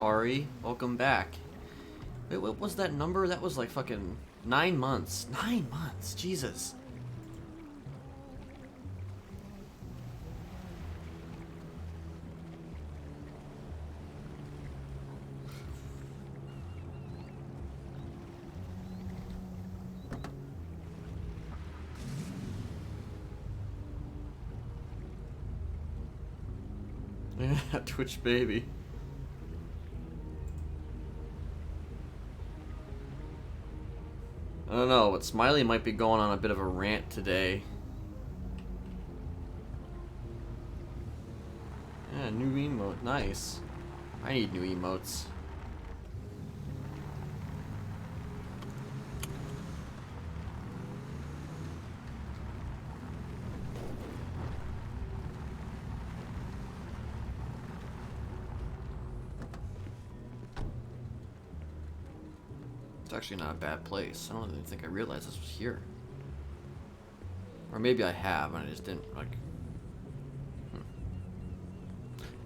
Ari, welcome back. Wait, what was that number? That was like fucking 9 months. 9 months, Jesus. Yeah, Twitch baby. I don't know, but Smiley might be going on a bit of a rant today. Yeah, new emote, nice. I need new emotes. It's actually not a bad place. I don't even think I realized this was here. Or maybe I have, and I just didn't, like...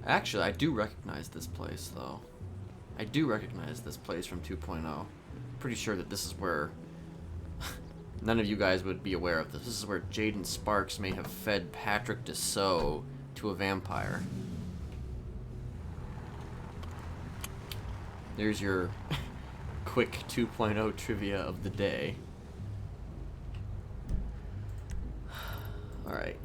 Actually, I do recognize this place, though. I do recognize this place from 2.0. Pretty sure that this is where... none of you guys would be aware of this. This is where Jaden Sparks may have fed Patrick Dessau to a vampire. There's your... quick 2.0 trivia of the day. Alright.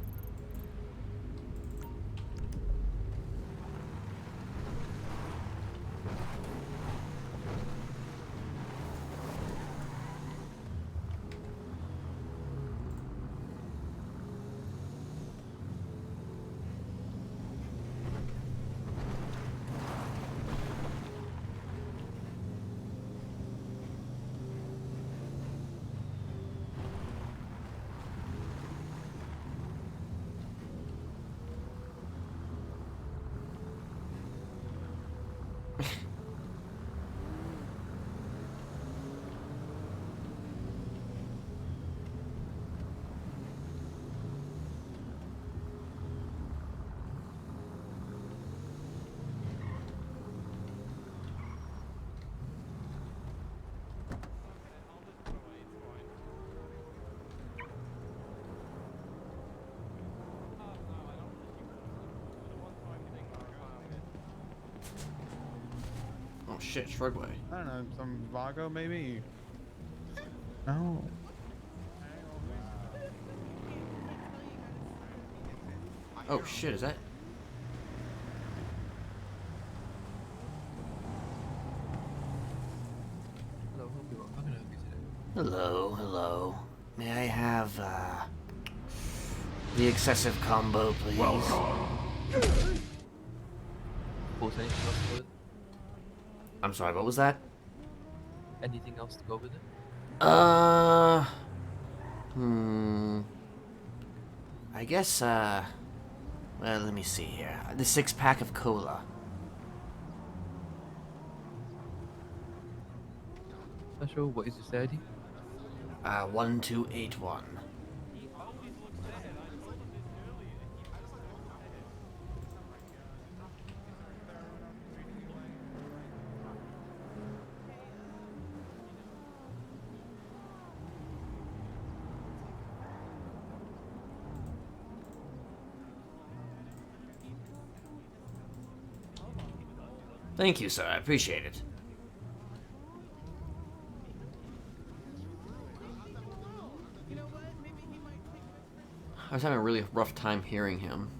Oh shit, Shrugway. I don't know, some Vago maybe? No. Oh shit, is that... Hello, hello. May I have, the excessive combo, please? I'm sorry, what was that? Anything else to go with it? I guess, well, let me see here. The 6-pack of cola. Special, what is this ID? 1281. Thank you, sir. I appreciate it. I was having a really rough time hearing him.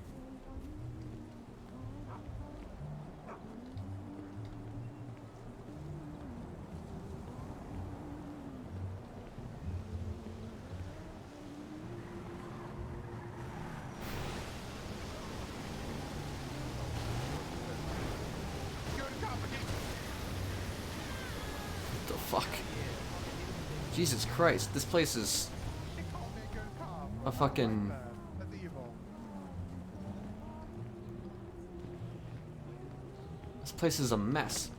What the fuck? Jesus Christ, this place is a fucking... This place is a mess.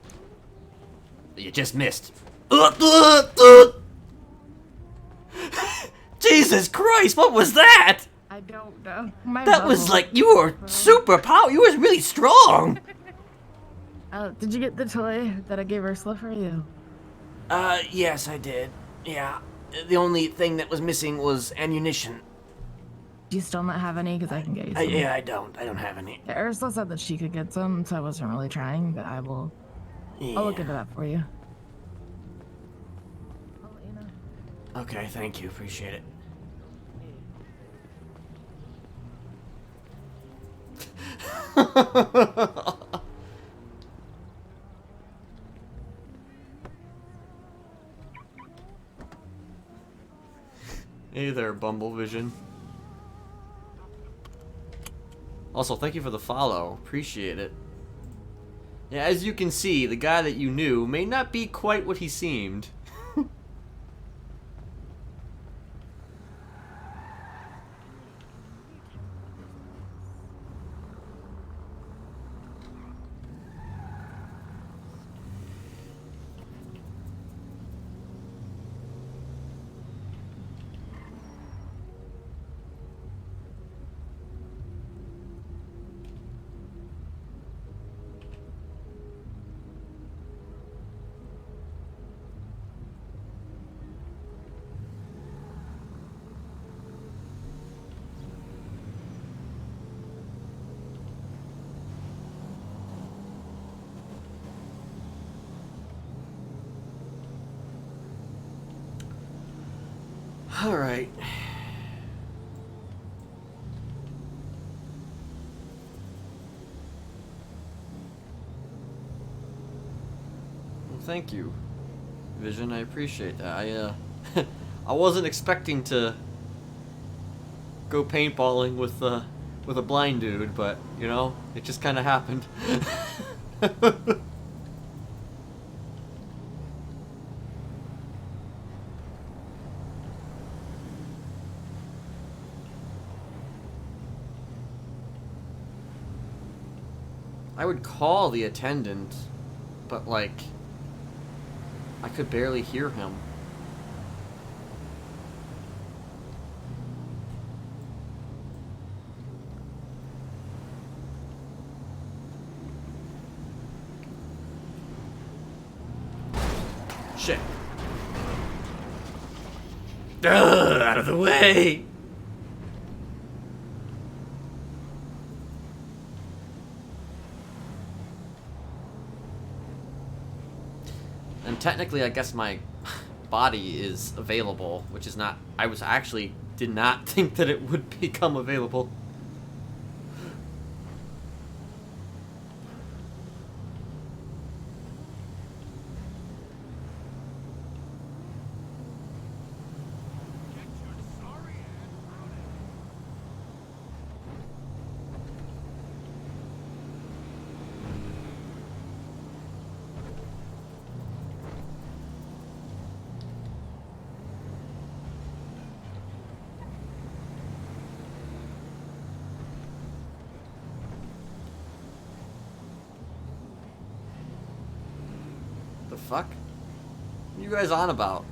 You just missed. Jesus Christ, what was that? I don't know. My That was bubble. like, you were super power. You were really strong. Did you get the toy that I gave Ursula for you? Yes, I did. Yeah. The only thing that was missing was ammunition. Do you still not have any? Because I can get you some. Yeah, I don't have any. Yeah, Ursula said that she could get some, so I wasn't really trying, but I'll look into that for you. I'll let you know. Okay, thank you. Appreciate it. Hey there, Bumble Vision. Also, thank you for the follow. Appreciate it. Yeah, as you can see, the guy that you knew may not be quite what he seemed. Alright. Well, thank you, Vision. I appreciate that. I wasn't expecting to go paintballing with a blind dude, but you know, it just kind of happened. I would call the attendant, but like, I could barely hear him. Shit. Ugh, out of the way! And technically, I guess my body is available, which is not... I was actually... did not think that it would become available. The fuck? What are you guys on about?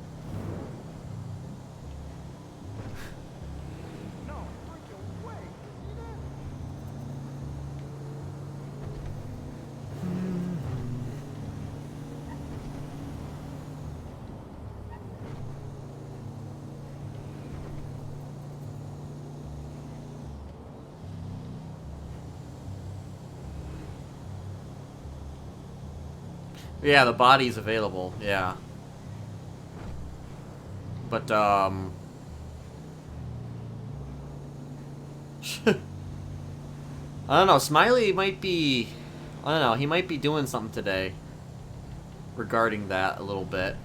Yeah, the body's available, yeah. But, I don't know, Smiley might be... I don't know, he might be doing something today regarding that a little bit.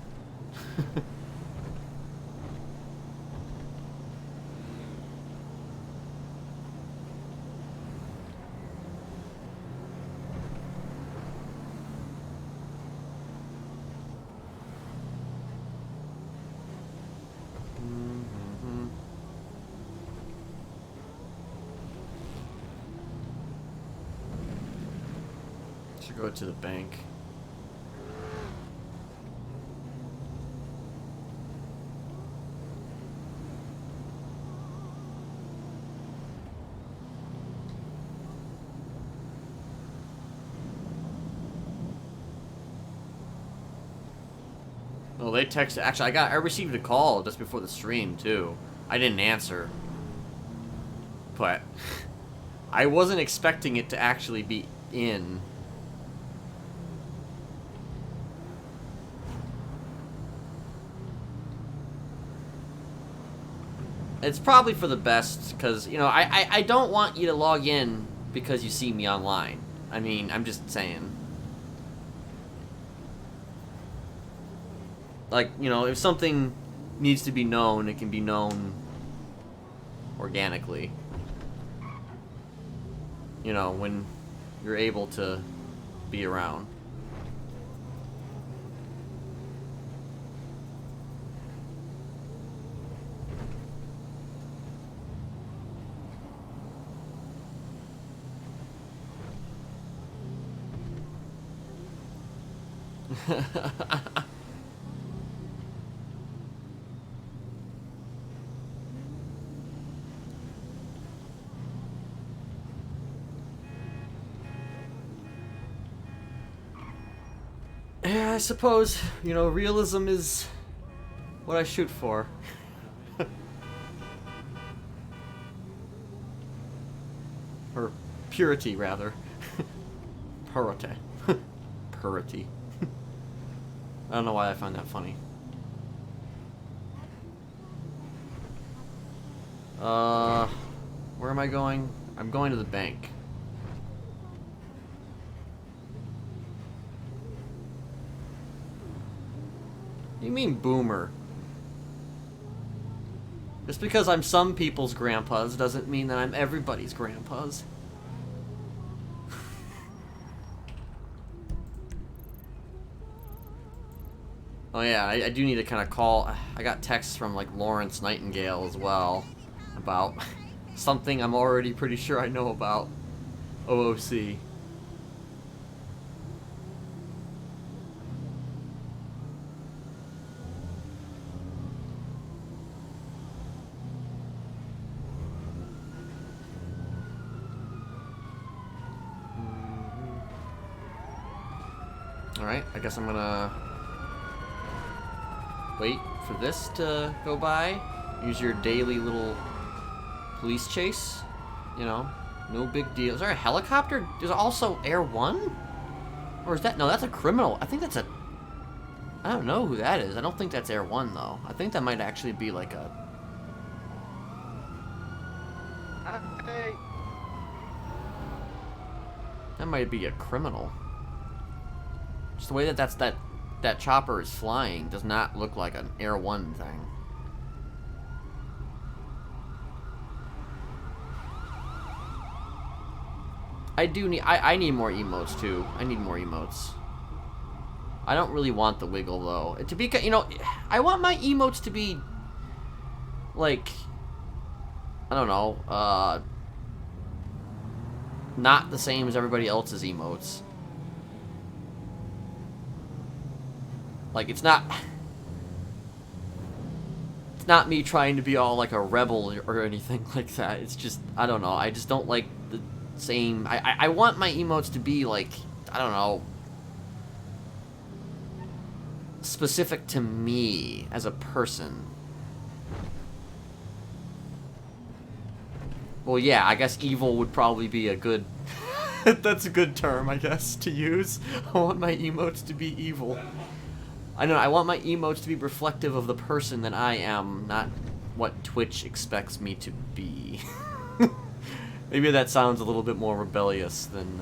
Should go to the bank. Well, they texted. Actually, I received a call just before the stream too. I didn't answer, but I wasn't expecting it to actually be in. It's probably for the best, because, you know, I don't want you to log in because you see me online. I mean, I'm just saying. Like, you know, if something needs to be known, it can be known organically. You know, when you're able to be around. Yeah, I suppose, you know, realism is what I shoot for. Or purity, rather. Purity. Purity. I don't know why I find that funny. Where am I going? I'm going to the bank. What do you mean, boomer? Just because I'm some people's grandpas doesn't mean that I'm everybody's grandpas. Oh yeah, I do need to kind of call. I got texts from like Lawrence Nightingale as well about something I'm already pretty sure I know about OOC. Alright, I guess I'm gonna wait for this to go by. Use your daily little police chase. You know, no big deal. Is there a helicopter? There's also Air 1? Or is that... No, that's a criminal. I think that's a... I don't know who that is. I don't think that's Air 1, though. I think that might actually be like a... Hey. That might be a criminal. Just the way that chopper is flying does not look like an Air 1 thing. I need more emotes too. I need more emotes. I don't really want the wiggle though. To be, you know, I want my emotes to be like, I don't know, not the same as everybody else's emotes. Like, it's not me trying to be all like a rebel or anything like that. It's just, I don't know. I just don't like the same. I want my emotes to be like, I don't know, specific to me as a person. Well, yeah, I guess evil would probably be a good... That's a good term, I guess, to use. I want my emotes to be evil. I know, I want my emotes to be reflective of the person that I am, not what Twitch expects me to be. Maybe that sounds a little bit more rebellious than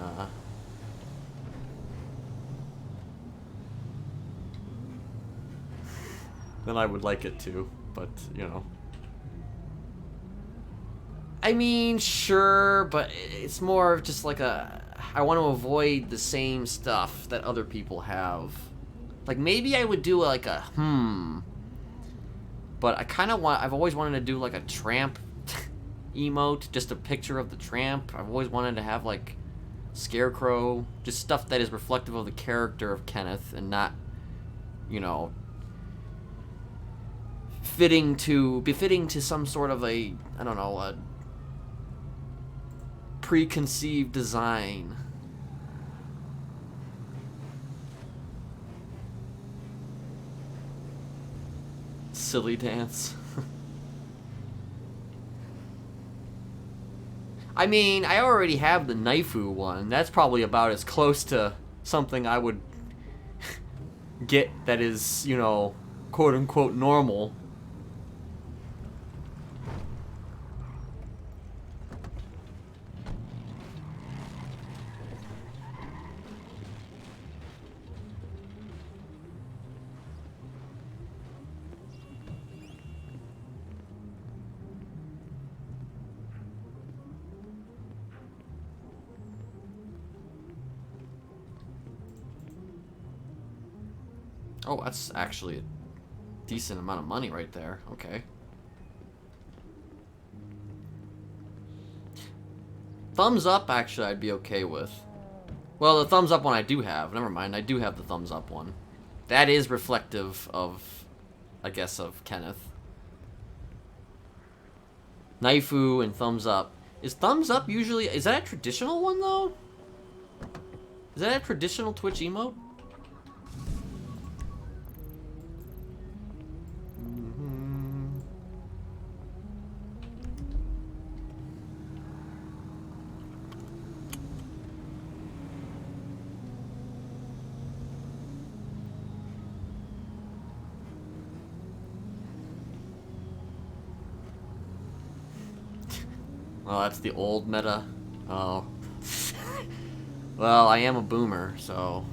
I would like it to, but, you know. I mean, sure, but it's more of just like a... I want to avoid the same stuff that other people have. Like, maybe I would do like a, but I kind of want... I've always wanted to do like a tramp emote, just a picture of the tramp. I've always wanted to have like Scarecrow, just stuff that is reflective of the character of Kenneth and not, you know, befitting to some sort of a, I don't know, a preconceived design. silly dance. I mean, I already have the Naifu one. That's probably about as close to something I would get that is, you know, quote-unquote normal. Oh, that's actually a decent amount of money right there. Okay. Thumbs up, actually, I'd be okay with. Well, the thumbs up one I do have. Never mind, I do have the thumbs up one. That is reflective of, I guess, of Kenneth. Naifu and thumbs up. Is thumbs up usually... Is that a traditional one, though? Is that a traditional Twitch emote? Well, that's the old meta. Oh. Well, I am a boomer, so...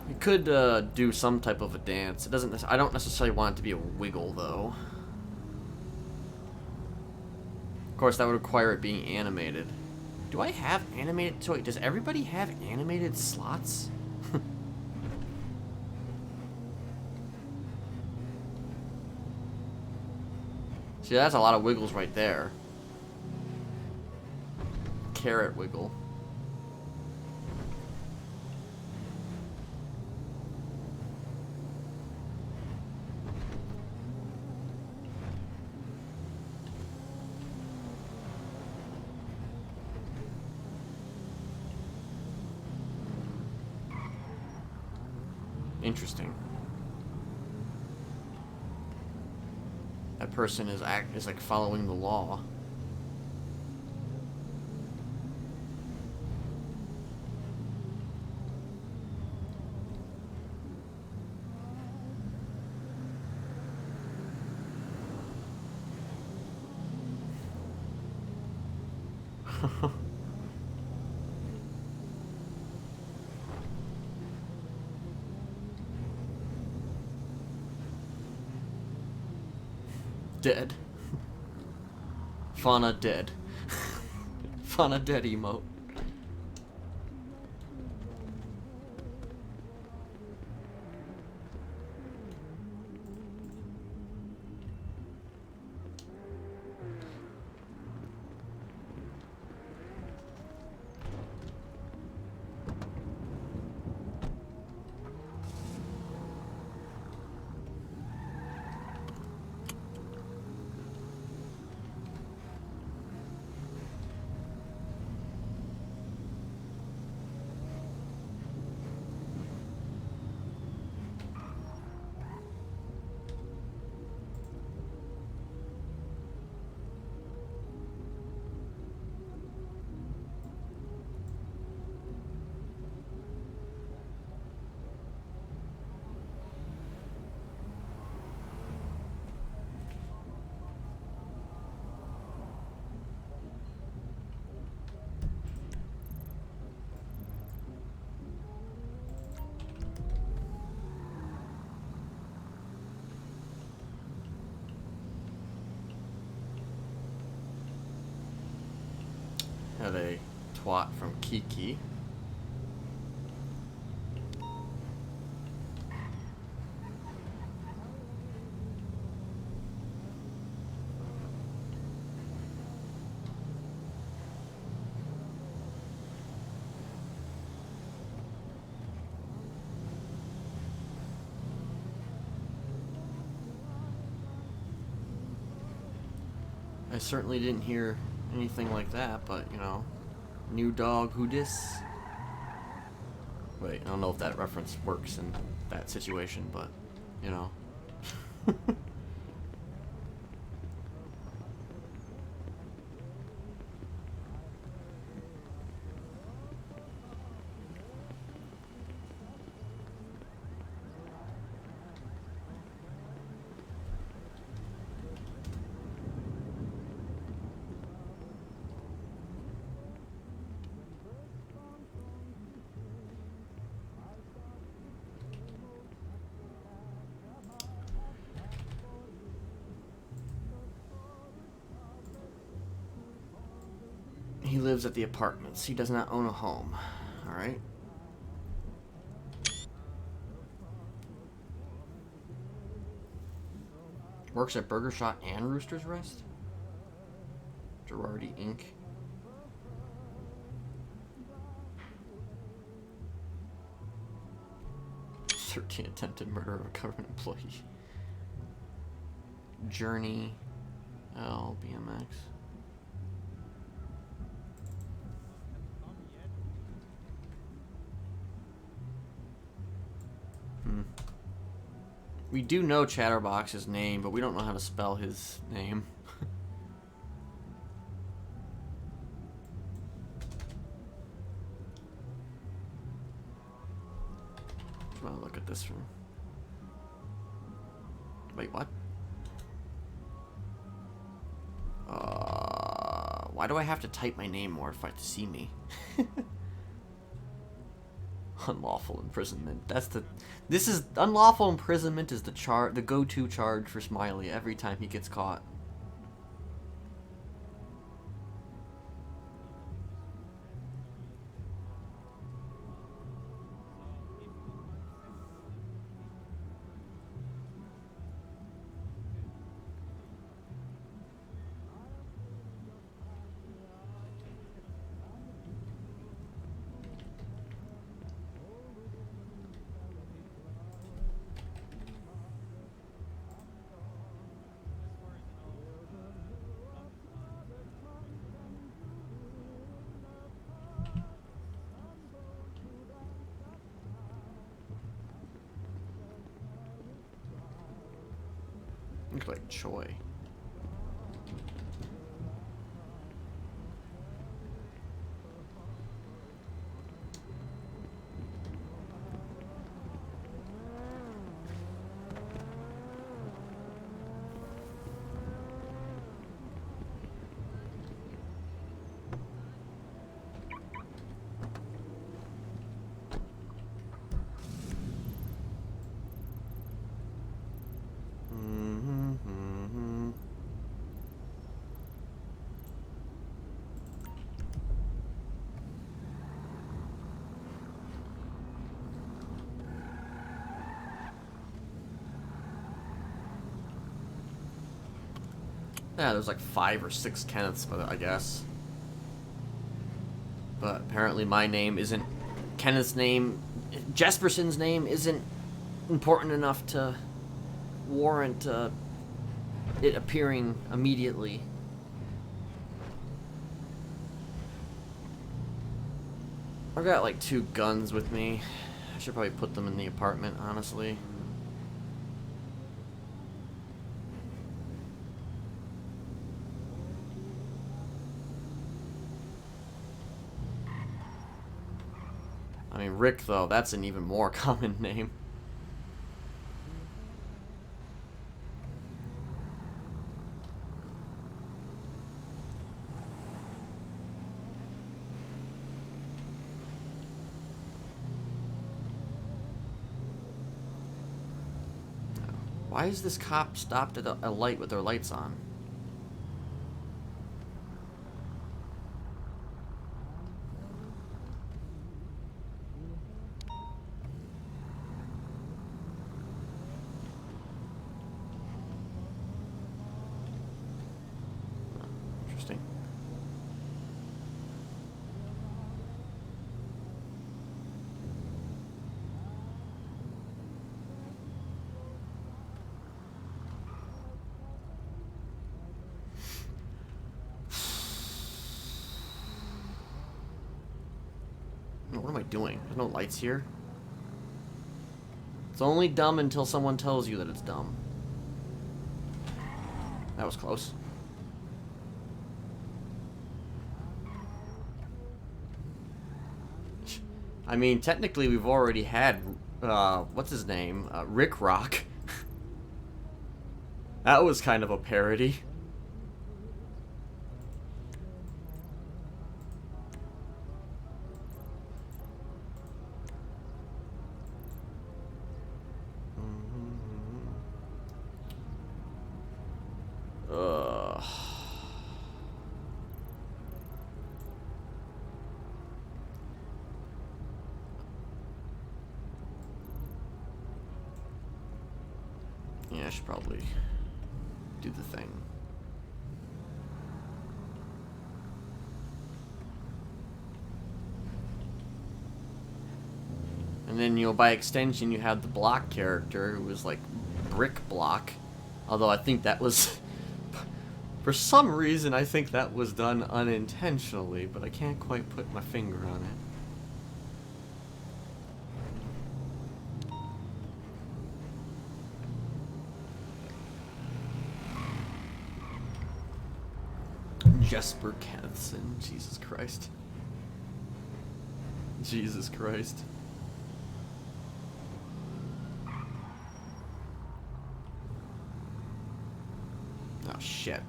We could do some type of a dance. It doesn't. I don't necessarily want it to be a wiggle, though. Of course, that would require it being animated. Do I have animated? So wait, does everybody have animated slots? See, that's a lot of wiggles right there. Carrot wiggle. Interesting. That person is like following the law. Dead. Fauna dead. Fauna dead emote. Had a twat from Kiki. I certainly didn't hear anything like that, but, you know, new dog, who dis? Wait, I don't know if that reference works in that situation, but, you know. He lives at the apartments. He does not own a home. Alright. Works at Burger Shot and Rooster's Rest? Girardi Inc. "13 attempted murder of a government employee." Journey. L. BMX. We do know Chatterbox's name, but we don't know how to spell his name. Just want to look at this from... Wait, what? Why do I have to type my name more if I have to see me? Unlawful imprisonment. This is unlawful imprisonment is the go-to charge for Smiley every time he gets caught. Look like Choi. Yeah, there's like 5 or 6 Kenneths, but I guess. But apparently my name isn't... Kenneth's name... Jesperson's name isn't important enough to warrant it appearing immediately. I've got like 2 guns with me. I should probably put them in the apartment, honestly. I mean, Rick, though, that's an even more common name. Why is this cop stopped at a light with their lights on? Interesting. What am I doing? There's no lights here. It's only dumb until someone tells you that it's dumb. That was close. I mean, technically we've already had, what's his name? Rick Rock. That was kind of a parody. Yeah, I should probably do the thing. And then, you know, by extension, you have the block character who was like Brick Block. Although I think that was, for some reason, I think that was done unintentionally, but I can't quite put my finger on it. Jesper Kenneth, Jesus Christ. Jesus Christ. Oh shit.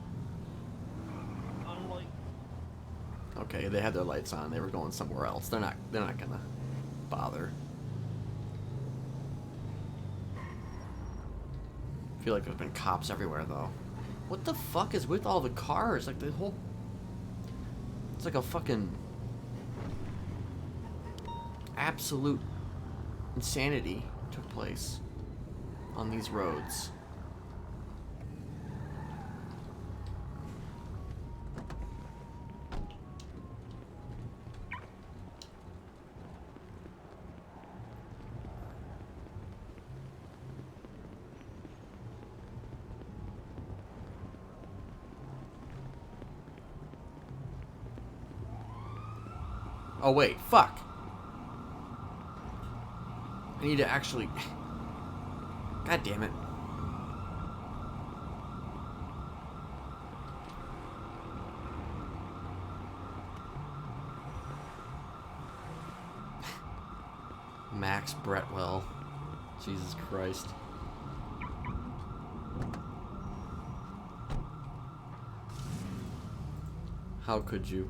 Okay, they had their lights on. They were going somewhere else. They're not gonna bother. I feel like there's been cops everywhere though. What the fuck is with all the cars? Like the whole... It's like a fucking... absolute insanity took place on these roads. Oh wait, fuck. I need to actually... God damn it. Max Bretwell. Jesus Christ. How could you?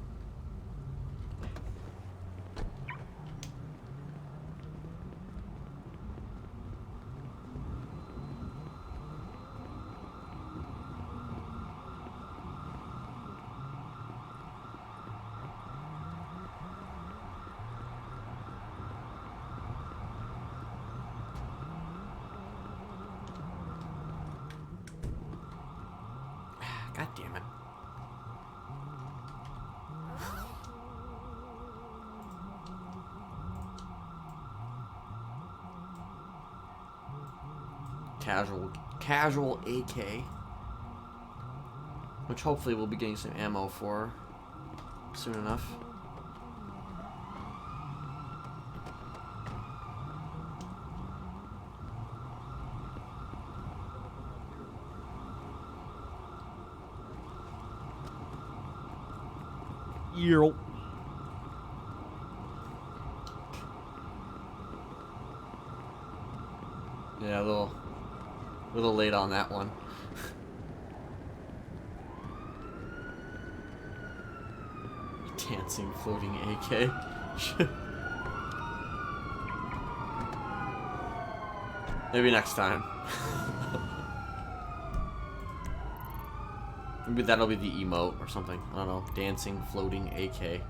God damn it. Casual AK. Which hopefully we'll be getting some ammo for soon enough. Earl. Yeah, a little late on that one. Dancing floating AK. Maybe next time. Maybe that'll be the emote or something. I don't know. Dancing floating AK.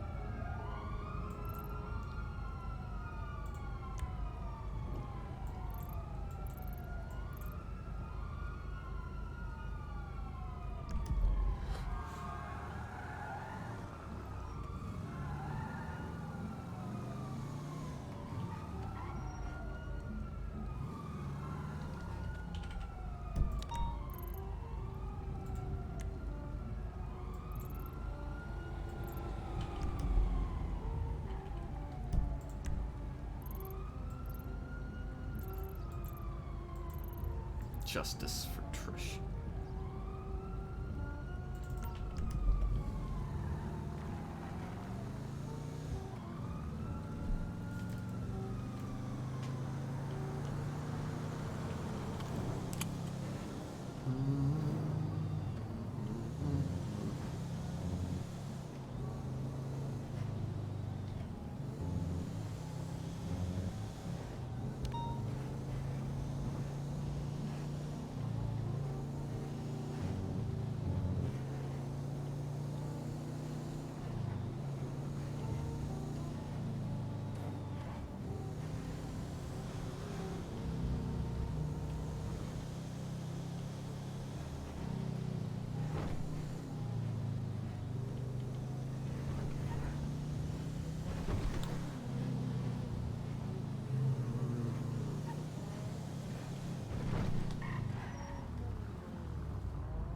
Justice for Trish.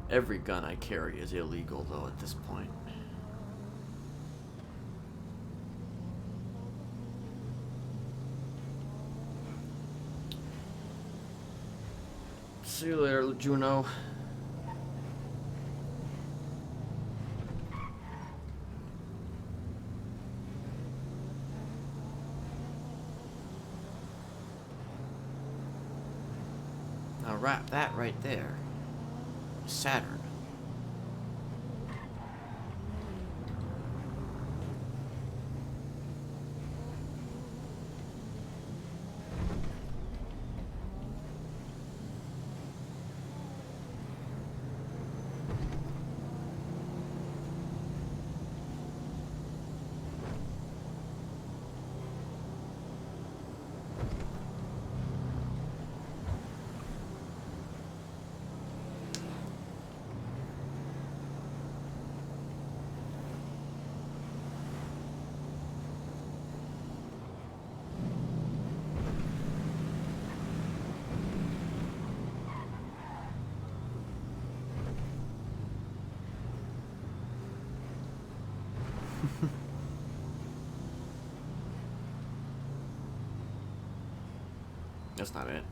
Every gun I carry is illegal, though, at this point. See you later, Juno. Now wrap that right there. Saturn. That's not it.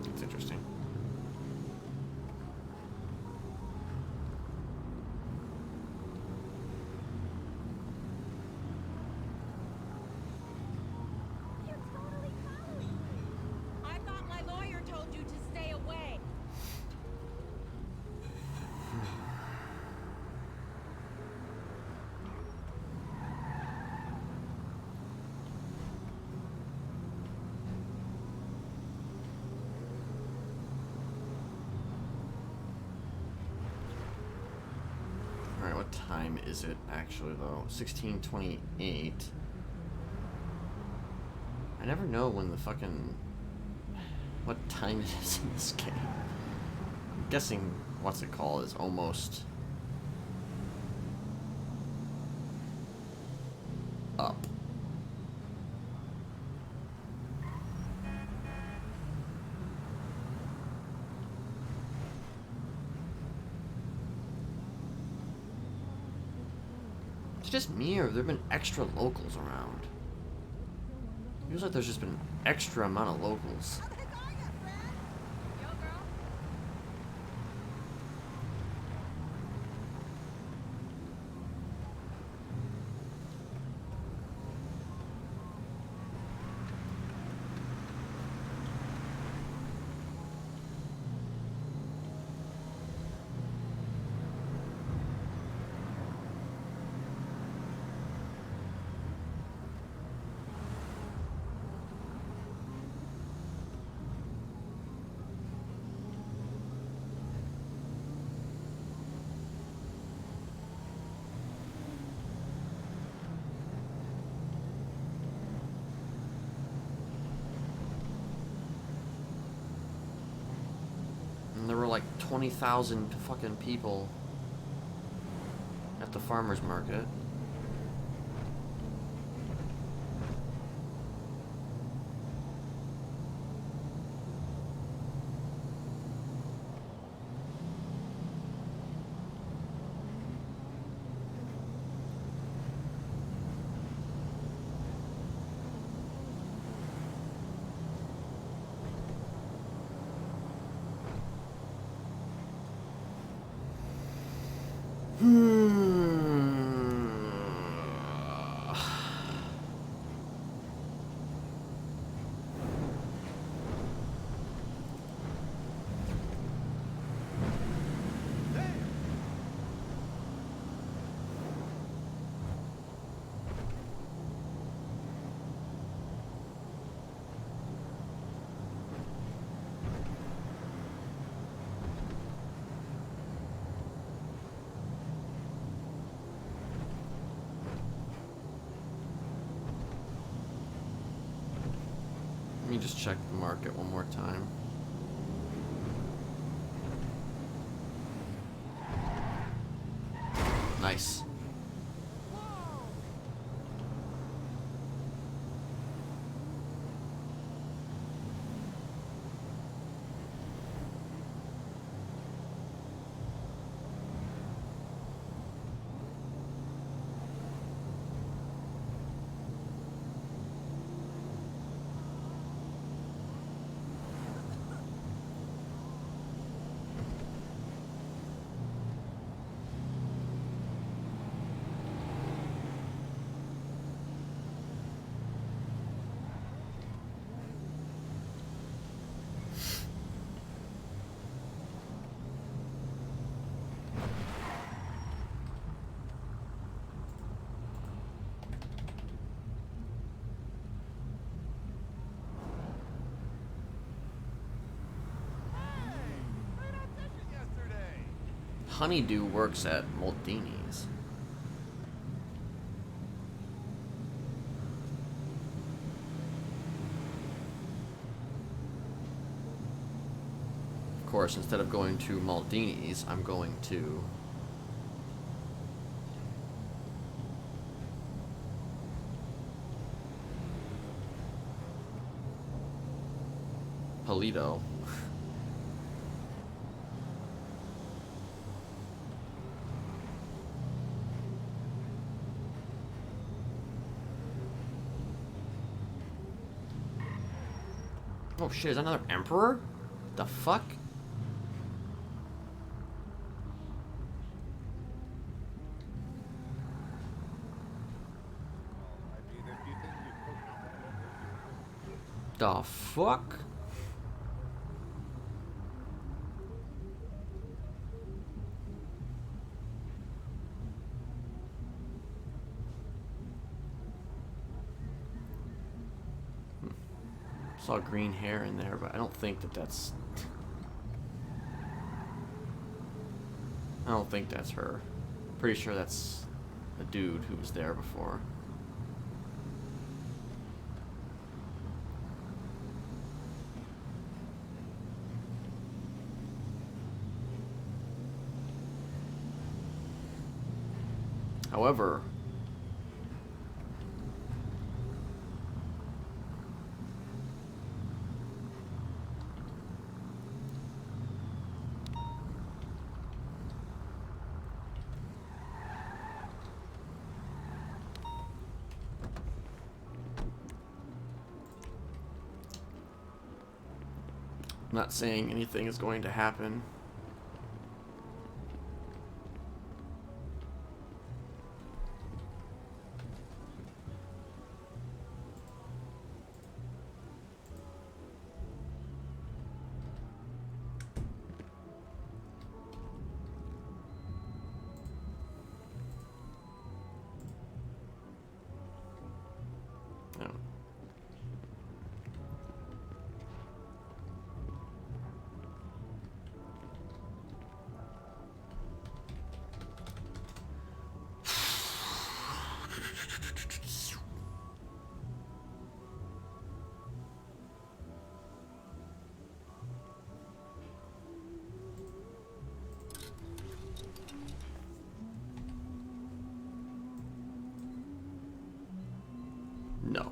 It's interesting. You're totally following me. I thought my lawyer told you to stay away. Alright, what time is it actually, though? 16:28. I never know when the fucking... what time it is in this game. I'm guessing, what's it called, is almost... up. It's just me, or have there been extra locals around? Feels like there's just been an extra amount of locals. There were like 20,000 fucking people at the farmer's market. Let me just check the market one more time. Nice. Honeydew works at Moldini's. Of course, instead of going to Maldini's, I'm going to Polito. Oh shit, is that another emperor? The fuck? The fuck? Saw green hair in there, but I don't think that's... I don't think that's her. Pretty sure that's a dude who was there before. However, I'm not saying anything is going to happen. No. No.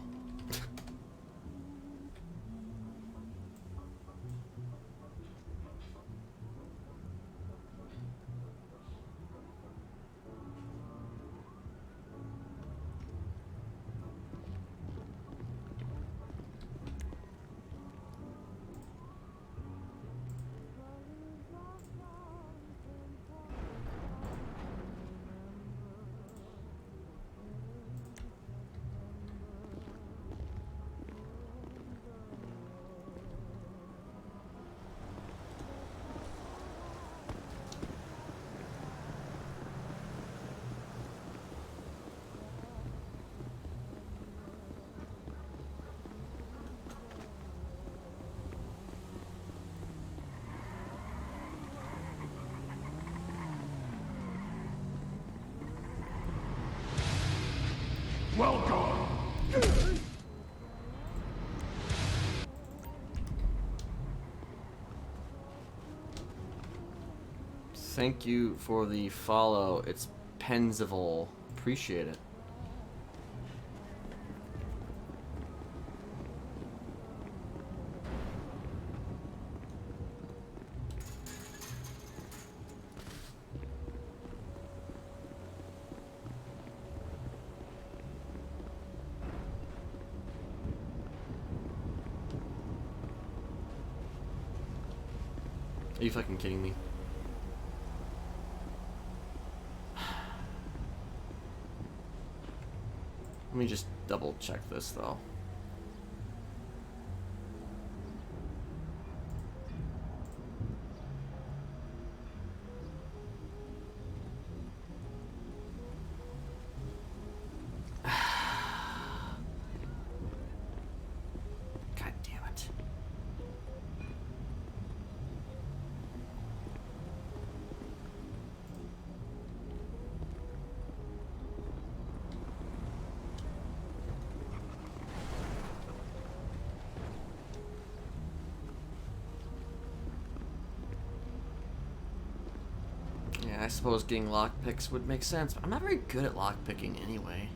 Thank you for the follow. It's Pensival. Appreciate it. Are you fucking kidding me? Let me just double check this though. God damn it. Yeah, I suppose getting lockpicks would make sense, but I'm not very good at lockpicking anyway.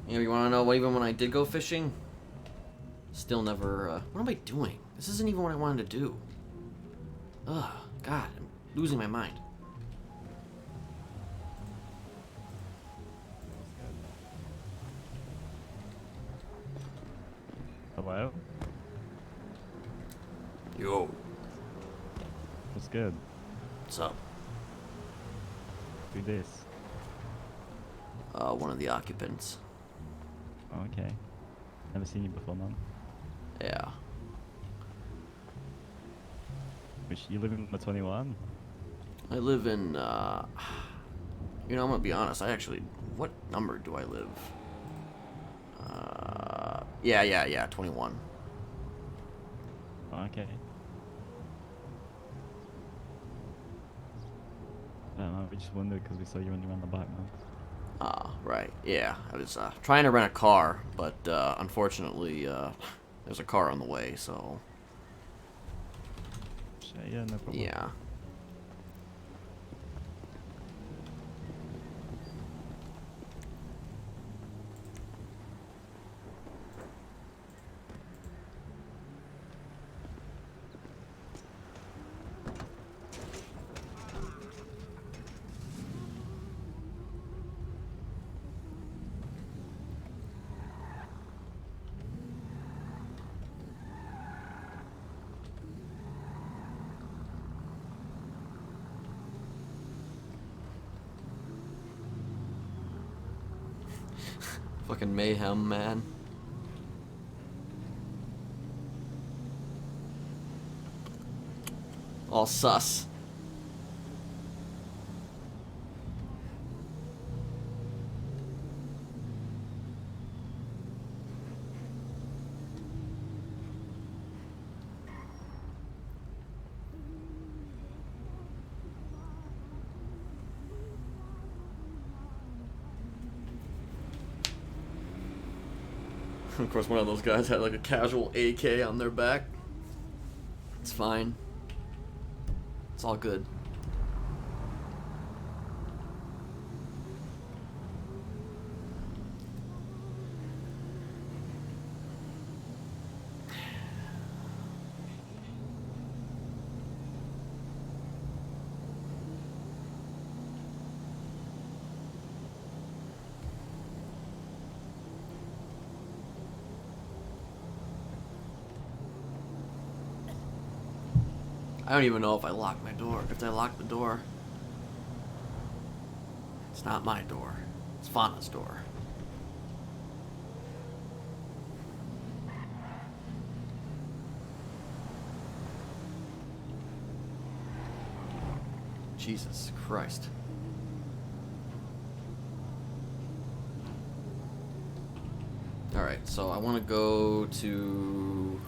You know, you want to know what, even when I did go fishing, still never, what am I doing? This isn't even what I wanted to do. Ugh, God, I'm losing my mind. Hello? Yo, What's good? what's up? Do this. One of the occupants. Oh, okay. Never seen you before, man. Yeah. Which, you live in the 21? I live in, you know, I'm gonna be honest, what number do I live? Yeah, 21. Oh, okay. I don't know, we just wondered because we saw you running around the back, man. Right, yeah. I was, trying to rent a car, but, unfortunately, there's a car on the way, so, Shit, yeah, no problem. yeah. Fucking mayhem, man. All sus. Of course, one of those guys had like a casual AK on their back. It's fine. It's all good. I don't even know if I locked my door. If I locked the door. It's not my door. It's Fauna's door. Jesus Christ. Alright, so I want to go to...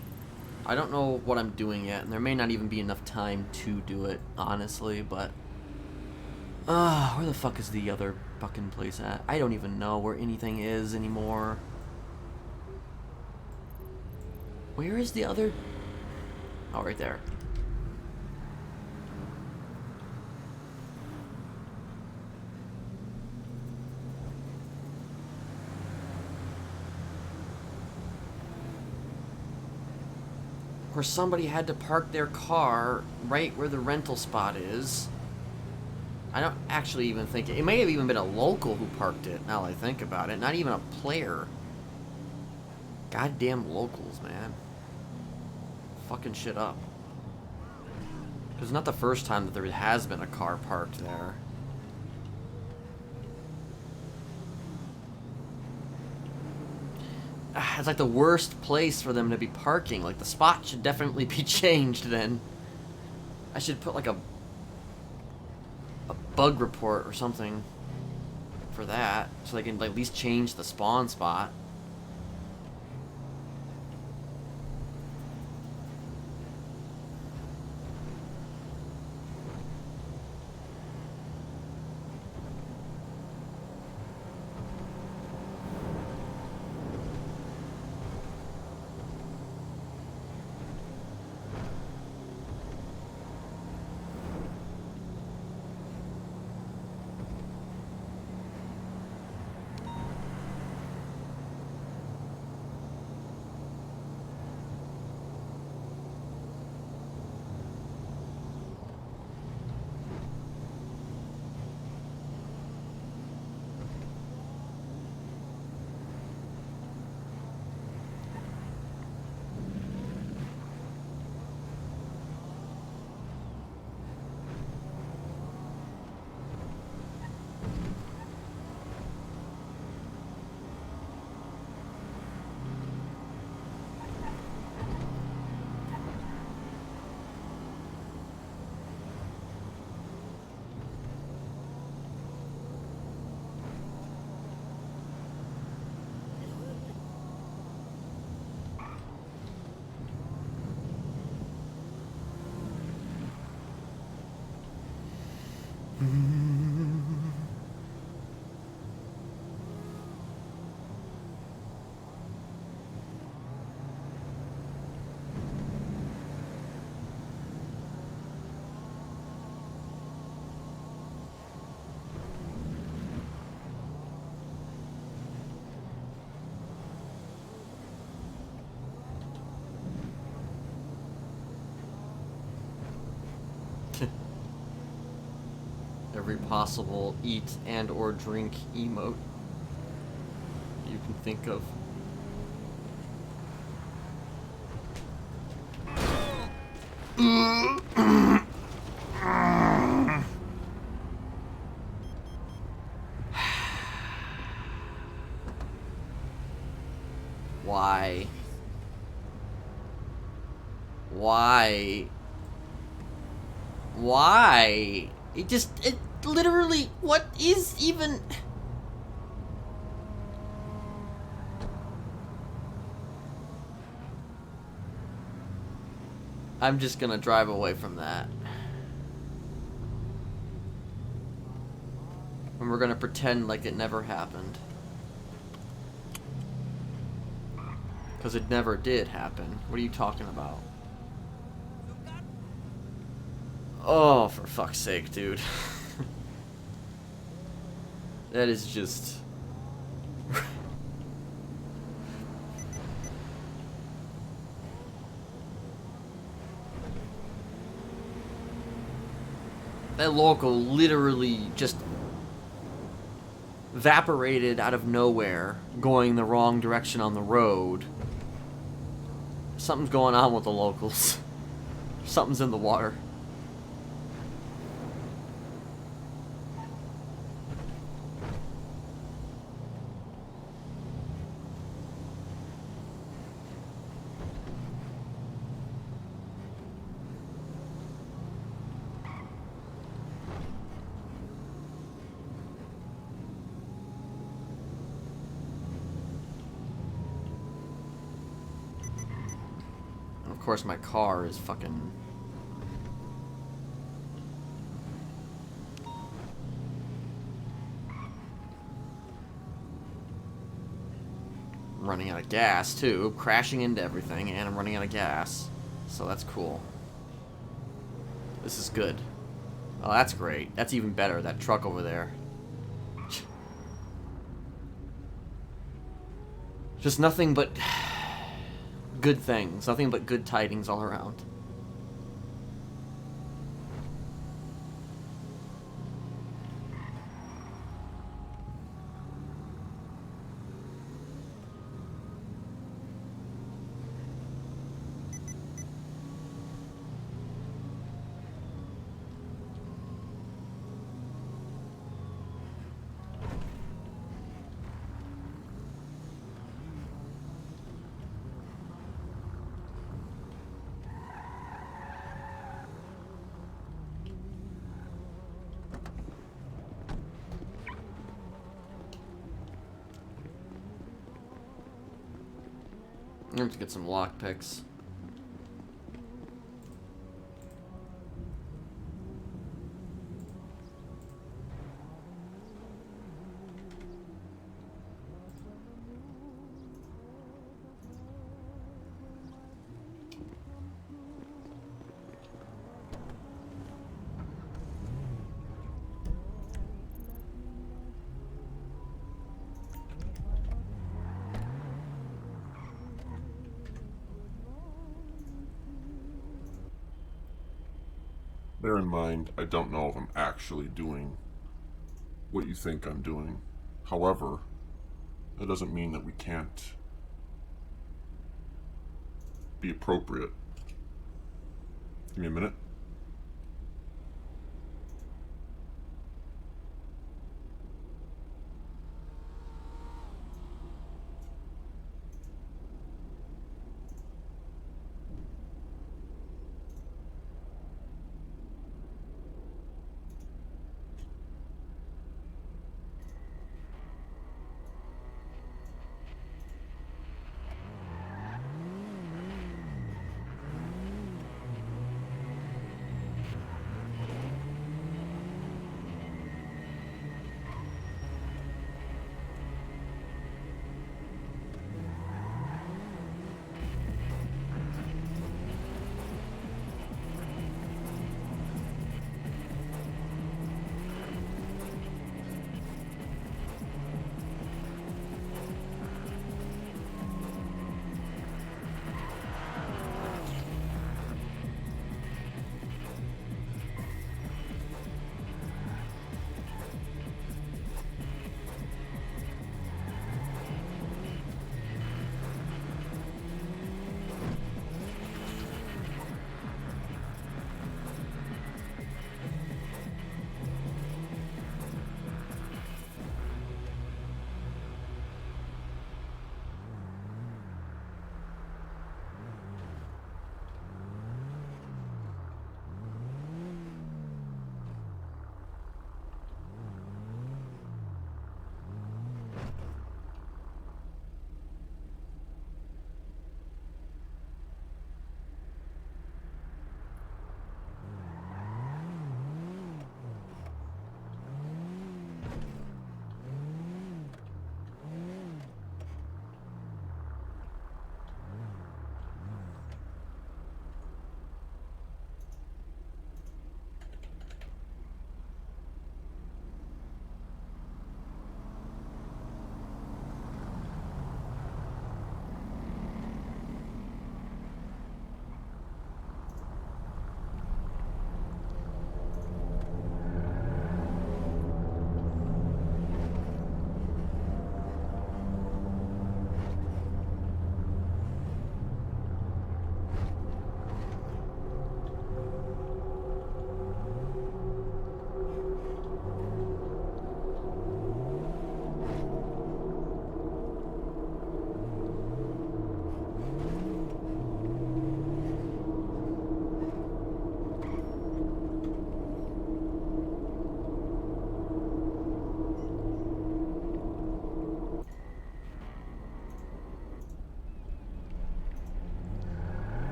I don't know what I'm doing yet, and there may not even be enough time to do it, honestly, but... where the fuck is the other fucking place at? I don't even know where anything is anymore. Where is the other... Oh, right there. Where somebody had to park their car right where the rental spot is. I don't actually even think... It may have even been a local who parked it, now that I think about it. Not even a player. Goddamn locals, man. Fucking shit up. It's not the first time that there has been a car parked there. It's like the worst place for them to be parking. Like, the spot should definitely be changed then. I should put like a bug report or something for that, so they can like, at least change the spawn spot. Every possible eat and or drink emote you can think of. Why? Why? Why? It literally, what is even... I'm just gonna drive away from that. And we're gonna pretend like it never happened. Because it never did happen. What are you talking about? Oh, for fuck's sake, dude. That is just... That local literally just evaporated out of nowhere, going the wrong direction on the road. Something's going on with the locals. Something's in the water. Of course, my car is fucking... running out of gas, too. Crashing into everything, and I'm running out of gas. So that's cool. This is good. Oh, that's great. That's even better, that truck over there. Just nothing but... good things. Nothing but good tidings all around. I have to get some lockpicks. Bear in mind, I don't know if I'm actually doing what you think I'm doing. However, that doesn't mean that we can't be appropriate. Give me a minute.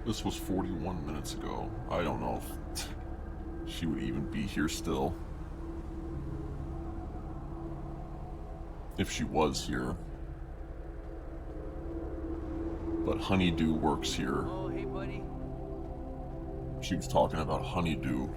This was 41 minutes ago. I don't know if she would even be here still. If she was here. But Honeydew works here. Oh, hey, buddy. She was talking about Honeydew.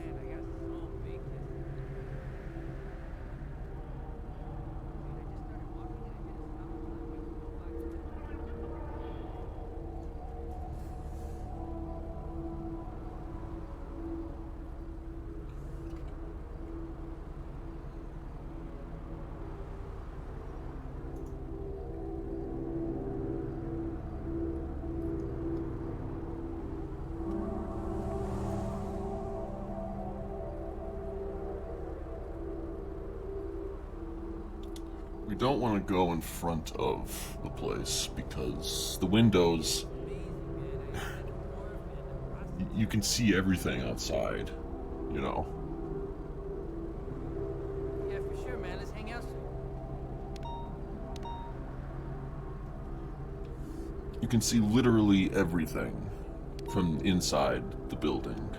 We don't want to go in front of the place because the windows, you can see everything outside, you know. Yeah, for sure, man. Let's hang out soon. You can see literally everything from inside the building.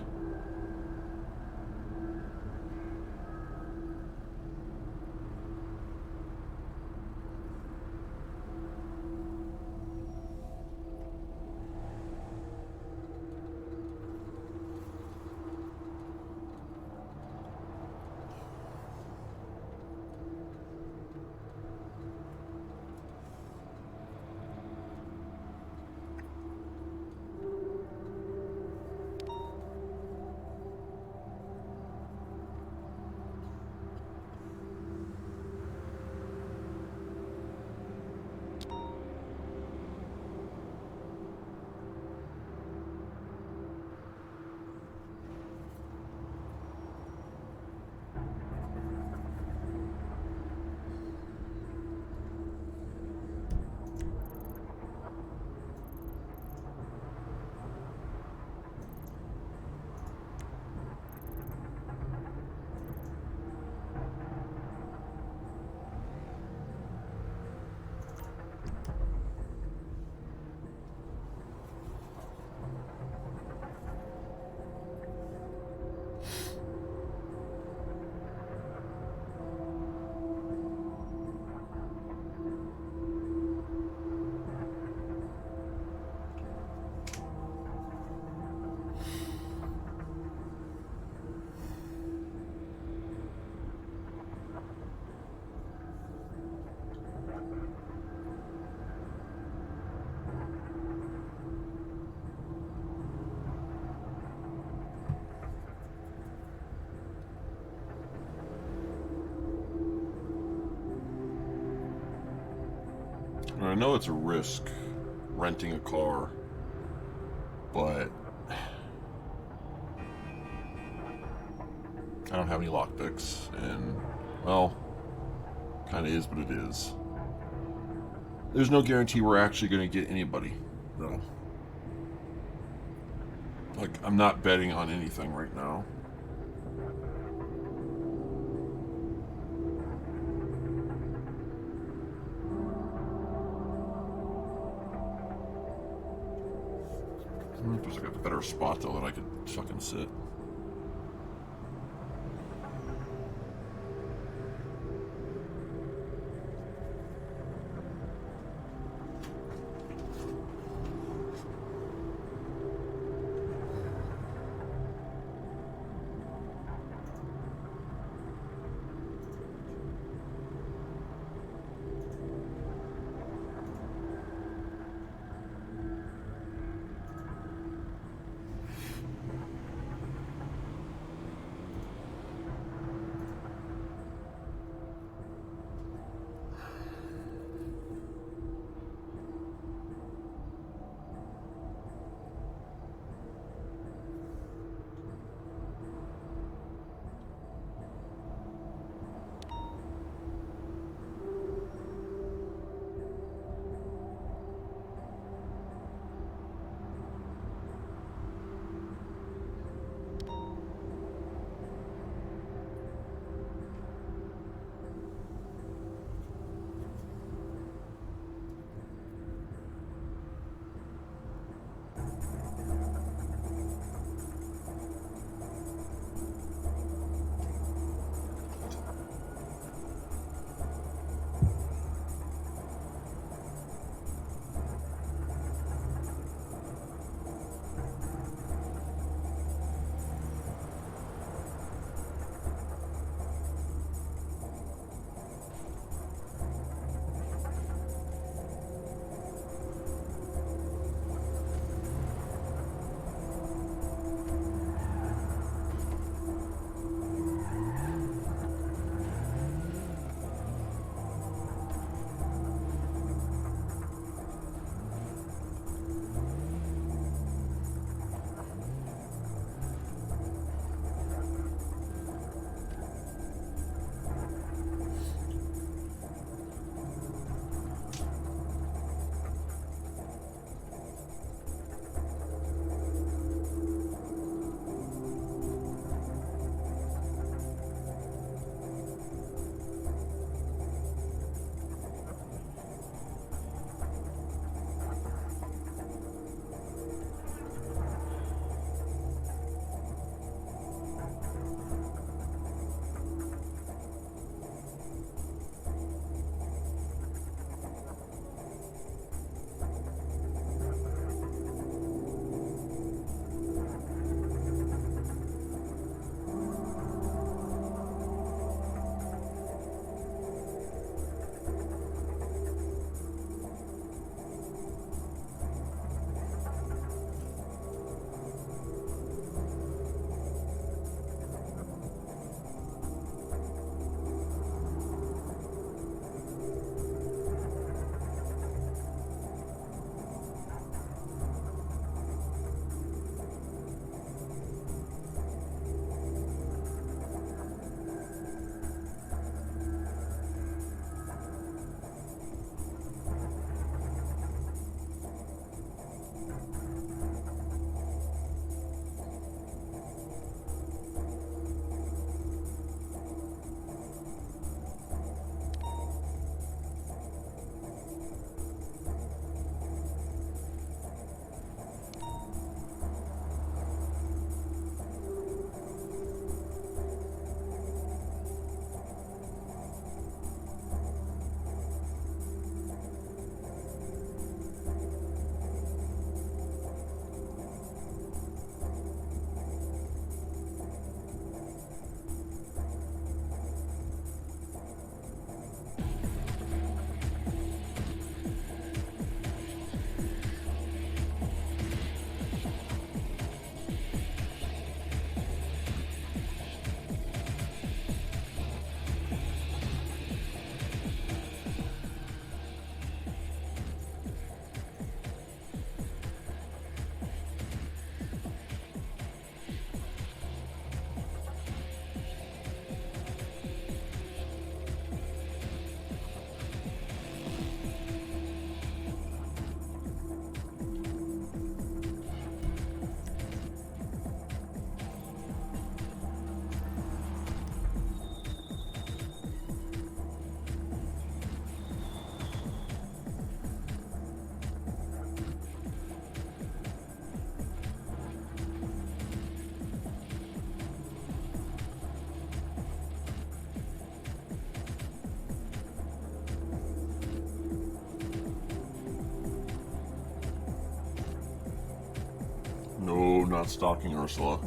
I know it's a risk renting a car, but I don't have any lockpicks, and, well, kind of is what it is. There's no guarantee we're actually going to get anybody, though. Like, I'm not betting on anything right now. I wonder if there's like a better spot though that I could fucking sit. not stalking Ursula.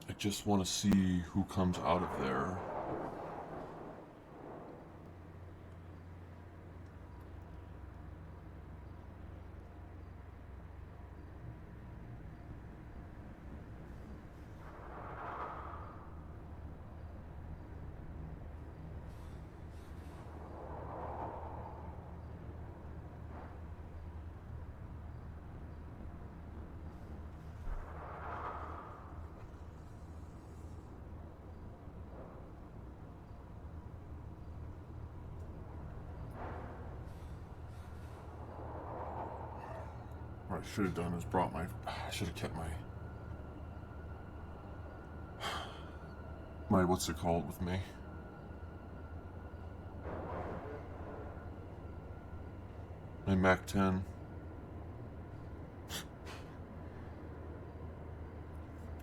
I just want to see who comes out of there. What I should have done is brought my... I should have kept my what's it called with me. My Mac 10.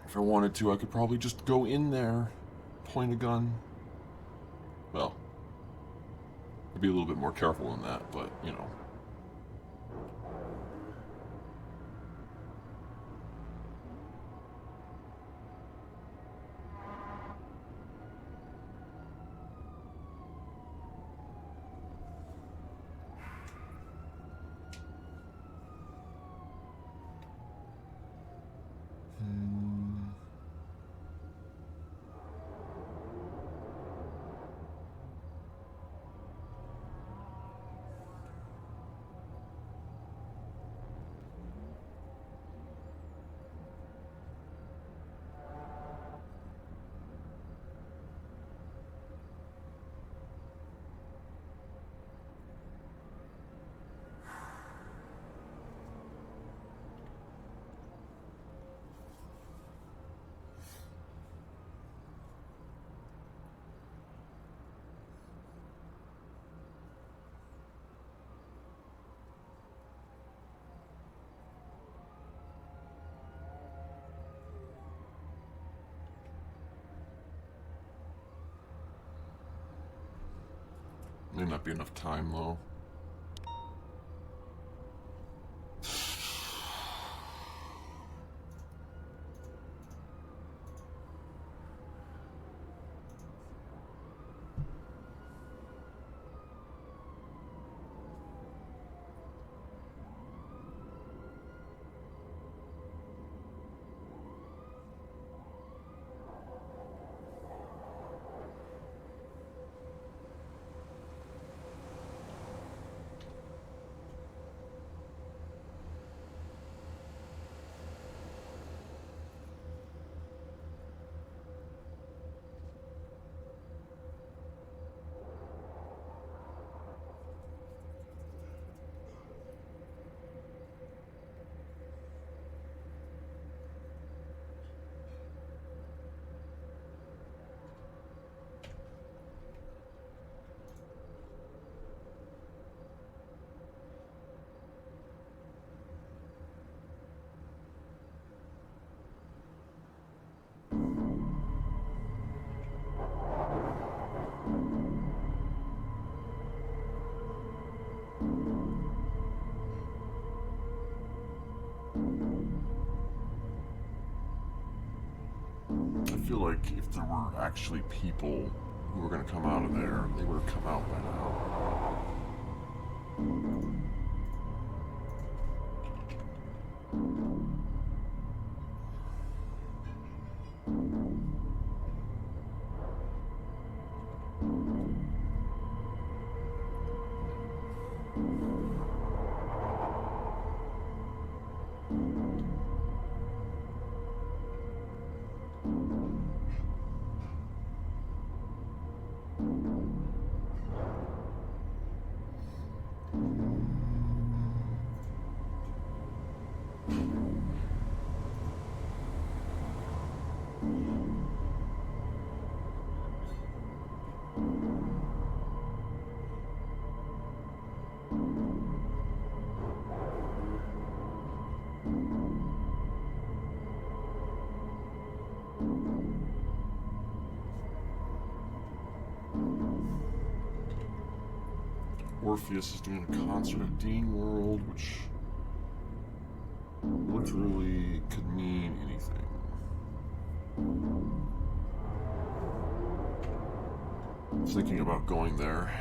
If I wanted to, I could probably just go in there, point a gun. Well, I'd be a little bit more careful than that, but, you know. May not be enough time, though. like if there were actually people who were going to come out of there, they would have come out by now. Orpheus is doing a concert at Dean World, which literally could mean anything. Thinking about going there.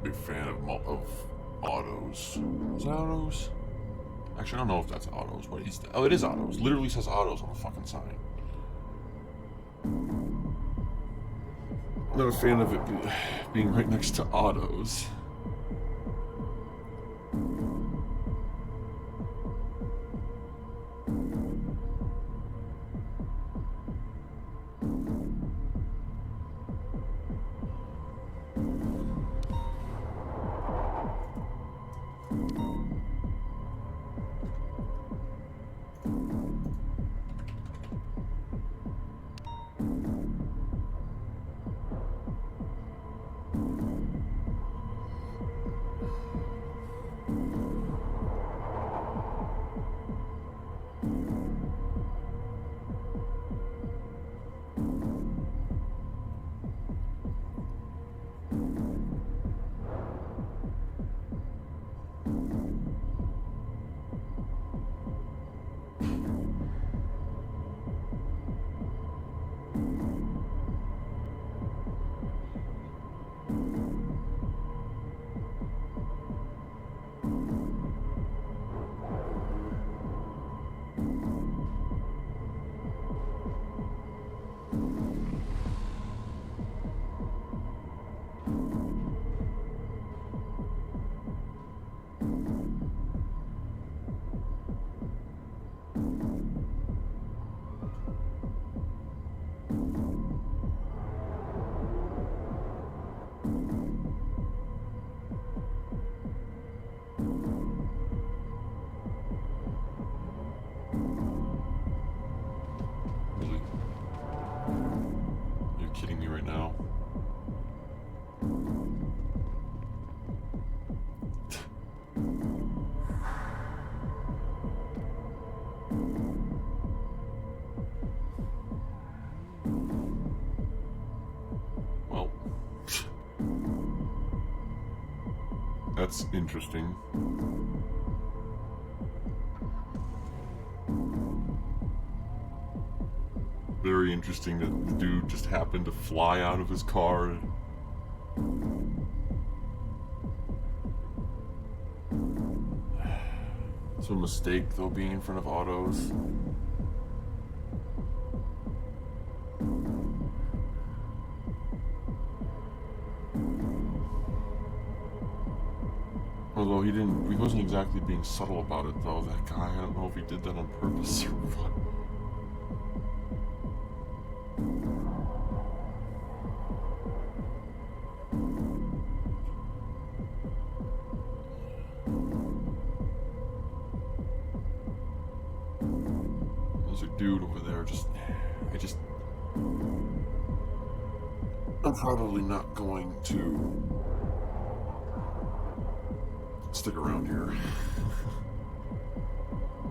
Big fan of autos. Is that autos? Actually, I don't know if that's autos. What is that? Oh, it is autos. Literally says autos on the fucking sign. I'm not a fan of it being right next to autos. That's interesting. Very interesting that the dude just happened to fly out of his car. It's a mistake, though, being in front of autos. Although he wasn't exactly being subtle about it, though, that guy. I don't know if he did that on purpose or what. There's a dude over there, I'm probably not going to stick around here.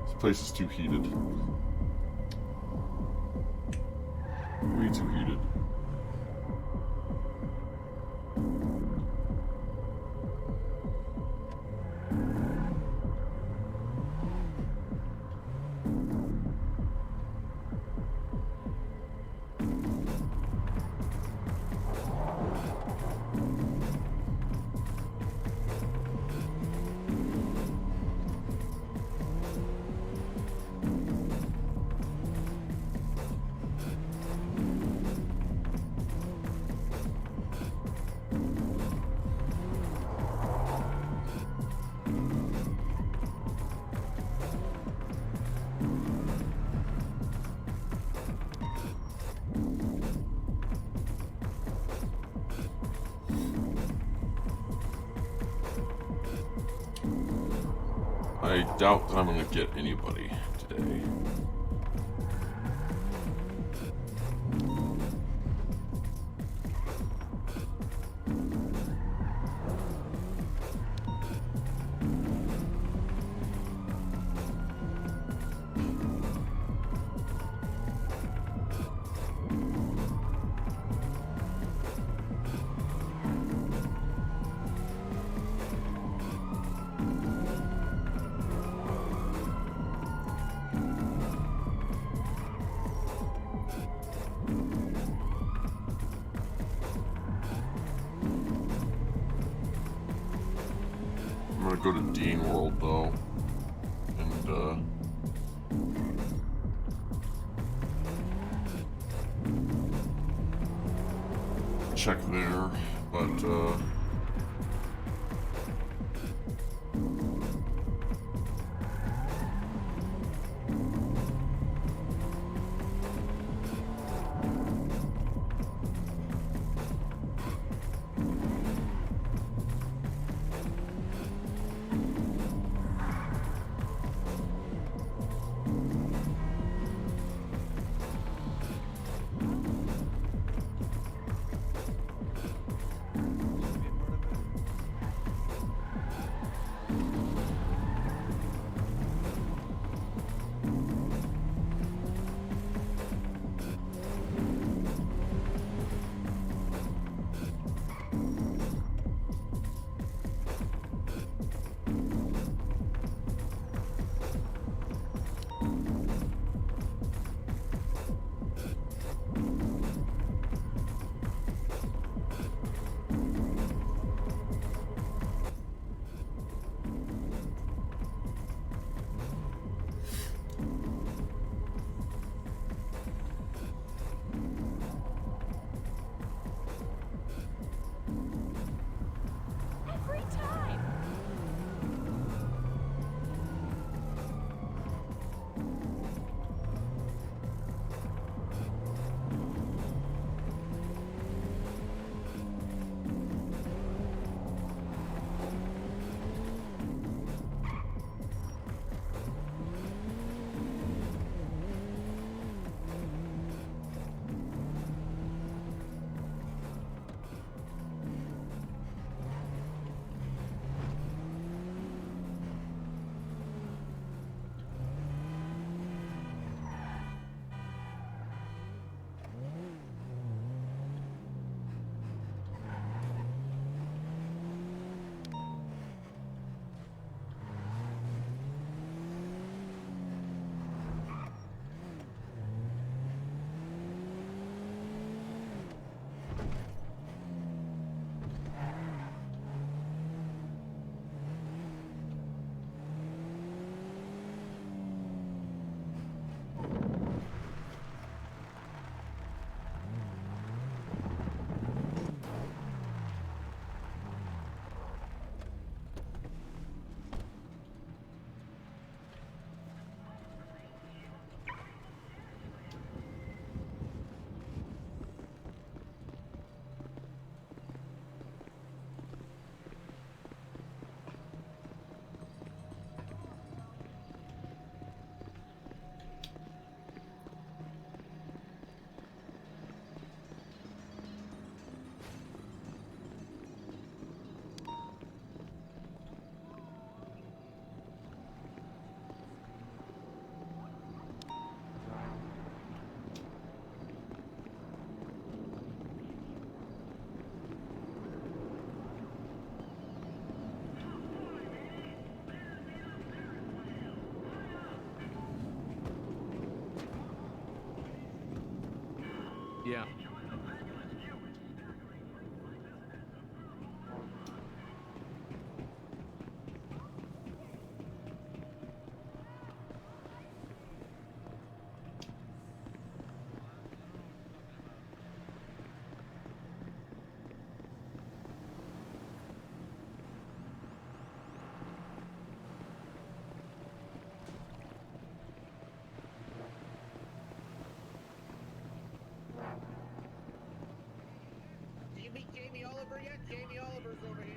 This place is too heated. Way too heated. I doubt that I'm going to get anybody today. I'm gonna go to Dean World though, and check there, but Yeah. Did you meet Jamie Oliver yet? Jamie Oliver's over here.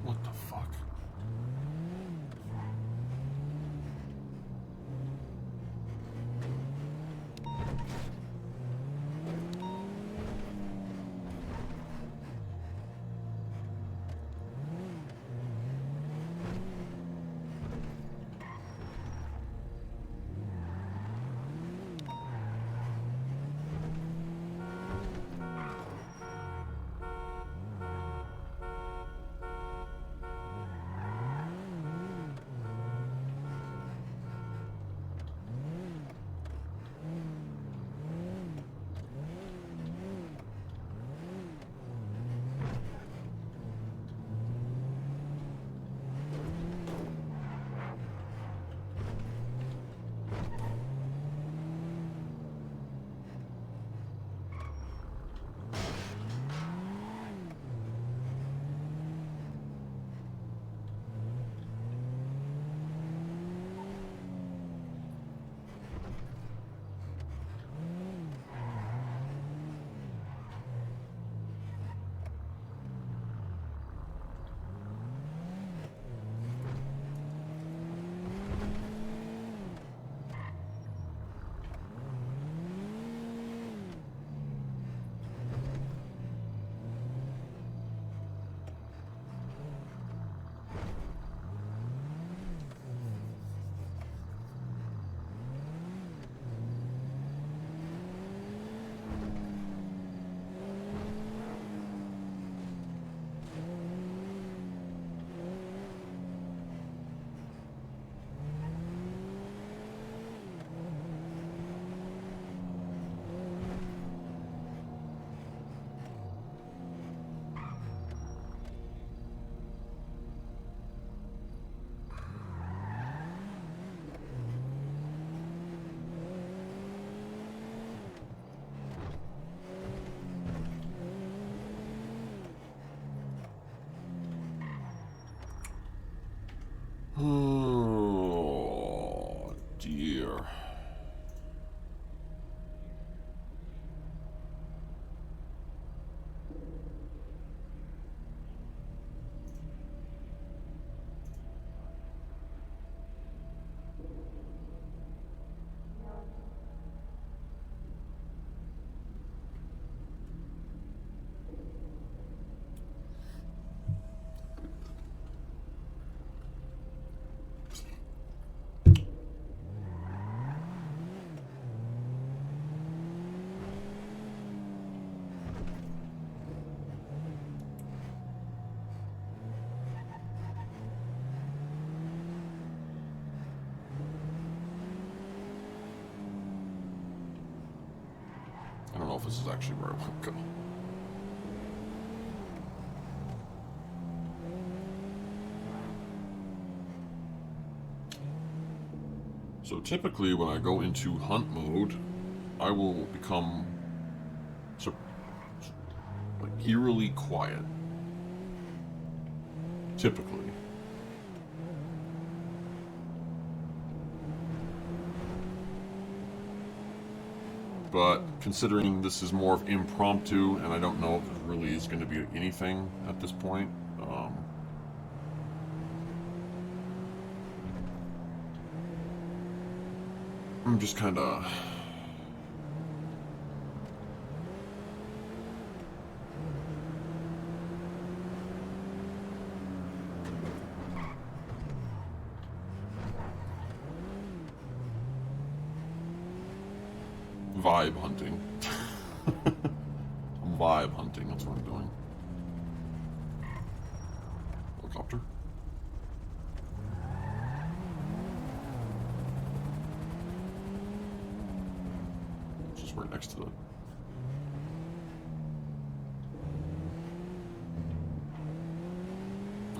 What the fuck? Oh dear. I don't know if this is actually where I want to go. So typically when I go into hunt mode, I will become like eerily quiet. Typically. But considering this is more of impromptu, and I don't know if it really is going to be anything at this point, I'm just kind of... vibe hunting. I'm vibe hunting, that's what I'm doing. Helicopter? It's just right next to it.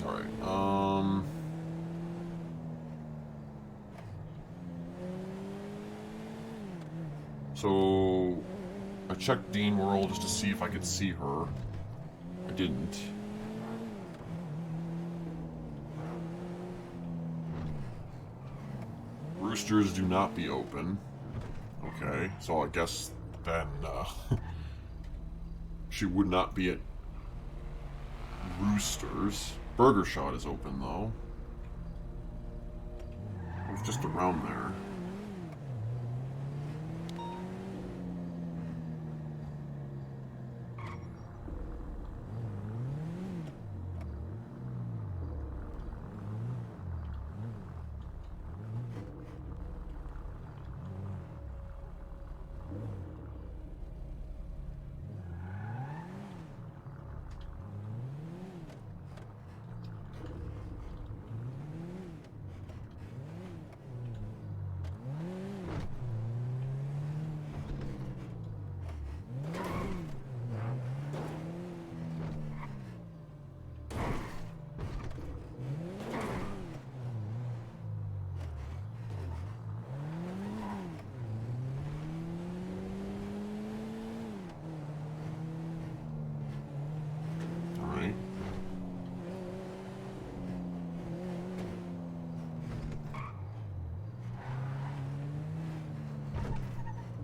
Alright, so I checked Dean World just to see if I could see her. I didn't. Roosters do not be open. Okay, so I guess then she would not be at Roosters. Burger Shot is open though. It's just around there.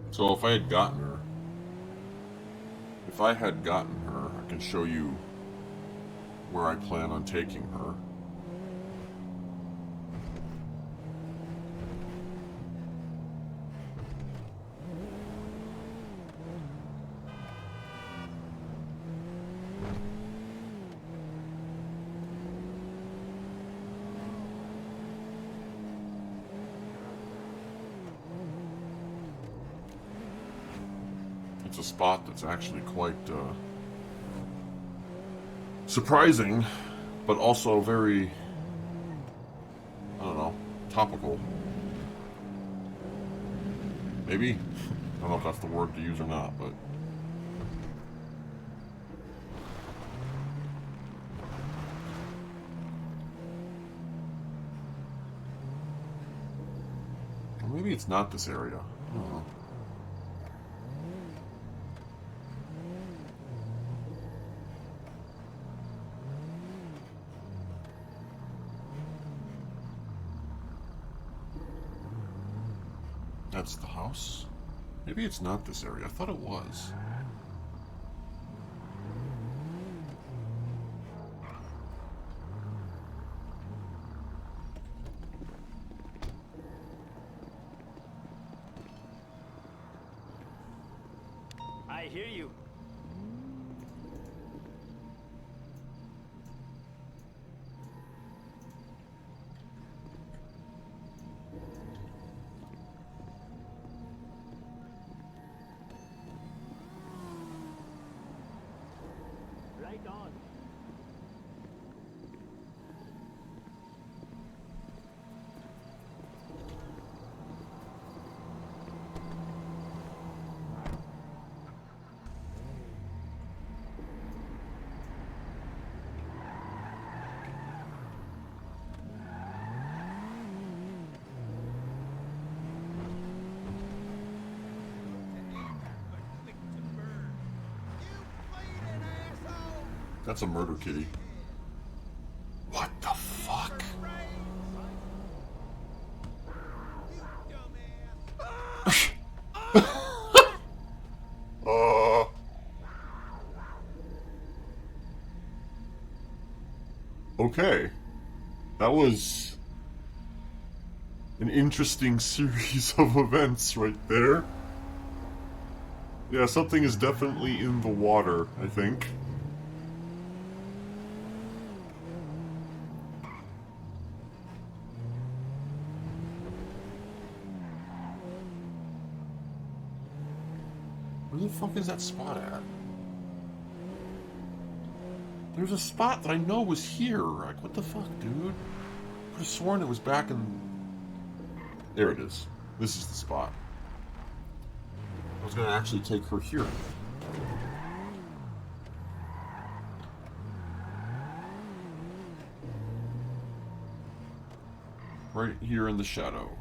So if I had gotten her, I can show you where I plan on taking her. It's a spot that's actually quite surprising, but also very, I don't know, topical. Maybe? I don't know if that's the word to use or not, but... Or maybe it's not this area. I don't know. That's the house? Maybe it's not this area. I thought it was. I hear you. Right on. That's a murder kitty. What the fuck? Okay. That was an interesting series of events right there. Yeah, something is definitely in the water, I think. Where the fuck is that spot at? There's a spot that I know was here. Like, what the fuck, dude? I could have sworn it was back in... There it is. This is the spot. I was gonna actually take her here. Right here in the shadow.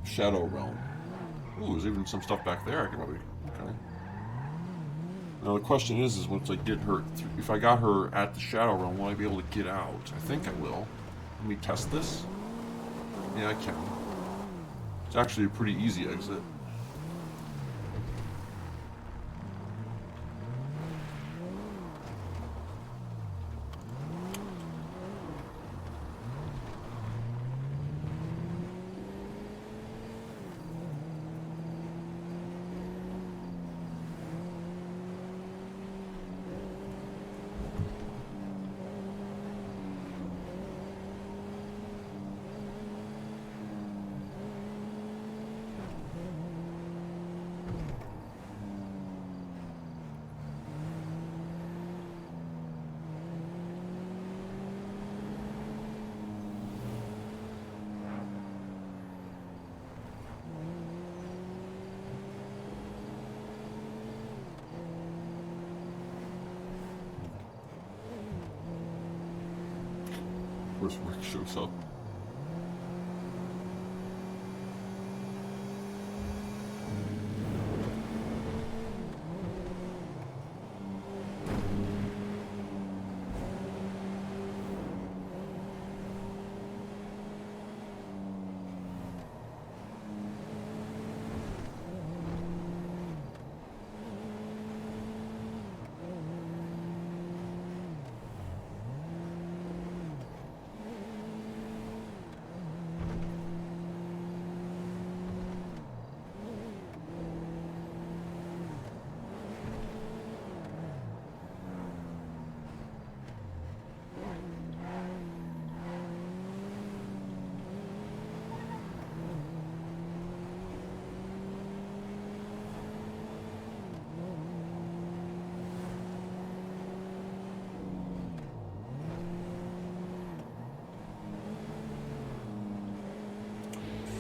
Shadow realm. Ooh, there's even some stuff back there I can probably... Okay. Now the question is once I get her... If I got her at the shadow realm, will I be able to get out? I think I will. Let me test this. Yeah, I can. It's actually a pretty easy exit. Where's Rick shows up?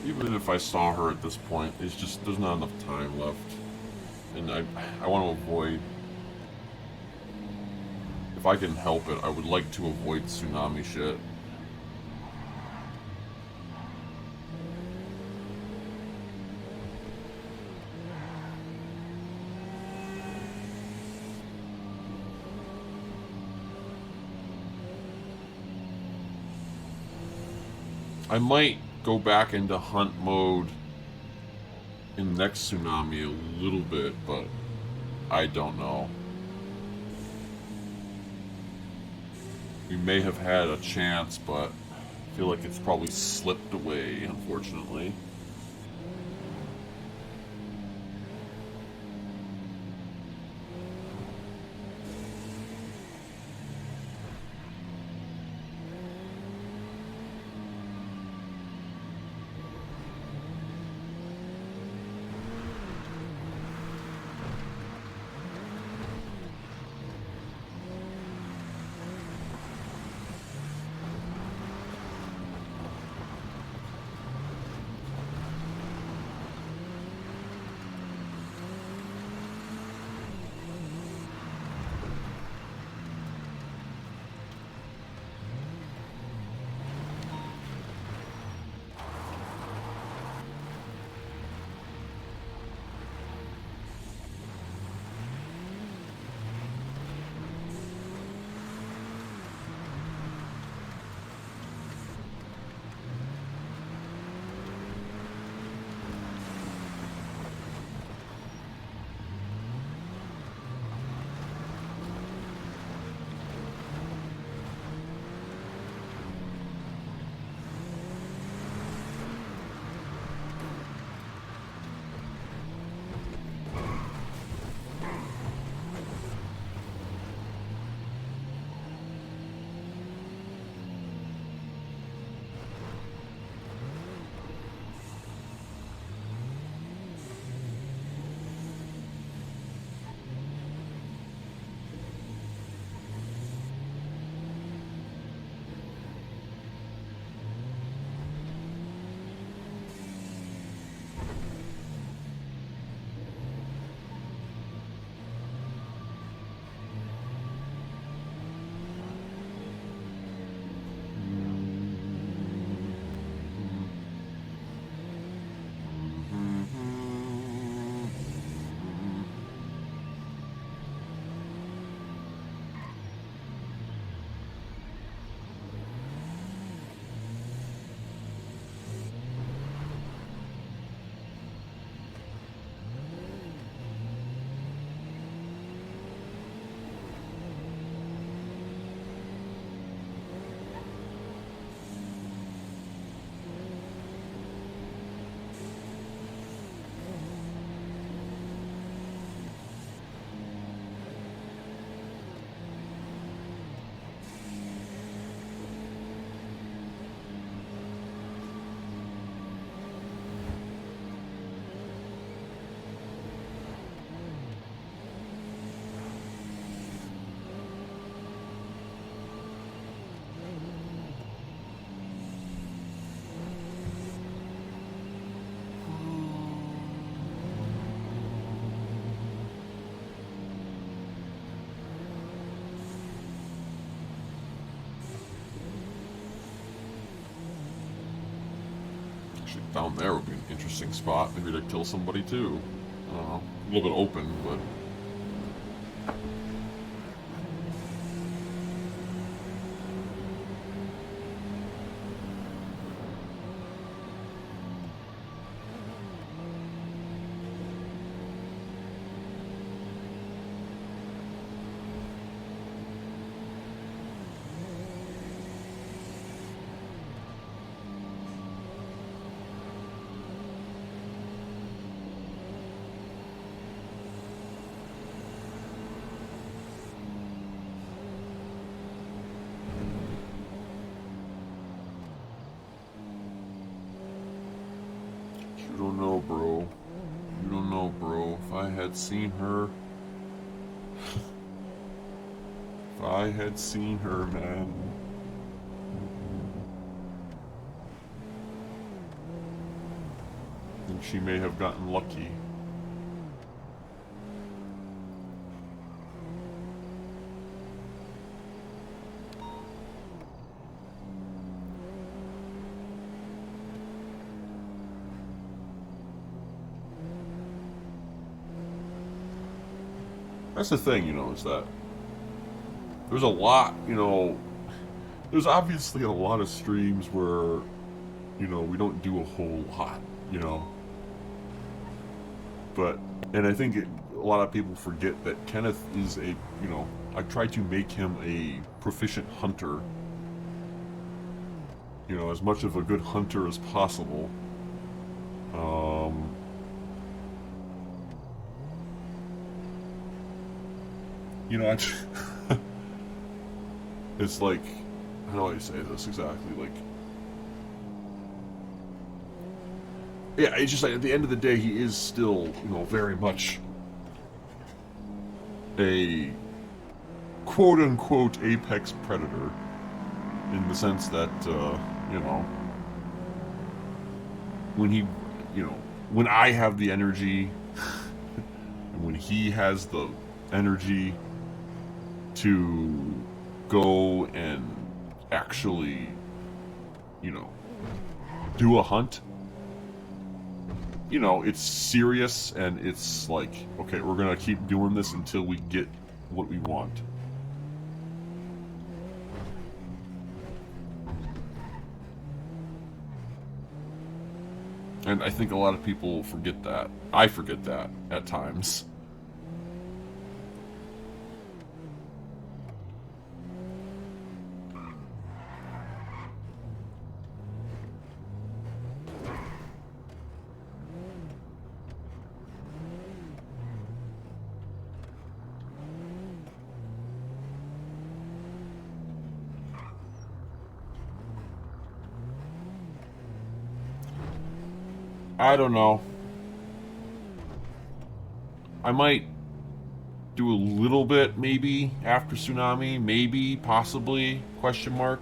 Even if I saw her at this point, it's just, there's not enough time left. And I want to avoid... If I can help it, I would like to avoid tsunami shit. I might go back into hunt mode in next tsunami a little bit, but I don't know. We may have had a chance, but I feel like it's probably slipped away, unfortunately. Down there would be an interesting spot. Maybe to kill somebody too. I don't know. A little bit open, but... You don't know, bro. You don't know, bro. If I had seen her... If I had seen her, man... I think she may have gotten lucky. That's the thing, you know, is that there's a lot, you know, there's obviously a lot of streams where, you know, we don't do a whole lot, you know. But, and I think a lot of people forget that Kenneth is a, you know, I try to make him a proficient hunter. You know, as much of a good hunter as possible. You know, it's like, how do I say this exactly? Like, yeah, it's just like at the end of the day, he is still, you know, very much a quote-unquote apex predator in the sense that, you know, when he, you know, when I have the energy and when he has the energy to go and actually, you know, do a hunt, you know, it's serious and it's like, okay, we're gonna keep doing this until we get what we want. And I think a lot of people forget that. I forget that at times. I don't know. I might do a little bit, maybe, after Tsunami. Maybe, possibly, question mark.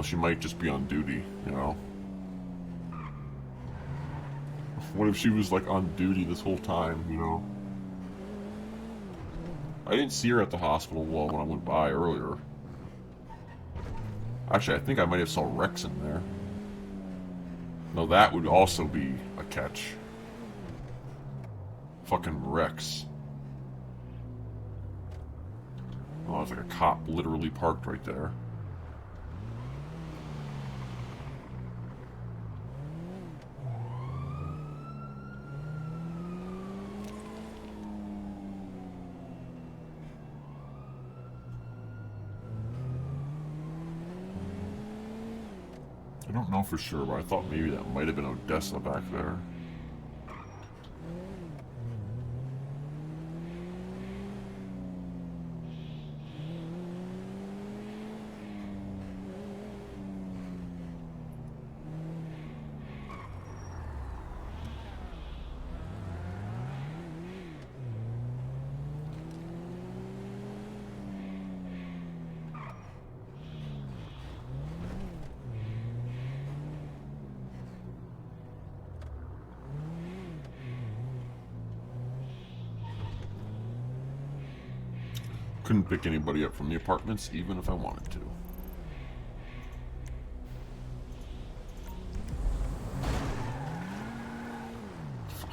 She might just be on duty, you know. What if she was like on duty this whole time, you know? I didn't see her at the hospital when I went by earlier. Actually, I think I might have saw Rex in there. No, that would also be a catch. Fucking Rex. Oh, there's like a cop literally parked right there. I don't know for sure, but I thought maybe that might have been Odessa back there. Couldn't pick anybody up from the apartments, even if I wanted to. Fuck.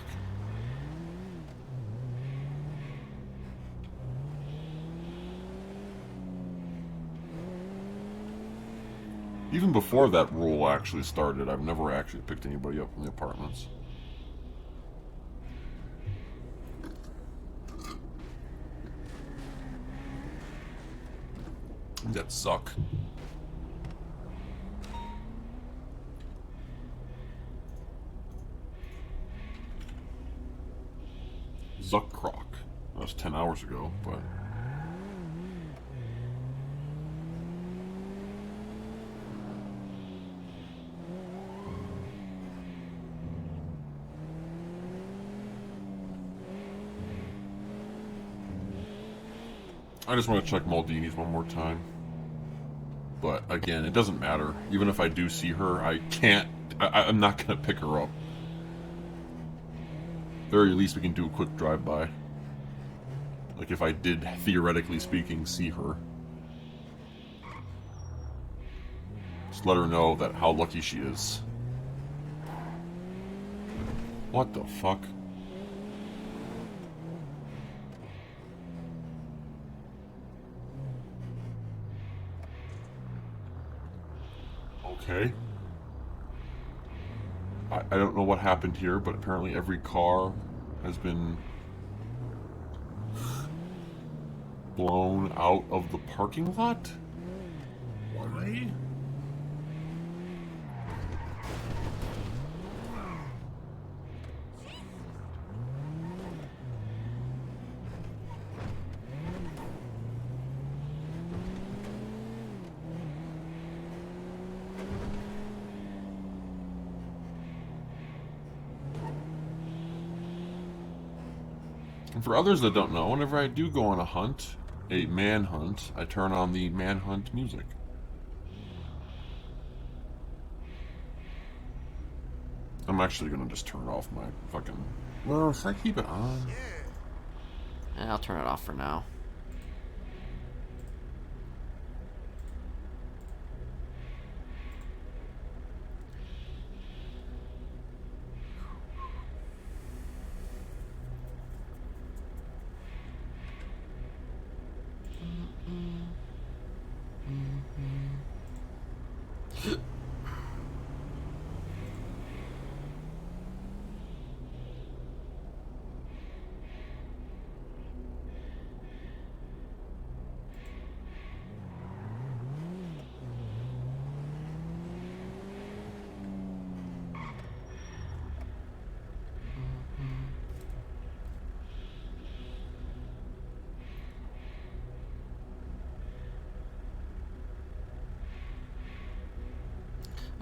Even before that rule actually started, I've never actually picked anybody up from the apartments. That suck. Zuckrock. That was 10 hours ago, but... I just want to check Maldini's one more time. But again, it doesn't matter. Even if I do see her, I can't... I'm not going to pick her up. Very least we can do a quick drive-by. Like if I did, theoretically speaking, see her. Just let her know that how lucky she is. What the fuck? Okay. I don't know what happened here, but apparently every car has been blown out of the parking lot? Why? And for others that don't know, whenever I do go on a hunt, a manhunt, I turn on the manhunt music. I'm actually gonna just turn off my fucking... Well, should I keep it on? Yeah, I'll turn it off for now.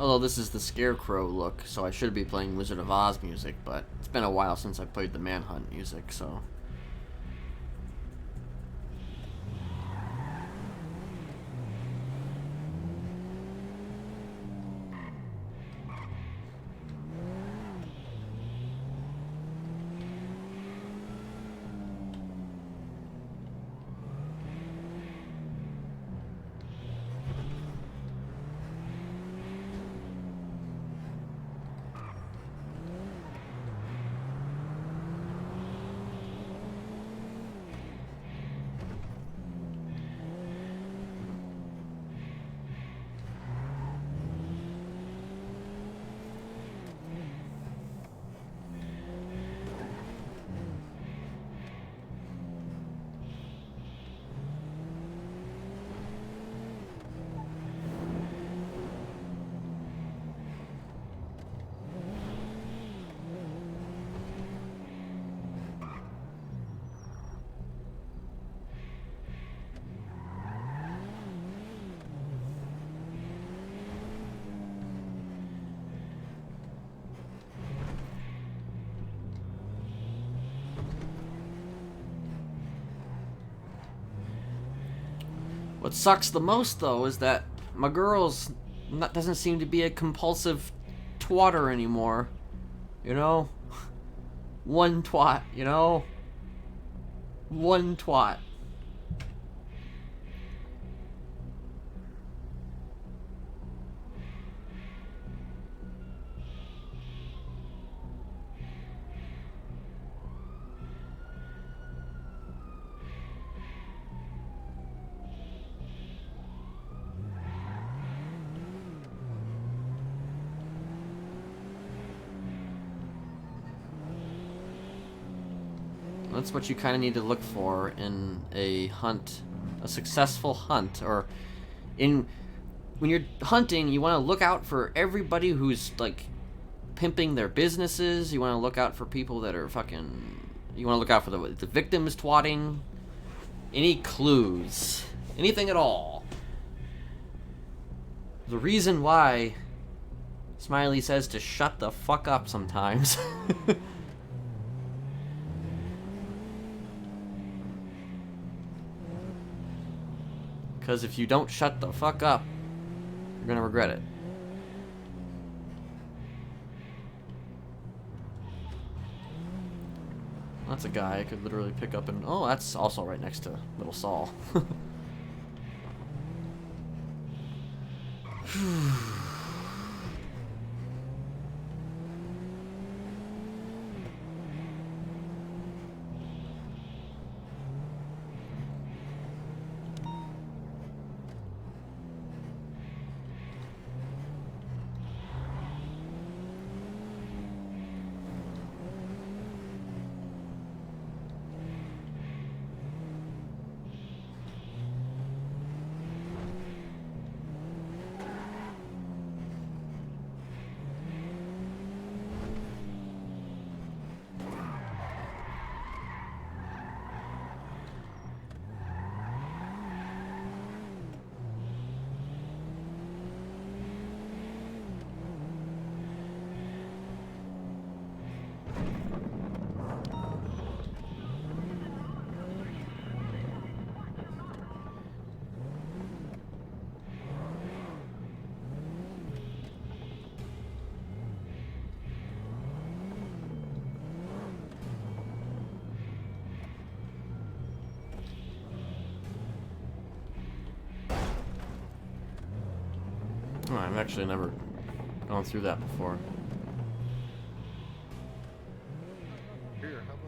Although this is the Scarecrow look, so I should be playing Wizard of Oz music, but it's been a while since I played the Manhunt music, so... What sucks the most, though, is that my girl's doesn't seem to be a compulsive twatter anymore. You know? One twat, you know? One twat. That's what you kind of need to look for in a hunt, a successful hunt, or when you're hunting, you want to look out for everybody who's like pimping their businesses. You want to look out for people that are fucking. You want to look out for the victims twatting. Any clues, anything at all. The reason why Smiley says to shut the fuck up sometimes. Because if you don't shut the fuck up, you're gonna regret it. That's a guy I could literally pick up and... Oh, that's also right next to Little Saul. Oh, I've actually never gone through that before. Here, how about...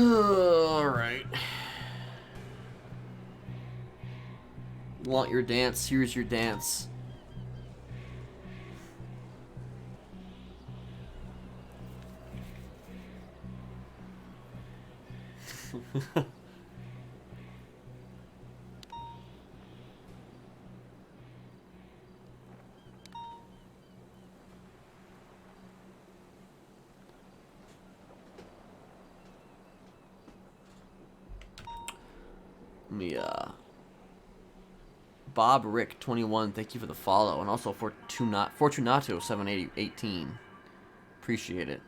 Alright. You want your dance? Here's your dance. Bob Rick 21, thank you for the follow, and also for Fortunato 718. Appreciate it.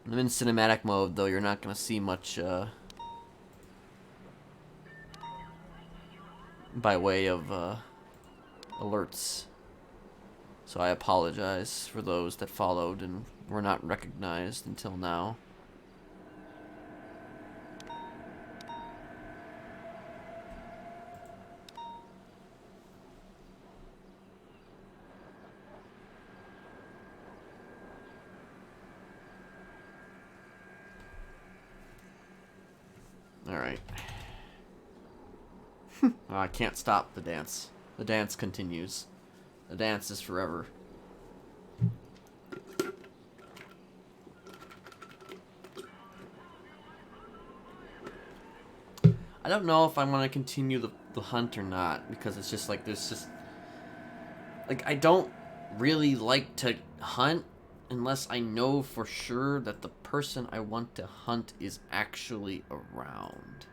I'm in cinematic mode, though. You're not gonna see much by way of alerts. So I apologize for those that followed and were not recognized until now. Alright. I can't stop the dance. The dance continues. The dance is forever. I don't know if I'm going to continue the hunt or not, because it's just like, there's just... Like, I don't really like to hunt unless I know for sure that the person I want to hunt is actually around.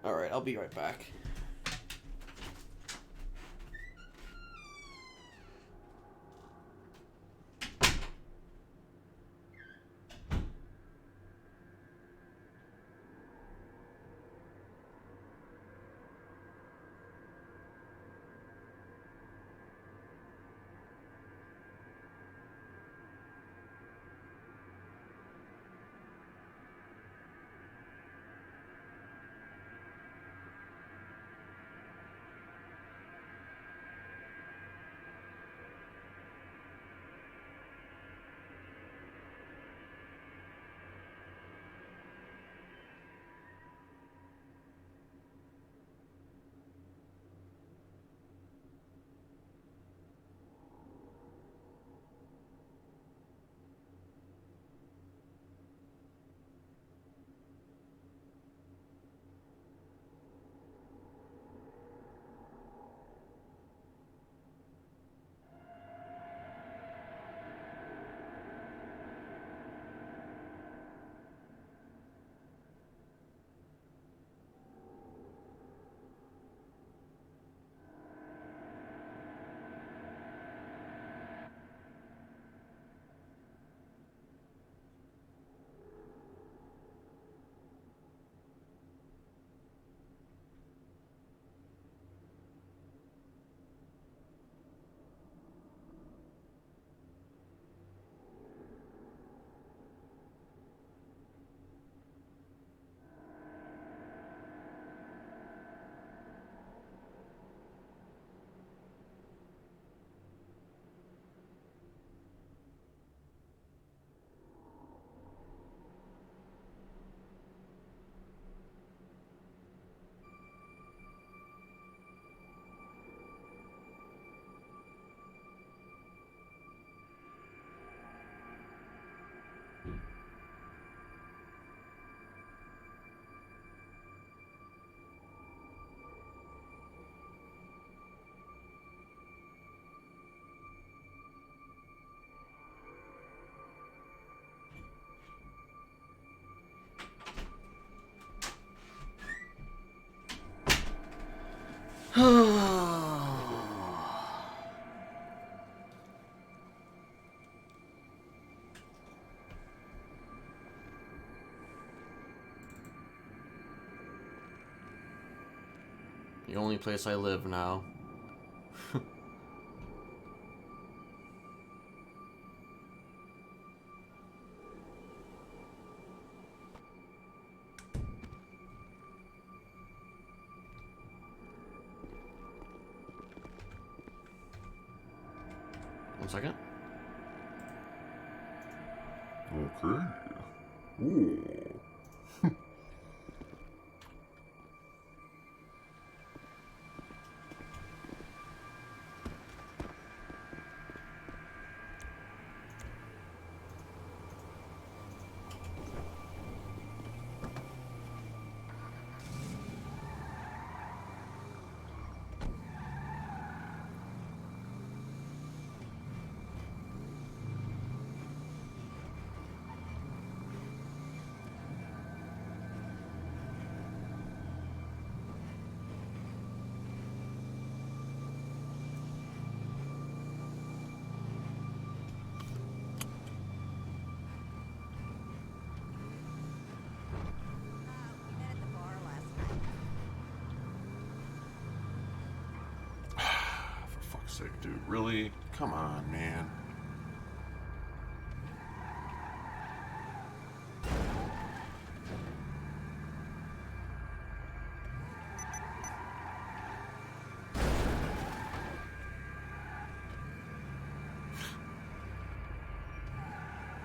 Alright, I'll be right back. The only place I live now. One second. Okay. Ooh. We met at the bar last night. For fuck's sake, dude. Really? Come on, man.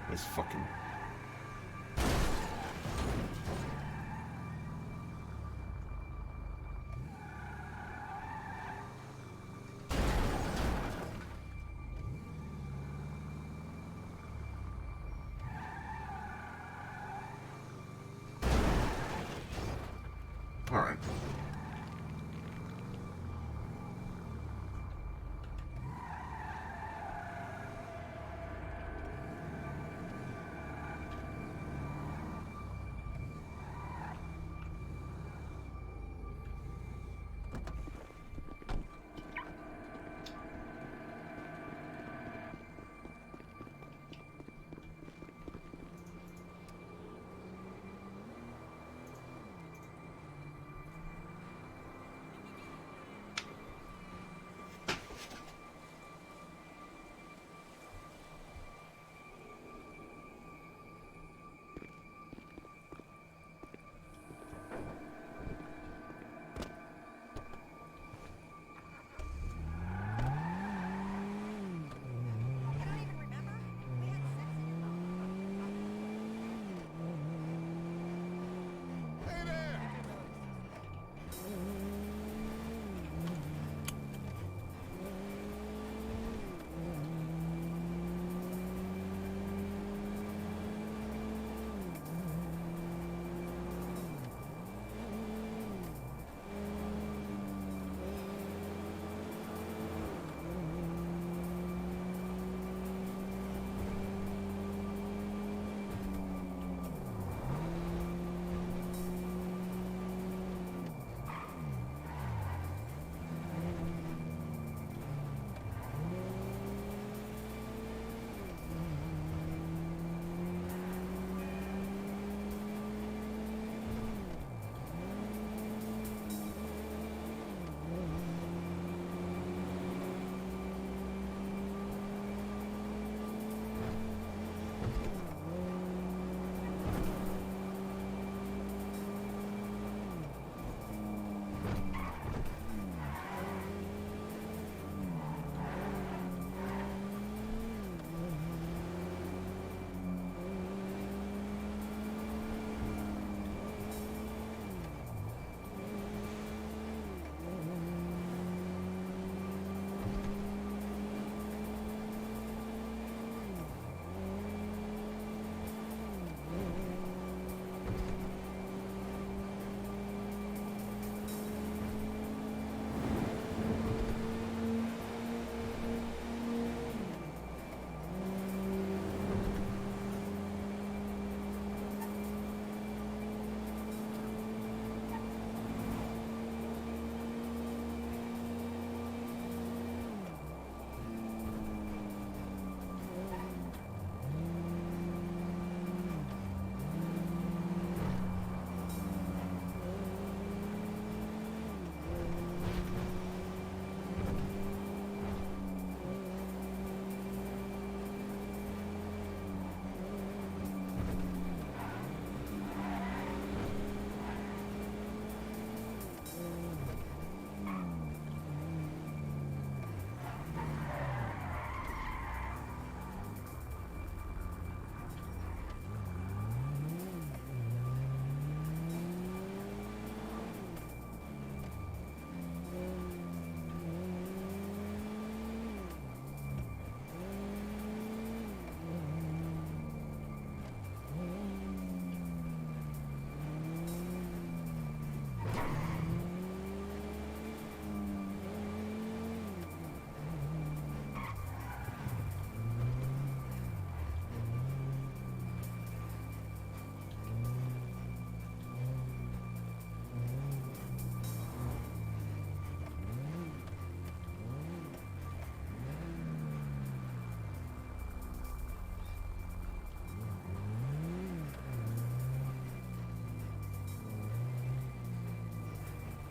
This fucking... Alright.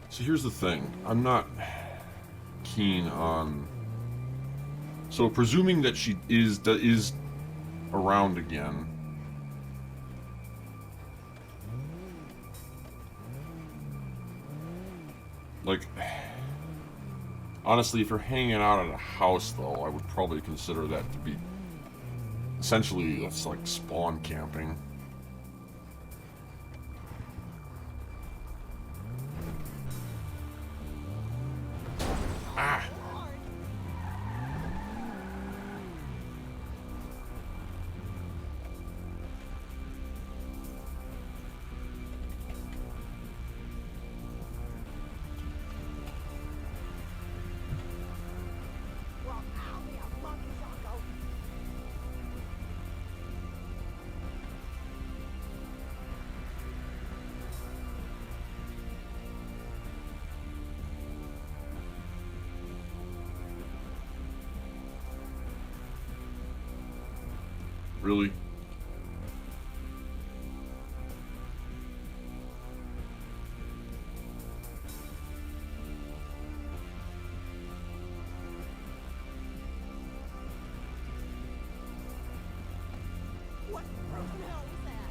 So here's the thing. I'm not keen on... So presuming that she is around again... Like... Honestly, if you're hanging out at a house, though, I would probably consider that to be... Essentially, that's like spawn camping. Ah! Really? What the hell was that?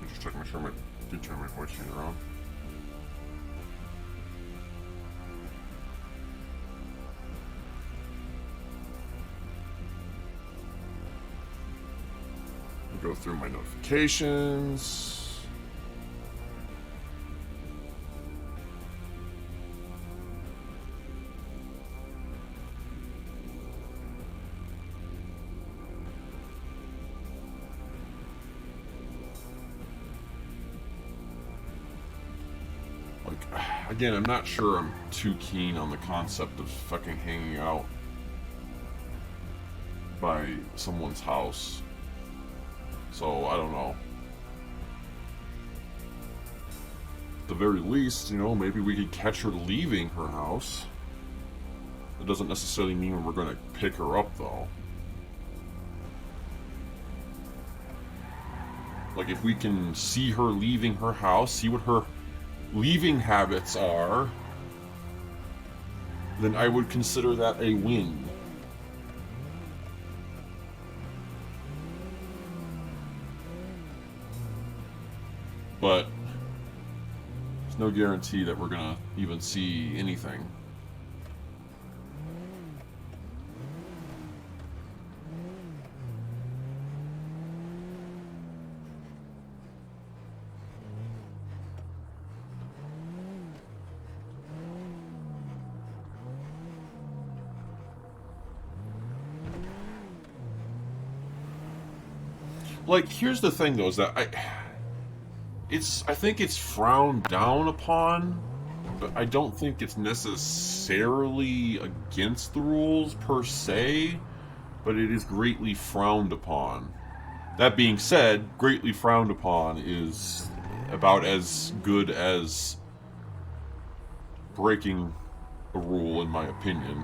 Just checking make sure did turn my voice changer on. Go through my notifications. Like, again, I'm not sure I'm too keen on the concept of fucking hanging out by someone's house. So, I don't know. At the very least, you know, maybe we could catch her leaving her house. It doesn't necessarily mean we're going to pick her up, though. Like, if we can see her leaving her house, see what her leaving habits are, then I would consider that a win. But there's no guarantee that we're gonna even see anything. Like, here's the thing though, is that I think it's frowned down upon, but I don't think it's necessarily against the rules per se, but it is greatly frowned upon. That being said, greatly frowned upon is about as good as breaking a rule, in my opinion.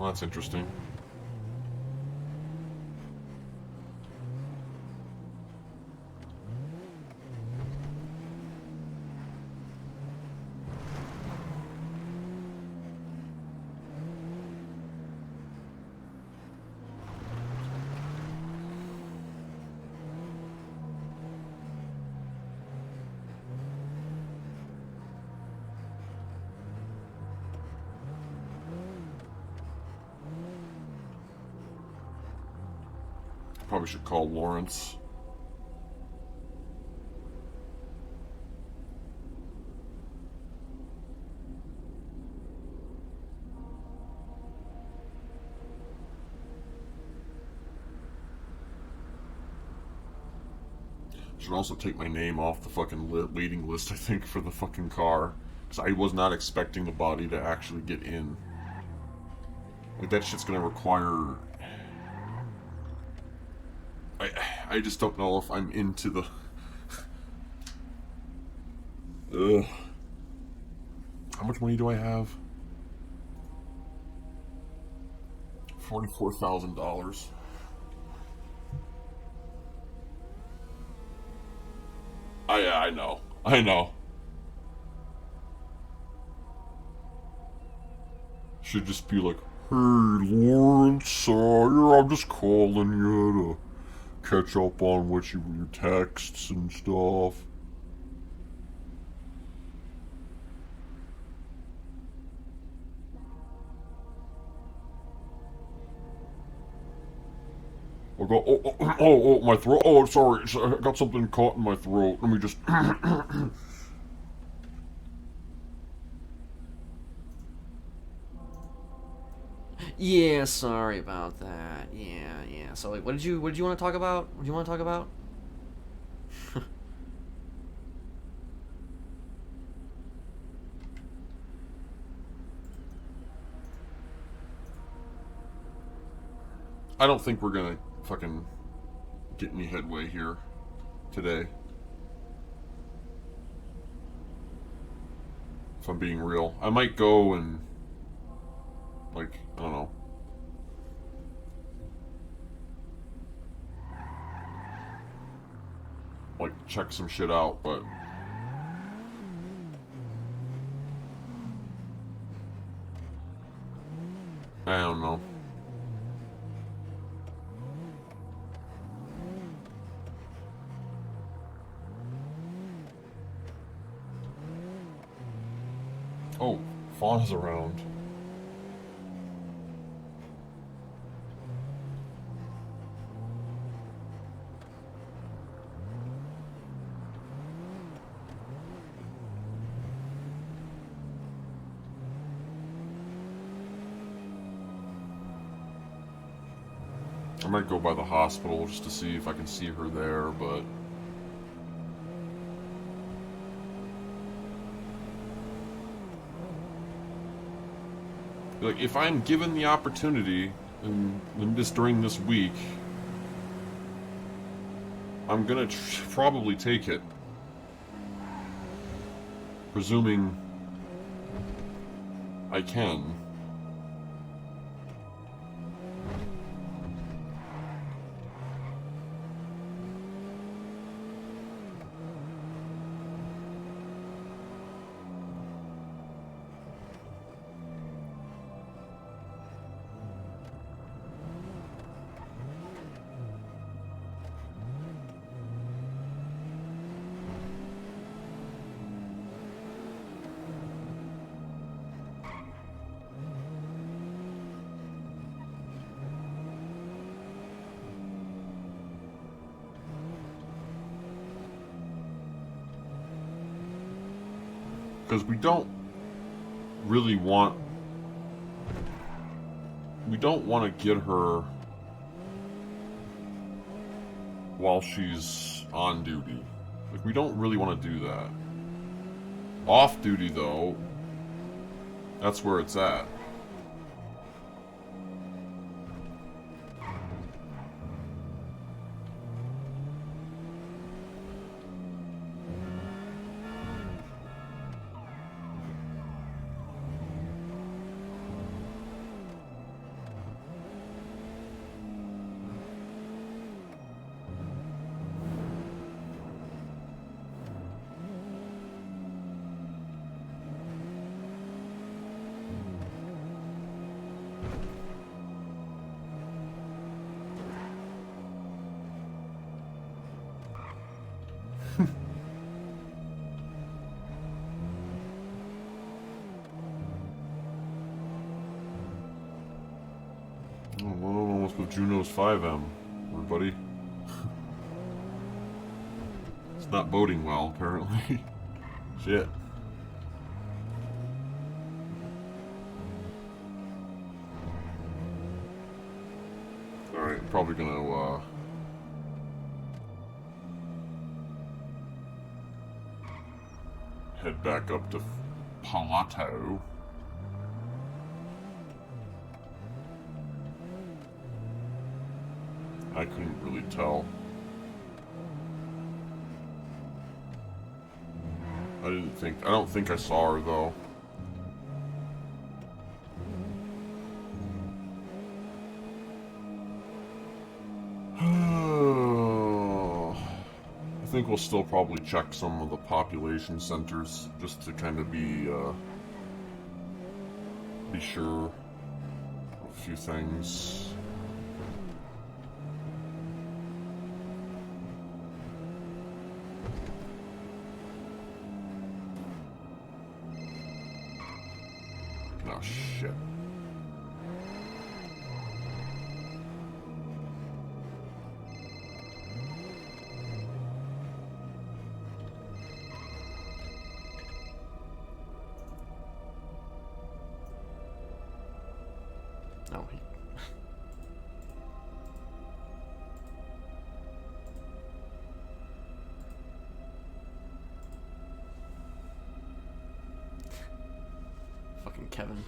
that's interesting. Probably should call Lawrence. Should also take my name off the fucking waiting list, I think, for the fucking car. Because I was not expecting the body to actually get in. Like, that shit's gonna require... I just don't know if I'm into the... Ugh. How much money do I have? $44,000. Yeah, I know. I know. Should just be like, hey, Lawrence, I'm just calling you to catch up on what your texts and stuff. I got, oh, my throat. Oh, sorry, I got something caught in my throat. Let me just... Yeah, sorry about that. Yeah. So, like, what did you want to talk about? What do you want to talk about? I don't think we're gonna fucking get any headway here today. If I'm being real. I might go and, like, I don't know. Like, check some shit out, but... I don't know. Oh, Fawn's around. I might go by the hospital just to see if I can see her there, but... Like, if I'm given the opportunity, and just during this week, I'm gonna probably take it. Presuming I can. Because we don't really want... We don't want to get her while she's on duty. Like, we don't really want to do that. Off duty, though, that's where it's at. Oh, one almost with Juno's 5M, everybody. It's not boding well, apparently. Shit. Alright, I'm probably gonna, head back up to Palato. I couldn't really tell. I don't think I saw her though. I think we'll still probably check some of the population centers just to kind of be sure of a few things. Oh, shit. No, he... Fucking Kevin.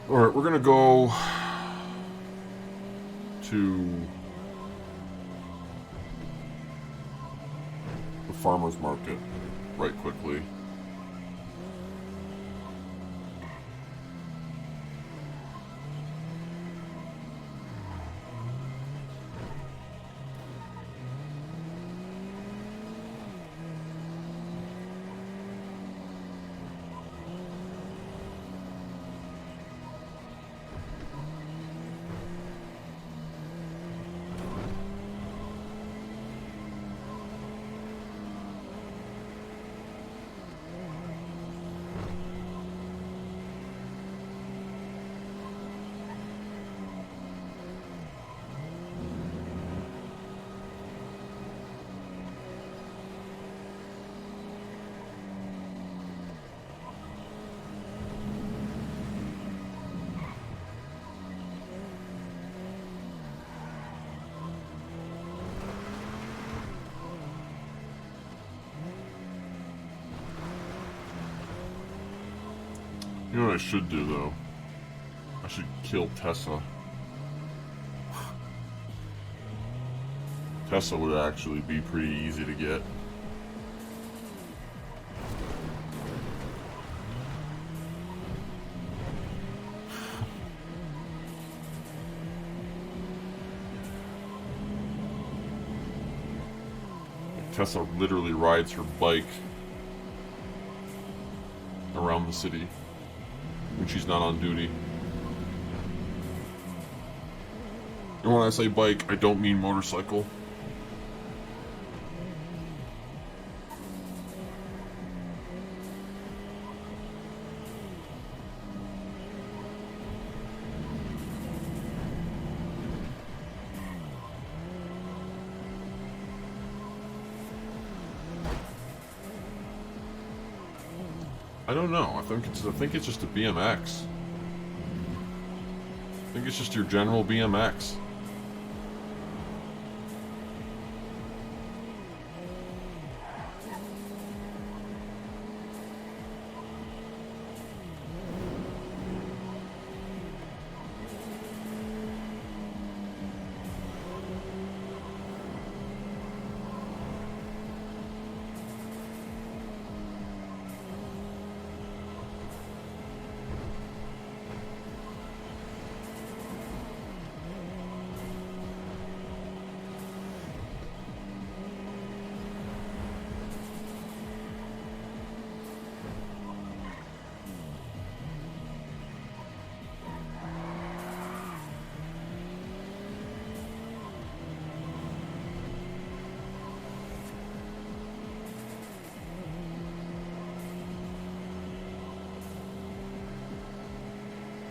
Alright, we're gonna go to the farmer's market right quickly. You know what I should do, though? I should kill Tessa. Tessa would actually be pretty easy to get. Tessa literally rides her bike around the city when she's not on duty. And when I say bike, I don't mean motorcycle. I don't know. I think it's just a BMX. I think it's just your general BMX.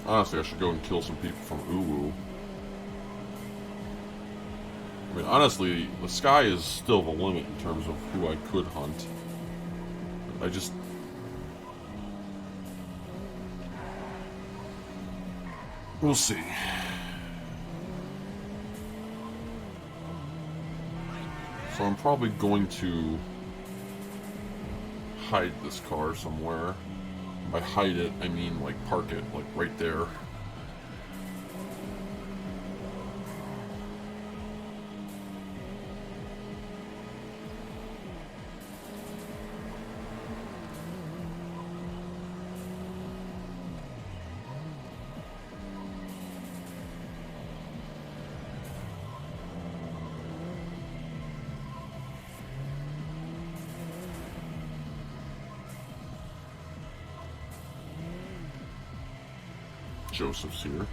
Honestly, I should go and kill some people from Uwu. I mean, honestly, the sky is still the limit in terms of who I could hunt. I just... We'll see. So I'm probably going to hide this car somewhere. By hide it, I mean like park it, like right there. Joseph's here.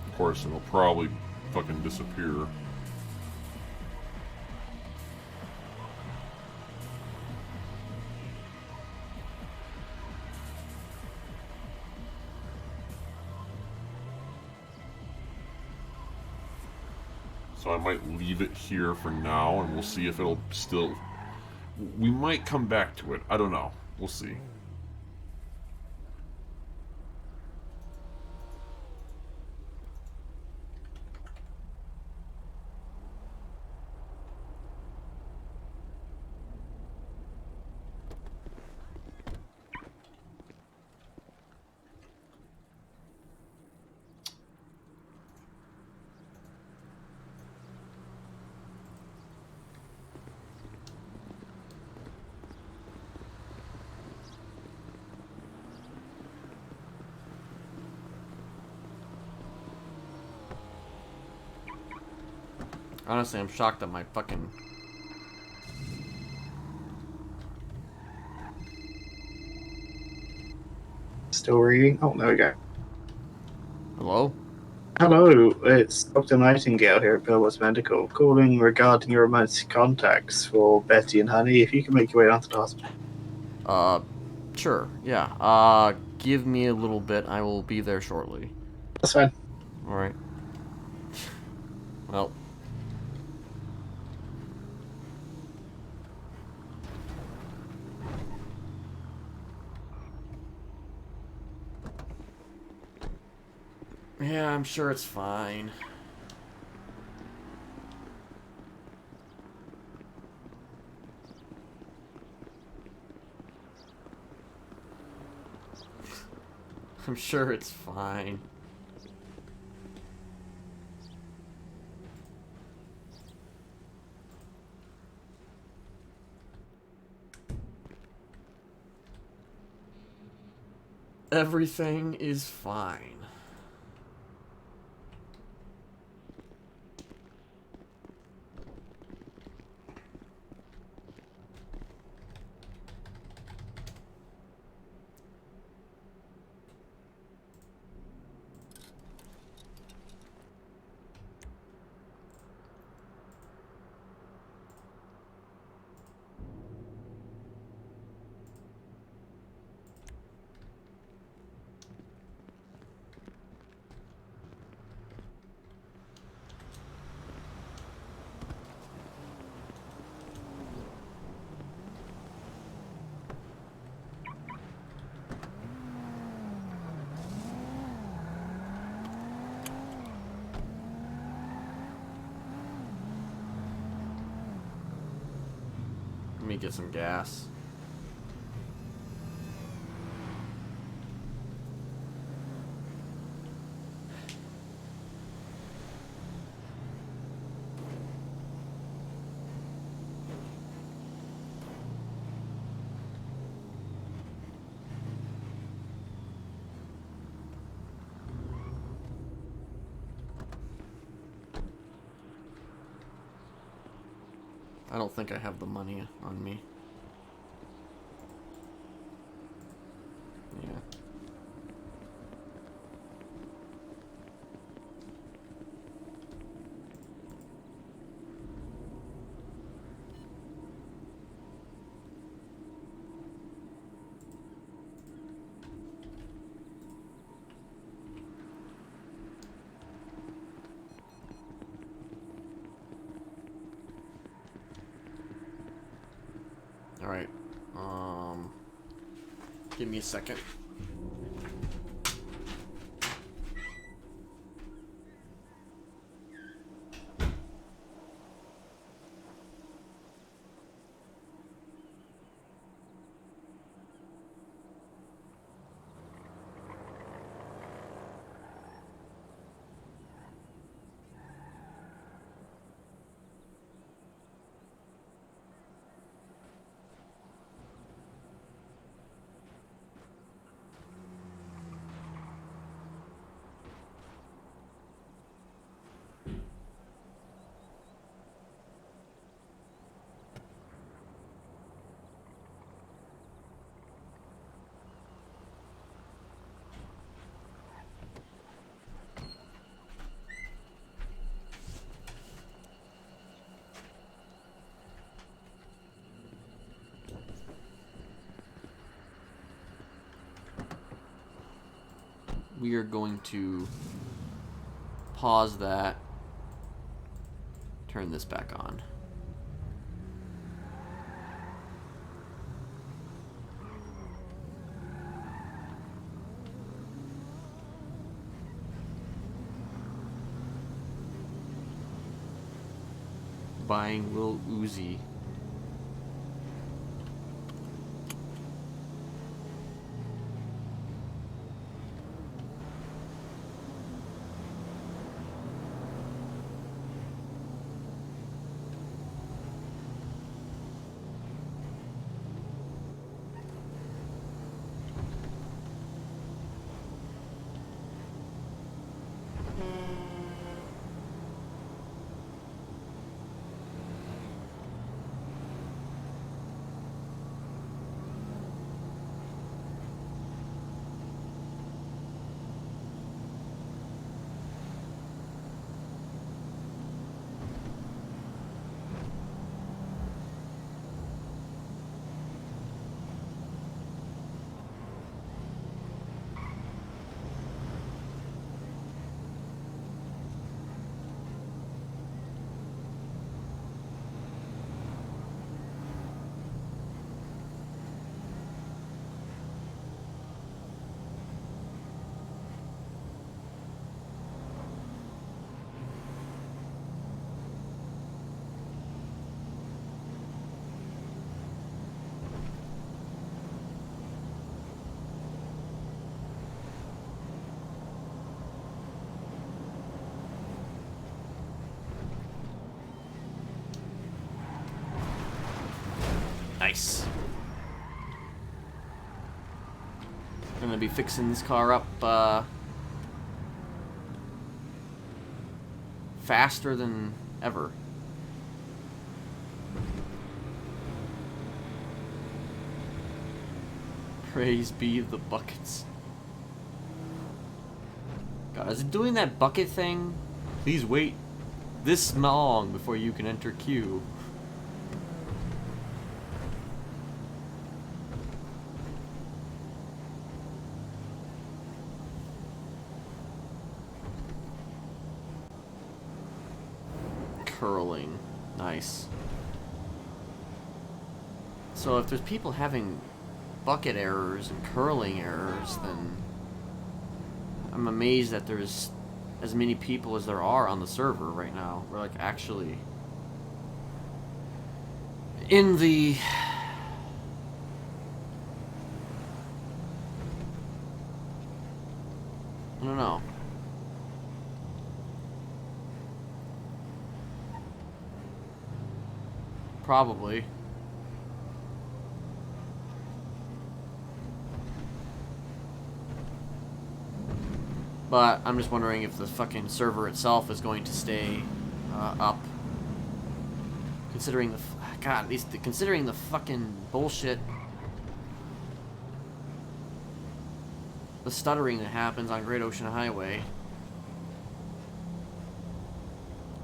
Of course, it'll probably fucking disappear. So I might leave it here for now, and we'll see if it'll still... We might come back to it. I don't know. We'll see. Honestly, I'm shocked that my fucking... Still reading? Oh, there we go. Hello? Hello, it's Dr. Nightingale here at Billboard's Medical, calling regarding your emergency contacts for Betty and Honey. If you can make your way down to the hospital. Sure, yeah. Give me a little bit. I will be there shortly. That's fine. Alright. Well. Yeah, I'm sure it's fine. I'm sure it's fine. Everything is fine. Let me get some gas. I don't think I have the money on me. Yeah. Alright. Give me a second. We are going to pause that, turn this back on. Buying Lil Uzi. Nice. Gonna be fixing this car up faster than ever. Praise be the buckets. God, is it doing that bucket thing? Please wait this long before you can enter queue. Curling. Nice. So if there's people having bucket errors and curling errors, then I'm amazed that there's as many people as there are on the server right now. We're like actually in the I don't know. Probably. But I'm just wondering if the fucking server itself is going to stay up. Considering the God, at least considering the fucking bullshit, the stuttering that happens on Great Ocean Highway.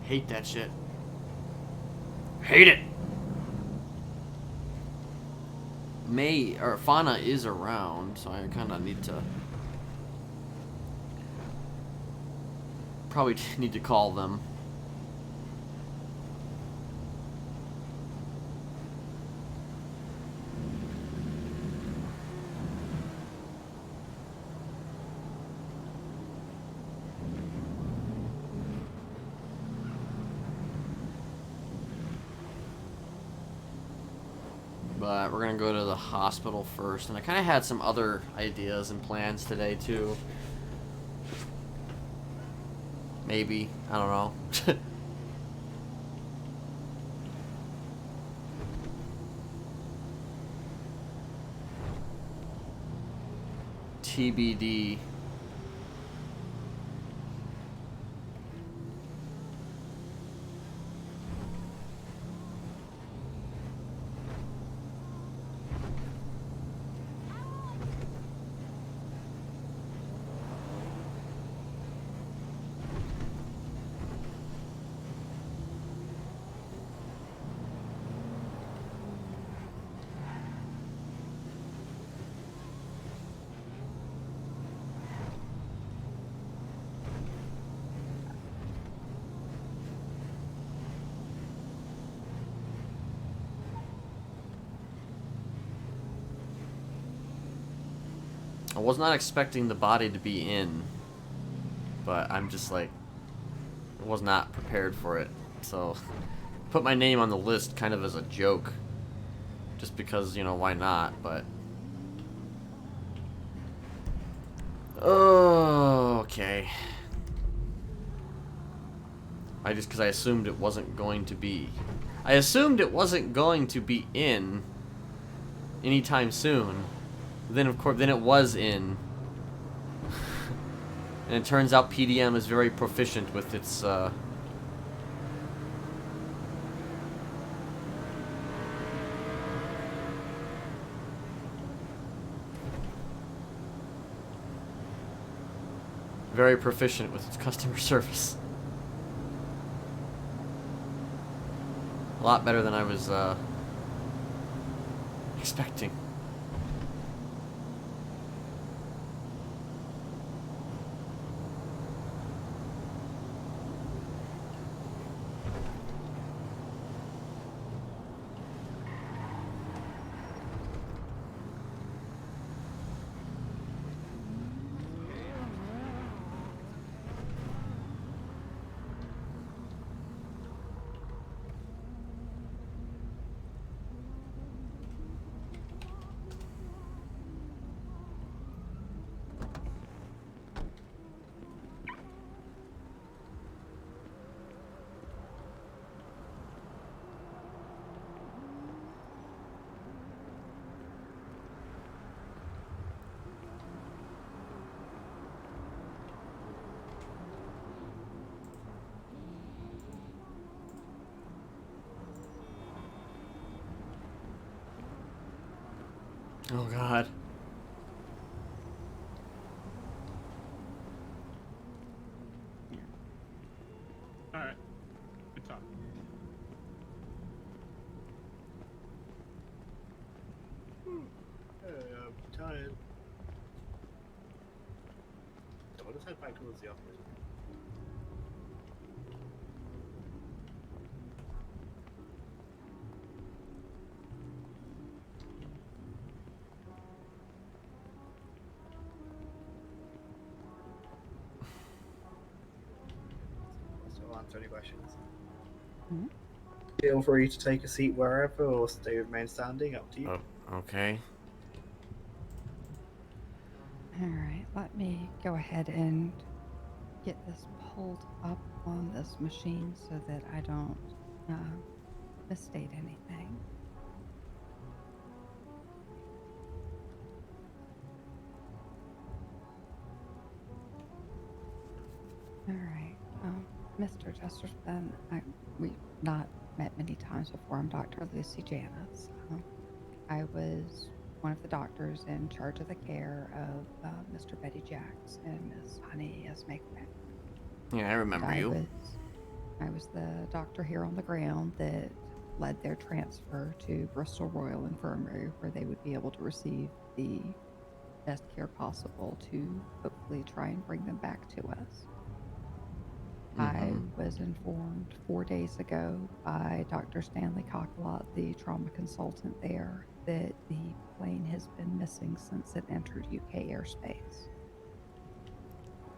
Hate that shit. Hate it. Fauna is around, so I kind of need to. Probably need to call them. But we're gonna go to the hospital first, and I kind of had some other ideas and plans today too. Maybe. I don't know. TBD. I was not expecting the body to be in, but I'm just like, I was not prepared for it. So, put my name on the list kind of as a joke, just because, you know, why not, but. Oh, okay. Because I assumed it wasn't going to be. I assumed it wasn't going to be in anytime soon. Then of course, then it was in, and it turns out PDM is very proficient with its very proficient with its customer service. A lot better than I was expecting. Oh God. Alright. Good talk. I'm tired. So I'll just head back towards the office. I'll answer any questions. Feel free to take a seat wherever or stay remain standing, up to you. Oh, okay. Alright, let me go ahead and get this pulled up on this machine so that I don't misstate anything. Alright, Mr. Jesperson, we've not met many times before. I'm Dr. Lucy Janice. I was one of the doctors in charge of the care of Mr. Betty Jacks and Miss Honey as Makeback. Yeah, I remember you. I was the doctor here on the ground that led their transfer to Bristol Royal Infirmary, where they would be able to receive the best care possible to hopefully try and bring them back to us. I was informed 4 days ago by Dr. Stanley Cockelot, the trauma consultant there, that the plane has been missing since it entered UK airspace.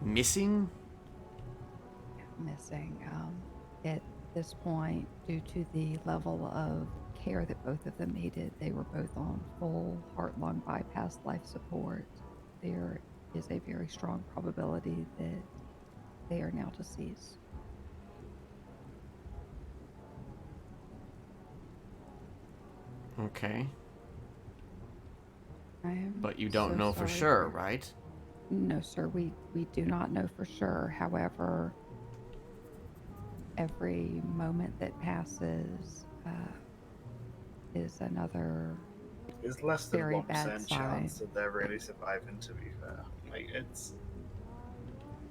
Missing? Missing. At this point, due to the level of care that both of them needed, they were both on full heart-lung bypass life support. There is a very strong probability that they are now deceased. Okay. But you I'm don't so know for sorry sure, right? No, sir, we do not know for sure. However, every moment that passes is another It's less than very 1% bad sign. chance that they're really surviving, to be fair. Like, it's...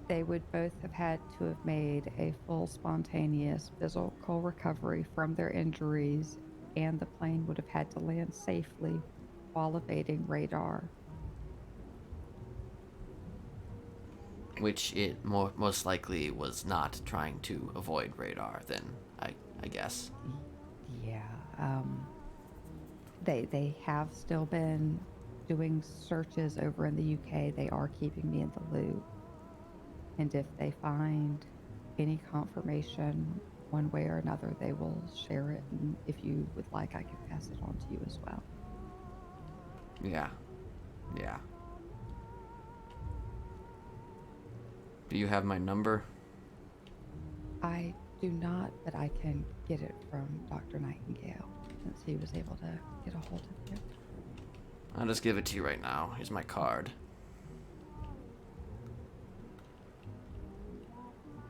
They would both have had to have made a full spontaneous physical recovery from their injuries, and the plane would have had to land safely while evading radar. Which it most likely was not trying to avoid radar then, I guess. Yeah, they have still been doing searches over in the UK. They are keeping me in the loop. And if they find any confirmation one way or another, they will share it. And if you would like, I can pass it on to you as well. Yeah. Do you have my number? I do not, but I can get it from Dr. Nightingale, since he was able to get a hold of you. I'll just give it to you right now. Here's my card.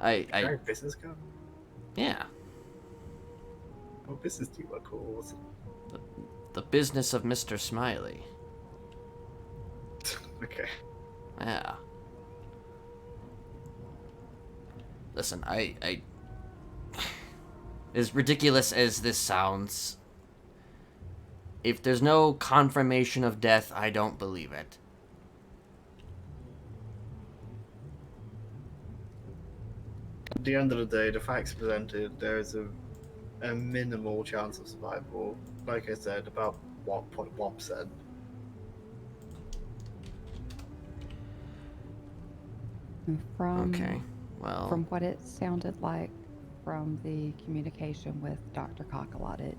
Your business card? Yeah. What business do you work for? The business of Mr. Smiley. Okay. Yeah. Listen, I as ridiculous as this sounds, if there's no confirmation of death, I don't believe it. At the end of the day, the facts presented, there is a minimal chance of survival. Like I said, about 1.1%. Okay, well... From what it sounded like from the communication with Dr. Cockelot, it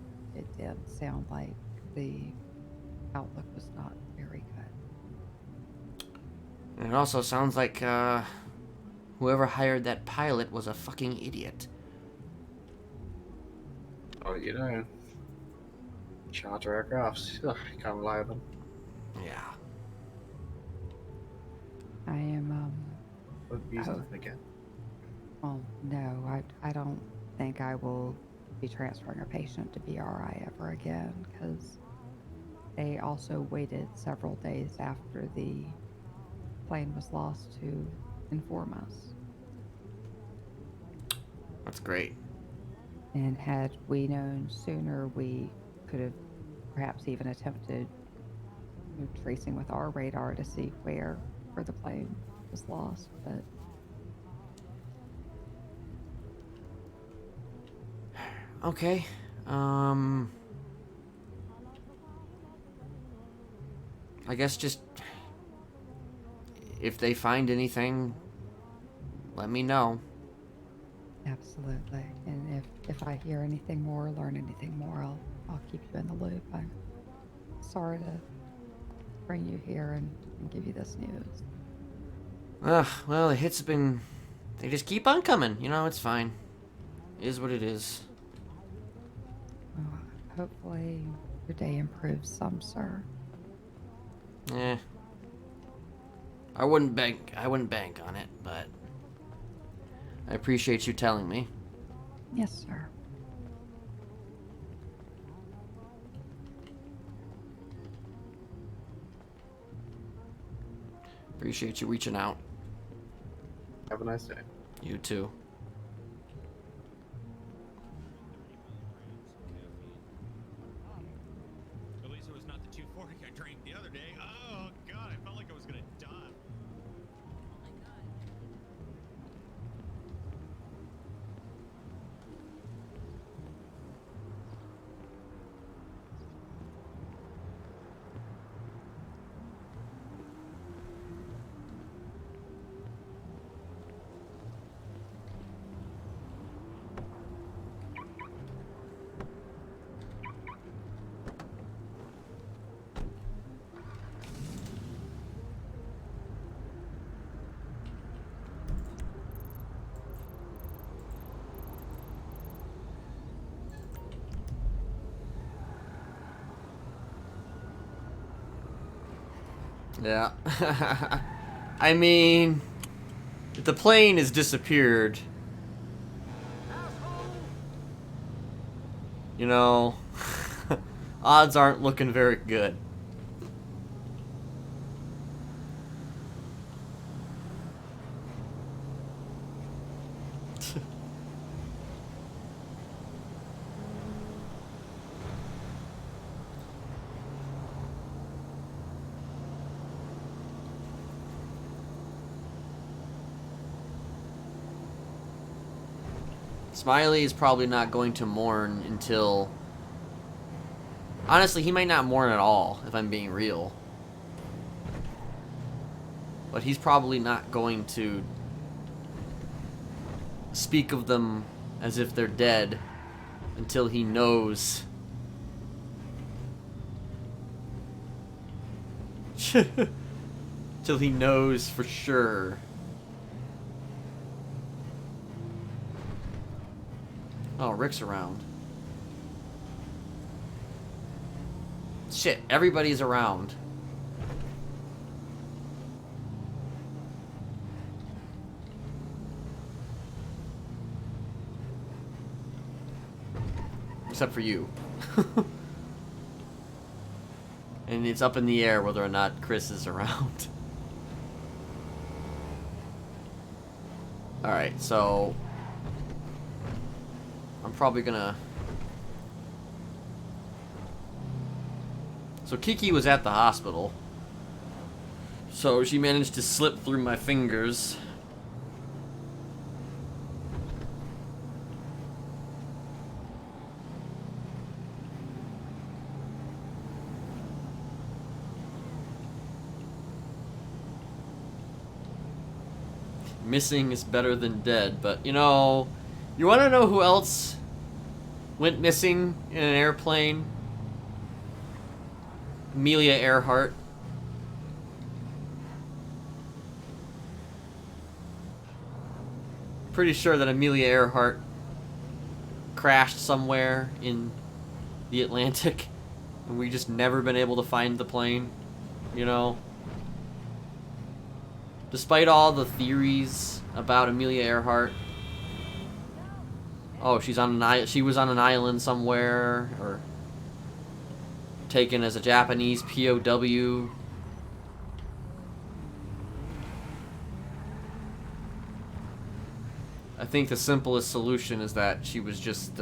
did sound like the outlook was not very good. And it also sounds like, whoever hired that pilot was a fucking idiot. Oh, you know. Charter aircrafts. Ugh, you can't rely on them. Yeah. I am, Using them again. well, no, I don't think I will be transferring a patient to BRI ever again, because they also waited several days after the plane was lost to inform us. That's great. And had we known sooner, we could have perhaps even attempted tracing with our radar to see where the plane was lost. But Okay. I guess just if they find anything, let me know. absolutely. And if I hear anything more or learn anything more, I'll keep you in the loop. I'm sorry to bring you here and give you this news. Well, the hits have been... They just keep on coming. You know, it's fine. It is what it is. Well, hopefully your day improves some, sir. I wouldn't bank on it, but I appreciate you telling me. Yes, sir. Appreciate you reaching out. Have a nice day. You too. At least it was not the 240 I drank the other day. Oh god, I felt like I was gonna die. Yeah. I mean, if the plane has disappeared, you know, odds aren't looking very good. Smiley is probably not going to mourn until... Honestly, he might not mourn at all, if I'm being real. But he's probably not going to speak of them as if they're dead until he knows. Till he knows for sure. Oh, Rick's around. Shit, everybody's around. Except for you. And it's up in the air whether or not Chris is around. Alright, so... I'm probably gonna... So Kiki was at the hospital. So she managed to slip through my fingers. Missing is better than dead, but you know... You want to know who else went missing in an airplane? Amelia Earhart. Pretty sure that Amelia Earhart crashed somewhere in the Atlantic and we just never been able to find the plane, you know? Despite all the theories about Amelia Earhart. Oh, she's on an she was on an island somewhere, or taken as a Japanese POW. I think the simplest solution is that she was just,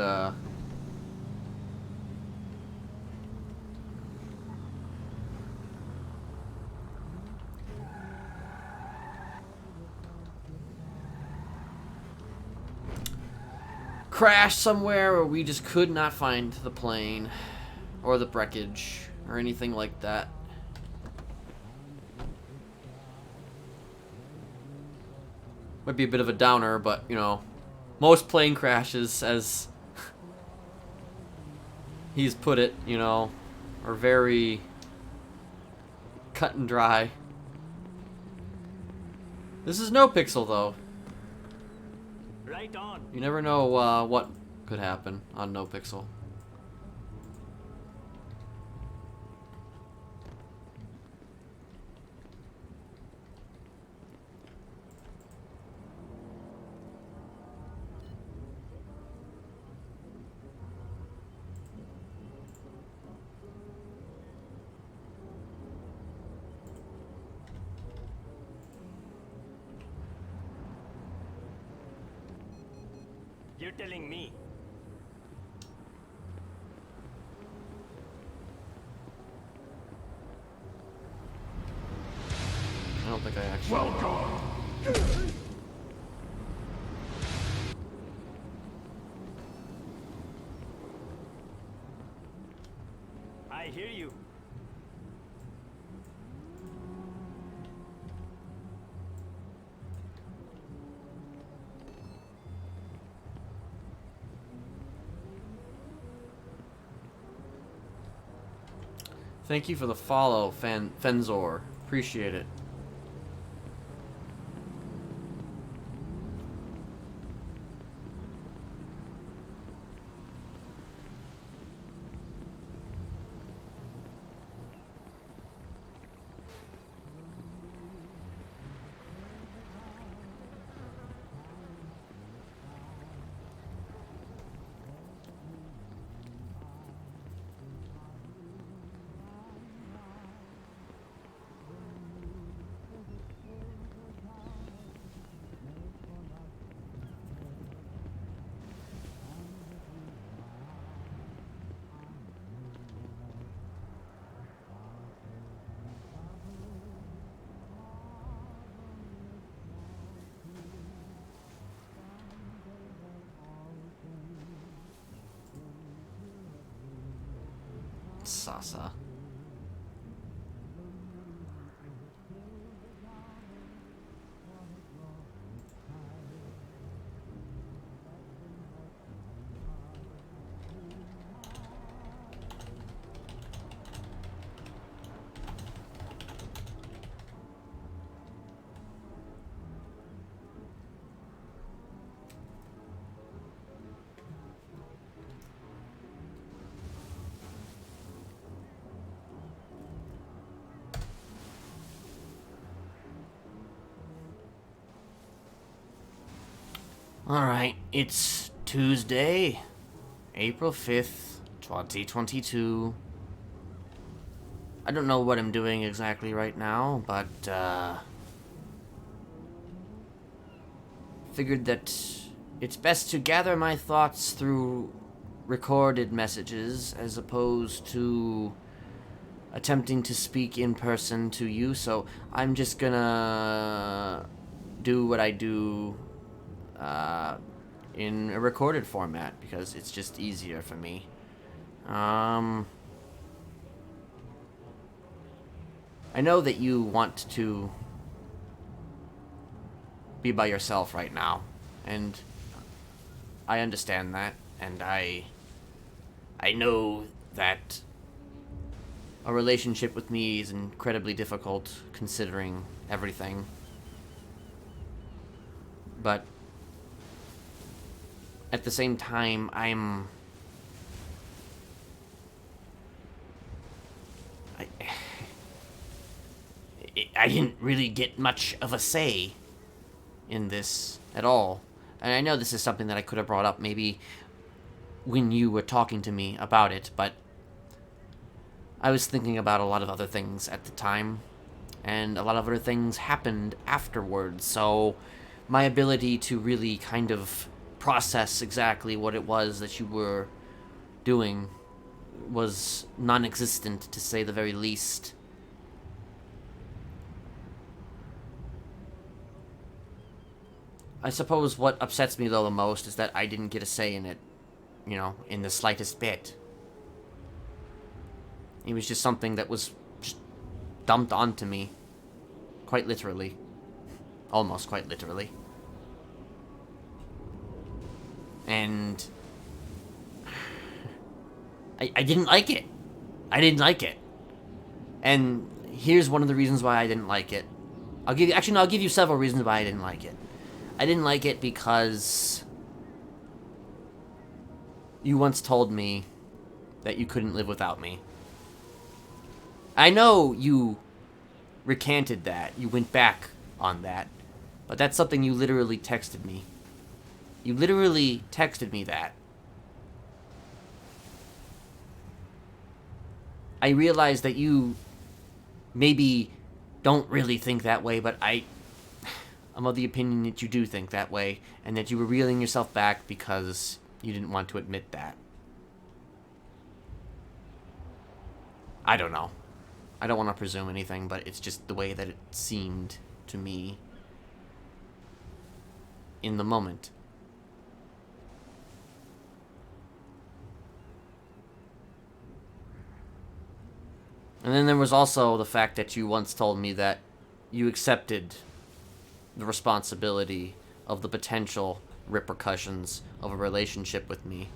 crashed somewhere where we just could not find the plane or the wreckage or anything like that. Might be a bit of a downer, but, you know, most plane crashes, as he's put it, you know, are very cut and dry. This is NoPixel, though. Right on. You never know what could happen on NoPixel. You're telling me. I don't think I actually... I hear you. Thank you for the follow, Fenzor. Appreciate it. Sasa. Alright, it's Tuesday, April 5th, 2022. I don't know what I'm doing exactly right now, but, figured that it's best to gather my thoughts through recorded messages as opposed to attempting to speak in person to you, so I'm just gonna do what I do in a recorded format because it's just easier for me. I know that you want to be by yourself right now, and I understand that, and I know that a relationship with me is incredibly difficult considering everything. But at the same time, I didn't really get much of a say in this at all. And I know this is something that I could have brought up maybe when you were talking to me about it, but I was thinking about a lot of other things at the time, and a lot of other things happened afterwards, so my ability to really kind of process exactly what it was that you were doing was non-existent, to say the very least. I suppose what upsets me, though, the most is that I didn't get a say in it, you know, in the slightest bit. It was just something that was just dumped onto me. Quite literally. Almost quite literally. And I didn't like it. I didn't like it. And here's one of the reasons why I didn't like it. I'll give you several reasons why I didn't like it. I didn't like it because you once told me that you couldn't live without me. I know you recanted that. You went back on that. But that's something you literally texted me. You literally texted me that. I realize that you maybe don't really think that way, but I'm of the opinion that you do think that way, and that you were reeling yourself back because you didn't want to admit that. I don't know. I don't want to presume anything, but it's just the way that it seemed to me in the moment. And then there was also the fact that you once told me that you accepted the responsibility of the potential repercussions of a relationship with me.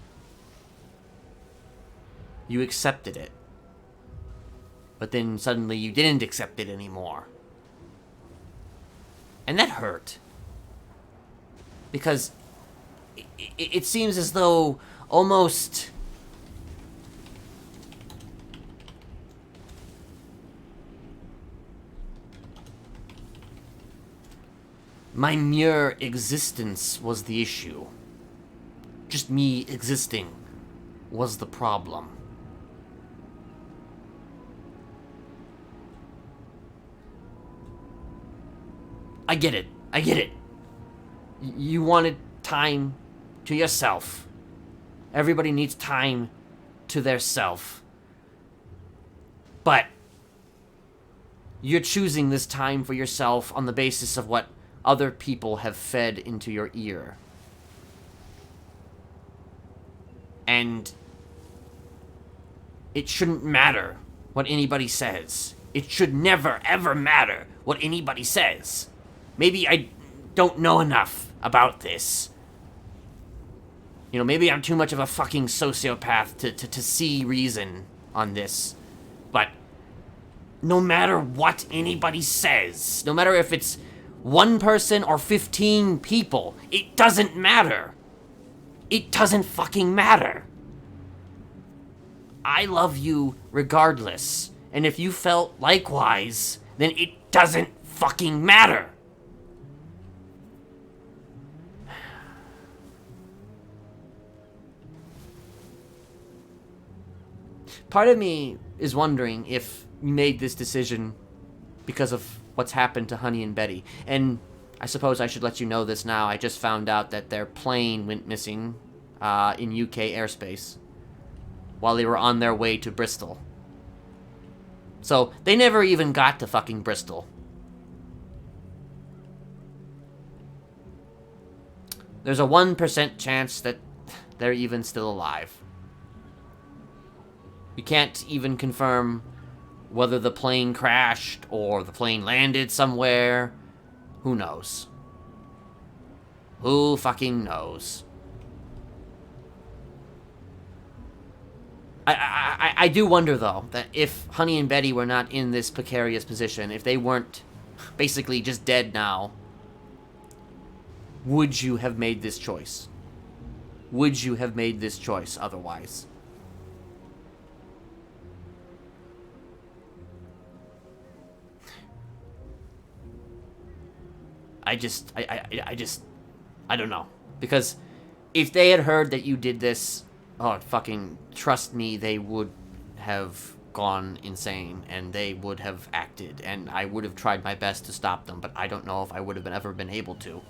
You accepted it. But then suddenly you didn't accept it anymore. And that hurt. Because it seems as though almost my mere existence was the issue. Just me existing was the problem. I get it. I get it. You wanted time to yourself. Everybody needs time to their self. But you're choosing this time for yourself on the basis of what other people have fed into your ear. And it shouldn't matter what anybody says. It should never, ever matter what anybody says. Maybe I don't know enough about this. You know, maybe I'm too much of a fucking sociopath to see reason on this. But no matter what anybody says, no matter if it's one person or 15 people, it doesn't matter. It doesn't fucking matter. I love you regardless. And if you felt likewise, then it doesn't fucking matter. Part of me is wondering if you made this decision because of what's happened to Honey and Betty. And I suppose I should let you know this now. I just found out that their plane went missing in UK airspace while they were on their way to Bristol. So they never even got to fucking Bristol. There's a 1% chance that they're even still alive. We can't even confirm whether the plane crashed or the plane landed somewhere. Who knows? Who fucking knows? I do wonder, though, that if Honey and Betty were not in this precarious position, if they weren't basically just dead now, would you have made this choice? Would you have made this choice otherwise? I don't know. Because if they had heard that you did this, oh, fucking trust me, they would have gone insane, and they would have acted, and I would have tried my best to stop them, but I don't know if I would have ever been able to.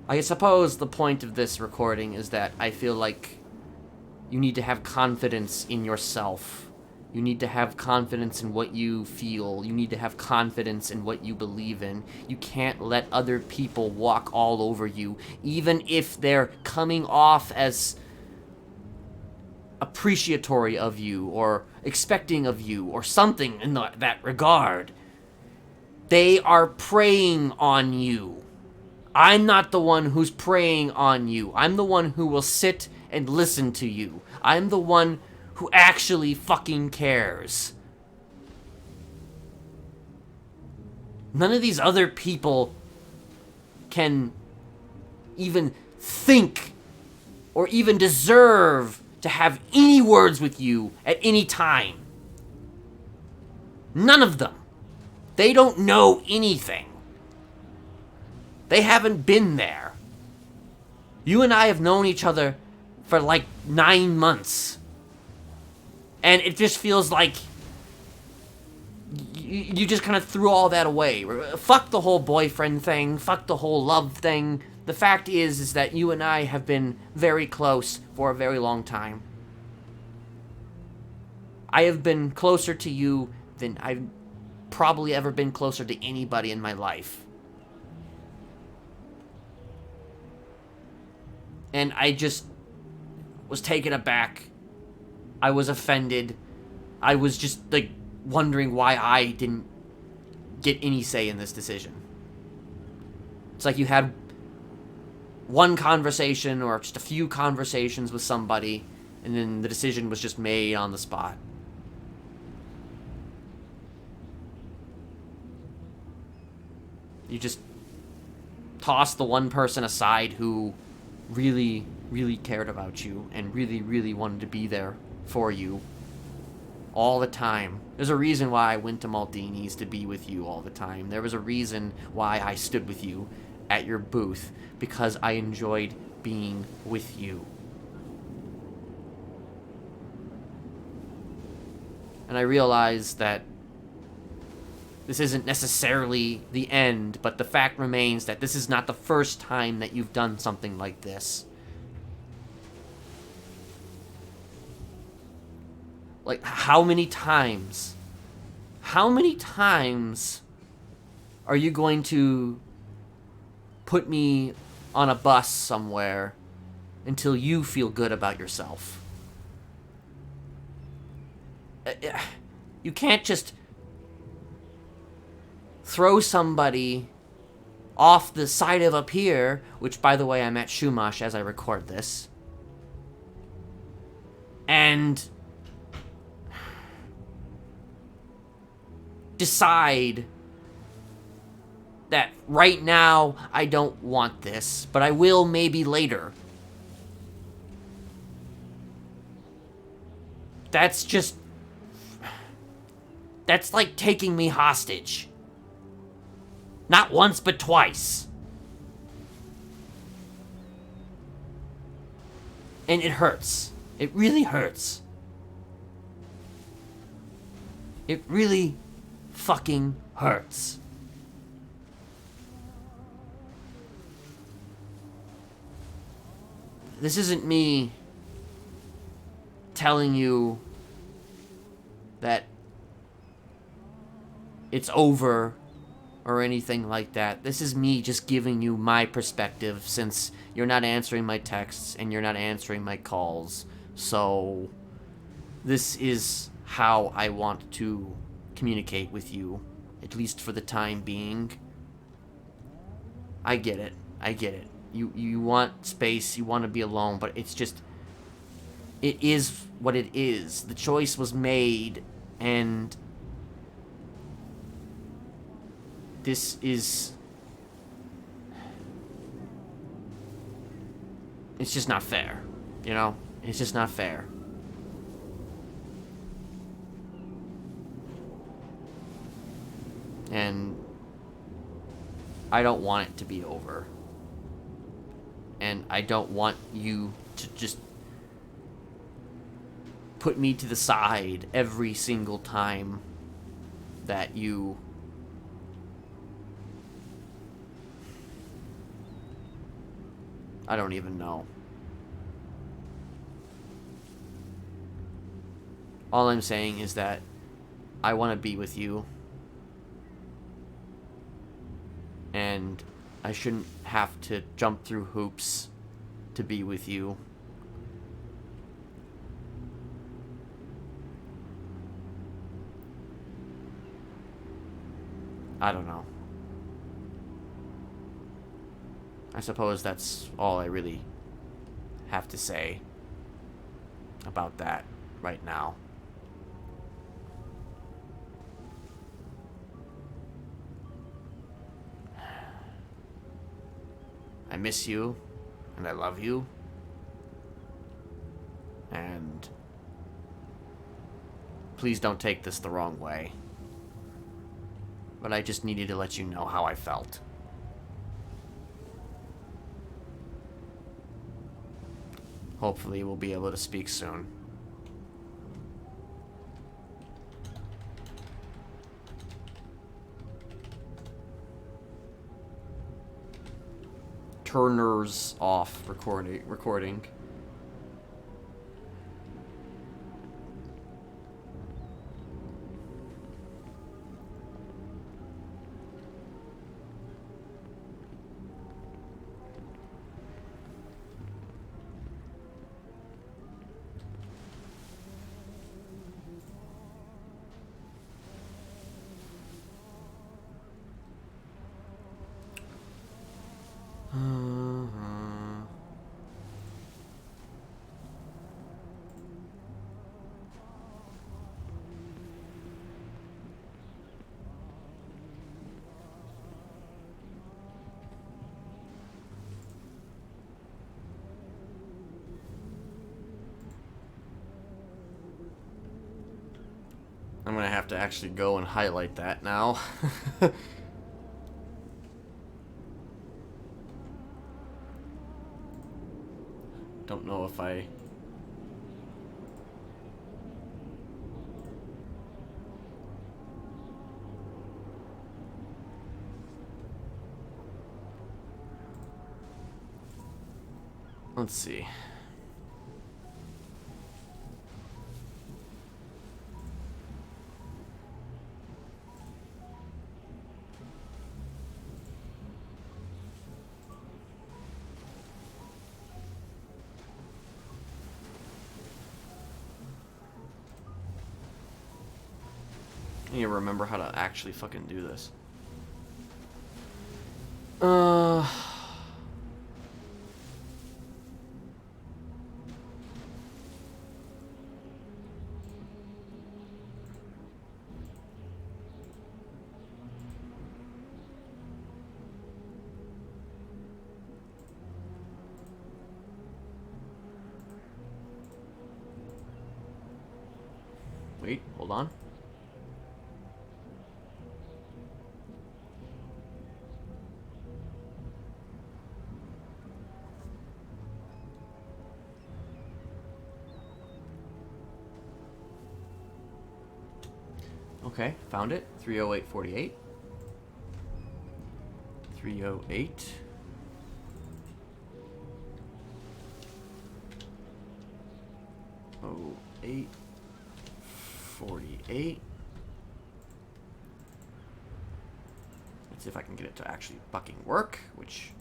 I suppose the point of this recording is that I feel like you need to have confidence in yourself. You need to have confidence in what you feel. You need to have confidence in what you believe in. You can't let other people walk all over you, even if they're coming off as appreciatory of you or expecting of you or something in that regard. They are preying on you. I'm not the one who's preying on you. I'm the one who will sit and listen to you. I'm the one who actually fucking cares. None of these other people can even think or even deserve to have any words with you at any time. None of them. They don't know anything. They haven't been there. You and I have known each other for like 9 months. And it just feels like you just kind of threw all that away. Fuck the whole boyfriend thing. Fuck the whole love thing. The fact is that you and I have been very close for a very long time. I have been closer to you than I've probably ever been closer to anybody in my life. And I just was taken aback. I was offended. I was just, like, wondering why I didn't get any say in this decision. It's like you had one conversation or just a few conversations with somebody, and then the decision was just made on the spot. You just tossed the one person aside who really, really cared about you and really, really wanted to be there for you all the time. There's a reason why I went to Maldini's to be with you all the time. There was a reason why I stood with you at your booth, because I enjoyed being with you. And I realized that this isn't necessarily the end, but the fact remains that this is not the first time that you've done something like this. Like, how many times are you going to put me on a bus somewhere until you feel good about yourself? You can't just throw somebody off the side of a pier, which, by the way, I'm at Shumash as I record this, and decide that right now I don't want this, but I will maybe later. That's like taking me hostage. Not once, but twice. And it hurts. It really hurts. It really fucking hurts. This isn't me telling you that it's over or anything like that. This is me just giving you my perspective, since you're not answering my texts and you're not answering my calls. So this is how I want to communicate with you, at least for the time being. I get it. I get it. You want space, you want to be alone, but it's just, it is what it is. The choice was made, and this is, it's just not fair, you know? It's just not fair. And I don't want it to be over. And I don't want you to just put me to the side every single time that you... I don't even know. All I'm saying is that I want to be with you. And I shouldn't have to jump through hoops to be with you. I don't know. I suppose that's all I really have to say about that right now. I miss you, and I love you, and please don't take this the wrong way, but I just needed to let you know how I felt. Hopefully we'll be able to speak soon. Turner's off recording. I'm gonna have to actually go and highlight that now. Don't know if I... Let's see. I need to remember how to actually fucking do this. Wait, hold on. Okay, found it. 308.48. 308. Oh, 8.48. Let's see if I can get it to actually fucking work, which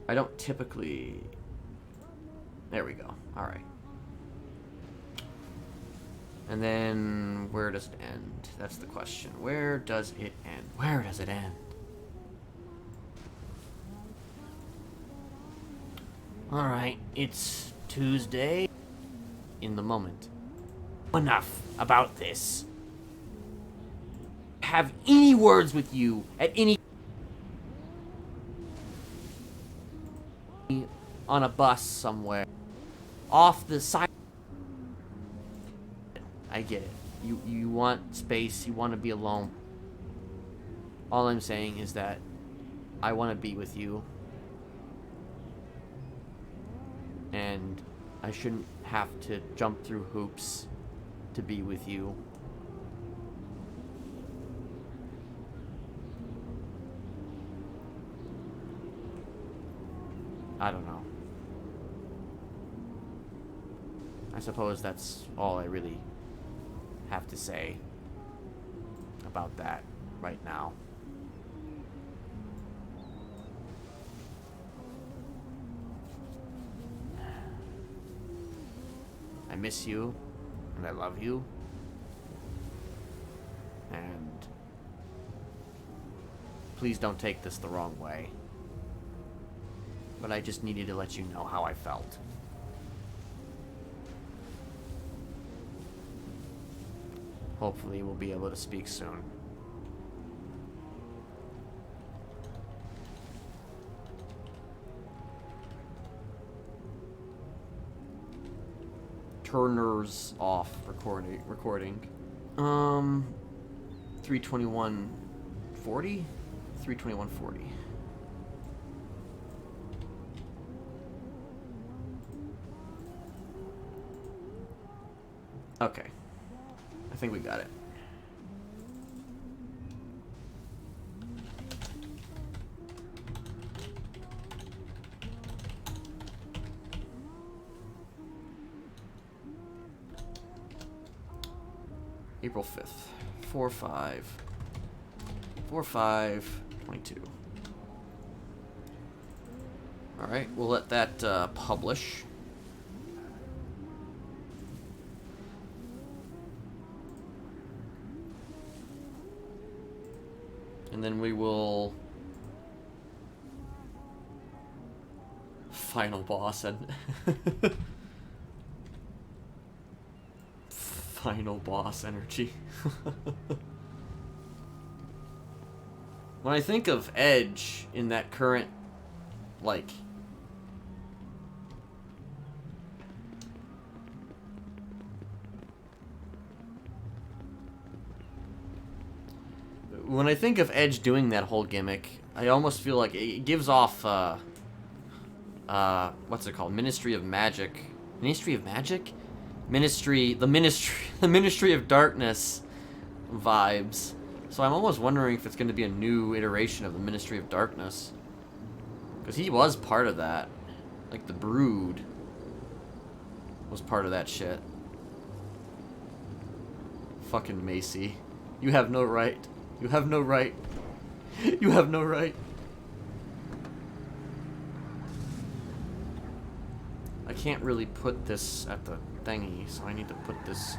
I don't typically... There we go. Alright. And then, where does it end? That's the question. Where does it end? Where does it end? Alright, it's Tuesday. In the moment. Enough about this. Have any words with you at any... On a bus somewhere. Off the side. I get it. You want space, you want to be alone. All I'm saying is that I want to be with you. And I shouldn't have to jump through hoops to be with you. I don't know. I suppose that's all I really have to say about that right now. I miss you, and I love you, and please don't take this the wrong way, but I just needed to let you know how I felt. Hopefully we'll be able to speak soon. Turner's off recording. 321:40? 321:40. Okay. I think we got it. April 5th. 4/5/22. Alright, we'll let that publish. And then we will final boss and final boss energy. When I think of Edge in that current, like, when I think of Edge doing that whole gimmick, I almost feel like it gives off, what's it called? Ministry of Magic. Ministry of Magic? The Ministry of Darkness vibes. So I'm almost wondering if it's going to be a new iteration of the Ministry of Darkness. Because he was part of that. Like, the Brood was part of that shit. Fucking Macy. You have no right. You have no right. You have no right. I can't really put this at the thingy, so I need to put this...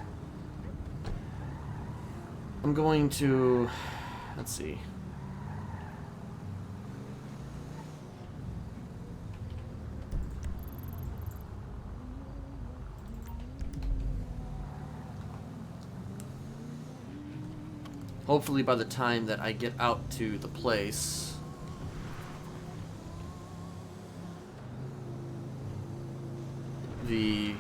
I'm going to... Let's see. Hopefully by the time that I get out to the place, the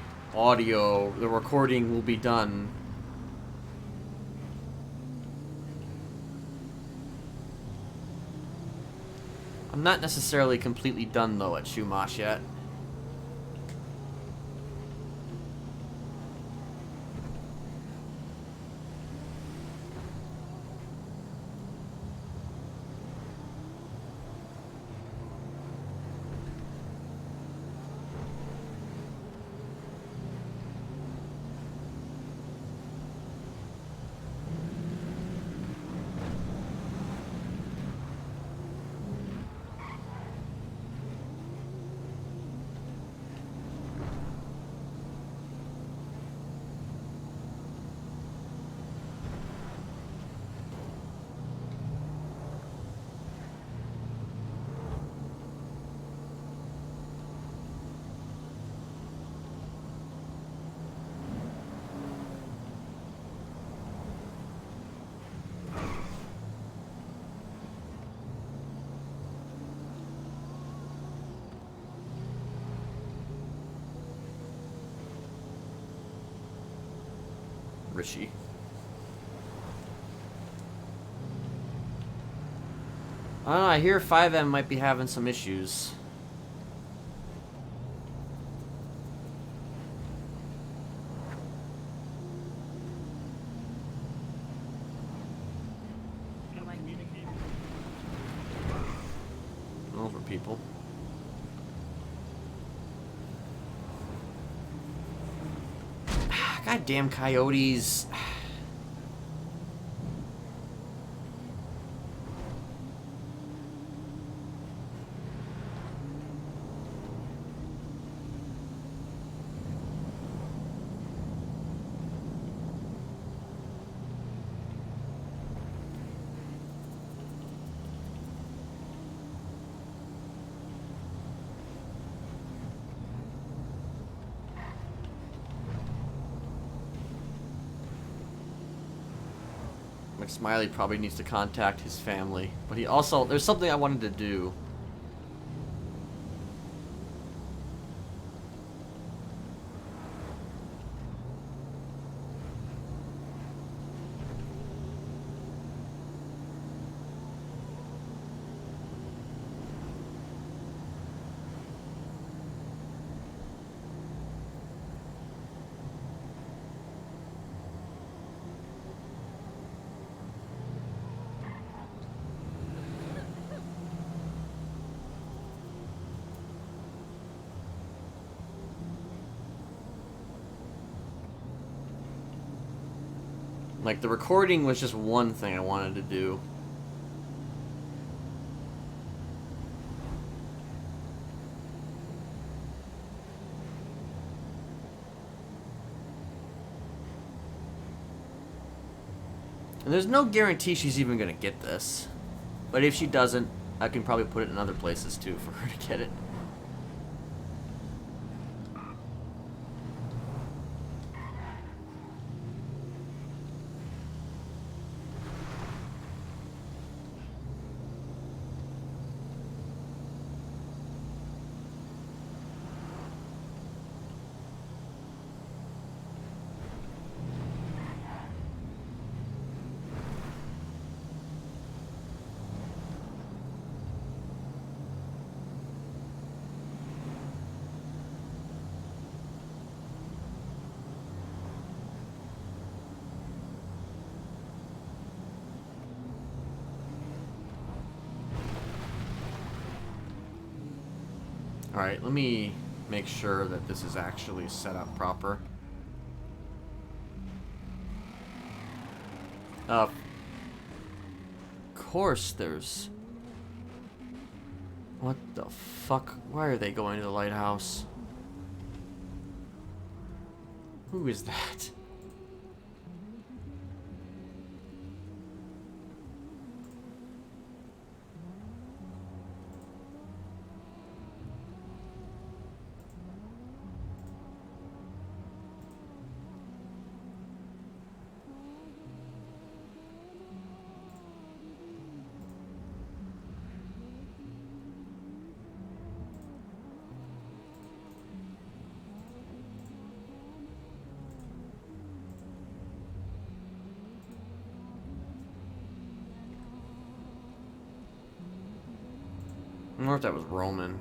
recording will be done. I'm not necessarily completely done though at Shumash yet. Rishi. I don't know, I hear 5M might be having some issues. Over people. Goddamn coyotes. Smiley probably needs to contact his family, but he also, there's something I wanted to do. Like, the recording was just one thing I wanted to do. And there's no guarantee she's even gonna get this. But if she doesn't, I can probably put it in other places too for her to get it. Alright, let me make sure that this is actually set up proper. Of course there's... What the fuck? Why are they going to the lighthouse? Who is that? I wonder if that was Roman.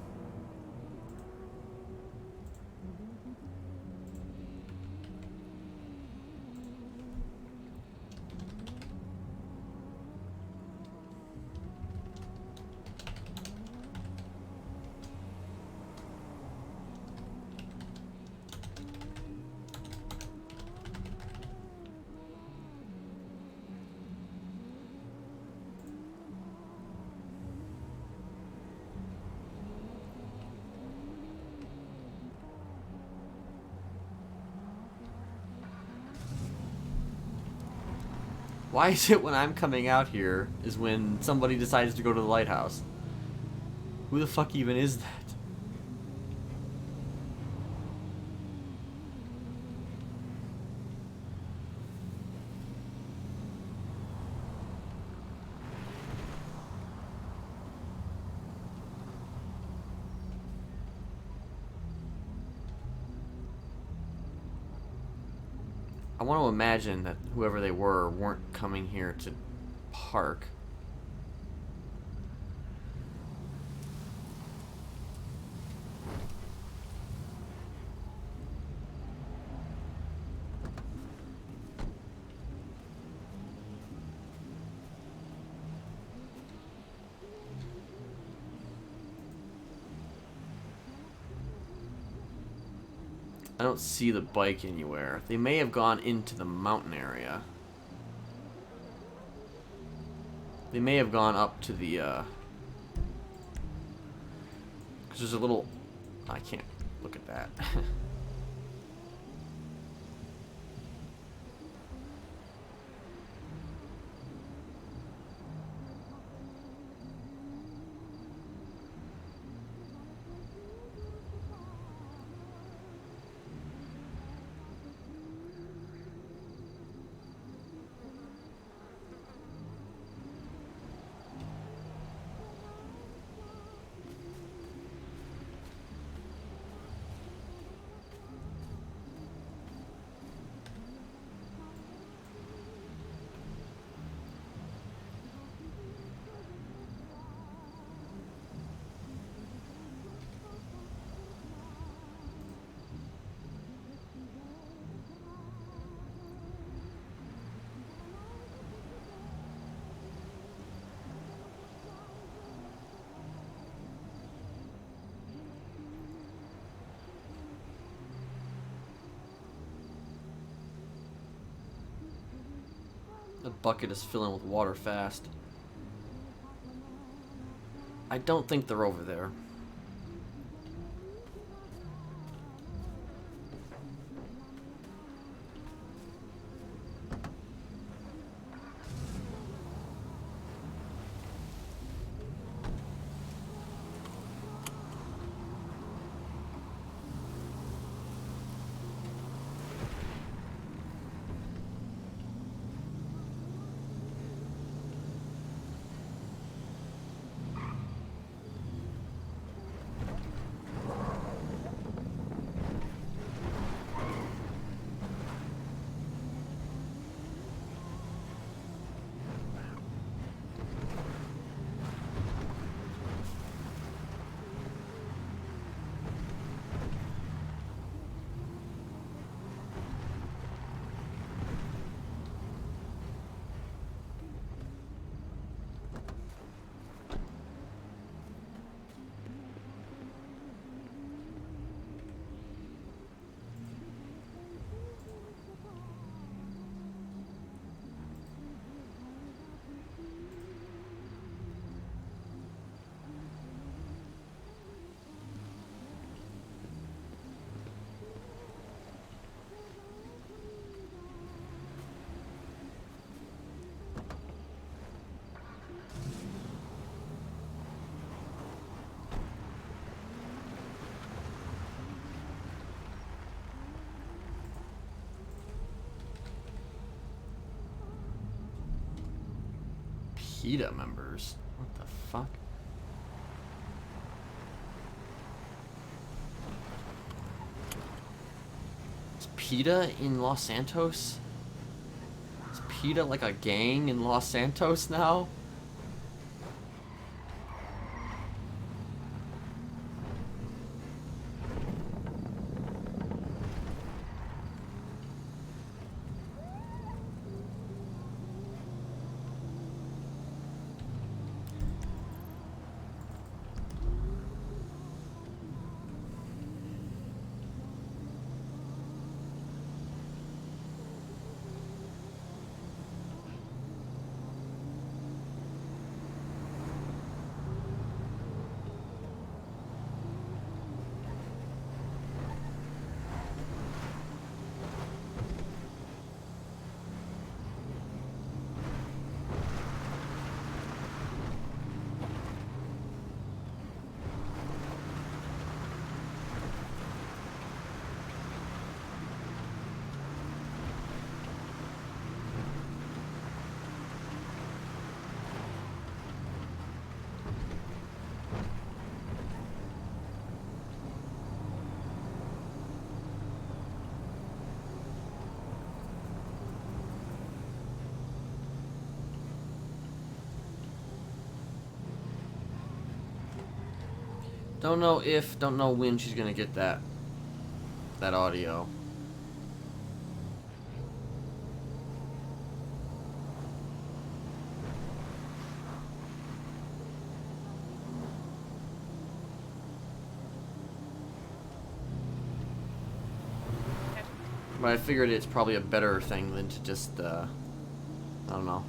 Why is it when I'm coming out here is when somebody decides to go to the lighthouse? Who the fuck even is that? I want to imagine that whoever they were weren't coming here to park. I don't see the bike anywhere. They may have gone into the mountain area. They may have gone up to the, because there's a little... I can't look at that. The bucket is filling with water fast. I don't think they're over there. PETA members? What the fuck? Is PETA in Los Santos? Is PETA like a gang in Los Santos now? Don't know if, don't know when she's gonna get that audio. But I figured it's probably a better thing than to just, I don't know.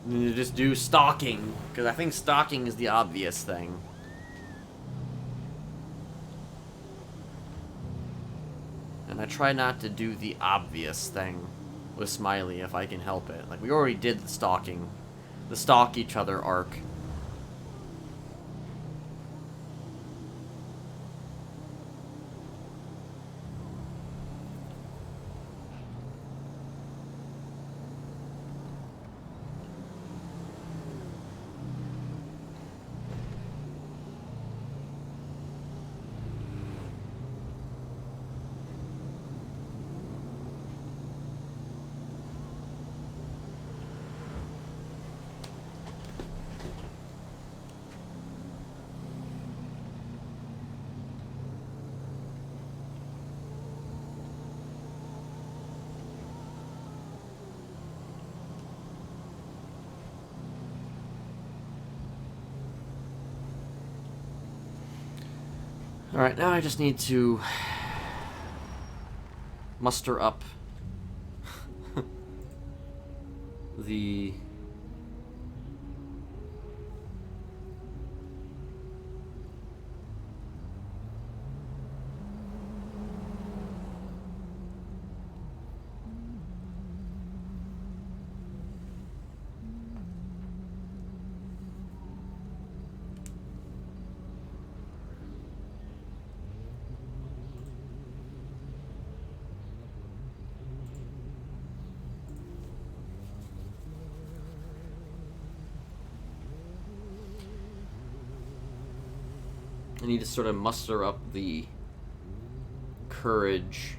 And to just do stalking, because I think stalking is the obvious thing. And I try not to do the obvious thing with Smiley if I can help it. Like, we already did the stalking. The stalk each other arc. Alright, now I just need to muster up the I need to sort of muster up the courage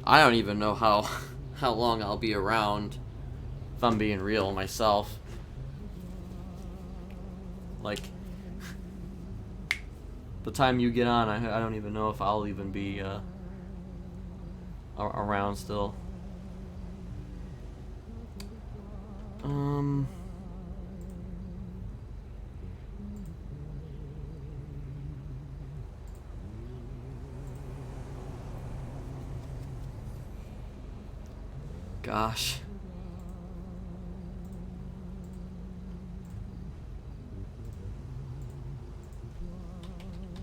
I don't even know how long I'll be around, if I'm being real myself. Like, the time you get on, I don't even know if I'll even be around still. Gosh.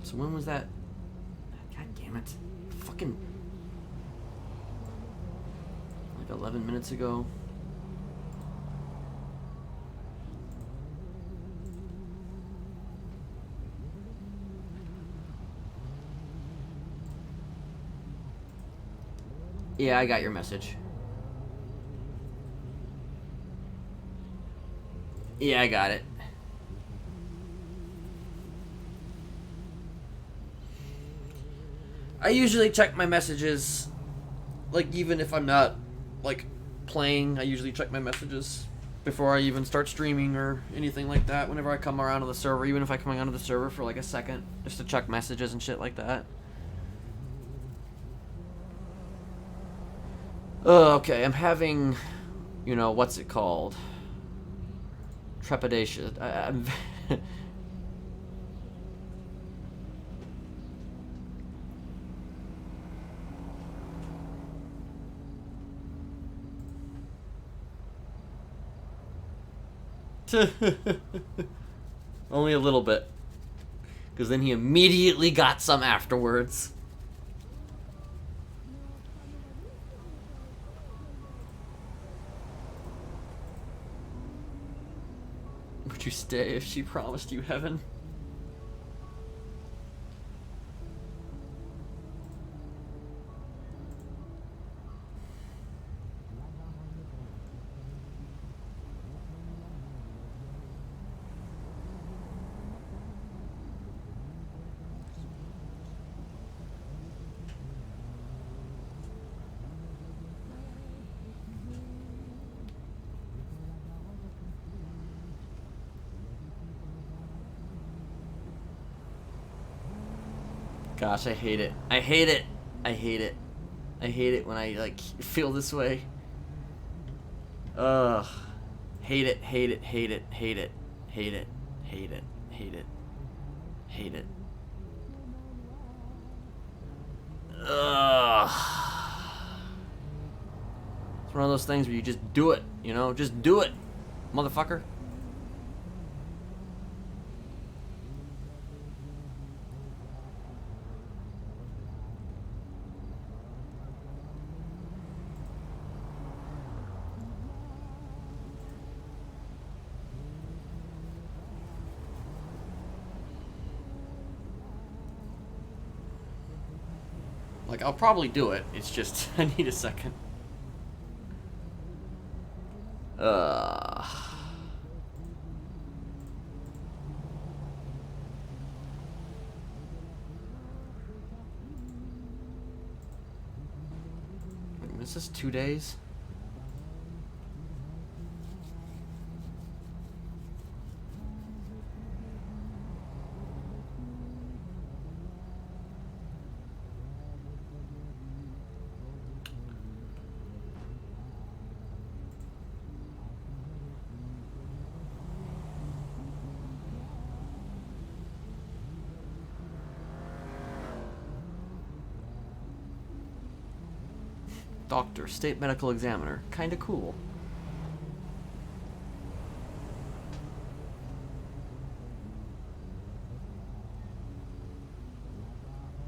So when was that? God damn it. Fucking... like 11 minutes ago. Yeah, I got your message. Yeah, I got it. I usually check my messages, like, even if I'm not, like, playing, I usually check my messages before I even start streaming or anything like that, whenever I come around to the server, even if I come around to the server for, like, a second, just to check messages and shit like that. Okay, I'm having, you know, what's it called? Trepidation. I'm only a little bit, because then he immediately got some afterwards. Would you stay if she promised you heaven? Gosh, I hate it. I hate it. I hate it. I hate it when I like feel this way. Ugh. Hate it, hate it, hate it, hate it, hate it, hate it, hate it, hate it. Ugh. It's one of those things where you just do it, you know? Just do it, motherfucker. Like, I'll probably do it. It's just, I need a second. Wait, is this 2 days? Doctor, state medical examiner. Kinda cool.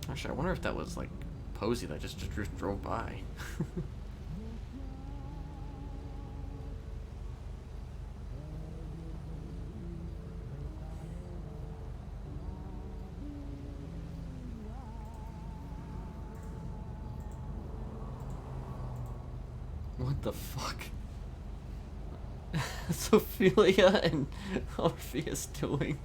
Actually, I wonder if that was like Posey that just drove by. What the fuck? Sophia and Orpheus doing?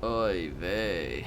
Oy vey.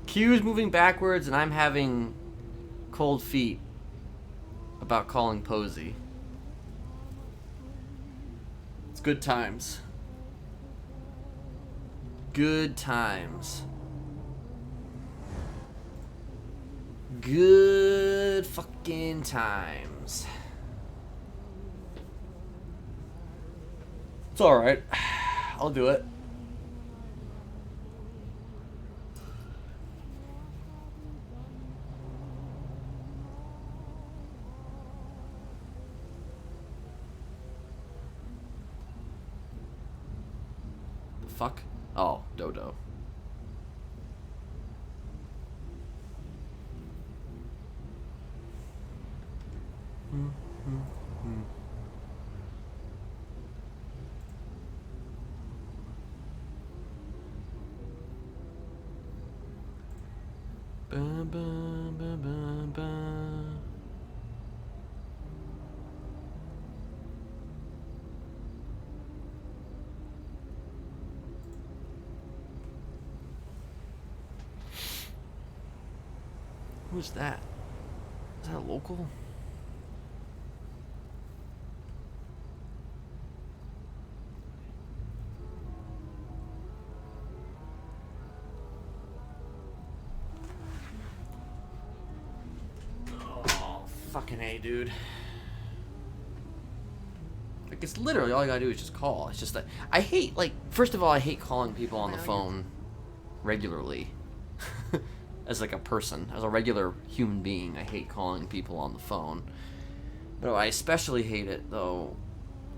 Q's moving backwards, and I'm having cold feet about calling Posey. It's good times. Good times. Good fucking times. It's alright. I'll do it. The fuck? Oh, Dodo. Ba, ba, ba, ba, ba. Who's that? Is that a local? Oh, fucking A, dude. Like, it's literally all you gotta do is just call. It's just that I hate, like, first of all, I hate calling people on the phone regularly. As like a person, as a regular human being, I hate calling people on the phone. But I especially hate it though,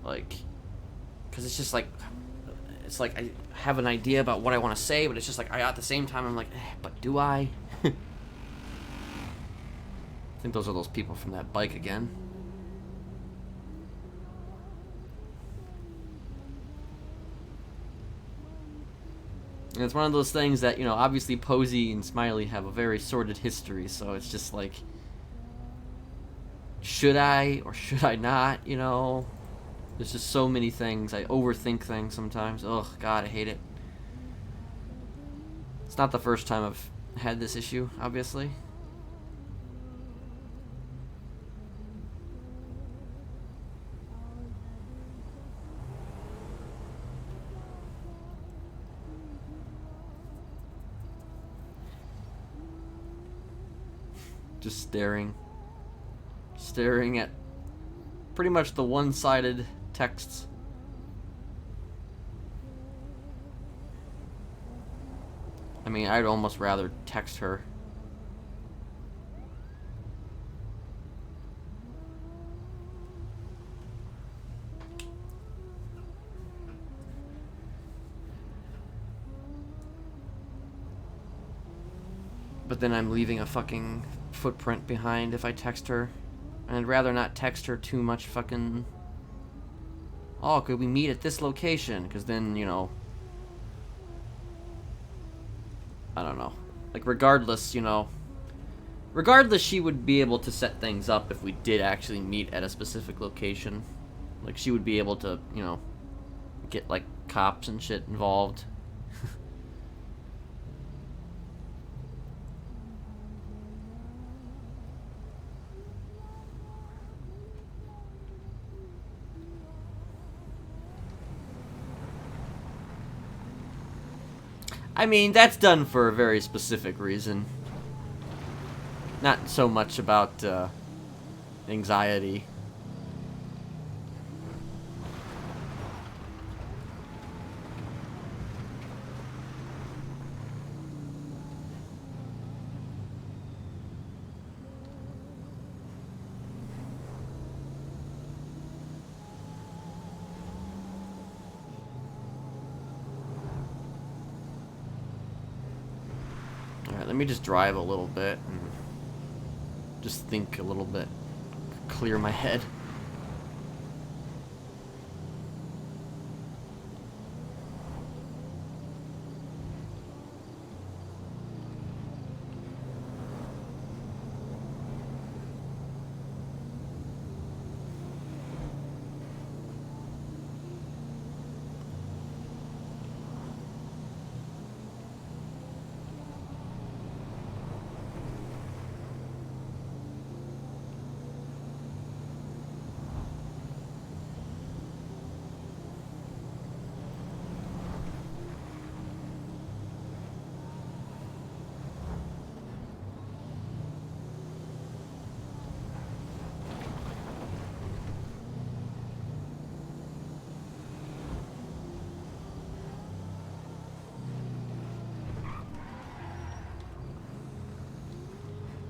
like, because it's just like, I have an idea about what I want to say, but it's just like, at the same time, I'm like, but do I? I think those are those people from that bike again. And it's one of those things that, you know, obviously Posey and Smiley have a very sordid history, so it's just like, should I or should I not, you know? There's just so many things. I overthink things sometimes. Ugh, God, I hate it. It's not the first time I've had this issue, obviously. Just staring at pretty much the one-sided texts. I mean, I'd almost rather text her. But then I'm leaving a fucking footprint behind if I text her. And I'd rather not text her too much fucking... Oh, could we meet at this location? Because then, you know... I don't know. Like, regardless, you know... Regardless, she would be able to set things up if we did actually meet at a specific location. Like, she would be able to, you know... get, like, cops and shit involved. I mean, that's done for a very specific reason. Not so much about anxiety. Let me just drive a little bit and just think a little bit, clear my head.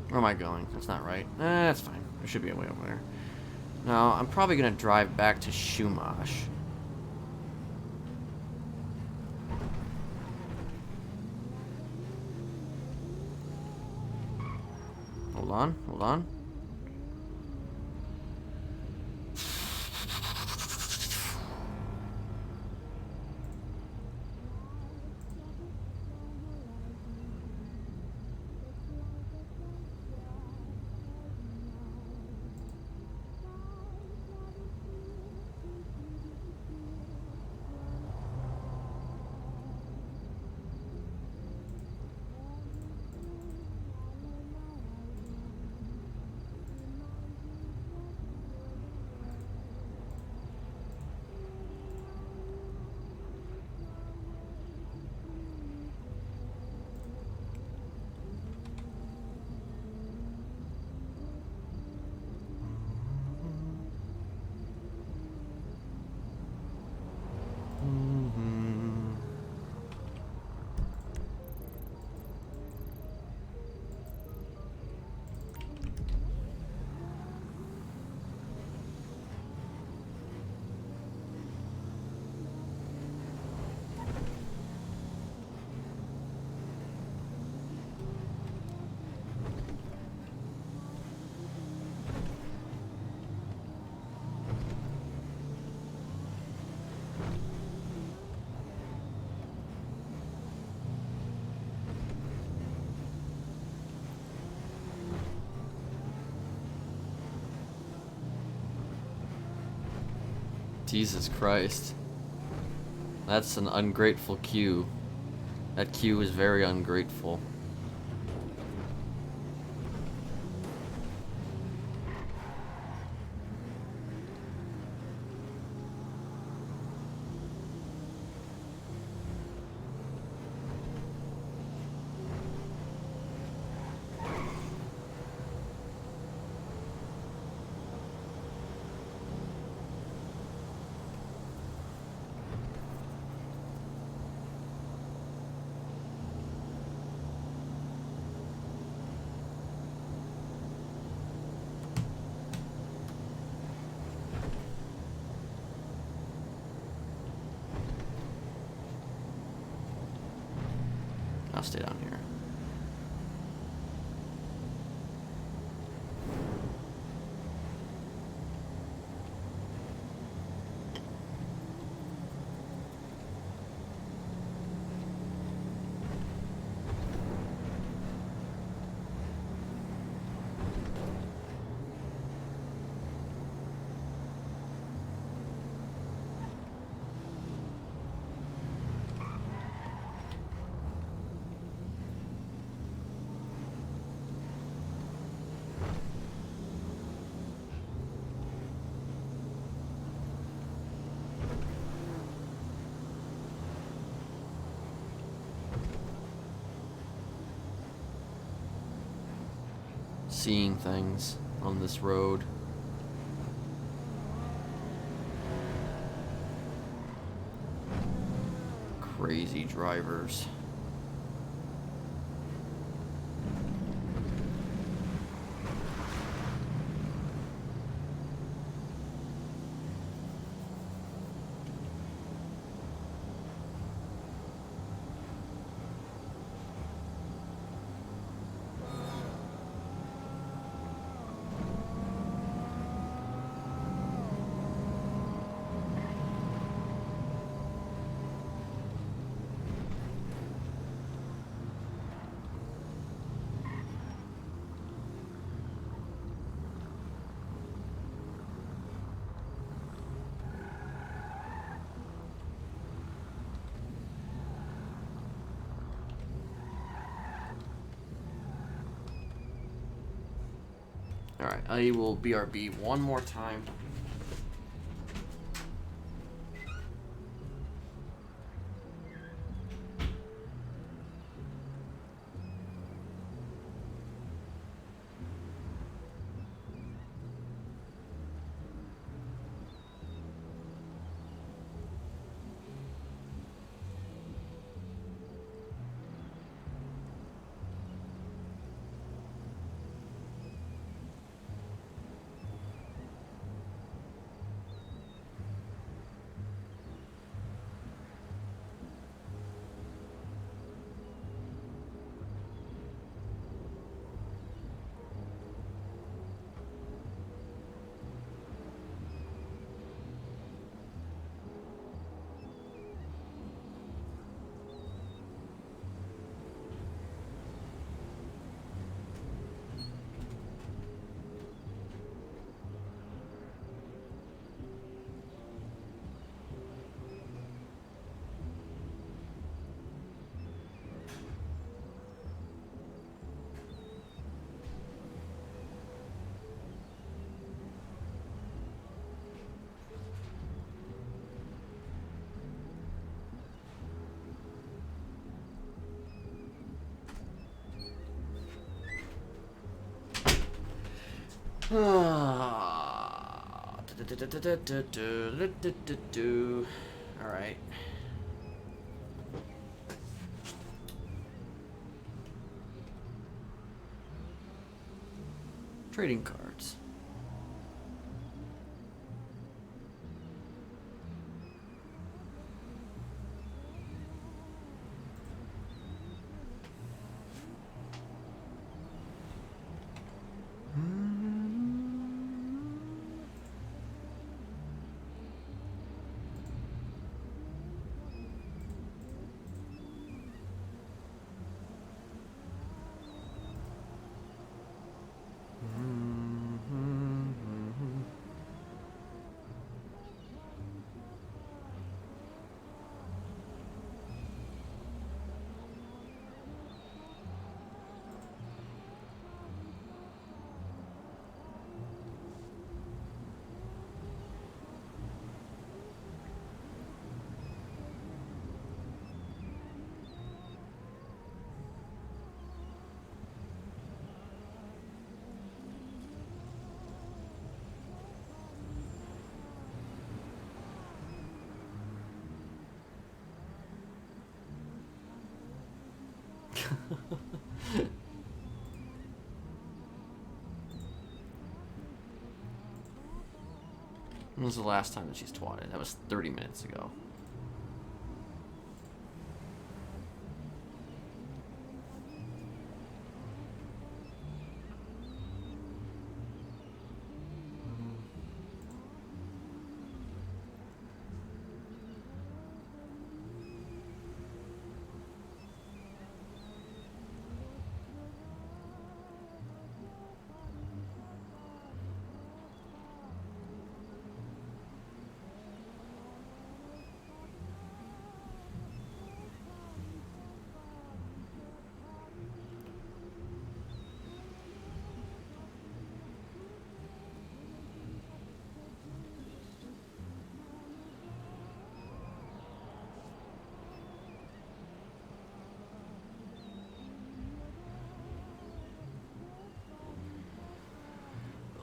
Where am I going? That's not right. That's fine. There should be a way over there. No, I'm probably going to drive back to Shumash. Hold on, hold on. Jesus Christ. That's an ungrateful queue. That queue is very ungrateful. I'll stay down here. Seeing things on this road. Crazy drivers. Alright, I will BRB one more time. Alright. Trading cards. When was the last time that she's twatted? That was 30 minutes ago.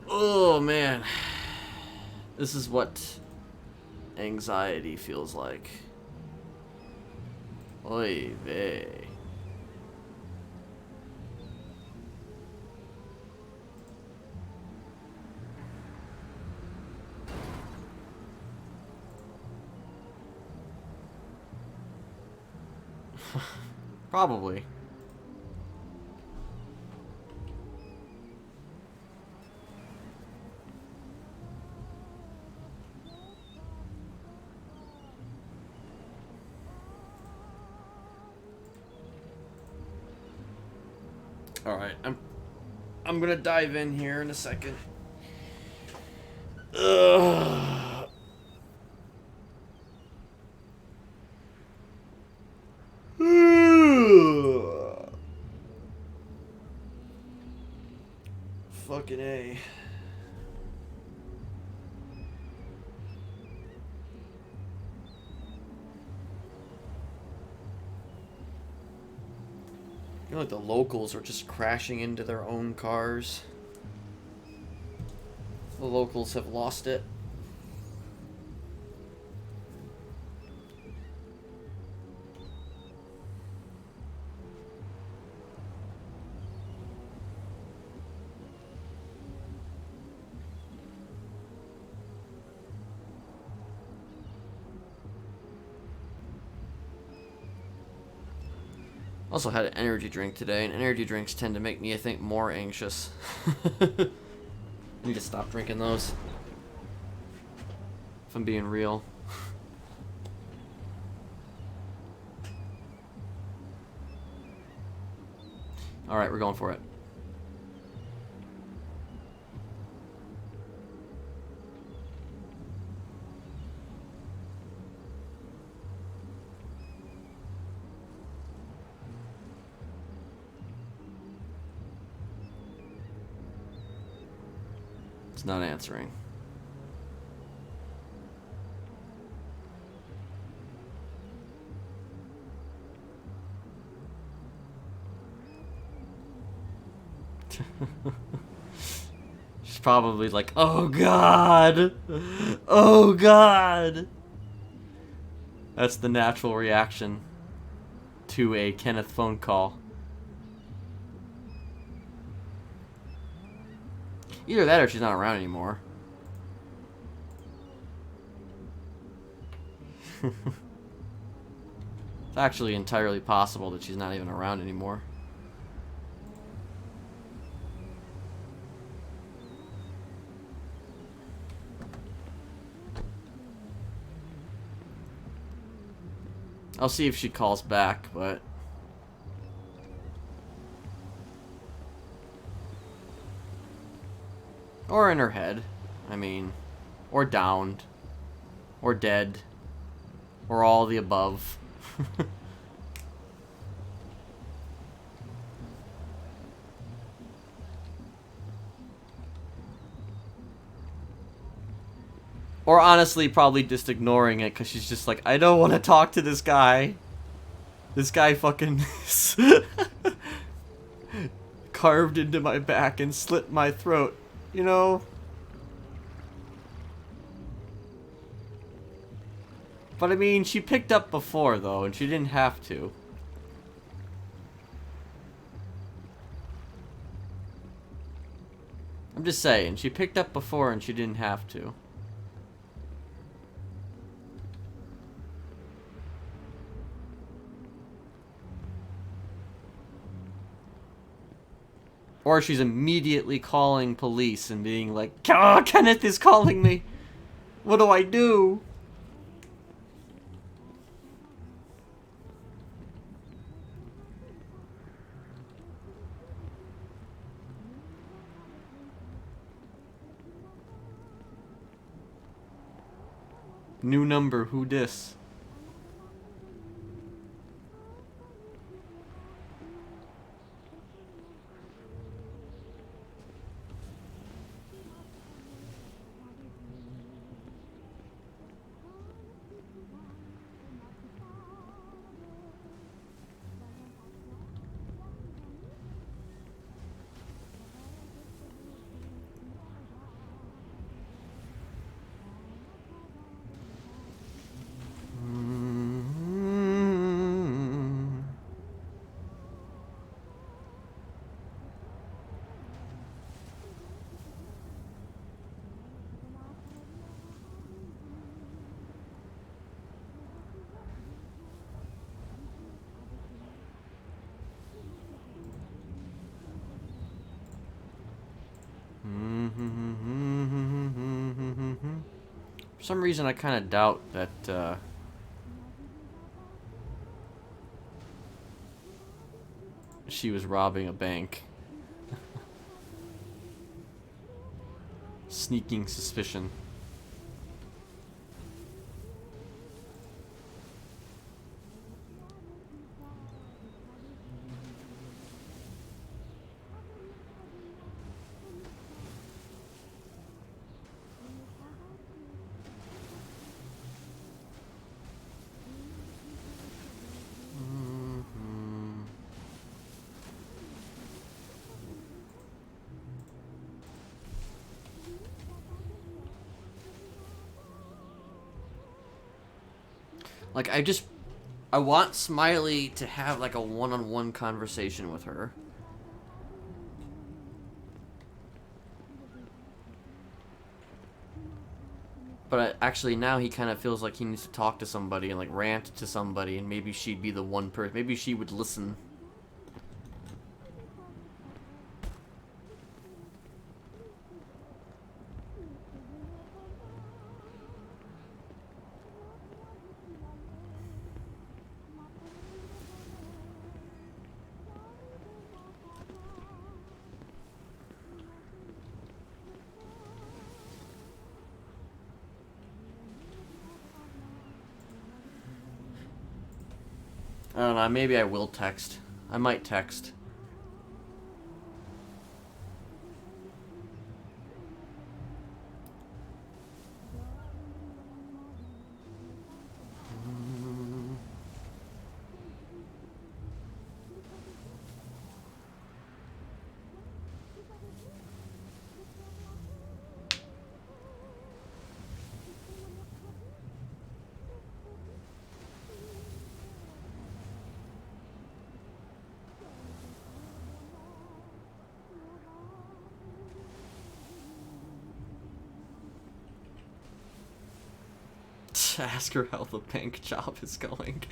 Oh man, this is what anxiety feels like. Oy vey. Probably. All right, I'm gonna dive in here in a second. Ugh. Fucking A. I feel like the locals are just crashing into their own cars. The locals have lost it. Also had an energy drink today, and energy drinks tend to make me, I think, more anxious. I need to stop drinking those. If I'm being real. Alright, we're going for it. It's not answering. She's probably like, oh God! Oh God! That's the natural reaction to a Kenneth phone call. Either that or she's not around anymore. It's actually entirely possible that she's not even around anymore. I'll see if she calls back, but... Or in her head. I mean, or downed. Or dead. Or all the above. Or honestly, probably just ignoring it because she's just like, I don't want to talk to this guy. This guy fucking carved into my back and slit my throat. You know? But I mean, she picked up before though, and she didn't have to. I'm just saying, she picked up before and she didn't have to. Or she's immediately calling police and being like, "Oh, Kenneth is calling me. What do I do?" New number, who dis? For some reason, I kind of doubt that, she was robbing a bank. Sneaking suspicion. Like, I want Smiley to have, like, a one-on-one conversation with her. But actually now he kind of feels like he needs to talk to somebody and, like, rant to somebody, and maybe she'd be the one person. Maybe she would listen. I don't know, maybe I will text. I might text. Ask her how the bank job is going.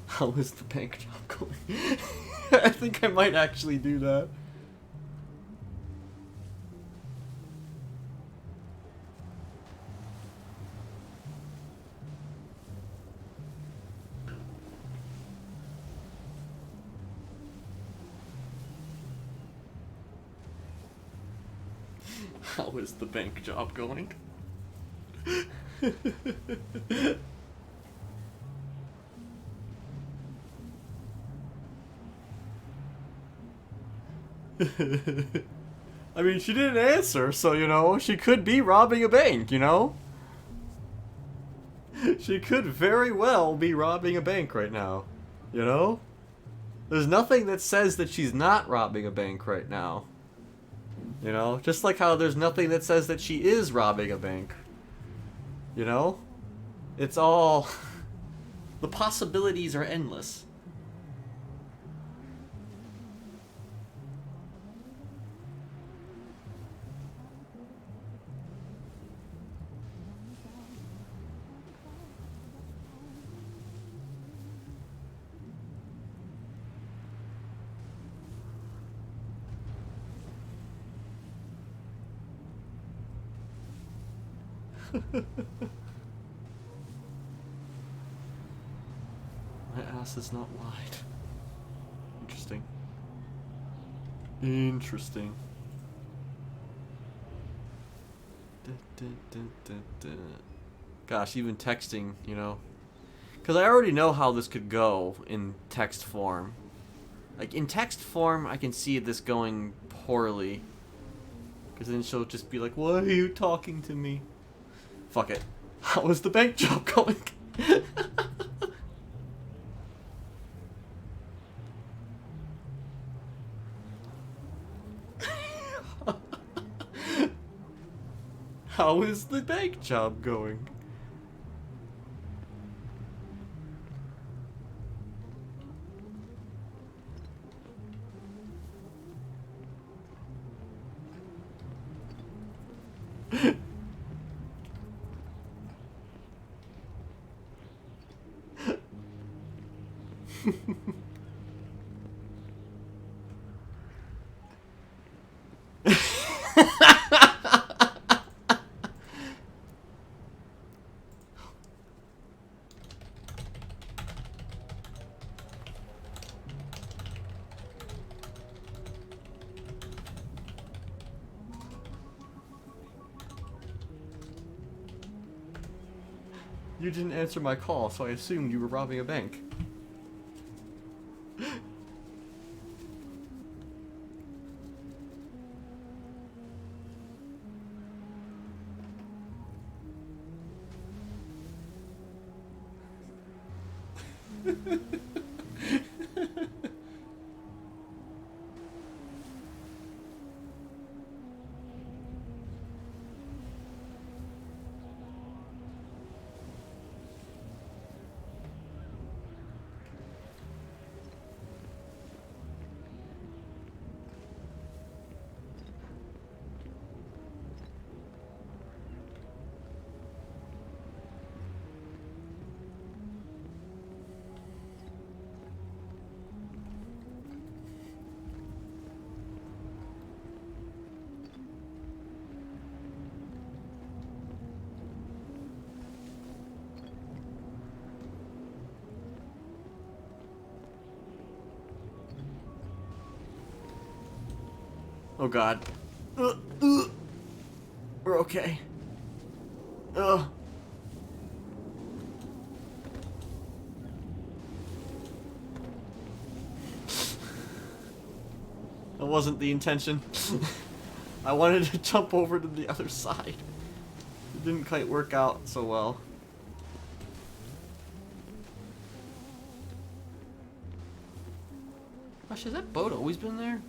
How is the bank job going? I think I might actually do that. How is the bank job going? I mean, she didn't answer, so, you know, she could be robbing a bank, you know? She could very well be robbing a bank right now, you know? There's nothing that says that she's not robbing a bank right now. You know? Just like how there's nothing that says that she is robbing a bank. You know? It's all... The possibilities are endless. My ass is not wide. Interesting. Interesting. Gosh, even texting, you know. Because I already know how this could go in text form. Like, in text form, I can see this going poorly. Because then she'll just be like, why are you talking to me? Fuck it. How is the bank job going? How is the bank job going? You didn't answer my call, so I assumed you were robbing a bank. Oh god. We're okay. Ugh. That wasn't the intention. I wanted to jump over to the other side. It didn't quite work out so well. Gosh, has that boat always been there?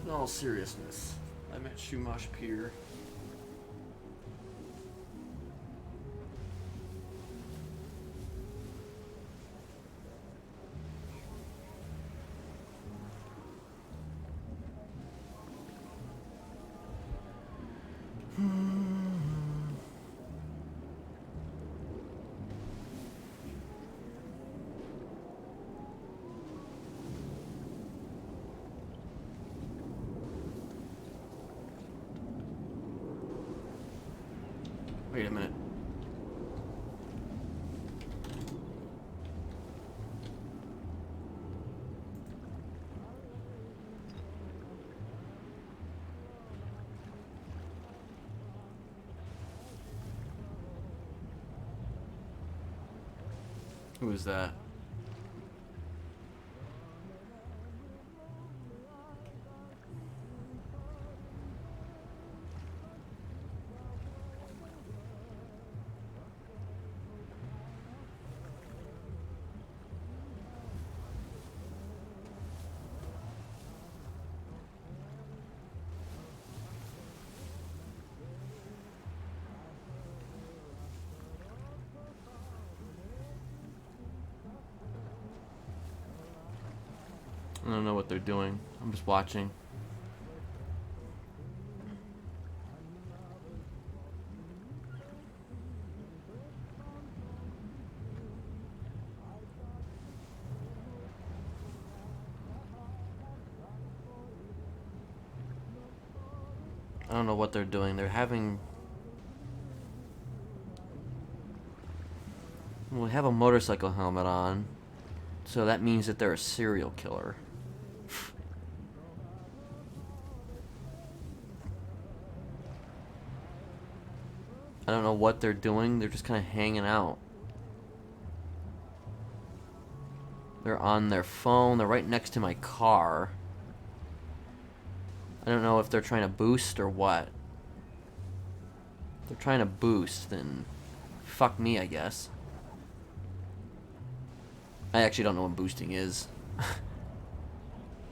In all seriousness, I'm at Shumash Pier. Wait a minute. Who is that? I don't know what they're doing. I'm just watching. I don't know what they're doing. They're having... Well, they have a motorcycle helmet on. So that means that they're a serial killer. I don't know what they're doing. They're just kind of hanging out. They're on their phone. They're right next to my car. I don't know if they're trying to boost or what. If they're trying to boost, then fuck me, I guess. I actually don't know what boosting is.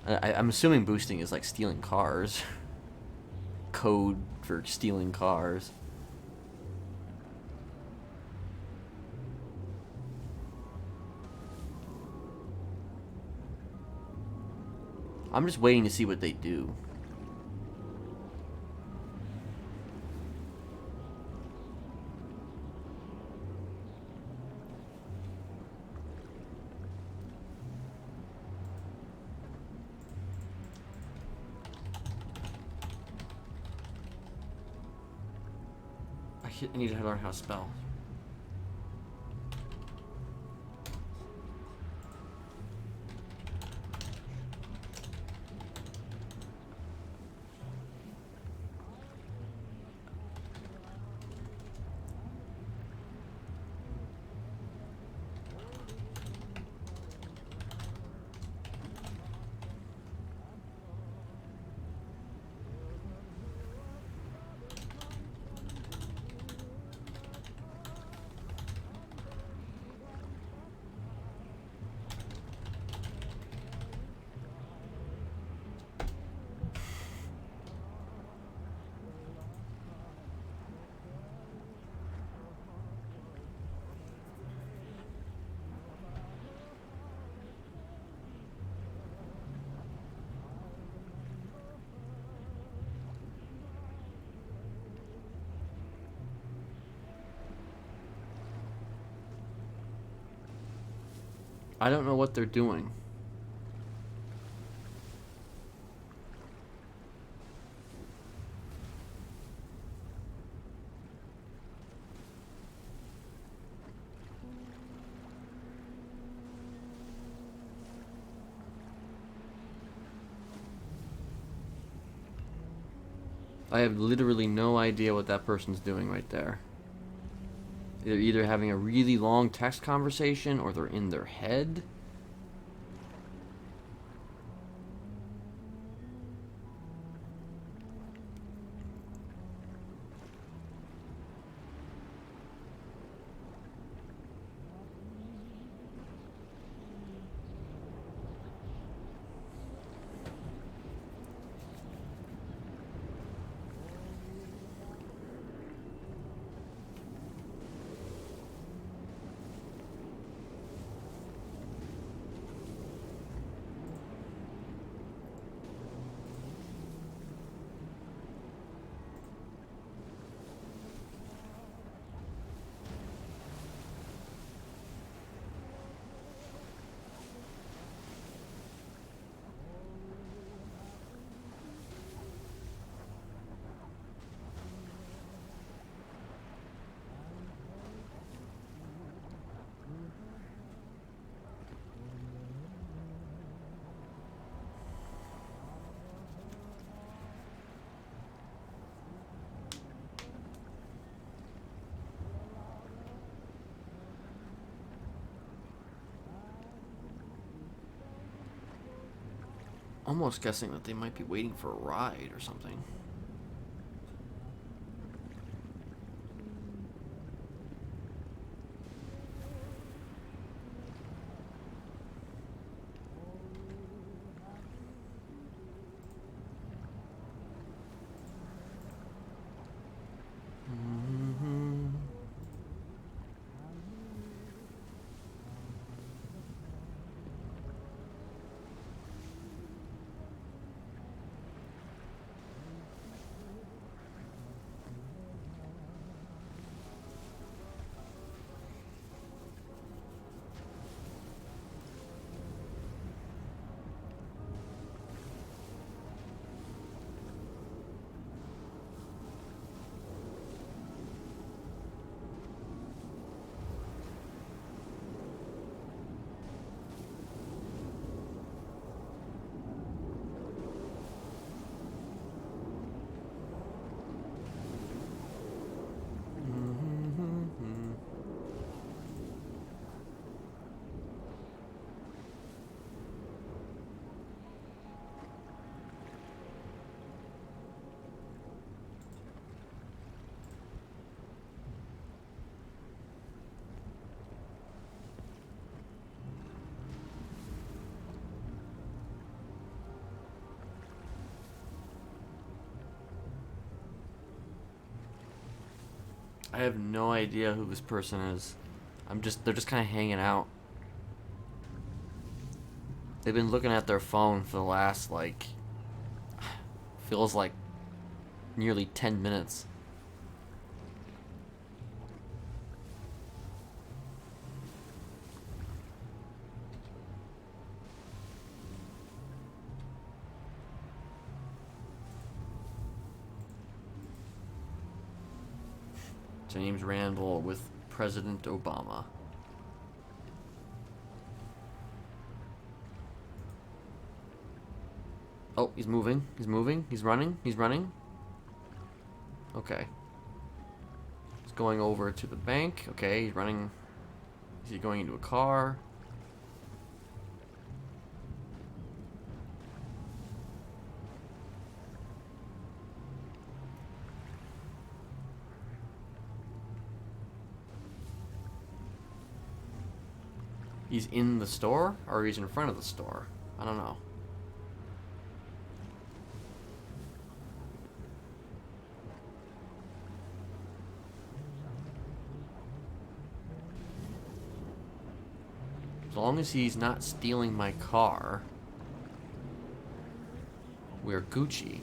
I'm assuming boosting is like stealing cars. Code for stealing cars. I'm just waiting to see what they do. I need to learn how to spell. I don't know what they're doing. I have literally no idea what that person's doing right there. They're either having a really long text conversation or they're in their head. almost guessing that they might be waiting for a ride or something. I have no idea who this person is. They're just kind of hanging out. They've been looking at their phone for the last, like, feels like nearly 10 minutes. James Randall with President Obama. Oh, he's moving. He's moving. He's running. He's running. Okay. He's going over to the bank. Okay, he's running. Is he going into a car? He's in the store, or he's in front of the store? I don't know. As long as he's not stealing my car, we're Gucci.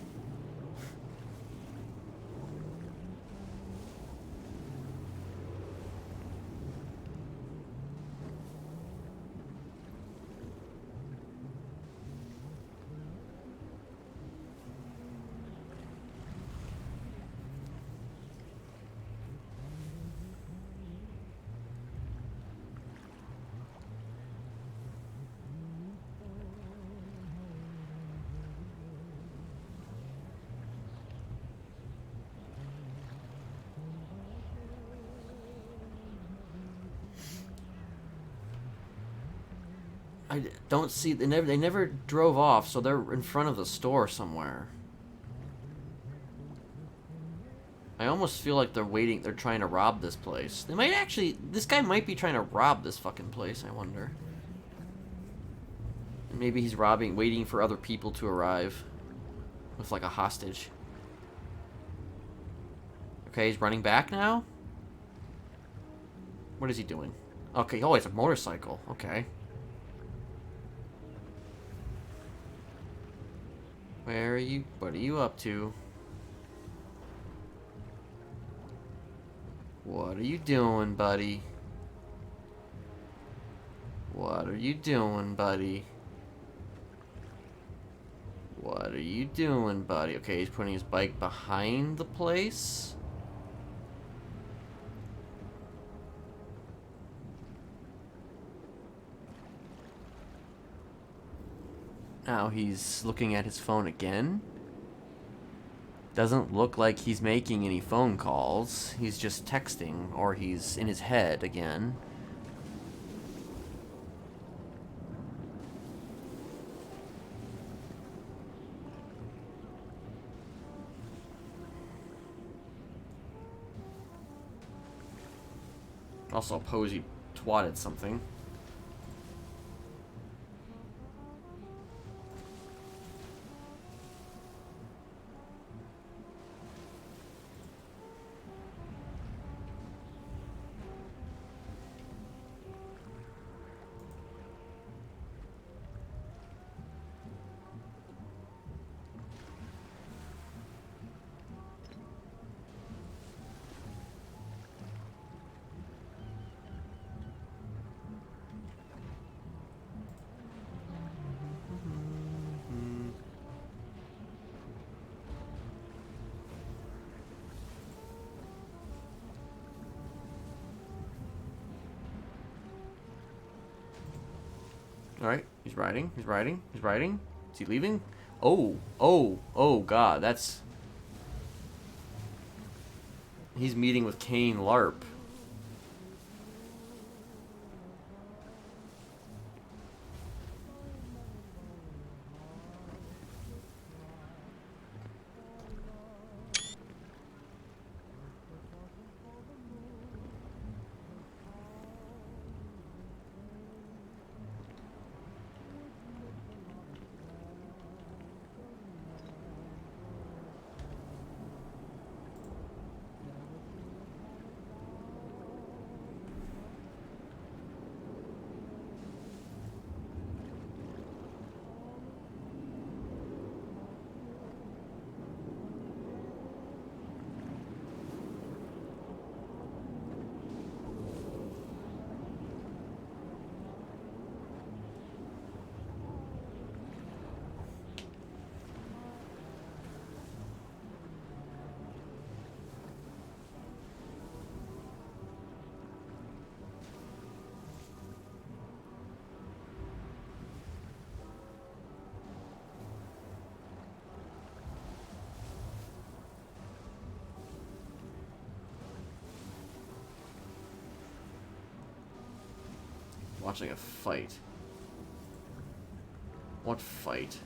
I don't see. They never drove off, so they're in front of the store somewhere. I almost feel like they're waiting. They're trying to rob this place. They might actually. This guy might be trying to rob this fucking place. I wonder. Maybe he's waiting for other people to arrive, with like a hostage. Okay, he's running back now. What is he doing? Okay, oh, it's a motorcycle. Okay. Where are you? What are you up to? What are you doing, buddy? What are you doing, buddy? What are you doing, buddy? Okay, he's putting his bike behind the place. Now he's looking at his phone again. Doesn't look like he's making any phone calls. He's just texting, or he's in his head again. Also, Posey twatted something. Alright, he's riding, he's riding, he's riding. Is he leaving? Oh, oh, oh god, that's... He's meeting with Kane LARP. Watching a fight. What fight?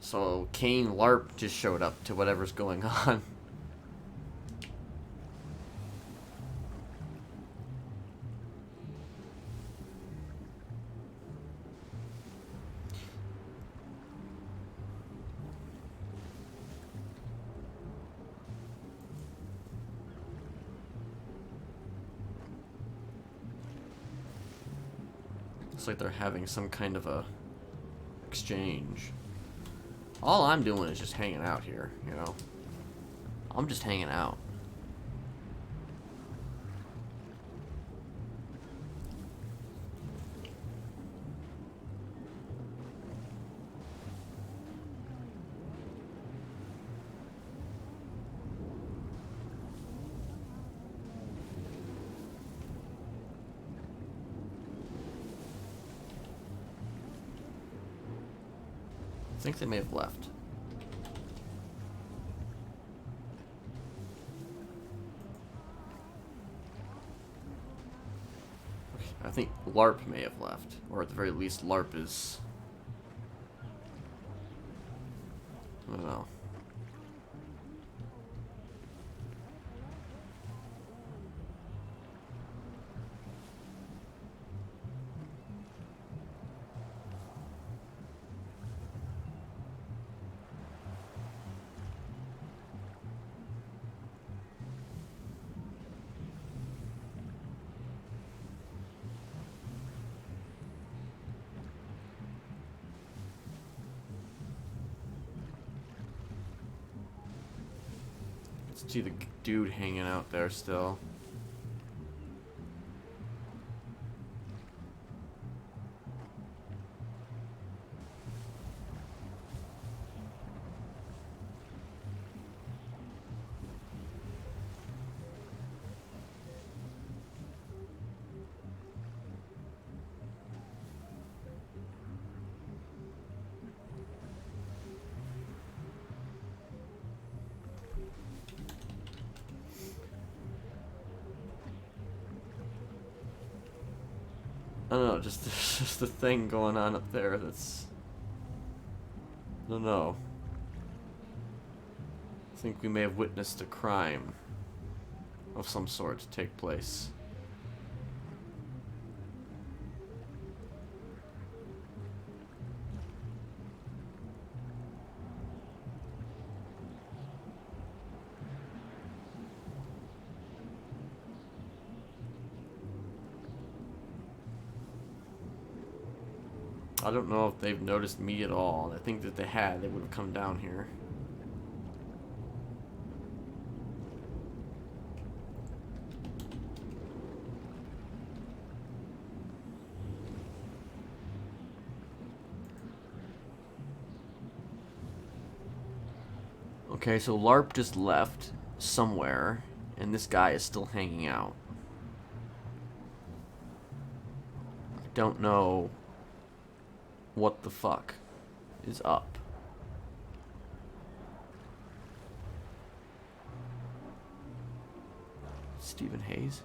So Kane LARP just showed up to whatever's going on. Looks like they're having some kind of a exchange. All I'm doing is just hanging out here, you know? I'm just hanging out. I think they may have left. Okay, I think LARP may have left. Or at the very least, LARP is... I don't know. See the dude hanging out there still. I don't know, just there's just a thing going on up there that's... I don't know. I think we may have witnessed a crime of some sort take place. I don't know if they've noticed me at all. I think that they had, they would have come down here. Okay, so LARP just left somewhere, and this guy is still hanging out. I don't know what the fuck is up. Stephen Hayes?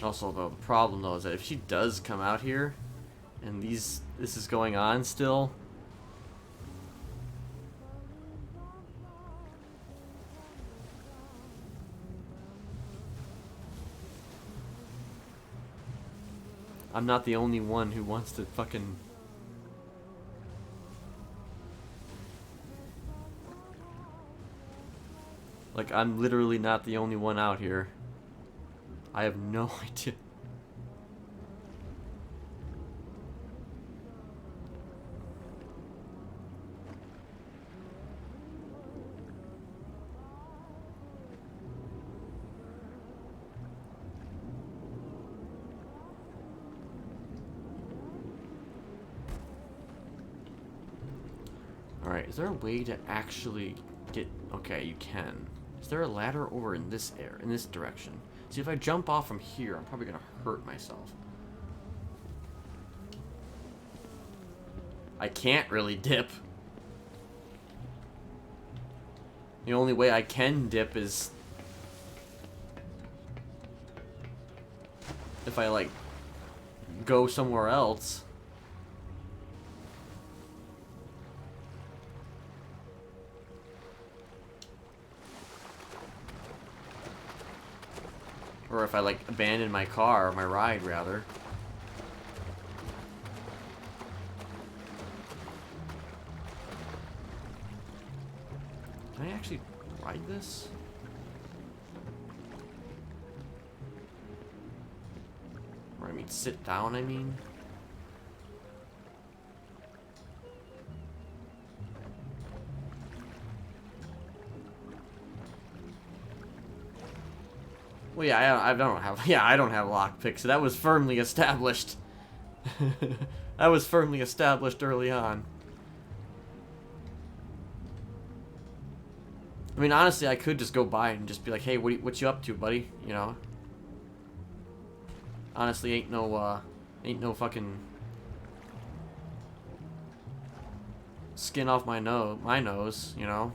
Also, though, the problem though is that if she does come out here, and this is going on still, I'm not the only one who wants to fucking... Like, I'm literally not the only one out here. I have no idea. Alright, is there a way to actually get... Okay, you can. Is there a ladder over in this area, in this direction? See, if I jump off from here, I'm probably gonna hurt myself. I can't really dip. The only way I can dip is if I, like, go somewhere else. Or if I, like, abandon my car, or my ride, rather. Can I actually ride this? Or, I mean, sit down, I mean? Well, yeah, I don't have. Yeah, I don't have lockpicks. So that was firmly established. That was firmly established early on. I mean, honestly, I could just go by and just be like, "Hey, what you up to, buddy?" You know. Honestly, ain't no fucking skin off my nose, you know.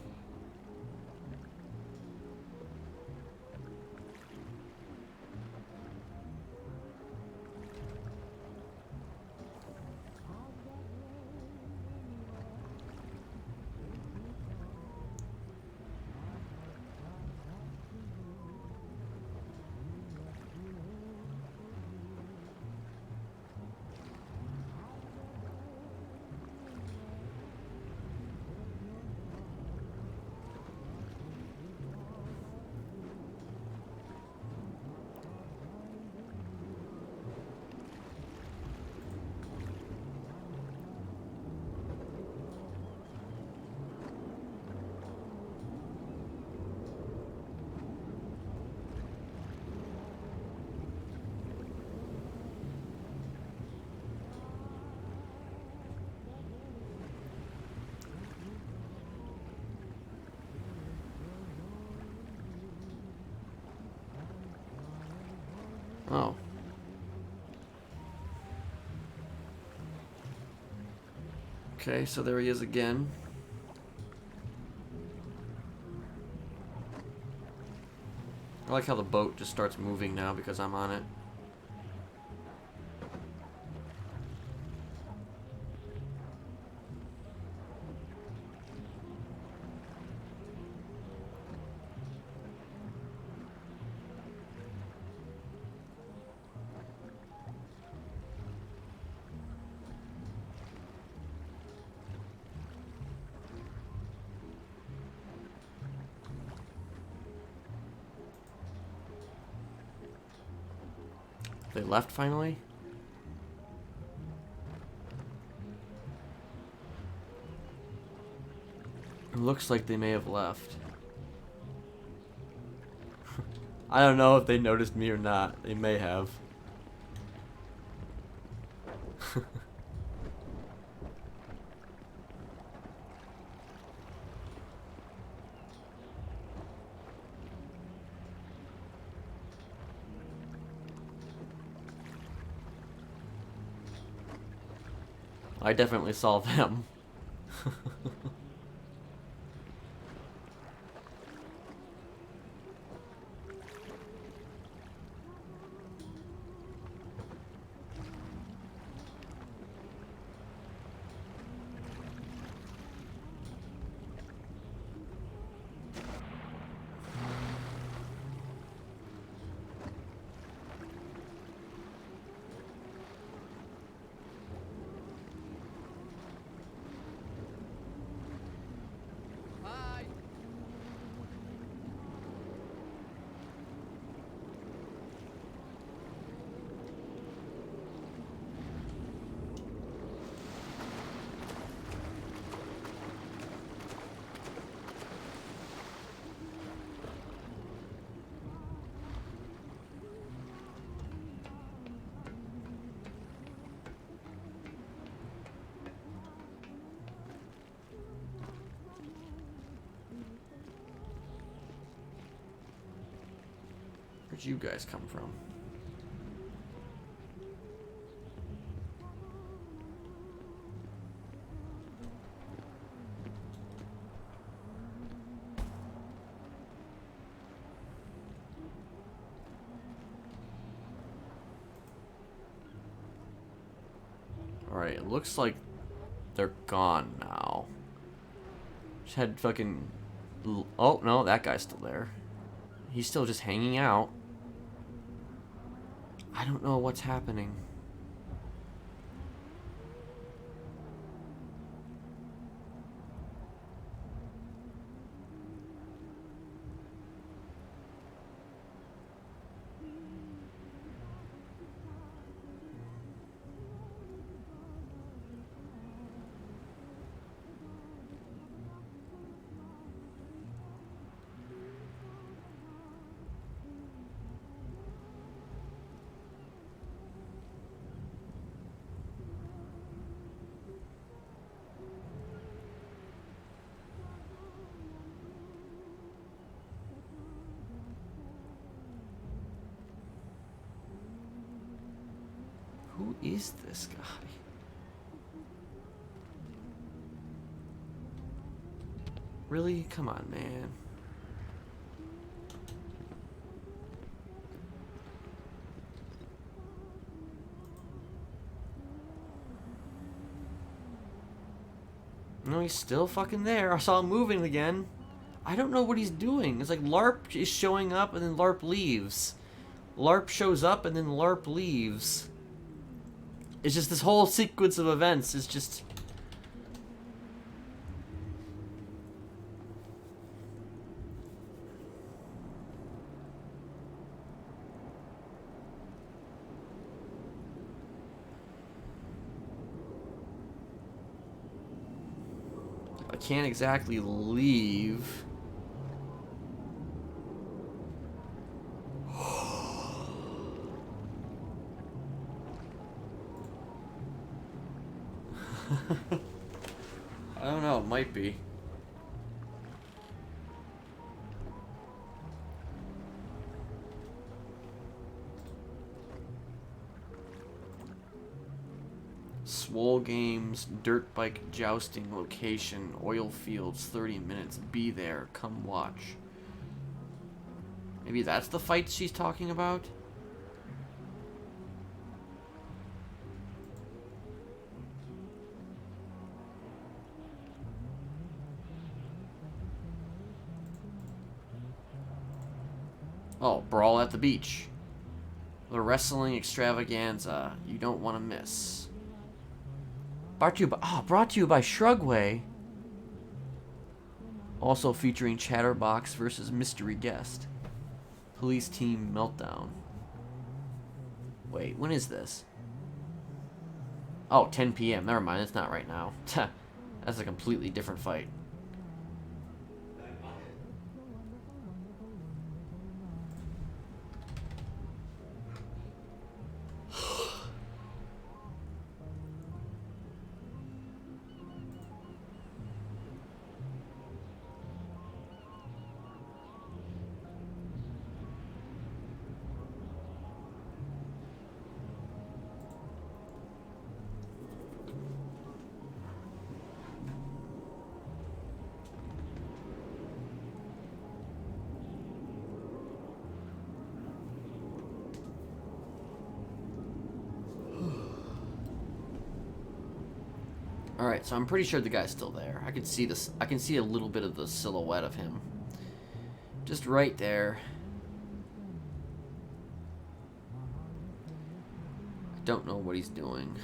Okay, so there he is again. I like how the boat just starts moving now because I'm on it. They left finally? It looks like they may have left. I don't know if they noticed me or not. They may have. I definitely saw them. Where'd you guys come from? Alright, it looks like they're gone now. Just had fucking... Oh, no, that guy's still there. He's still just hanging out. I don't know what's happening. Who is this guy? Really? Come on, man. No, he's still fucking there. I saw him moving again. I don't know what he's doing. It's like LARP is showing up and then LARP leaves. LARP shows up and then LARP leaves. It's just this whole sequence of events is just... I can't exactly leave. I don't know, it might be. Swole Games, dirt bike jousting location, oil fields, 30 minutes. Be there. Come watch. Maybe that's the fight she's talking about? Oh, Brawl at the Beach. The wrestling extravaganza you don't want to miss. Brought to you by Shrugway. Also featuring Chatterbox versus Mystery Guest. Police Team Meltdown. Wait, when is this? Oh, 10 p.m. Never mind, it's not right now. That's a completely different fight. Alright, so I'm pretty sure the guy's still there. I can see this. I can see a little bit of the silhouette of him. Just right there. I don't know what he's doing.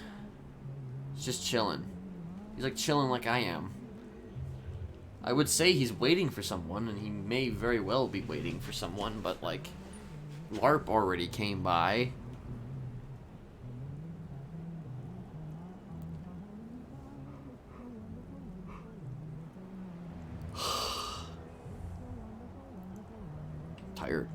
He's just chilling. He's like chilling like I am. I would say he's waiting for someone, and he may very well be waiting for someone, but like, LARP already came by. Tired.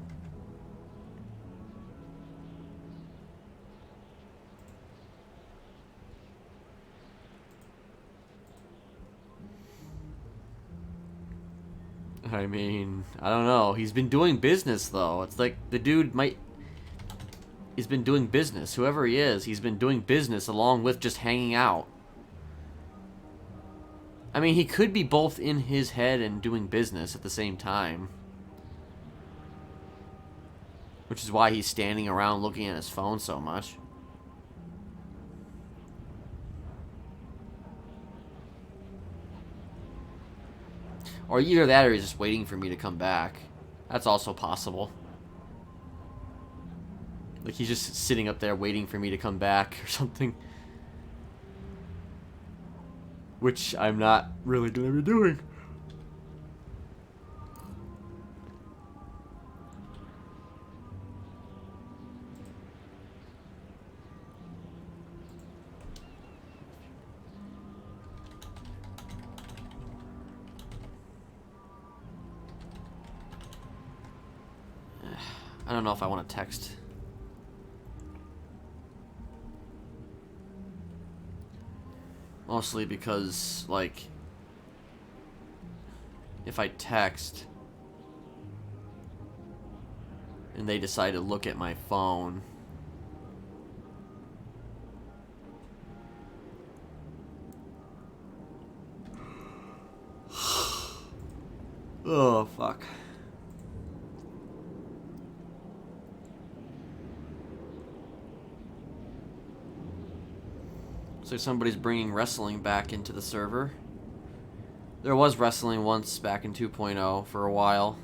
I mean, I don't know. He's been doing business, though. It's like the dude might... He's been doing business. Whoever he is, he's been doing business along with just hanging out. I mean, he could be both in his head and doing business at the same time. Which is why he's standing around looking at his phone so much. Or either that or he's just waiting for me to come back. That's also possible. Like he's just sitting up there waiting for me to come back or something. Which I'm not really going to be doing. I don't know if I want to text. Mostly because, like, if I text and they decide to look at my phone, oh, fuck. So somebody's bringing wrestling back into the server. There was wrestling once back in 2.0 for a while.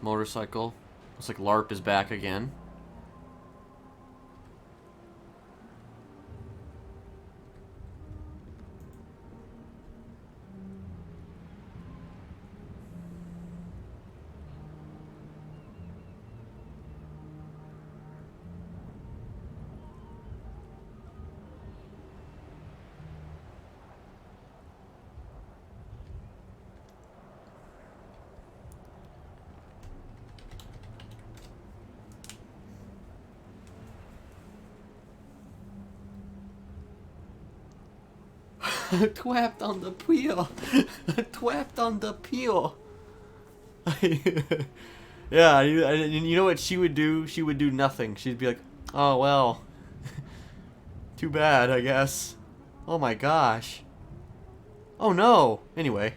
Motorcycle. Looks like LARP is back again. Twapped on the peel. Twapped on the peel. Yeah, you know what she would do? She would do nothing. She'd be like, oh, well. Too bad, I guess. Oh my gosh. Oh no. Anyway.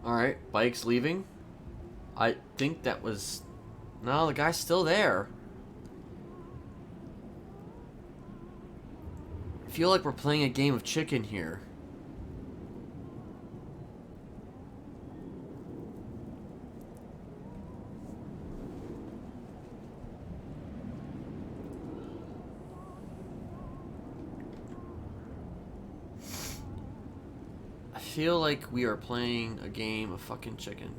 Alright, bike's leaving. I think that was... No, the guy's still there. I feel like we're playing a game of chicken here. I feel like we are playing a game of fucking chicken.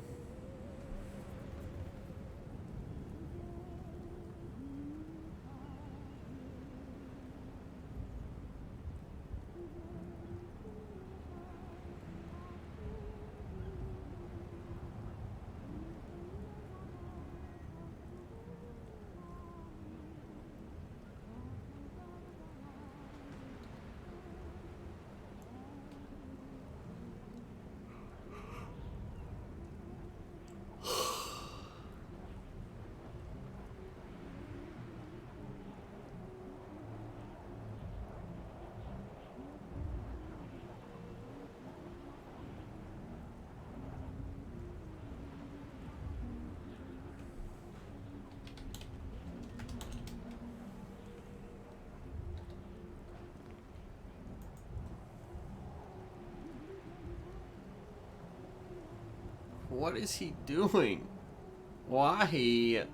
What is he doing? Why?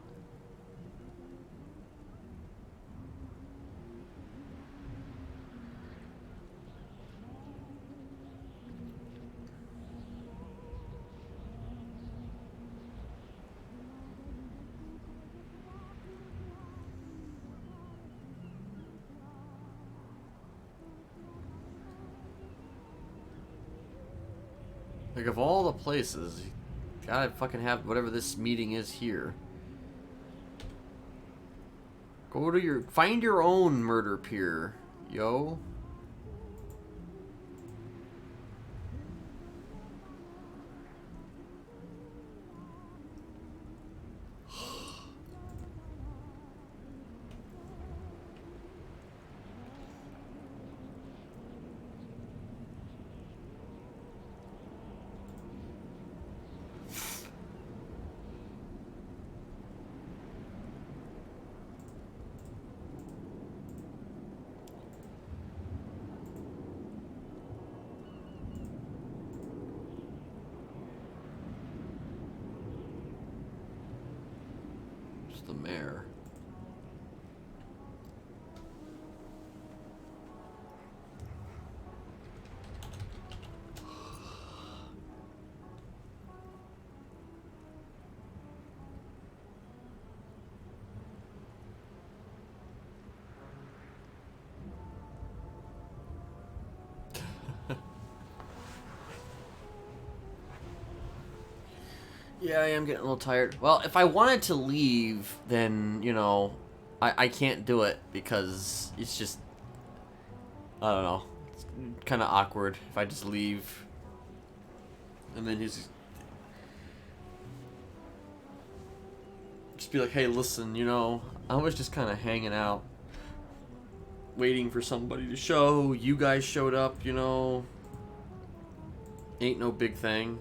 Like, of all the places, you gotta fucking have whatever this meeting is here. Go to your... Find your own murder pier, yo. The mayor. Yeah, I am getting a little tired. Well, if I wanted to leave, then, you know, I can't do it because it's just, I don't know, it's kind of awkward if I just leave. And then he's just be like, hey, listen, you know, I was just kind of hanging out, waiting for somebody to show. You guys showed up, you know, ain't no big thing.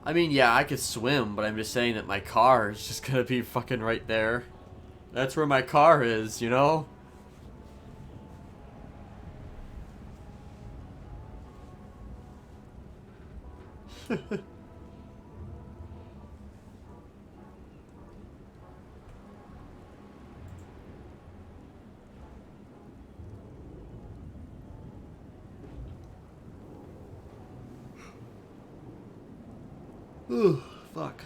I mean, yeah, I could swim, but I'm just saying that my car is just gonna be fucking right there. That's where my car is, you know? Ooh, fuck.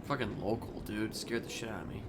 Fucking local, dude. Scared the shit out of me.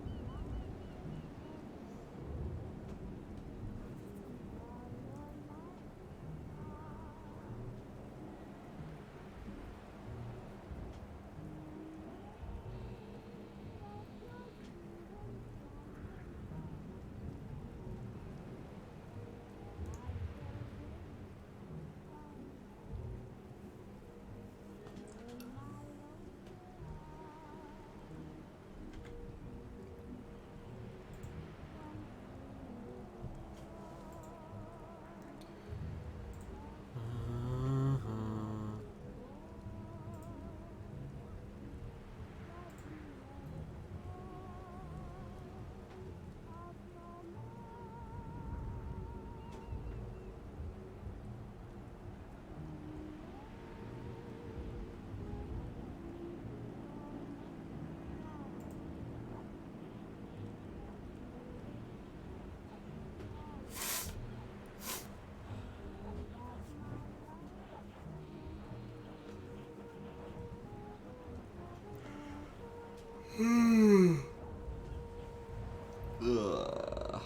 Ugh.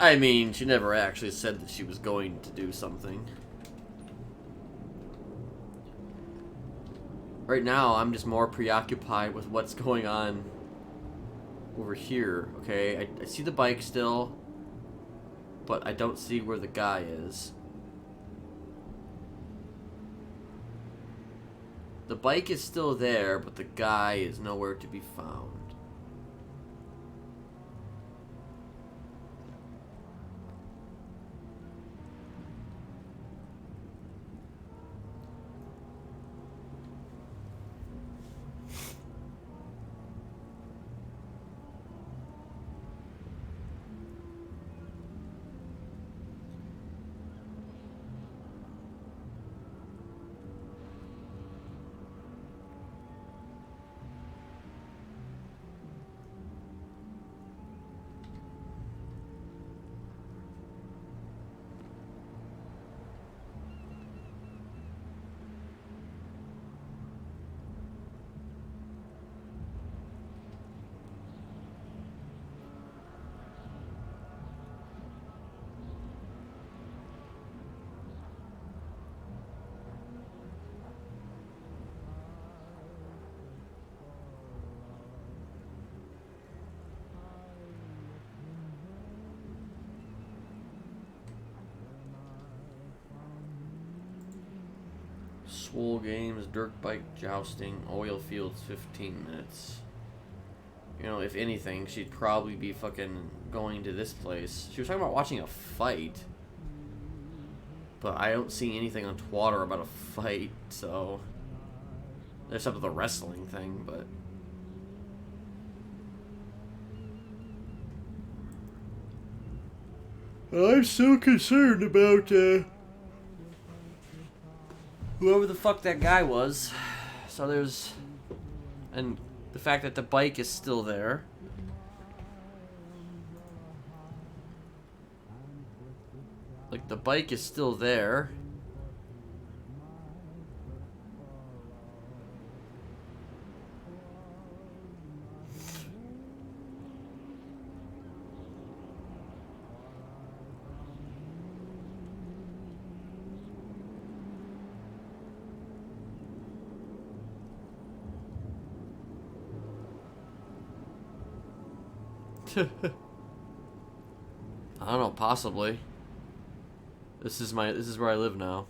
I mean, she never actually said that she was going to do something. Right now, I'm just more preoccupied with what's going on over here, okay? I see the bike still, but I don't see where the guy is. The bike is still there, but the guy is nowhere to be found. Swole games, dirt bike jousting, oil fields, 15 minutes. You know, if anything, she'd probably be fucking going to this place. She was talking about watching a fight. But I don't see anything on Twitter about a fight, so... There's something with the wrestling thing, but... I'm so concerned about, whoever the fuck that guy was. So there's... And the fact that the bike is still there. Like, the bike is still there. I don't know, possibly. This is where I live now.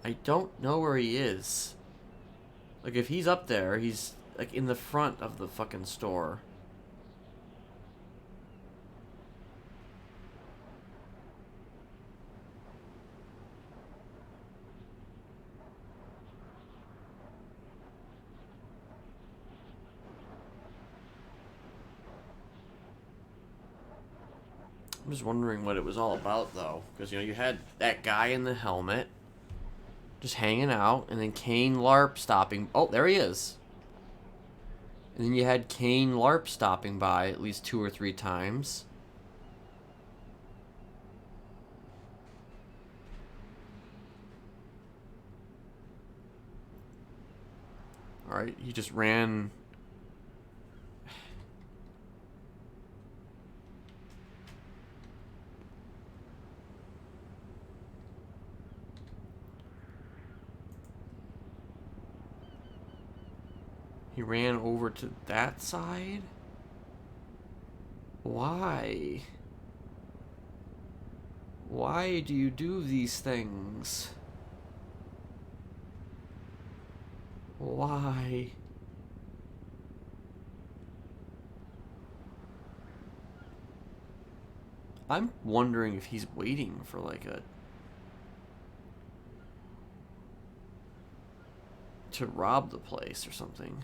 I don't know where he is. Like, if he's up there, he's, like, in the front of the fucking store. I'm just wondering what it was all about, though. Because, you know, you had that guy in the helmet just hanging out, and then Kane LARP stopping. Oh, there he is. And then you had Kane LARP stopping by at least 2 or 3 times. Alright, he just ran. He ran over to that side? Why? Why do you do these things? Why? I'm wondering if he's waiting for like to rob the place or something.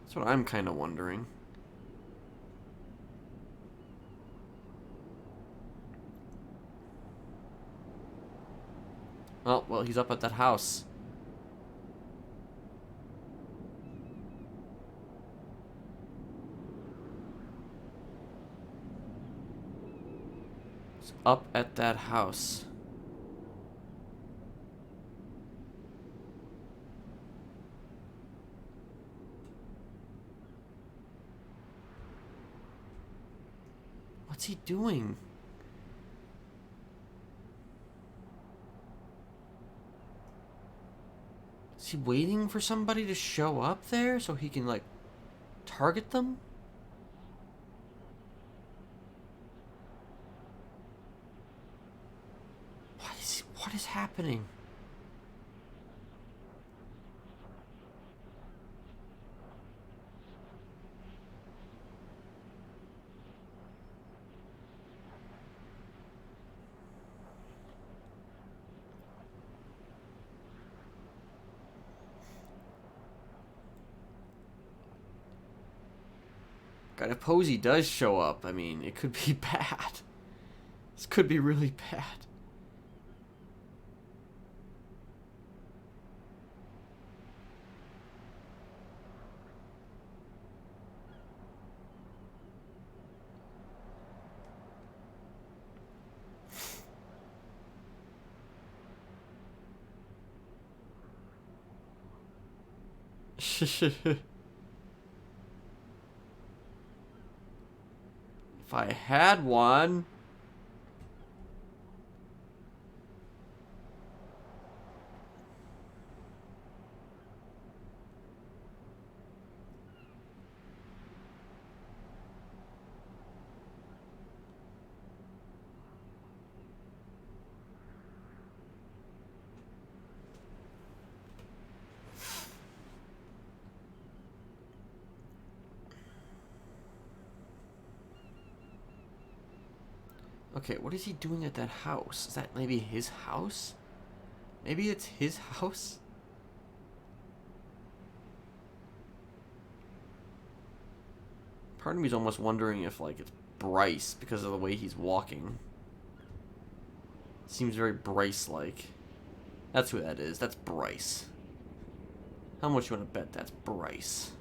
That's what I'm kind of wondering. Oh, well, he's up at that house. He's up at that house. What's he doing? Is he waiting for somebody to show up there so he can, like, target them? What is happening? God, if Posey does show up, I mean, it could be bad. This could be really bad. If I had one. Okay, what is he doing at that house? Is that maybe his house? Maybe it's his house? Part of me is almost wondering if, like, it's Bryce because of the way he's walking. Seems very Bryce-like. That's who that is. That's Bryce. How much you want to bet that's Bryce?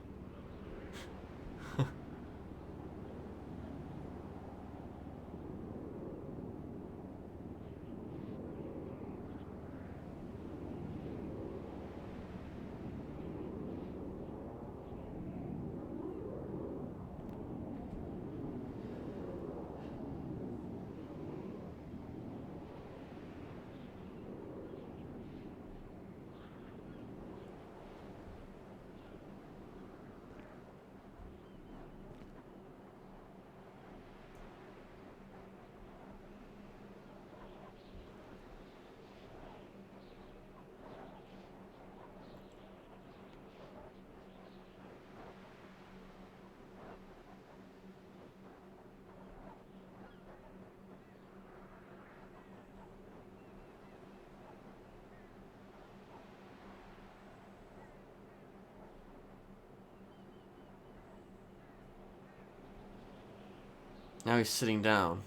Now he's sitting down.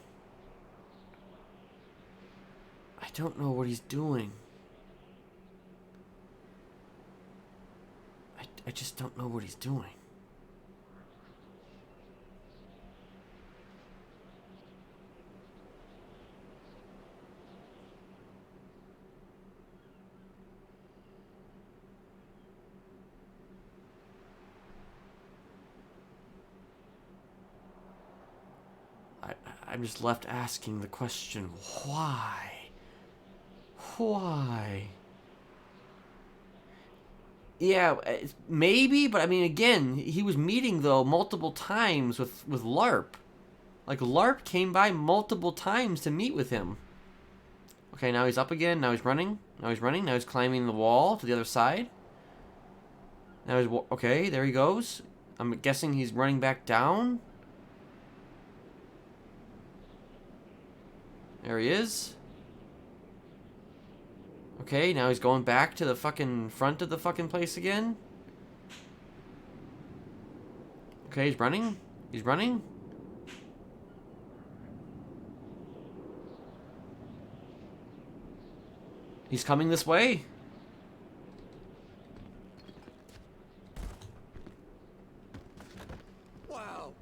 I don't know what he's doing. I just don't know what he's doing. I'm just left asking the question, why? Why? Yeah, maybe, but I mean, again, he was meeting, though, multiple times with LARP. Like, LARP came by multiple times to meet with him. Okay, now he's up again, now he's running, now he's running, now he's climbing the wall to the other side. Now he's, okay, there he goes. I'm guessing he's running back down. There he is. Okay, now he's going back to the fucking front of the fucking place again. Okay, he's running. He's running. He's coming this way. Wow.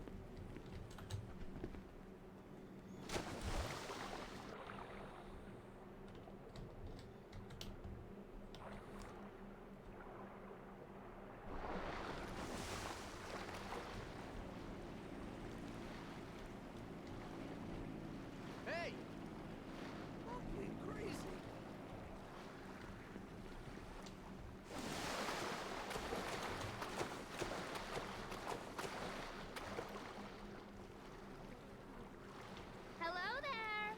Hey! Fucking crazy. Hello there.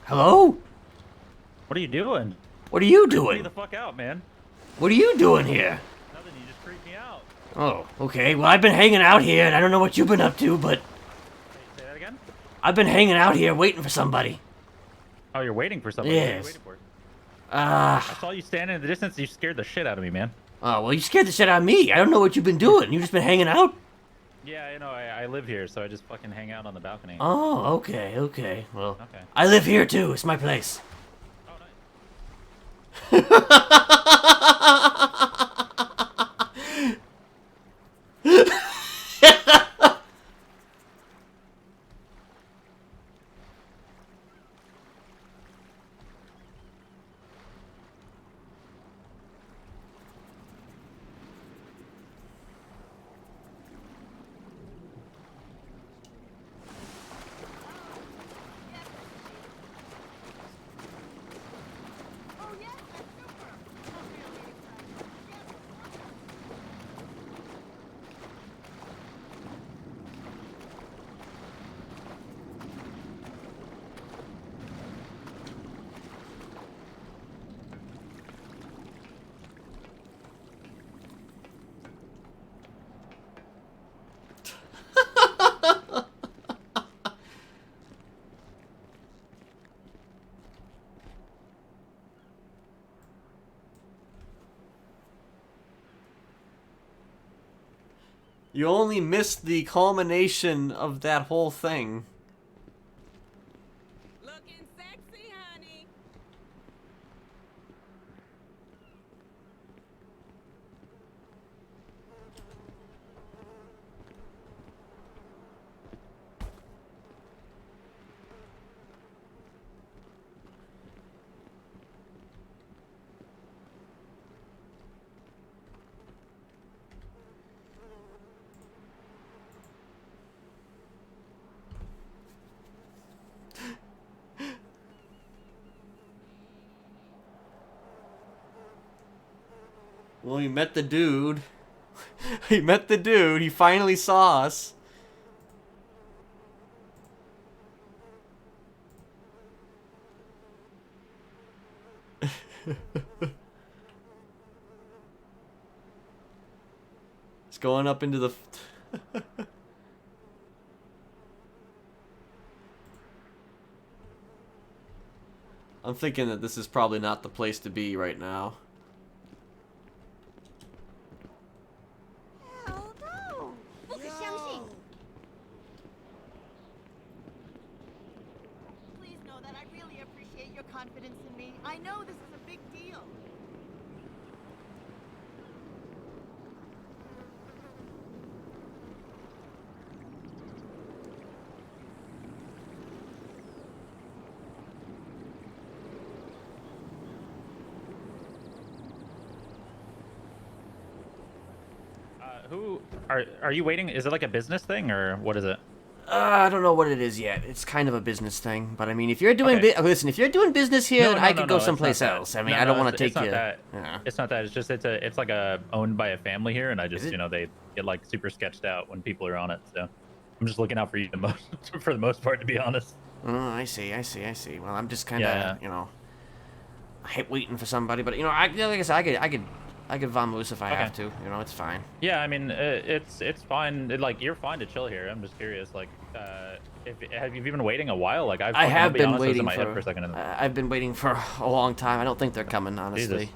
Hello? What are you doing? What are you Get doing? the fuck out, man. What are you doing here? Nothing, you just creeped me out. Oh, okay. Well, I've been hanging out here, and I don't know what you've been up to, but Say that again? I've been hanging out here waiting for somebody. Oh, you're waiting for something. What are you Yes. waiting for? Ah. I saw you standing in the distance and you scared the shit out of me, man. Oh, well, you scared the shit out of me. I don't know what you've been doing. You've just been hanging out? Yeah, you know, I live here, so I just fucking hang out on the balcony. Oh, okay, okay. Well, Okay. I live here, too. It's my place. Oh, You only missed the culmination of that whole thing. Looking sexy, honey. Well, he met the dude. He met the dude. He finally saw us. It's going up into the... I'm thinking that this is probably not the place to be right now. Hell no! 不可相信. Please know that I really appreciate your confidence in me. I know this is a big deal. Who are you waiting? Is it like a business thing or what is it? I don't know what it is yet. It's kind of a business thing, but I mean, if you're doing listen, if you're doing business here, then I could go someplace else. I mean, I don't want to take you. It's not that. It's just it's like owned by a family here, and I just they get like super sketched out when people are on it. So I'm just looking out for you the most for the most part, to be honest. Oh, I see. Well, I'm just kind of I hate waiting for somebody, but like I said, I could vamoose if I have to. It's fine. Yeah, I mean, it's fine. Like, you're fine to chill here. I'm just curious, like, have you been waiting a while? Like, I have been waiting for a second. I've been waiting for a long time. I don't think they're coming, honestly.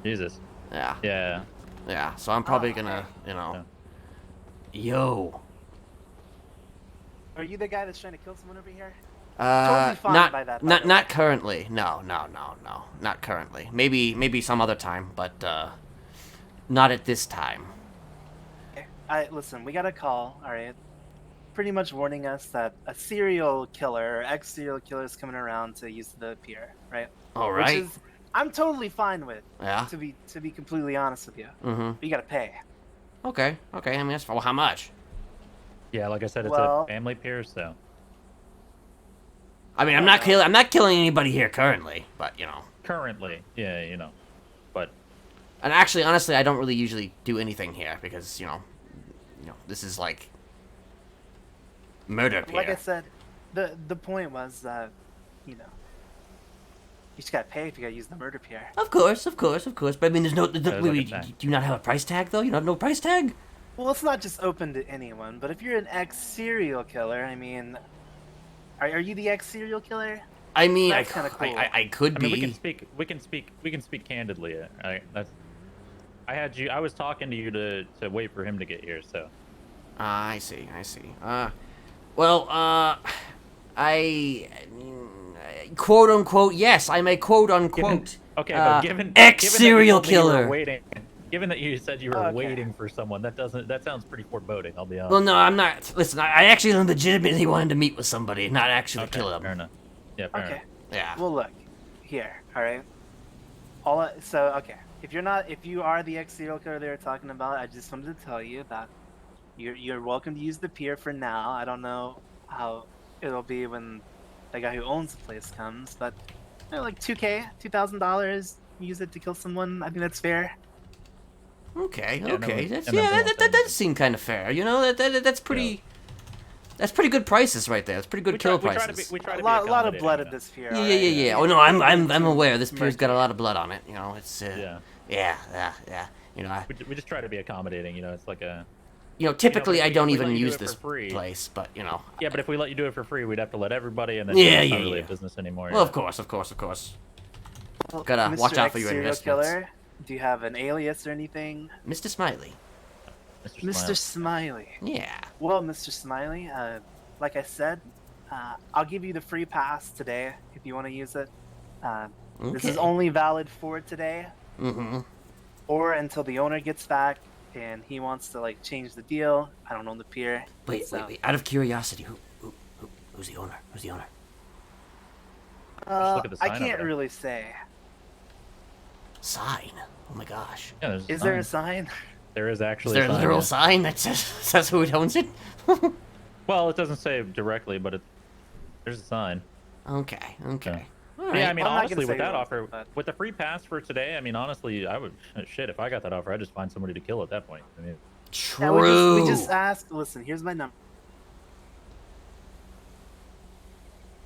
Jesus. Yeah. So I'm probably gonna, Yo. Are you the guy that's trying to kill someone over here? Not currently. No. Not currently. Maybe some other time, but not at this time. Okay. Listen, we got a call, all right? Pretty much warning us that a serial killer, ex-serial killer is coming around to use the pier, right? All right. Which is, I'm totally fine with. Yeah. To be completely honest with you. Mm-hmm. But you gotta pay. Okay. I mean, that's well, how much? Yeah, like I said, it's a family pier, so. I mean, I'm not killing anybody here currently, but Currently, yeah, but. And actually, honestly, I don't really usually do anything here because this is like murder pier. Like I said, the point was that you just gotta pay if you gotta use the murder pier. Of course. But I mean, there's no. Do you not have a price tag though? You don't have no price tag? Well, it's not just open to anyone, but if you're an ex-serial killer, I mean. Are you the ex-serial killer? I mean, that's kind of cool. I could be. We can speak candidly. I was talking to you to wait for him to get here. So. I see. I quote unquote yes. I'm a quote unquote. Given ex-serial killer. Given that you said you were waiting for someone, that sounds pretty foreboding. I'll be honest. Well, no, I'm not. Listen, I actually legitimately wanted to meet with somebody, not actually kill them. Fair enough. Yeah. Fair enough. Yeah. Well, look, here, all right. If you are the ex-serial killer they were talking about, I just wanted to tell you that you're welcome to use the pier for now. I don't know how it'll be when the guy who owns the place comes, but like $2,000, use it to kill someone. I think that's fair. Okay. That does seem kind of fair. That's pretty. That's pretty good prices right there. It's pretty good kill prices. We try to be a lot of blood at this pier. Yeah. Oh no, I'm aware. This pier's got a lot of blood on it. It's yeah. We just try to be accommodating. It's like a. Typically I don't even use this place, but Yeah, but if we let you do it for free, we'd have to let everybody, and then it's not really a business anymore. Well, of course. Well, Gotta Mr. watch out for your Ex-serial investments. Killer, do you have an alias or anything? Mr. Smiley. Mr. Smiley. Yeah. Well, Mr. Smiley, like I said, I'll give you the free pass today if you want to use it. This is Okay. only valid for today, Mm-hmm. or until the owner gets back and he wants to like change the deal. I don't own the pier. Wait. Out of curiosity, who's the owner? Who's the owner? Just look at the I sign can't over there. really say. Sign. Oh my gosh. Yeah, there's Is there a sign? There is Is actually there a sign, literal yeah. sign that says who owns it? Well, it doesn't say directly, but there's a sign. Okay. All Yeah, right. I mean, I'm not honestly, gonna with say that who, offer, but- with the free pass for today, I mean, honestly, I would shit if I got that offer, I'd just find somebody to kill at that point. I mean, Yeah, True. we just ask. Listen, here's my number.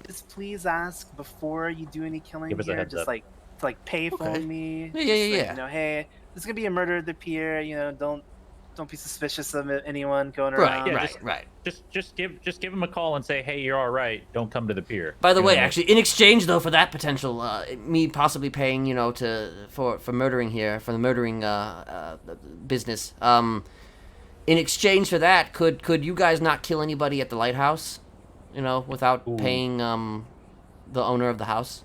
Just please ask before you do any killing Give us a here. heads Just up. like to like payphone Okay. me. Yeah, just, yeah. You know, hey, there's gonna be a murder at the pier. You know, don't be suspicious of anyone going Right. around. Right. just give him a call and say, hey, you're all right. Don't come to the pier. By the You know way, what I mean? actually, in exchange though for that potential, me possibly paying, for murdering here, for the murdering business, in exchange for that, could you guys not kill anybody at the lighthouse, without paying the owner of the house?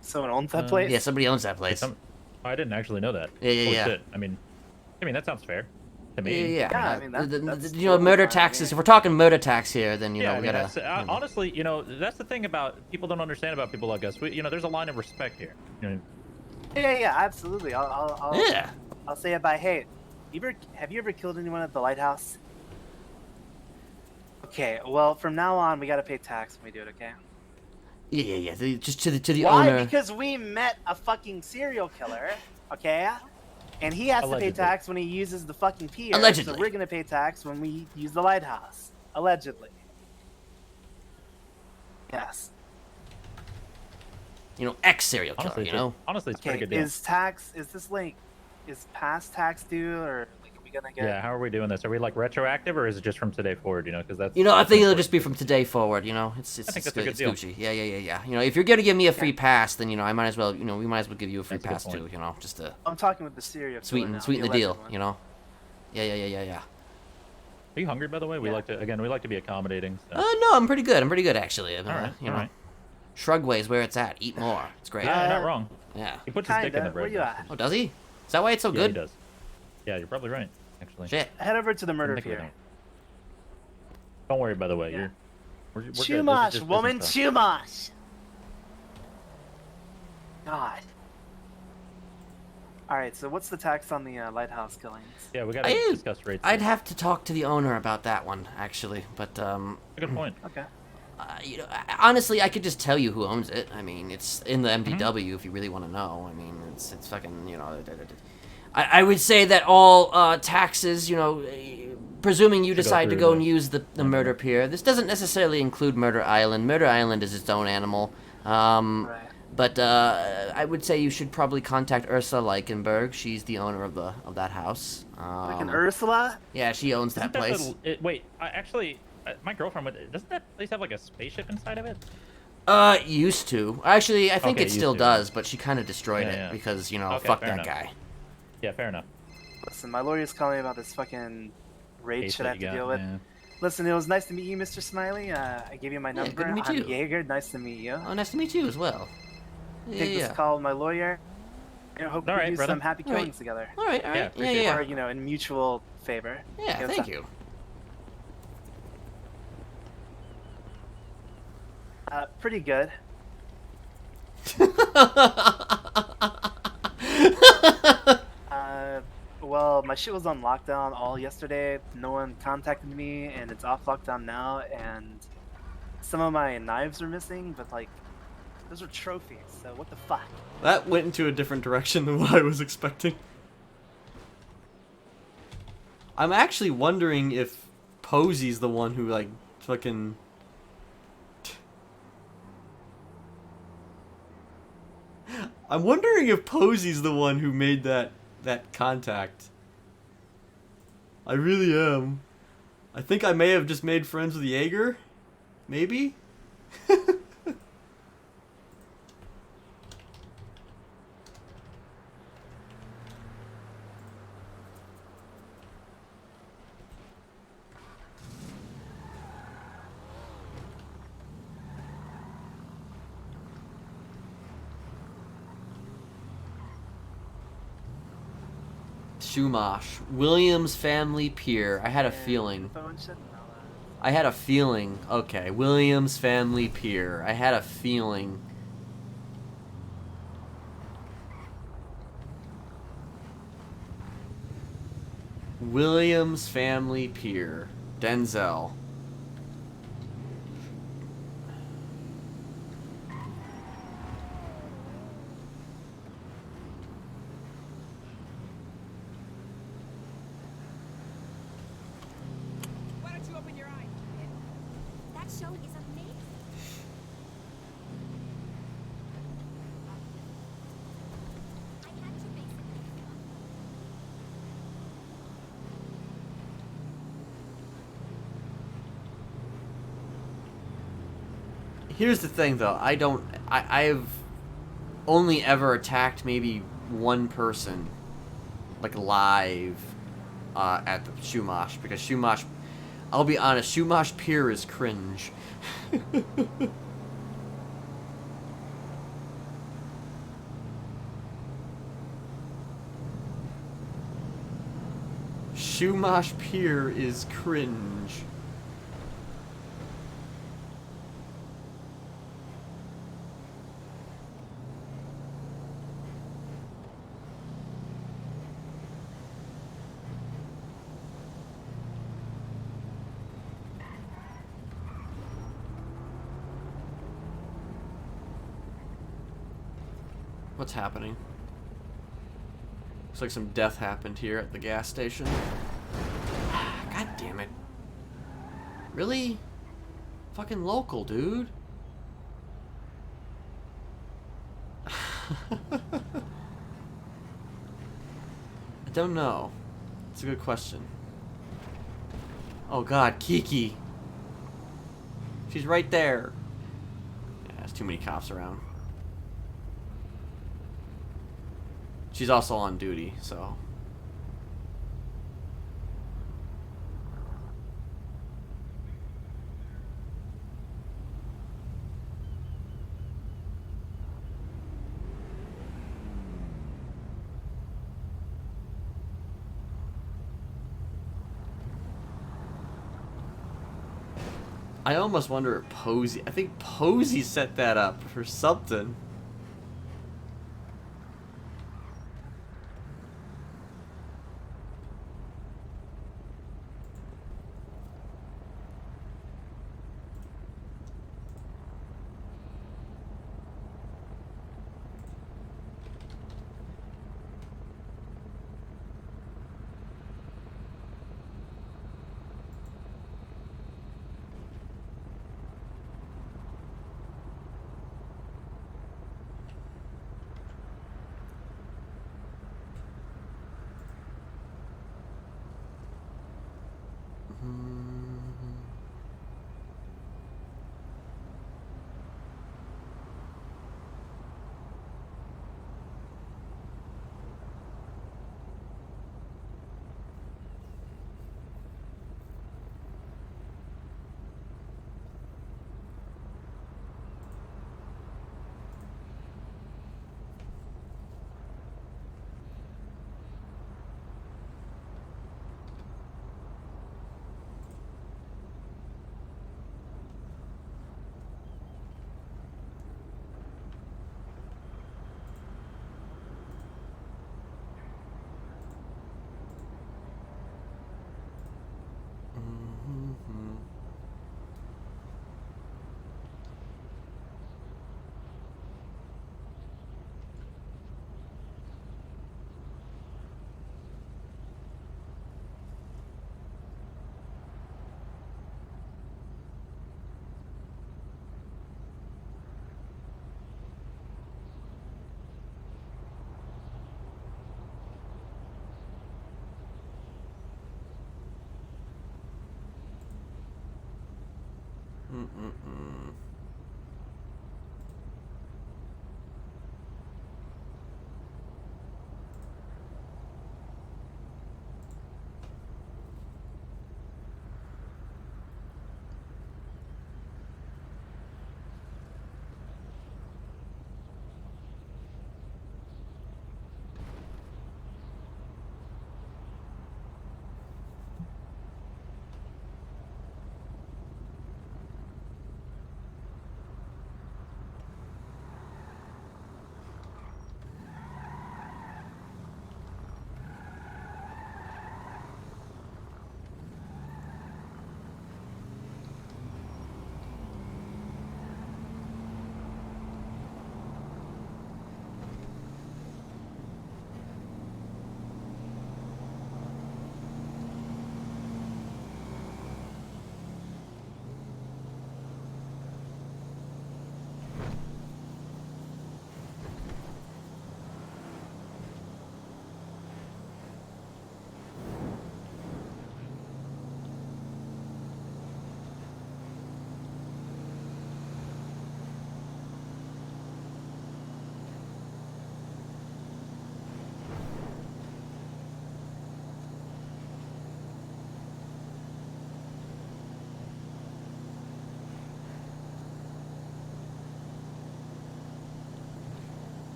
Someone owns that place. Yeah, somebody owns that place. I didn't actually know that. Yeah. Holy shit. I mean, that sounds fair to me. Yeah. I mean, that's murder totally taxes. fine. If we're talking murder tax here, then Yeah, we gotta. honestly, that's the thing about people don't understand about people like us. There's a line of respect here. Yeah, absolutely. I'll Yeah. I'll say it by hey. Have you ever killed anyone at the lighthouse? Okay, well from now on we gotta pay tax when we do it. Okay. Yeah. Just to the Why? owner. Because we met a fucking serial killer, okay? And he has Allegedly. to pay tax when he uses the fucking pier. Allegedly. So we're gonna pay tax when we use the lighthouse. Allegedly. Yes. Ex serial killer. Honestly, it's a pretty good deal. Is past tax due, or like are we gonna get? Yeah, how are we doing this? Are we like retroactive, or is it just from today forward? Because that's. I think it'll just be from today forward. It's I think it's that's a good deal. Gucci. Yeah. If you're gonna give me a free pass, then I might as well. We might as well give you a free That's a good pass point. too. Just to I'm talking with the serial killer now, sweeten the alleged deal. one. Yeah. Are you hungry, by the way? We like to be accommodating. So. No, I'm pretty good. I'm pretty good actually. All right. All right. Shrugway's where it's at. Eat more. It's great. Yeah, you're not wrong. Yeah. He puts his dick in Kinda. the bread. Where you at? Oh, does he? Is that why it's so Yeah, good? he does. Yeah, you're probably right. Actually. Shit. Head over to the murder Think of it pier. now. Don't worry, by the way. Yeah. We're good. This is Chumash, just woman, business stuff. chumash. God. All right, so what's the tax on the lighthouse killings? Yeah, we gotta discuss rates. I'd have to talk to the owner about that one actually, but Good point. Okay. Honestly, I could just tell you who owns it. I mean, it's in the Mm-hmm. MDW if you really want to know. I mean, it's fucking, I would say that all taxes, presuming you Should go decide to through go the- and use the murder pier. This doesn't necessarily include Murder Island. Murder Island is its own animal. Right. But I would say you should probably contact Ursula Leichenberg. She's the owner of that house. Like an Ursula? Yeah, she owns that Isn't that place. wait, my girlfriend doesn't that place have like a spaceship inside of it? Used to. Actually, I think Okay, it still used to. does, but she kind of destroyed Yeah, it because, Okay, fuck fair that enough. guy. Yeah, fair enough. Listen, my lawyer's calling me about this fucking rape Case shit I that have to you deal got, with. yeah. Listen, it was nice to meet you, Mr. Smiley. I gave you my Yeah, number. good to meet I'm you. Jaeger. Nice to meet you. Oh, nice to meet you as well. Take this call with my lawyer. I hope All we right, do brother. some happy All right. killings together. All right. Yeah, Yeah, appreciate yeah. Or, in mutual favor. Yeah, Okay, what's thank up? you. Pretty good. Well, my shit was on lockdown all yesterday. No one contacted me, and it's off lockdown now. And some of my knives are missing, but like, those are trophies. So what the fuck? That went into a different direction than what I was expecting. I'm actually wondering if Posy's the one who, like, fucking... I'm wondering if Posy's the one who made that contact. I really am. I think I may have just made friends with Jaeger. Maybe? Shumash. Williams Family Pier. I had a feeling. I had a feeling. Okay, Williams Family Pier. I had a feeling. Williams Family Pier. Denzel. Why don't you open your eyes? That show is amazing. Here's the thing, though. I've only ever attacked maybe one person, like, live at the Shumash, because Shumash, I'll be honest, Shumash Pier is cringe. Shumash Pier is cringe. What's happening? Looks like some death happened here at the gas station. God damn it. Really? Fucking local, dude. I don't know. It's a good question. Oh god, Kiki. She's right there. Yeah, there's too many cops around. She's also on duty, so. I almost wonder if Posey. I think Posey set that up for something.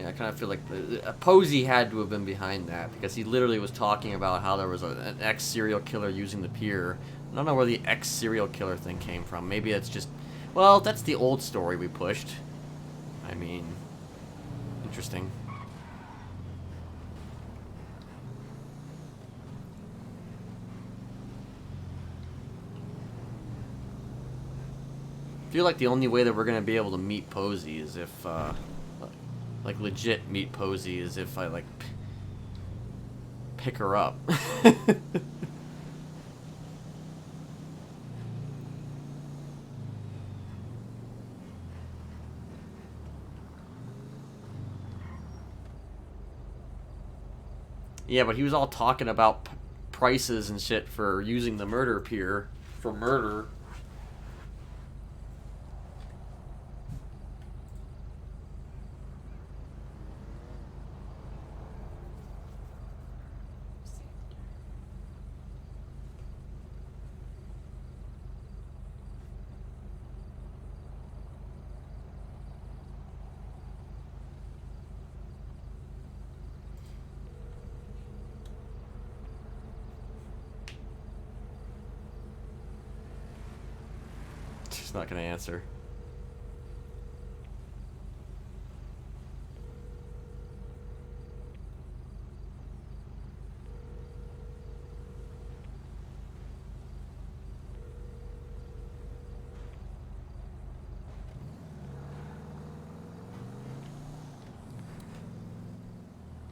I kind of feel like Posey had to have been behind that because he literally was talking about how there was an ex-serial killer using the pier. I don't know where the ex-serial killer thing came from. Maybe it's just... Well, that's the old story we pushed. I mean... Interesting. I feel like the only way that we're going to be able to meet Posey is if... like, legit meet Posey is if I, like... pick her up. Yeah, but he was all talking about prices and shit for using the murder pier for murder. She's not gonna answer.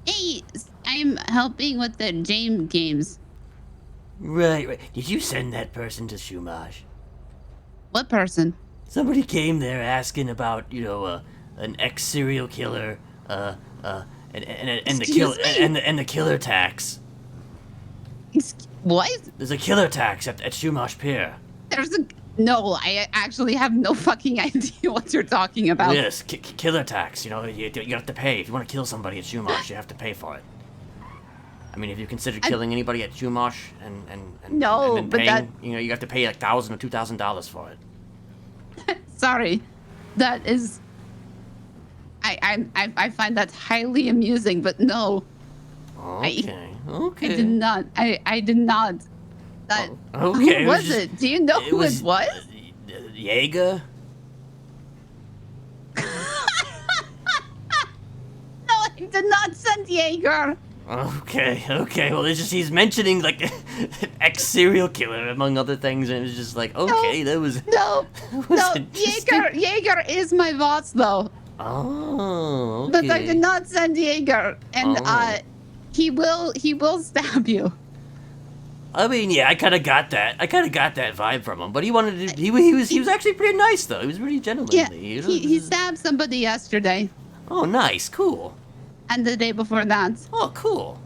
Hey, I'm helping with the James games. Right. Did you send that person to Shumash? What person? Somebody came there asking about, you know, an ex-serial killer, and the killer tax. What? There's a killer tax at Shumash Pier. No, I actually have no fucking idea what you're talking about. Yes, killer tax. You know, you have to pay. If you want to kill somebody at Shumash, you have to pay for it. I mean, if you consider killing anybody at Shumash and then paying, you know, you have to pay like $1,000 or $2,000 for it. Sorry, that is. I find that highly amusing, but no. Okay. I did not. I did not. That. Okay. Who was it? Do you know who it was? Jaeger. No, I did not send Jaeger. Okay. Well, it's just he's mentioning like ex-serial killer among other things, and it's just like, okay, that was Jaeger is my boss though. Oh, okay. But I did not send Jaeger, and he will stab you. I mean, yeah, I kind of got that vibe from him, but he wanted to. He was actually pretty nice though. He was really gentlemanly. Yeah, you know? he stabbed somebody yesterday. Oh, nice, cool. And the day before that. Oh, cool.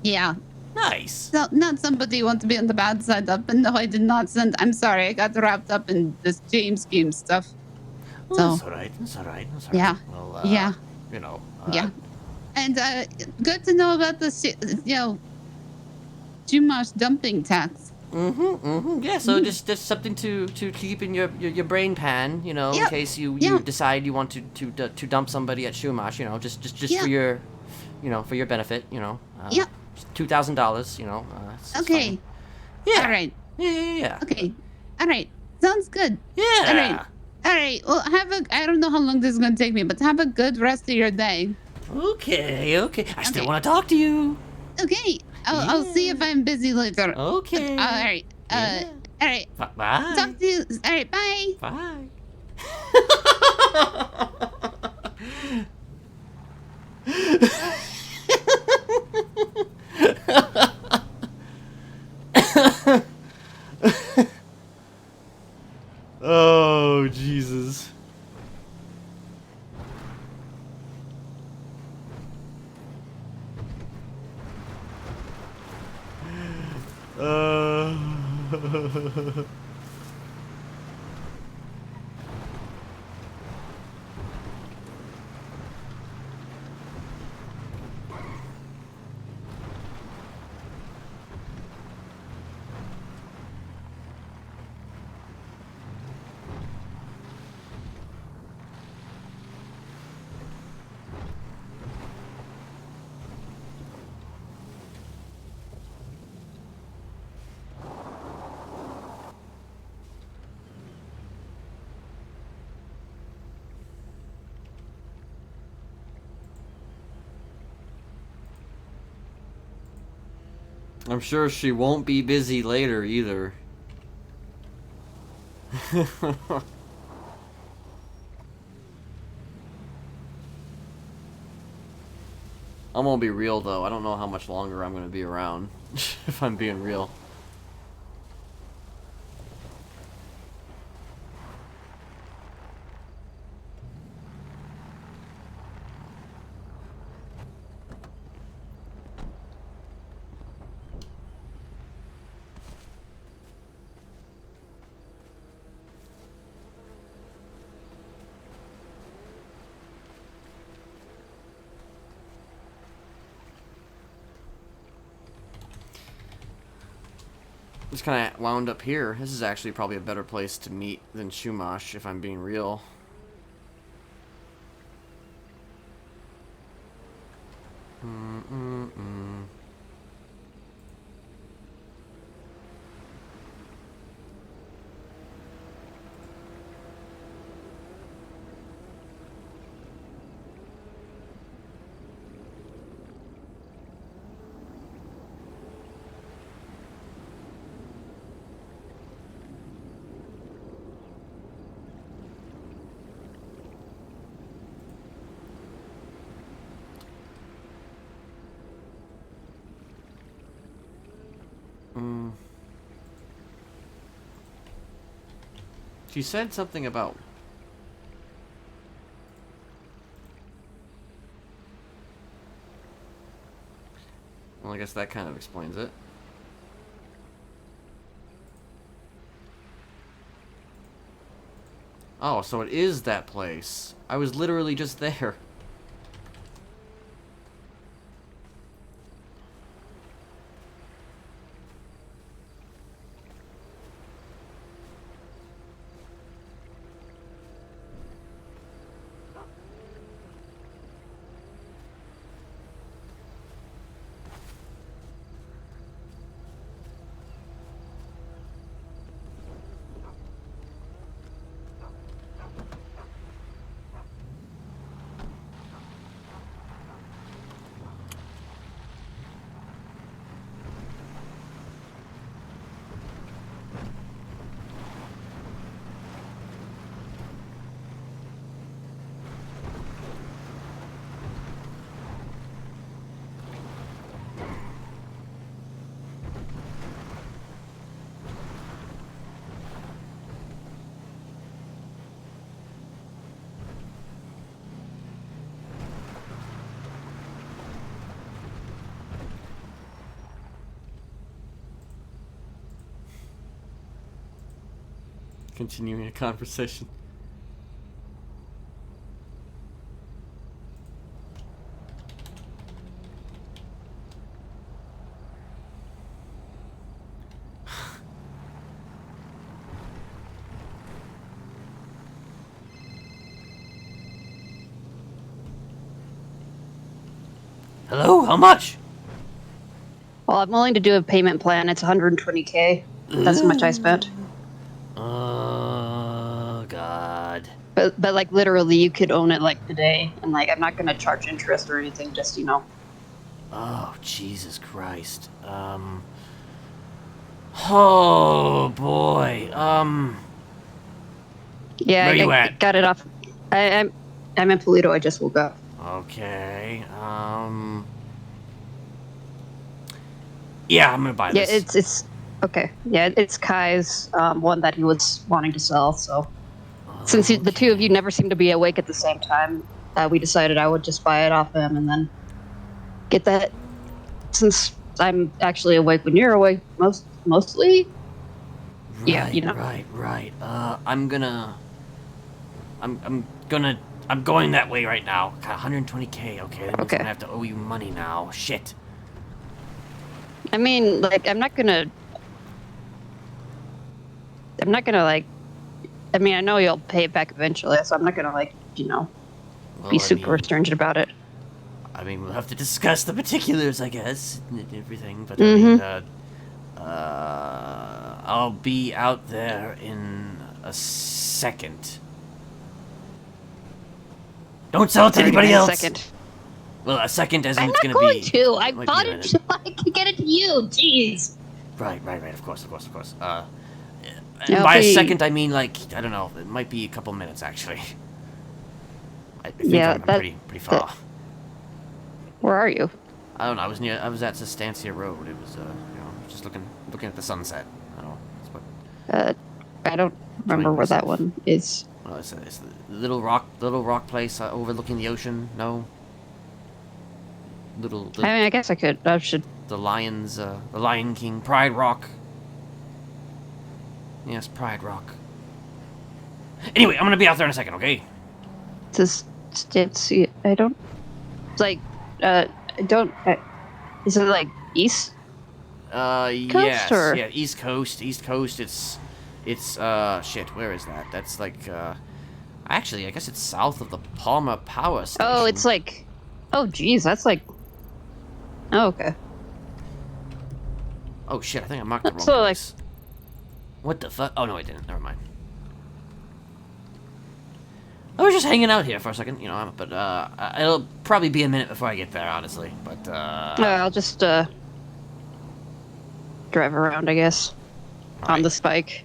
Yeah. Nice. So, not somebody who wants to be on the bad side of, but no, I did not send. I'm sorry, I got wrapped up in this James game stuff. Well, So. That's all right. That's all right. Yeah. Well, Yeah. You know. Yeah. And good to know about the Shumash dumping tax. Yeah. So just something to keep in your brain pan, you know, in case you decide you want to dump somebody at Shumash, you know, just for your, you know, for your benefit, you know. $2,000, you know. Okay. Yeah. All right. Yeah. Okay. All right. Sounds good. Yeah. All right. Well, I don't know how long this is gonna take me, but have a good rest of your day. Okay. I still want to talk to you. Okay. I'll see if I'm busy later. Okay. All right. All right. Bye. Talk to you. All right. Bye. Bye. Oh, Jesus. I'm sure she won't be busy later either. I'm gonna be real though. I don't know how much longer I'm gonna be around, if I'm being real. Just kind of wound up here. This is actually probably a better place to meet than Shumash, if I'm being real. She said something about... Well, I guess that kind of explains it. Oh, so it is that place. I was literally just there. Continuing a conversation. Hello, how much? Well, I'm willing to do a payment plan. It's 120K. That's how much I spent. Oh, God. But like literally, you could own it like today, and like I'm not gonna charge interest or anything. Just Oh, Jesus Christ. Oh boy. Yeah, Where you I at? got it off. I'm in Polito. I just woke up. Okay. Yeah, I'm gonna buy Yeah, this. it's okay. Yeah, it's Kai's one that he was wanting to sell. So since the two of you never seem to be awake at the same time, we decided I would just buy it off him and then get that. Since I'm actually awake when you're awake, mostly. Right, Yeah, you know. Right. I'm going that way right now. Got 120K. Okay, that means I'm gonna have to owe you money now. Shit. I mean, like, I'm not gonna like. I mean, I know you'll pay it back eventually, so I'm not gonna like, be super stringent about it. I mean, we'll have to discuss the particulars, I guess, and everything. But I'll be out there in a second. Don't sell it to anybody else. Second. Well, a second as in I'm it's not gonna going be. to. I might thought be a it minute. should, I could get it to you. Jeez. Right. Of course. I'll By a be- second, I mean like I don't know. It might be a couple minutes actually. I think Yeah, I'm that- pretty far. that- Where are you? I don't know. I was at Sustancia Road. It was just looking at the sunset. I don't know. That's what. I don't remember where that myself. one is. Well, it's the little rock place overlooking the ocean. No. Little. I mean, I guess I should. The Lion King, Pride Rock. Yes, Pride Rock. Anyway, I'm gonna be out there in a second, okay? I don't. Like, I don't. Is it like east? Yes, or- yeah, East Coast. It's shit. Where is that? That's like, actually, I guess it's south of the Palma Power Station. Oh, it's like. Oh, geez, that's like. Oh, okay. Oh shit! I think I marked the wrong So, like- place. What the fuck? Oh no, I didn't. Never mind. I was just hanging out here for a second, but it'll probably be a minute before I get there, honestly. But I'll just drive around, I guess, on the spike.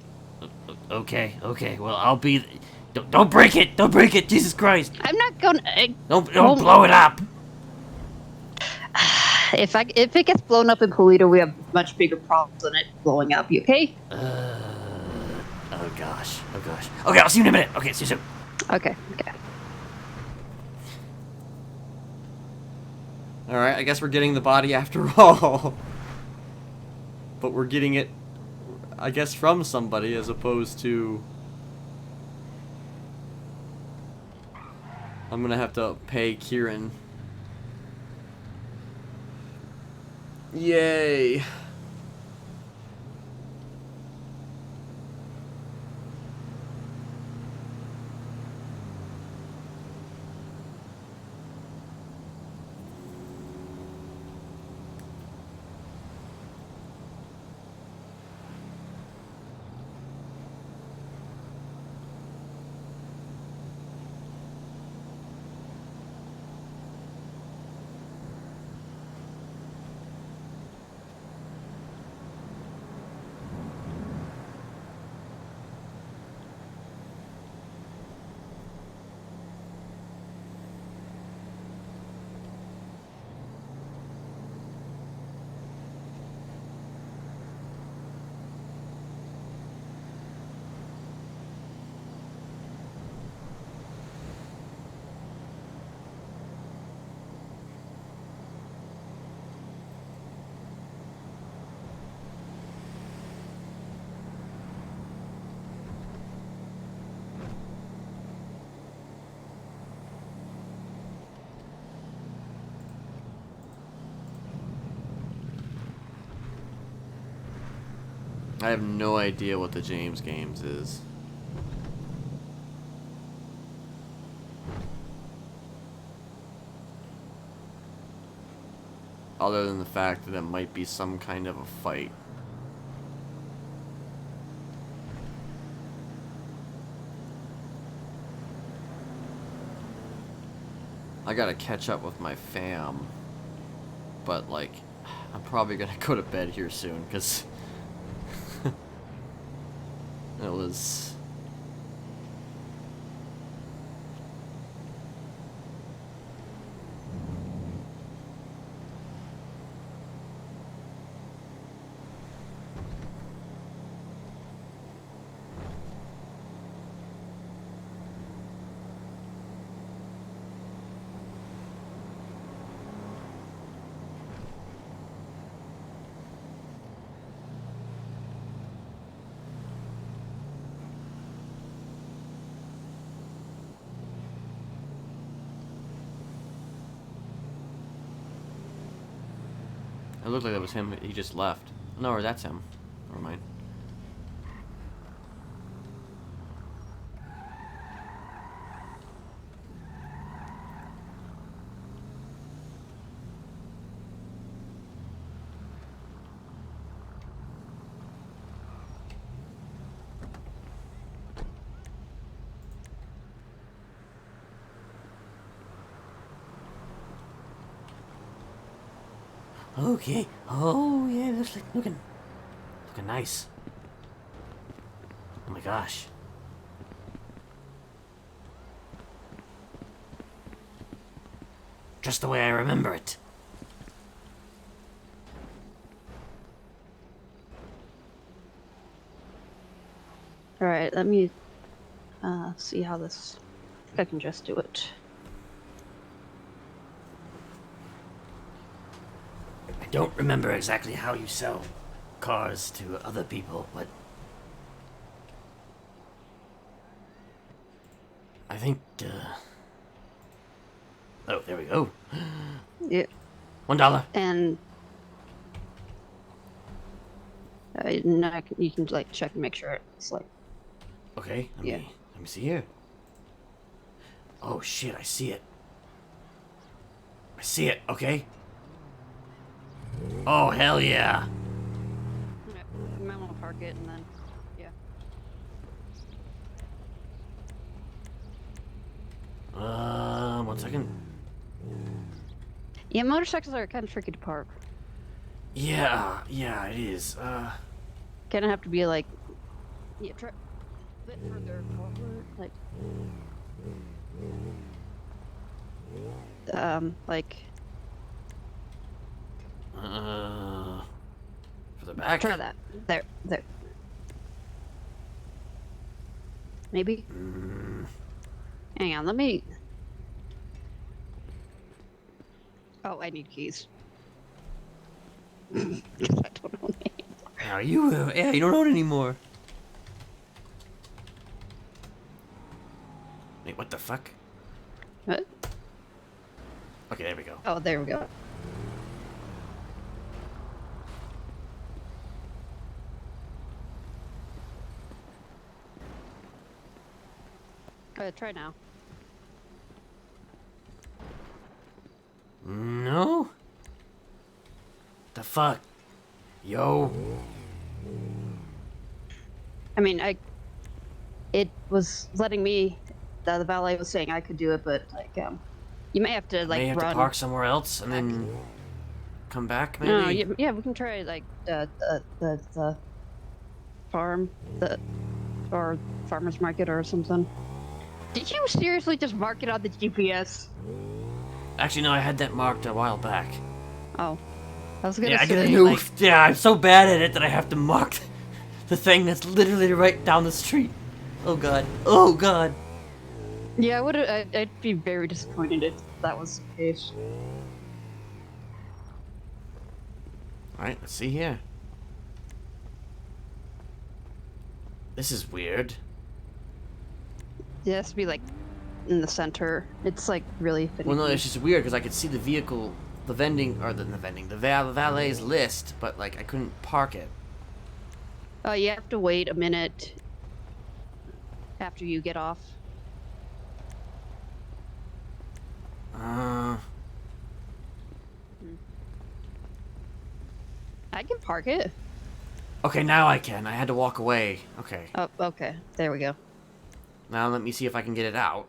okay. Well, I'll be. Don't break it! Don't break it! Jesus Christ! I'm not gonna. Don't blow it up! If it gets blown up in Polito, we have much bigger problems than it blowing up. You okay? Oh gosh. Okay, I'll see you in a minute. Okay, see you soon. Okay. Alright, I guess we're getting the body after all. But we're getting it, I guess, from somebody as opposed to... I'm gonna have to pay Kieran. Yay. I have no idea what the James Games is. Other than the fact that it might be some kind of a fight. I gotta catch up with my fam. But, like, I'm probably gonna go to bed here soon, because... it was... It looked like that was him. He just left. No, or that's him. Never mind. Okay. Oh yeah, that's looking nice. Oh my gosh. Just the way I remember it. All right, let me see how this. I can just do it. I don't remember exactly how you sell cars to other people, but I think. Oh, there we go. Yeah. $1. And now you can like check and make sure it's like. Okay. Let me see here. Oh shit! I see it. I see it. Okay. Oh hell yeah! You might want to park it and then, yeah. 1 second. Yeah, motorcycles are kind of tricky to park. Yeah, it is. Gonna have to be like, try a bit further forward, like, for the back. Try that. There. Maybe. Hang on, let me. Oh, I need keys. I don't know names. Now you don't own anymore. Wait, what the fuck? What? Okay, there we go. Oh, there we go. Try now. No? The fuck? Yo. I mean, it was letting me, the valet was saying I could do it, but like, you may have to like may have run. to park somewhere else and then come back, maybe? No, yeah, we can try like the farm, or farmer's market or something. Did you seriously just mark it on the GPS? Actually, no, I had that marked a while back. Oh. I was gonna I say, get a new. like... Yeah, I'm so bad at it that I have to mark the thing that's literally right down the street. Oh god. Oh god. Yeah, I'd be very disappointed if that was the case. Alright, let's see here. This is weird. It has to be like in the center. It's like really finicky. Well, no, it's just weird because I could see the vehicle, the valet's list, but like I couldn't park it. You have to wait a minute after you get off. I can park it. Okay, now I can. I had to walk away. Okay. Oh, okay. There we go. Now let me see if I can get it out.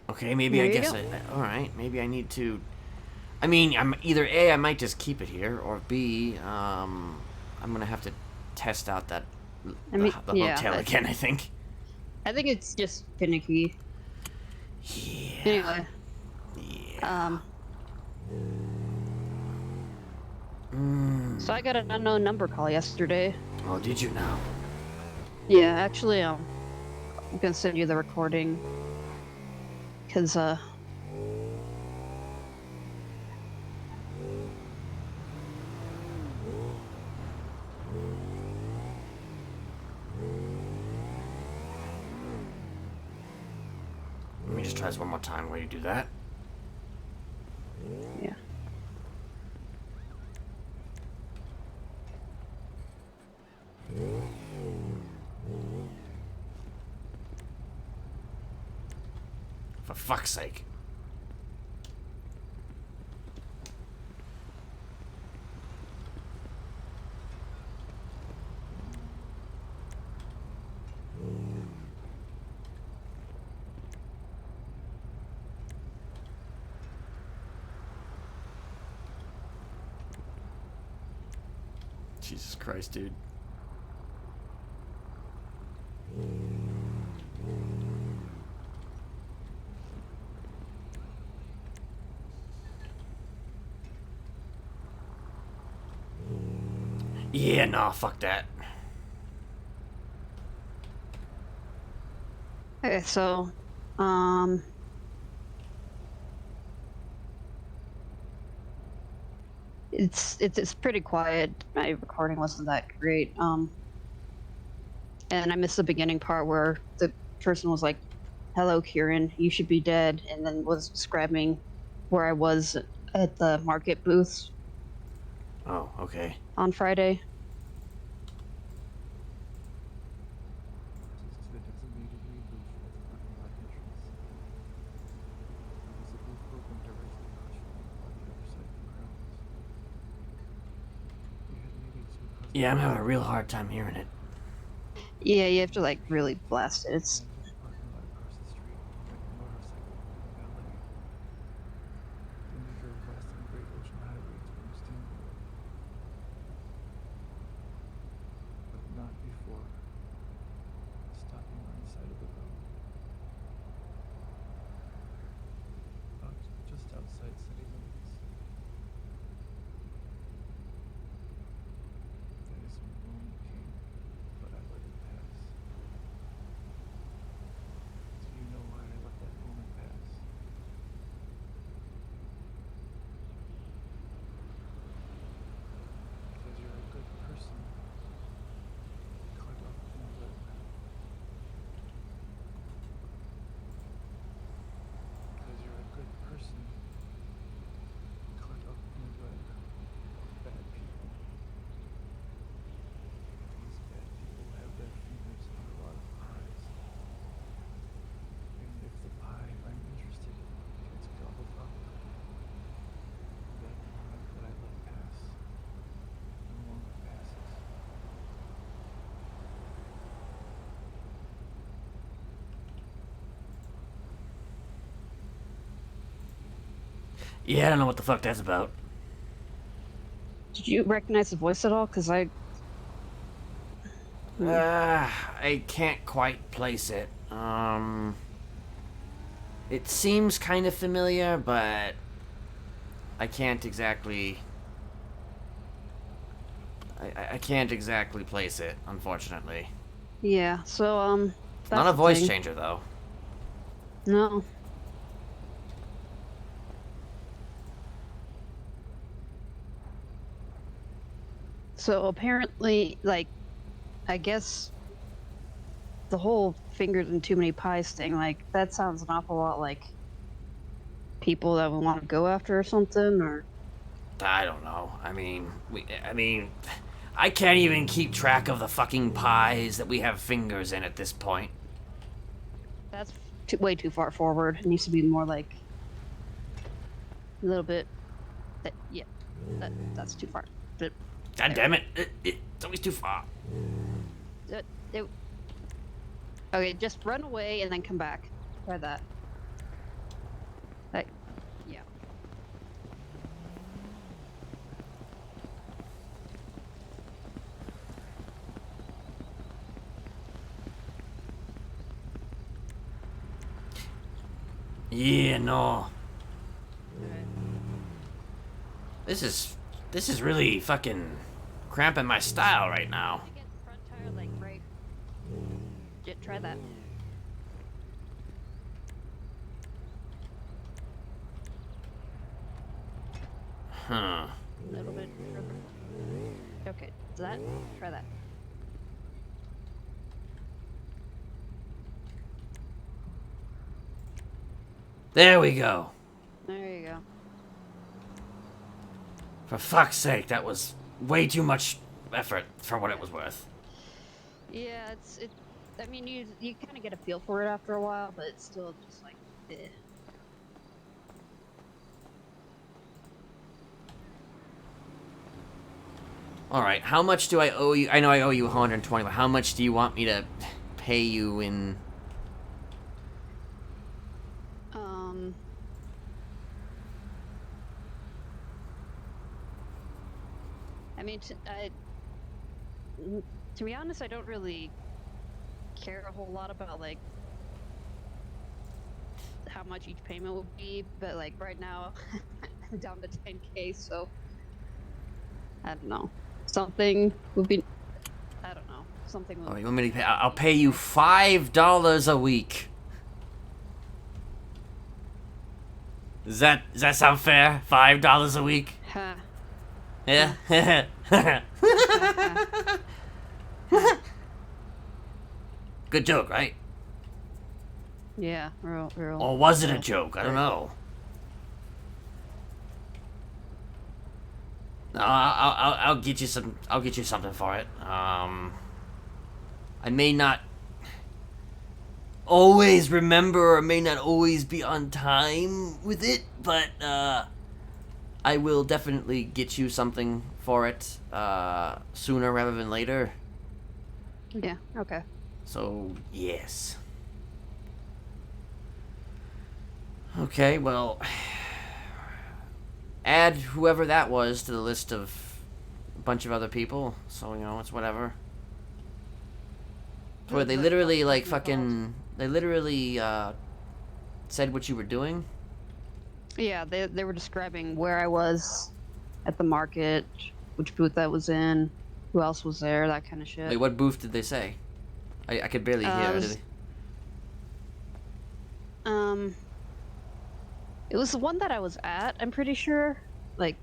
Okay, maybe I guess alright, maybe I need to... I mean, I'm either A, I might just keep it here, or B, I'm gonna have to test out that the hotel again, I think. I think it's just finicky. Yeah. Anyway. Yeah. So I got an unknown number call yesterday. Oh, did you now? Yeah, actually, I'm gonna send you the recording. Cause, Let me just try this one more time while you do that. Yeah. For fuck's sake. Jesus Christ, dude. Yeah, nah, fuck that. Okay, so, it's pretty quiet. My recording wasn't that great. And I missed the beginning part where the person was like, "Hello, Kieran, you should be dead," and then was describing where I was at the market booth Oh, okay. on Friday. Yeah, I'm having a real hard time hearing it. Yeah, you have to like really blast it. It's not before stopping on the side of the road. Just outside city limits. That is when the moment came, but I let it pass. Do you know why I let that moment pass? Because you're a good person. Cut off and live. Because you're a good person. Cut up in the web of bad people. These bad people have their fingers in a lot of pies. And if the pie I'm interested in gets gobbled up, that moment that I let pass no longer passes. Yeah, I don't know what the fuck that's about. Did you recognize the voice at all? Because I can't quite place it. It seems kind of familiar, but I can't exactly. I can't exactly place it, unfortunately. Yeah, so It's not a voice changer though. No. So apparently, like, I guess the whole fingers and too many pies thing, like, that sounds an awful lot like people that we want to go after or something, or I don't know. I mean, I can't even keep track of the fucking pies that we have fingers in at this point. that's way too far forward. It needs to be more like a little bit. Yeah, that's too far. But, God damn it! It's always too far. Okay, just run away and then come back. Try that. Like, yeah. Yeah, no. This is really fucking cramping my style right now. Front tire leg break. Try that. Huh. A little bit further. Okay, that. Try that. There we go. There you go. For fuck's sake, that was way too much effort for what it was worth. Yeah, it. I mean, you kind of get a feel for it after a while, but it's still just like, eh. Alright, how much do I owe you? I know I owe you 120, but how much do you want me to pay you in... I mean, To be honest, I don't really care a whole lot about like how much each payment would be, but like right now I'm down to 10K, so I don't know. Something would be, I don't know. Something would Oh, you want me to pay? I'll pay you $5 a week. Does that sound fair? $5 a week? Huh. Yeah. Good joke, right? Yeah, real. Or was it a joke? I don't know. No, I'll get you some. I'll get you something for it. I may not always remember, or may not always be on time with it, but I will definitely get you something for it sooner rather than later. Yeah. Okay. So yes. Okay, well, add whoever that was to the list of a bunch of other people, so, you know, it's whatever. Where they literally, like, fucking, they literally, said what you were doing? Yeah, they were describing where I was at the market, which booth I was in, who else was there, that kind of shit. Wait, what booth did they say? I could barely hear. It was the one that I was at, I'm pretty sure. Like...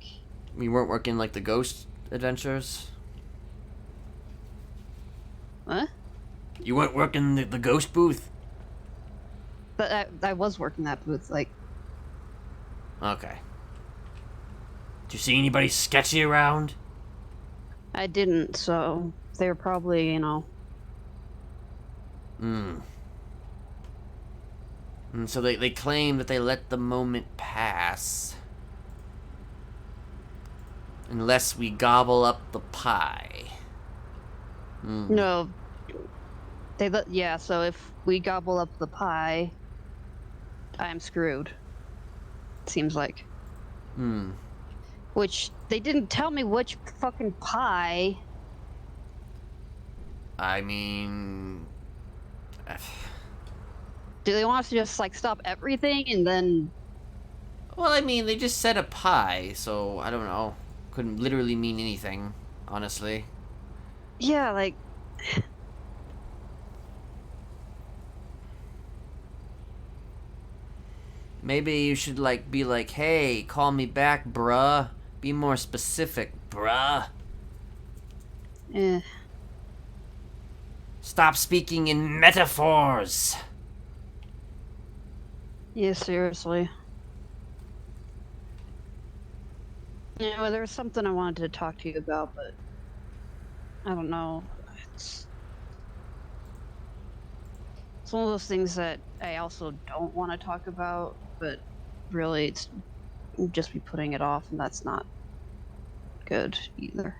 You weren't working, like, the Ghost Adventures? What? You weren't working the Ghost booth? But I was working that booth, like... Okay. Did you see anybody sketchy around? I didn't, so they were probably, you know... So they claim that they let the moment pass. Unless we gobble up the pie. No. Yeah, so if we gobble up the pie, I'm screwed. Seems like. Which, they didn't tell me which fucking pie. I mean... Do they want us to just, like, stop everything and then... Well, I mean, they just said a pie, so I don't know. Couldn't literally mean anything, honestly. Yeah, like... Maybe you should, like, be like, hey, call me back, bruh. Be more specific, bruh. Stop speaking in metaphors. Yeah, seriously. Yeah, well, there was something I wanted to talk to you about, but... I don't know. It's one of those things that I also don't want to talk about, but really it's just be putting it off, and that's not good either.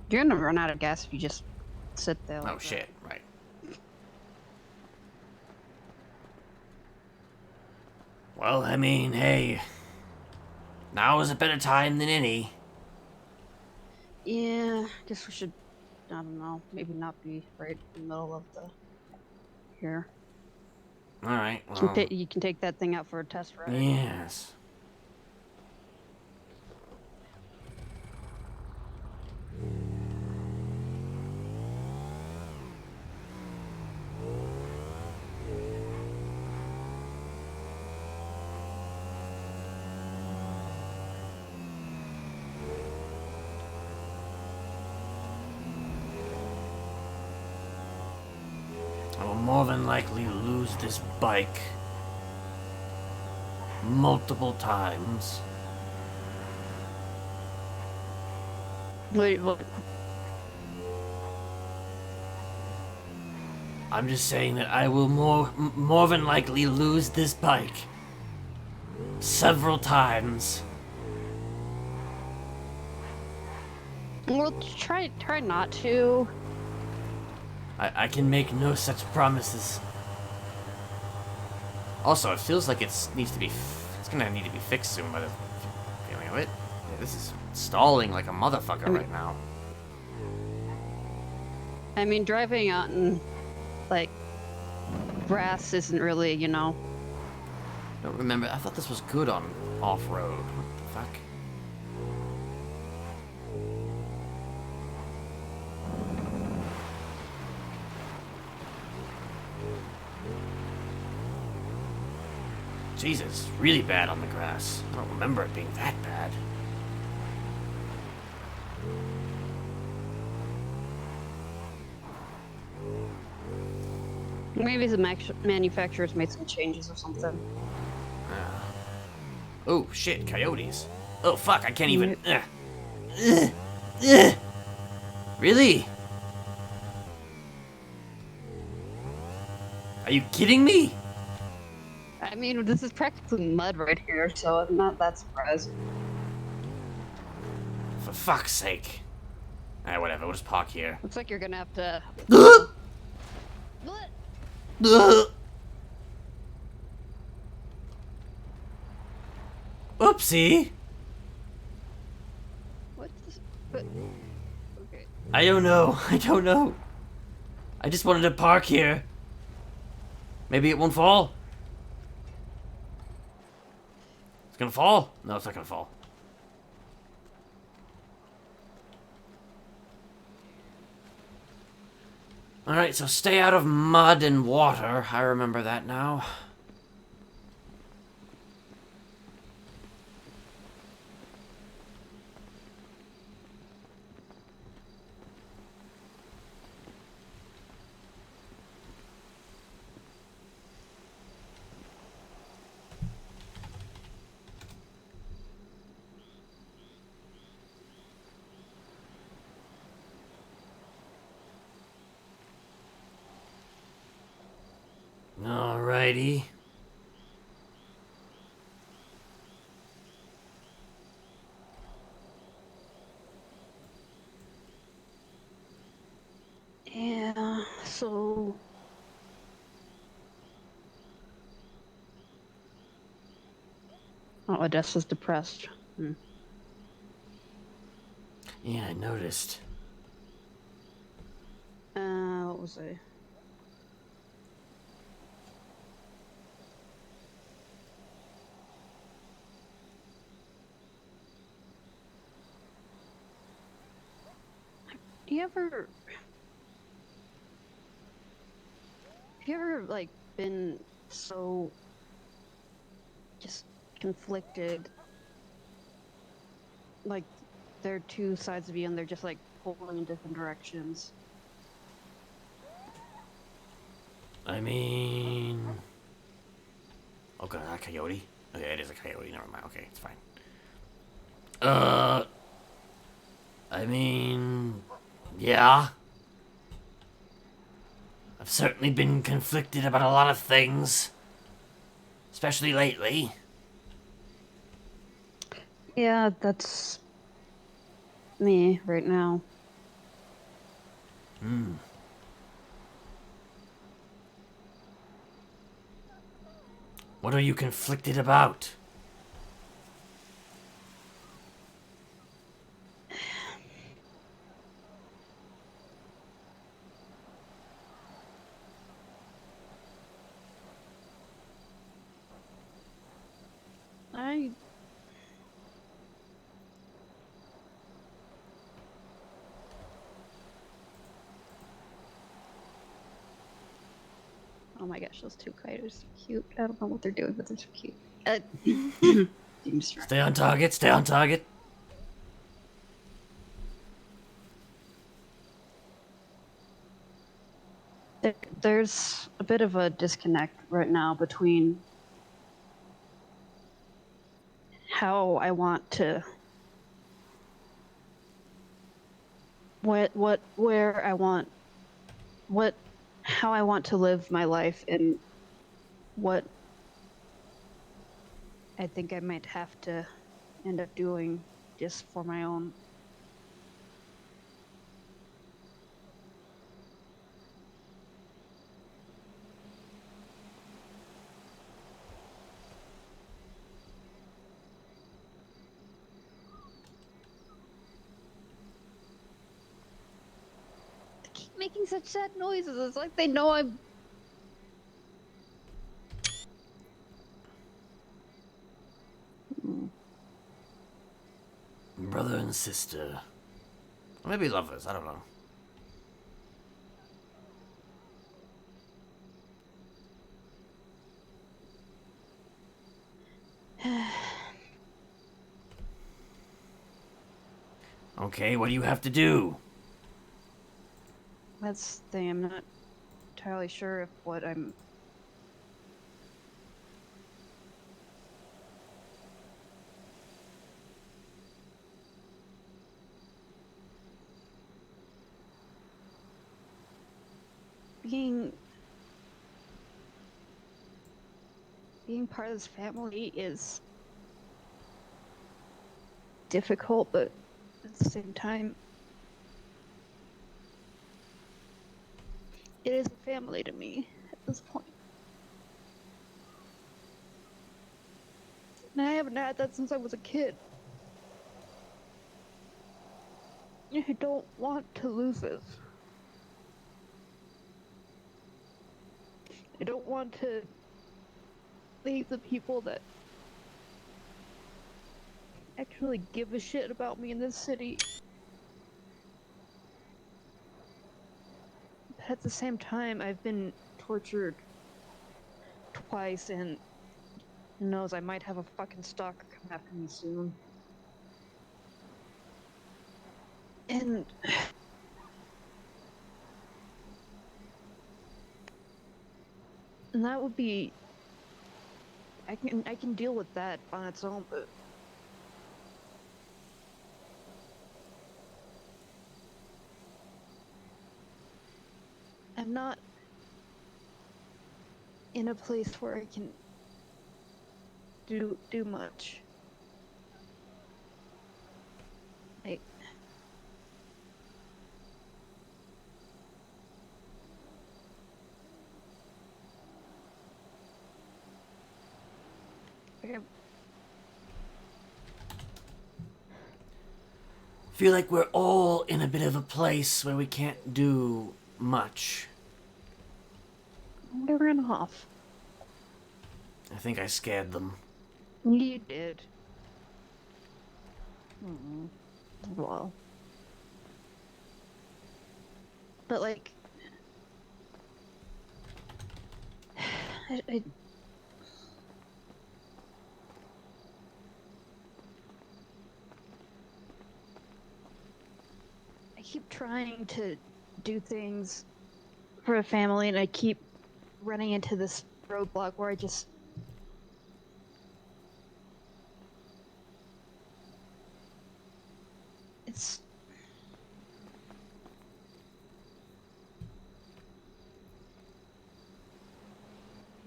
You're gonna run out of gas if you just sit there. Oh shit, right. Well, I mean, hey, now is a better time than any. Yeah, guess we should, I don't know, maybe not be right in the middle of the... here. Alright, well... You can take that thing out for a test ride. Yes. I will more than likely lose this bike multiple times. Wait, what? I'm just saying that I will more than likely lose this bike several times. Well, try not to. I can make no such promises. Also, it feels like it's gonna need to be fixed soon by the feeling of it. Yeah, this is stalling like a motherfucker right now. I mean, driving on, like, grass isn't really, you know. I don't remember. I thought this was good on off-road. What the fuck? Jesus, really bad on the grass. I don't remember it being that bad. Maybe the manufacturers made some changes or something. Oh, shit, coyotes. Oh, fuck, I can't even... Really? Are you kidding me? I mean, this is practically mud right here, so I'm not that surprised. For fuck's sake. Alright, whatever, we'll just park here. Looks like you're gonna have to... Oopsie. What's this? But... Okay. I don't know. I don't know. I just wanted to park here. Maybe it won't fall. It's gonna fall? No, it's not gonna fall. Alright, so stay out of mud and water. I remember that now. Alrighty. Yeah, so... Oh, Odessa's depressed. Yeah, I noticed. What was I? Have you ever, like, been so just conflicted? Like, there are two sides of you and they're just, like, pulling in different directions. I mean... Oh god, a coyote? Okay, it is a coyote, never mind. Okay, it's fine. I mean... Yeah. I've certainly been conflicted about a lot of things. Especially lately. Yeah, that's me right now. What are you conflicted about? Oh my gosh, those two coyotes are cute. I don't know what they're doing, but they're so cute. Stay on target, stay on target. There's a bit of a disconnect right now between how I want to how I want to live my life and what I think I might have to end up doing just for my own. making such sad noises. It's like they know I'm. Brother and sister. Or maybe lovers, I don't know. Okay, what do you have to do? That's the thing. I'm not entirely sure if what I'm. Being part of this family is difficult, but at the same time, it is a family to me at this point. And I haven't had that since I was a kid. I don't want to lose this. I don't want to leave the people that actually give a shit about me in this city. But at the same time, I've been tortured twice, and who knows, I might have a fucking stalker come after me soon. And that would be, I can deal with that on its own, but I'm not in a place where I can do much. Okay. Feel like we're all in a bit of a place where we can't do much. They ran off. I think I scared them. You did. Well. But like, I keep trying to do things for a family, and I keep running into this roadblock where it's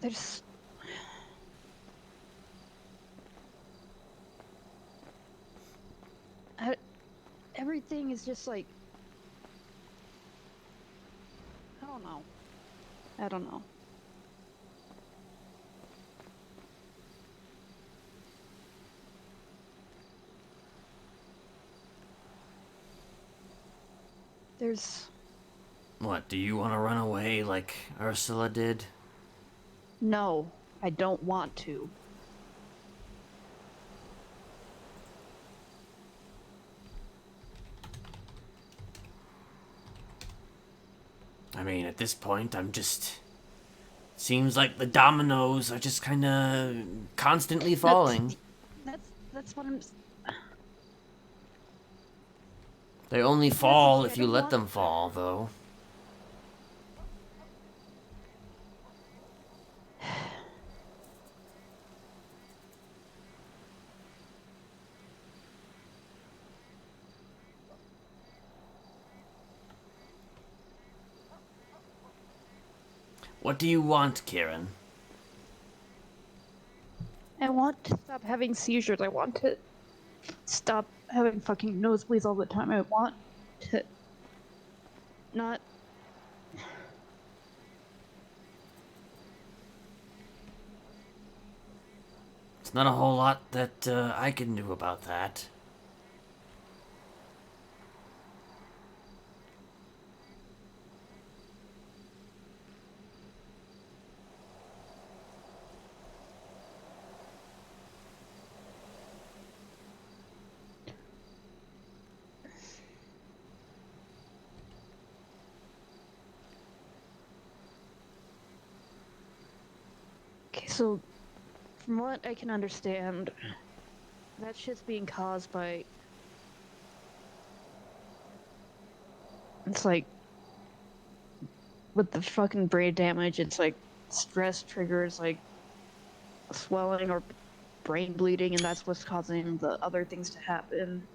there's everything is just like, I don't know. There's... What, do you want to run away like Ursula did? No, I don't want to. I mean, at this point, I'm just... Seems like the dominoes are just kind of constantly falling. That's what I'm... They only fall if you let them fall, though. What do you want, Kieran? I want to stop having seizures. I want to stop having fucking nosebleeds all the time. I want to not... It's not a whole lot that I can do about that. Okay, so from what I can understand, that shit's being caused by... It's like... With the fucking brain damage, it's like stress triggers like swelling or brain bleeding, and that's what's causing the other things to happen.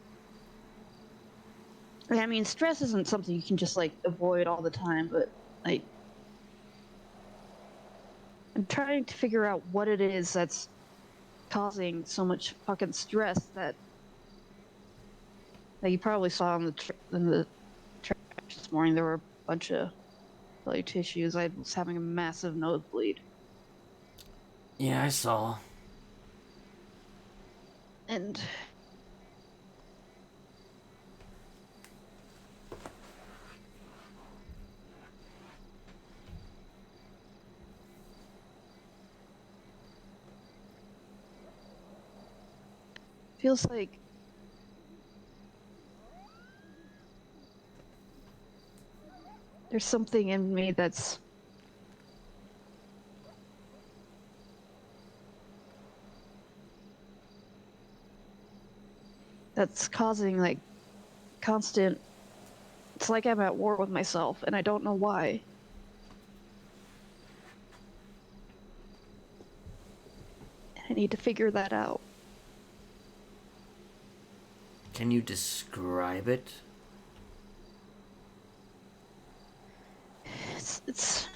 I mean, stress isn't something you can just like avoid all the time, but like... I'm trying to figure out what it is that's causing so much fucking stress that you probably saw in the trash this morning. There were a bunch of bloody tissues. I was having a massive nosebleed. Yeah, I saw. And feels like there's something in me that's causing like constant... It's like I'm at war with myself and I don't know why. I need to figure that out. Can you describe it? It's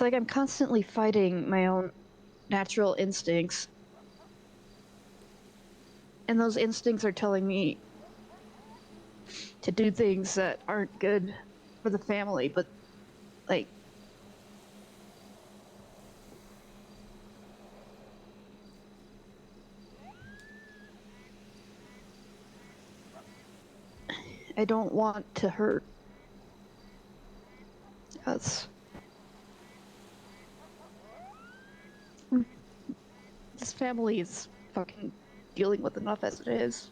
like I'm constantly fighting my own natural instincts. And those instincts are telling me to do things that aren't good for the family, but like I don't want to hurt us. This family is fucking dealing with enough as it is.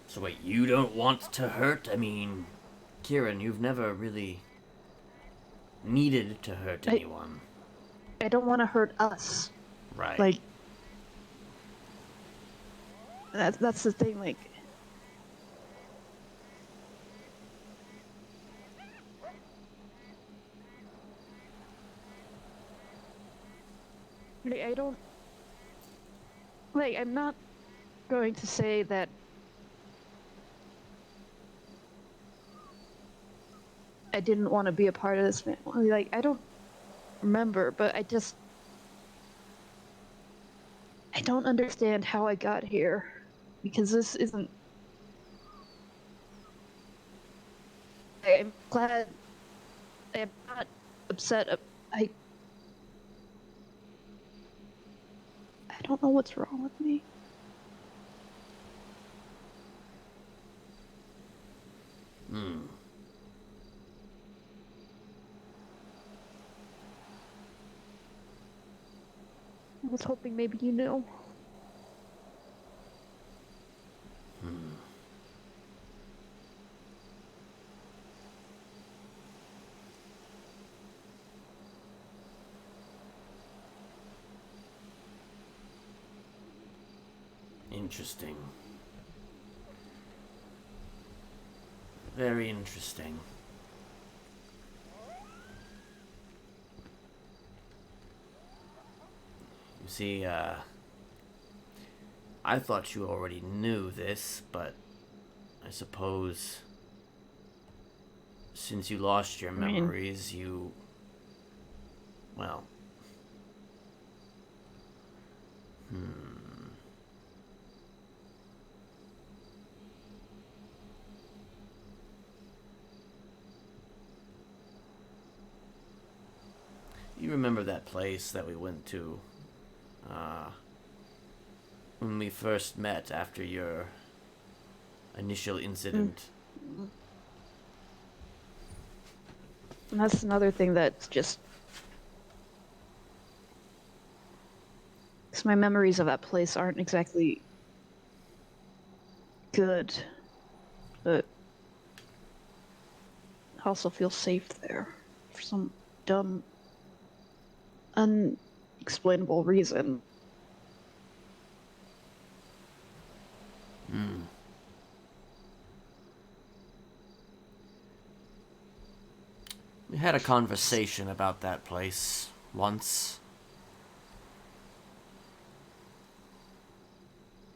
So wait, you don't want to hurt? I mean, Kieran, you've never really needed to hurt anyone. I don't want to hurt us. Right. Like, that's the thing, like... I don't... Like, I'm not going to say that I didn't want to be a part of this family. Like, I don't remember, but I don't understand how I got here, because this isn't... I'm glad... I'm not upset. I don't know what's wrong with me. I was hoping maybe you knew. Interesting. Very interesting. You see, I thought you already knew this, but I suppose since you lost your memories, you... Well... You remember that place that we went to, when we first met after your initial incident. And that's another thing that's just... Because my memories of that place aren't exactly good, but I also feel safe there for some dumb, unexplainable reason. We had a conversation about that place once.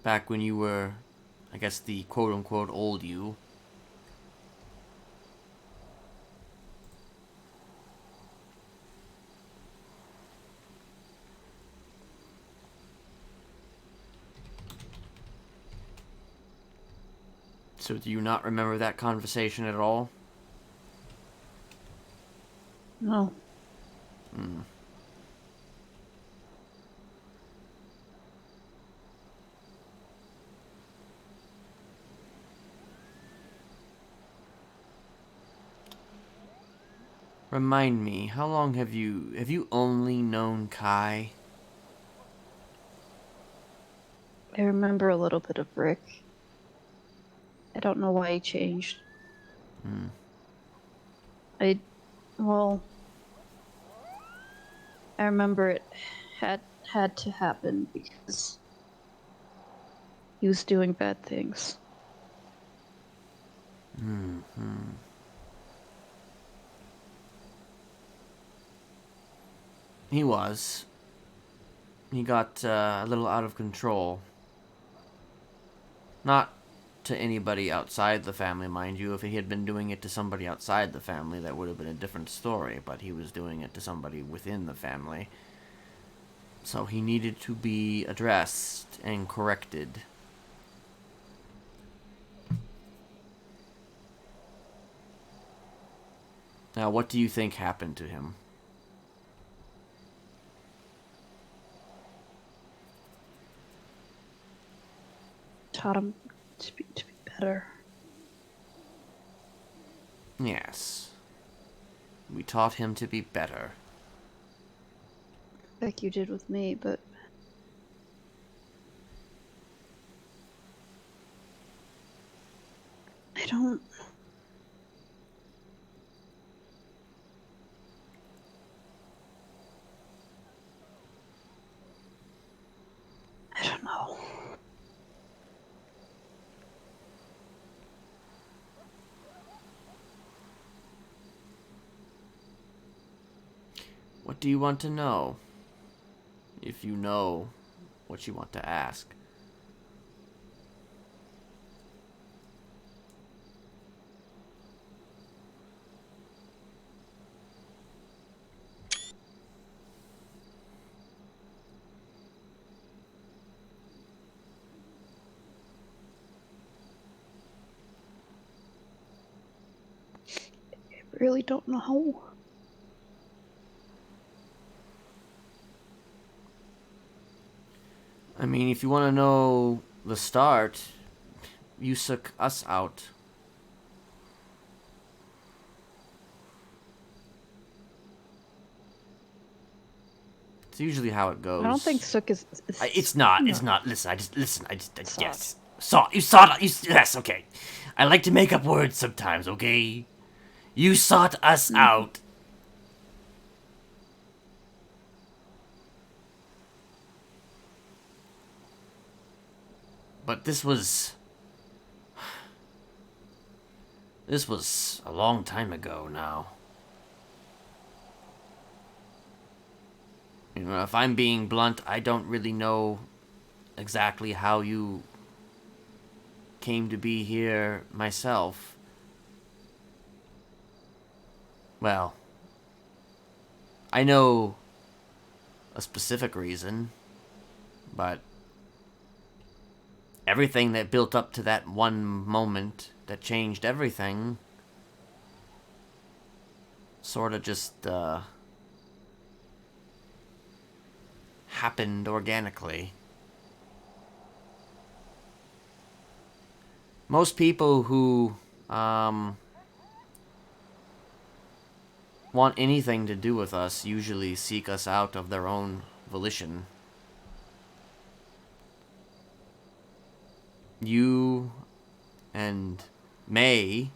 Back when you were, I guess, the quote-unquote old you. So do you not remember that conversation at all? No. Remind me, how long have you only known Kai? I remember a little bit of Rick. I don't know why he changed. Well, I remember it had to happen because he was doing bad things. He was. He got a little out of control. Not to anybody outside the family, mind you. If he had been doing it to somebody outside the family, that would have been a different story. But he was doing it to somebody within the family. So he needed to be addressed and corrected. Now, what do you think happened to him? Taught him to be better. Yes. We taught him to be better. Like you did with me, but... I don't know. What do you want to know? If you know what you want to ask. I really don't know. I mean, if you want to know the start, you suck us out. It's usually how it goes. I don't think Sook is... It's not. It's not. Listen. Yes. You sought. Yes. Okay. I like to make up words sometimes. Okay. You sought us out. But this was a long time ago now. You know, if I'm being blunt, I don't really know exactly how you came to be here myself. Well, I know a specific reason, but everything that built up to that one moment that changed everything sort of just happened organically. Most people who want anything to do with us usually seek us out of their own volition. You and May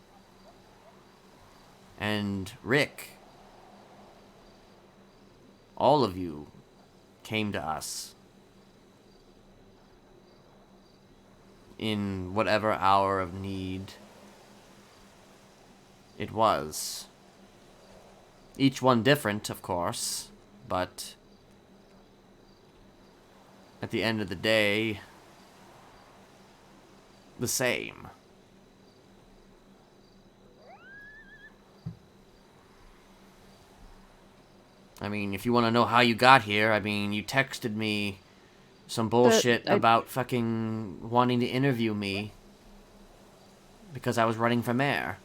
and Rick, all of you came to us in whatever hour of need it was. Each one different, of course, but at the end of the day, the same. I mean, if you want to know how you got here, I mean, you texted me some bullshit about fucking wanting to interview me because I was running for mayor.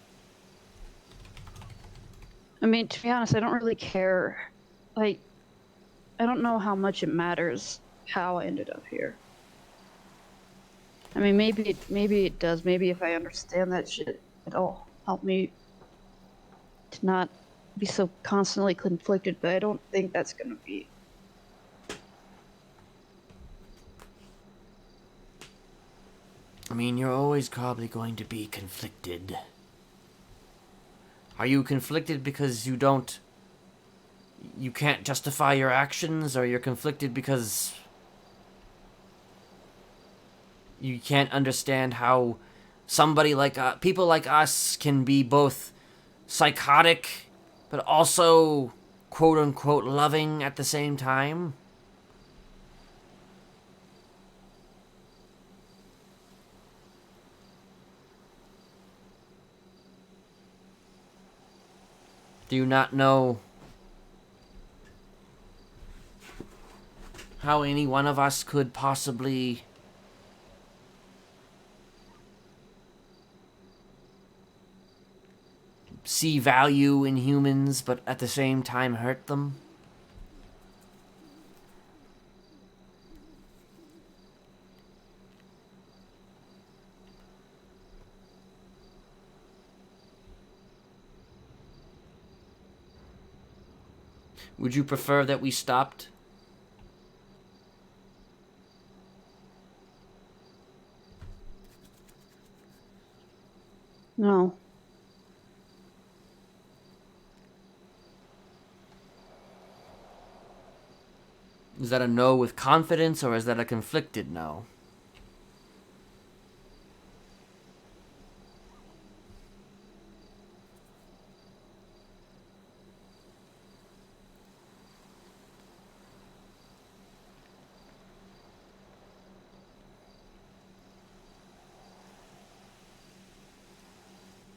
I mean, to be honest, I don't really care. Like, I don't know how much it matters how I ended up here. I mean, maybe it does. Maybe if I understand that shit, it'll help me to not be so constantly conflicted, but I don't think that's gonna be. I mean, you're always probably going to be conflicted. Are you conflicted because you can't justify your actions, or you're conflicted because you can't understand how somebody like people like us can be both psychotic but also quote-unquote loving at the same time? Do you not know how any one of us could possibly see value in humans, but at the same time hurt them? Would you prefer that we stopped? No. Is that a no with confidence, or is that a conflicted no?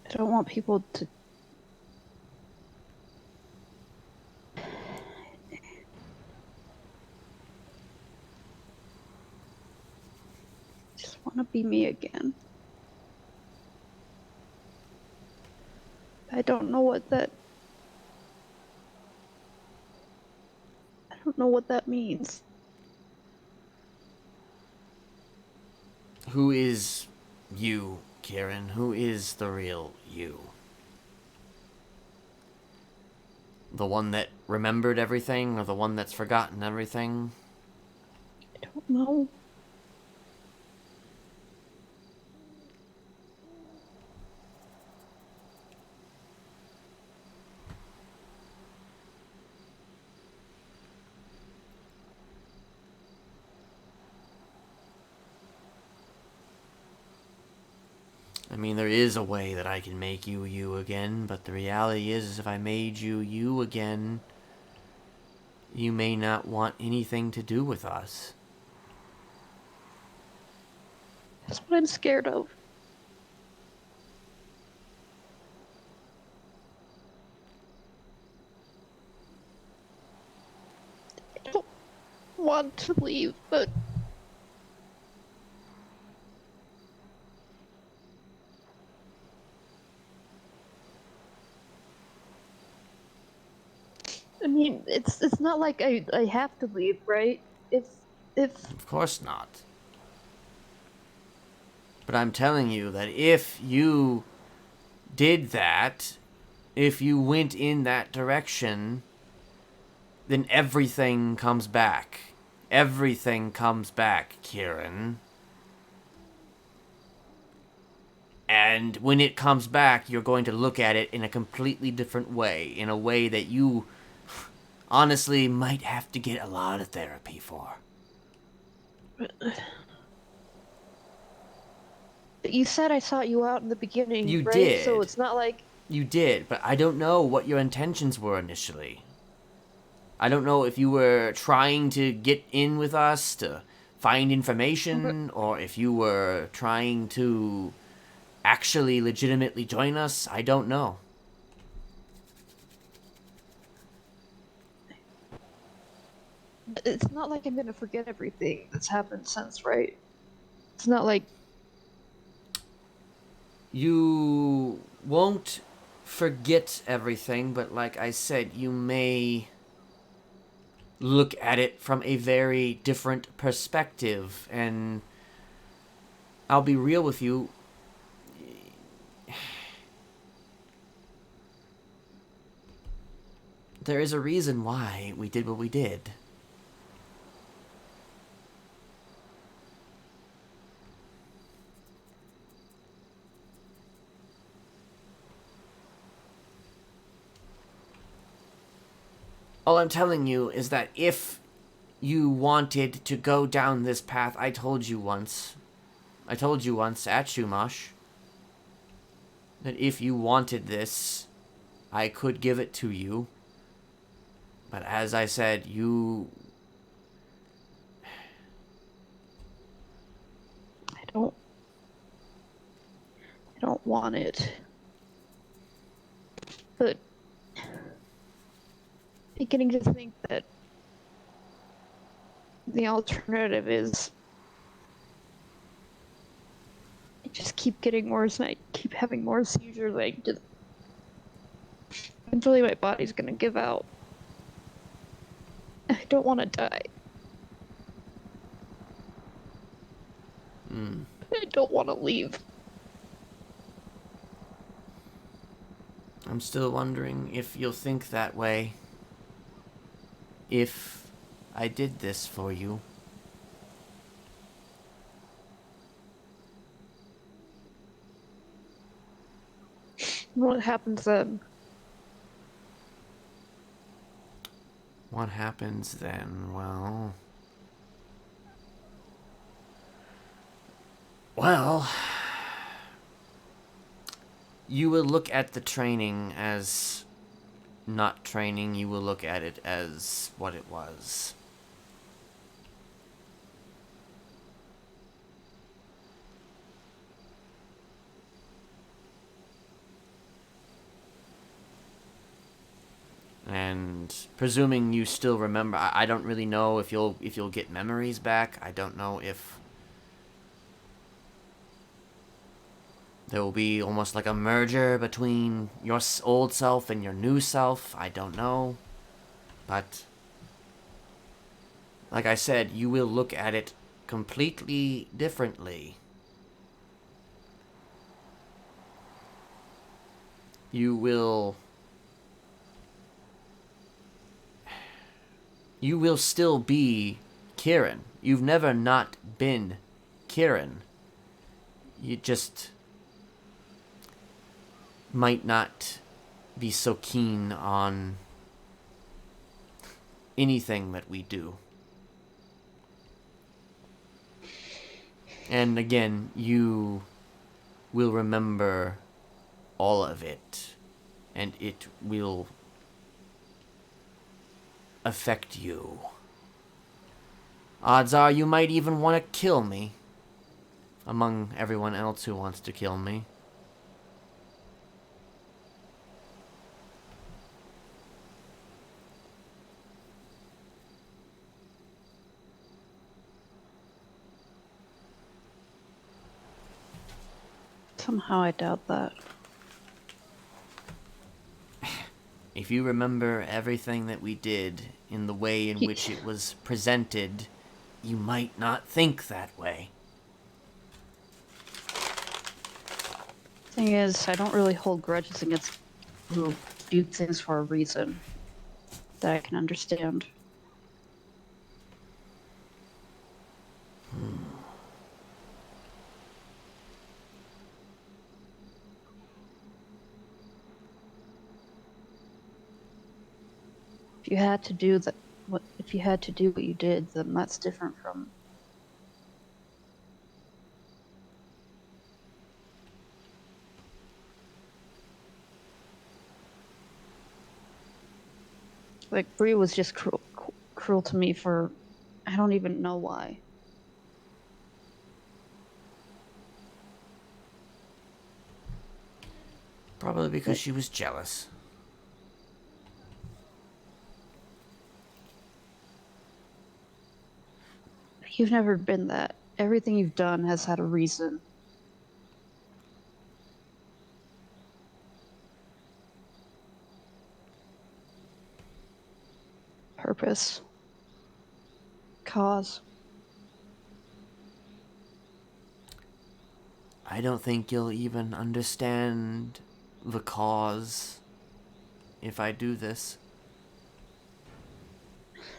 I don't want people to. Just want to be me again. I don't know what that. I don't know what that means. Who is you, Kieran? Who is the real you? The one that remembered everything, or the one that's forgotten everything? I don't know. I mean, there is a way that I can make you you again, but the reality is if I made you you again, you may not want anything to do with us. That's what I'm scared of. I don't want to leave, but I mean, it's not like I have to leave, right? If Of course not. But I'm telling you that if you did that, if you went in that direction, then everything comes back. Everything comes back, Kieran. And when it comes back, you're going to look at it in a completely different way, in a way that you honestly might have to get a lot of therapy for. You said I sought you out in the beginning, You right? did. So it's not like... You did, but I don't know what your intentions were initially. I don't know if you were trying to get in with us to find information, or if you were trying to actually legitimately join us. I don't know. It's not like I'm gonna forget everything that's happened since, right? It's not like... You won't forget everything, but like I said, you may look at it from a very different perspective, and I'll be real with you. There is a reason why we did what we did. All I'm telling you is that if you wanted to go down this path, I told you once at Shumash, that if you wanted this, I could give it to you. But as I said, I don't want it. But beginning to think that the alternative is I just keep getting worse and I keep having more seizures. Like, just eventually my body's gonna give out. I don't want to die. I don't want to leave. I'm still wondering if you'll think that way. If I did this for you. What happens then? What happens then? Well, you will look at the training as not training. You will look at it as what it was. And presuming you still remember, I don't really know if you'll get memories back. I don't know if there will be almost like a merger between your old self and your new self. I don't know. But like I said, you will look at it completely differently. You will still be Kieran. You've never not been Kieran. You just might not be so keen on anything that we do. And again, you will remember all of it, and it will affect you. Odds are you might even want to kill me, among everyone else who wants to kill me. Somehow I doubt that. If you remember everything that we did in the way in which it was presented, you might not think that way. Thing is, I don't really hold grudges against people who do things for a reason that I can understand. If you had to do if you had to do what you did, then that's different from like Bree was just cruel to me for I don't even know why. Probably because she was jealous. You've never been that. Everything you've done has had a reason. Purpose. Cause. I don't think you'll even understand the cause if I do this.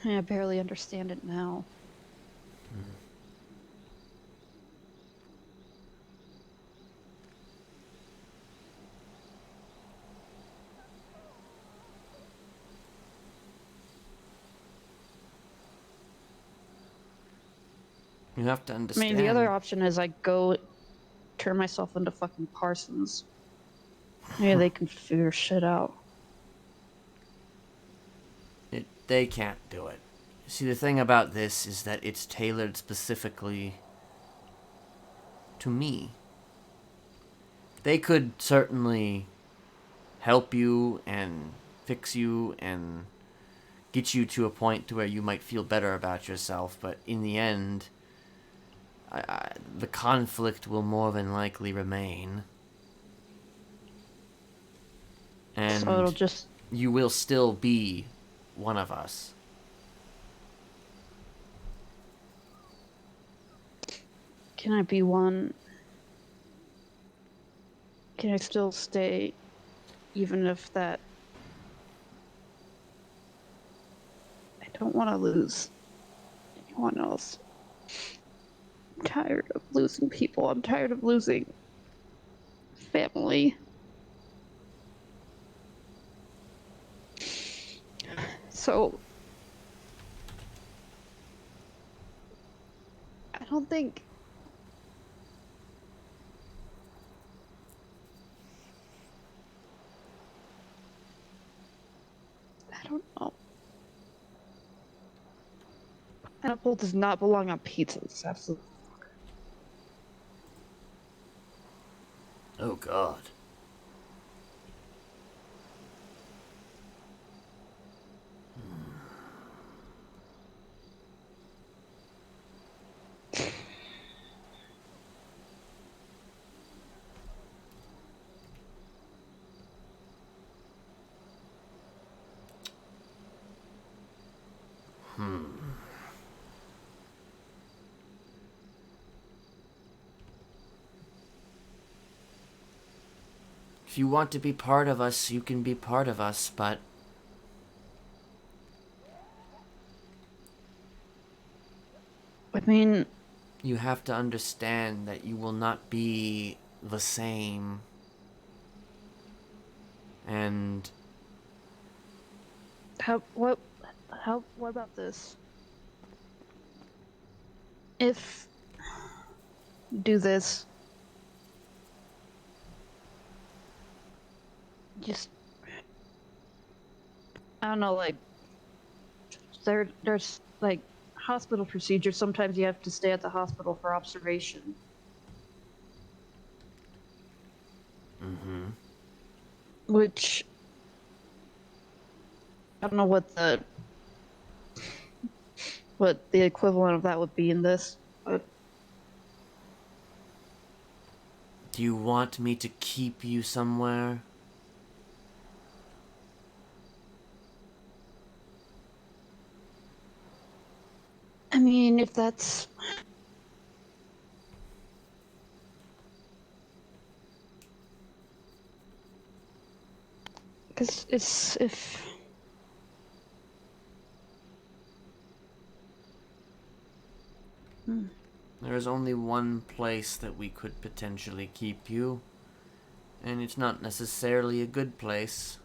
I barely understand it now. You have to I understand. mean, the other option is I go turn myself into fucking Parsons. Maybe they can figure shit out. They can't do it. See, the thing about this is that it's tailored specifically to me. They could certainly help you and fix you and get you to a point to where you might feel better about yourself, but in the end, the conflict will more than likely remain. And So it'll just... you will still be one of us. Can I be one? Can I still stay, even if that... I don't want to lose anyone else. I'm tired of losing people. I'm tired of losing family. So... I don't think... I don't know. Pineapple does not belong on pizzas. Absolutely. Oh God. If you want to be part of us, you can be part of us, but... I mean... You have to understand that you will not be the same. And... What about this? If you do this, just, I don't know, like, there's like hospital procedures. Sometimes you have to stay at the hospital for observation. Mm-hmm. Which, I don't know what the equivalent of that would be in this, but... Do you want me to keep you somewhere? I mean, if that's... Because it's if. There is only one place that we could potentially keep you, and it's not necessarily a good place.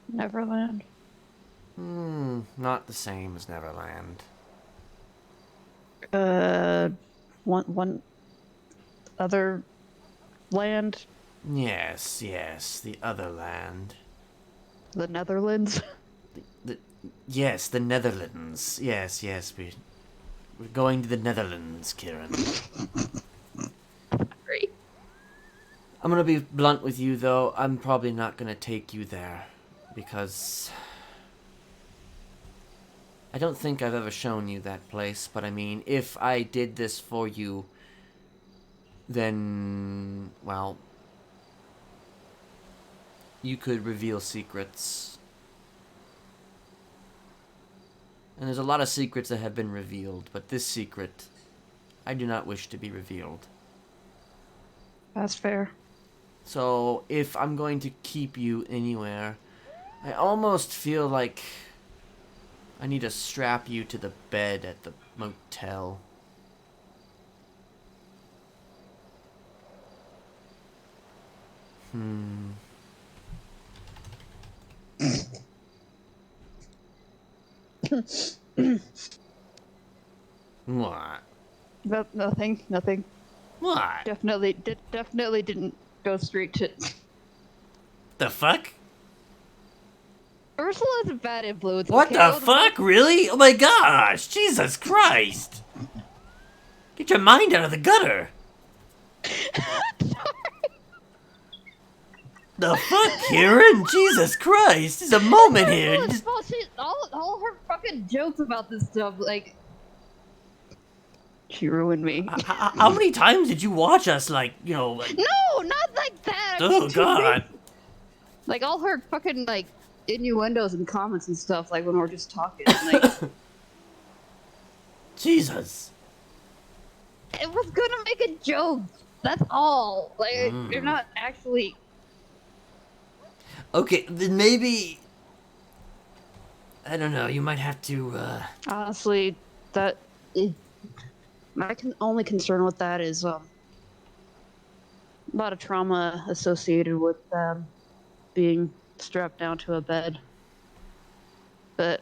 Neverland. Not the same as Neverland. One other land. Yes, the other land. The Netherlands. Yes, the Netherlands. Yes, we're going to the Netherlands, Kieran. Great. I'm gonna be blunt with you, though. I'm probably not gonna take you there, because I don't think I've ever shown you that place, but I mean, if I did this for you, then, well, you could reveal secrets. And there's a lot of secrets that have been revealed, but this secret, I do not wish to be revealed. That's fair. So, if I'm going to keep you anywhere, I almost feel like I need to strap you to the bed at the motel. What? Nothing. What? Definitely didn't go straight to. The fuck? Ursula's a bad influence. What okay? the fuck? Really? Oh my gosh! Jesus Christ! Get your mind out of the gutter! The fuck, Kieran? Jesus Christ! There's a moment here. Just... all her fucking jokes about this stuff, like. She ruined me. How many times did you watch us, like, you know, like... No, not like that! I Oh, mean, God. Like, all her fucking, like, innuendos and comments and stuff, like, when we're just talking, like... Jesus. It was gonna make a joke. That's all. Like, you're not actually... Okay, then maybe... I don't know, you might have to, Honestly, that... My only concern with that is, a lot of trauma associated with, being strapped down to a bed. But...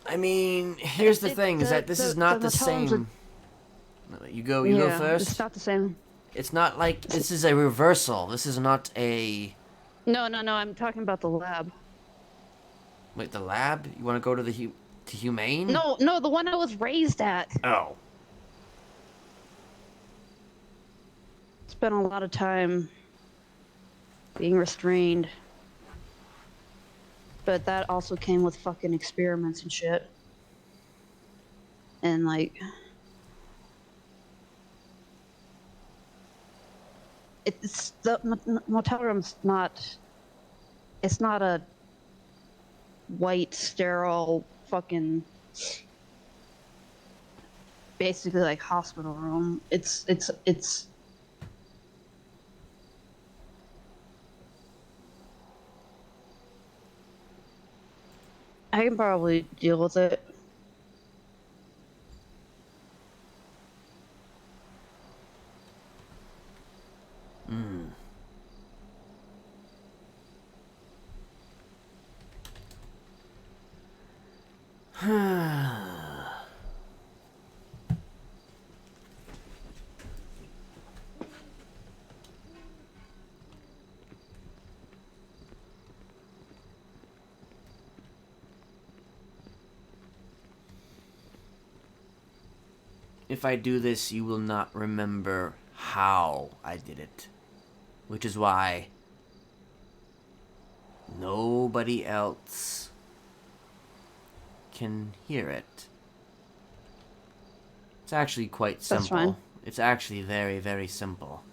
I mean, here's the thing, is that this is not the same... You go first? It's not the same. It's not like, this is a reversal. This is not a... No, I'm talking about the lab. Wait, the lab? You want to go to the to Humane? No, the one I was raised at. Oh. Spent a lot of time being restrained. But that also came with fucking experiments and shit. And like... It's the motel room's not... It's not a white, sterile, fucking... basically like hospital room. It's... I can probably deal with it. If I do this, you will not remember how I did it. Which is why nobody else can hear it. It's actually quite simple. That's fine. It's actually very, very simple.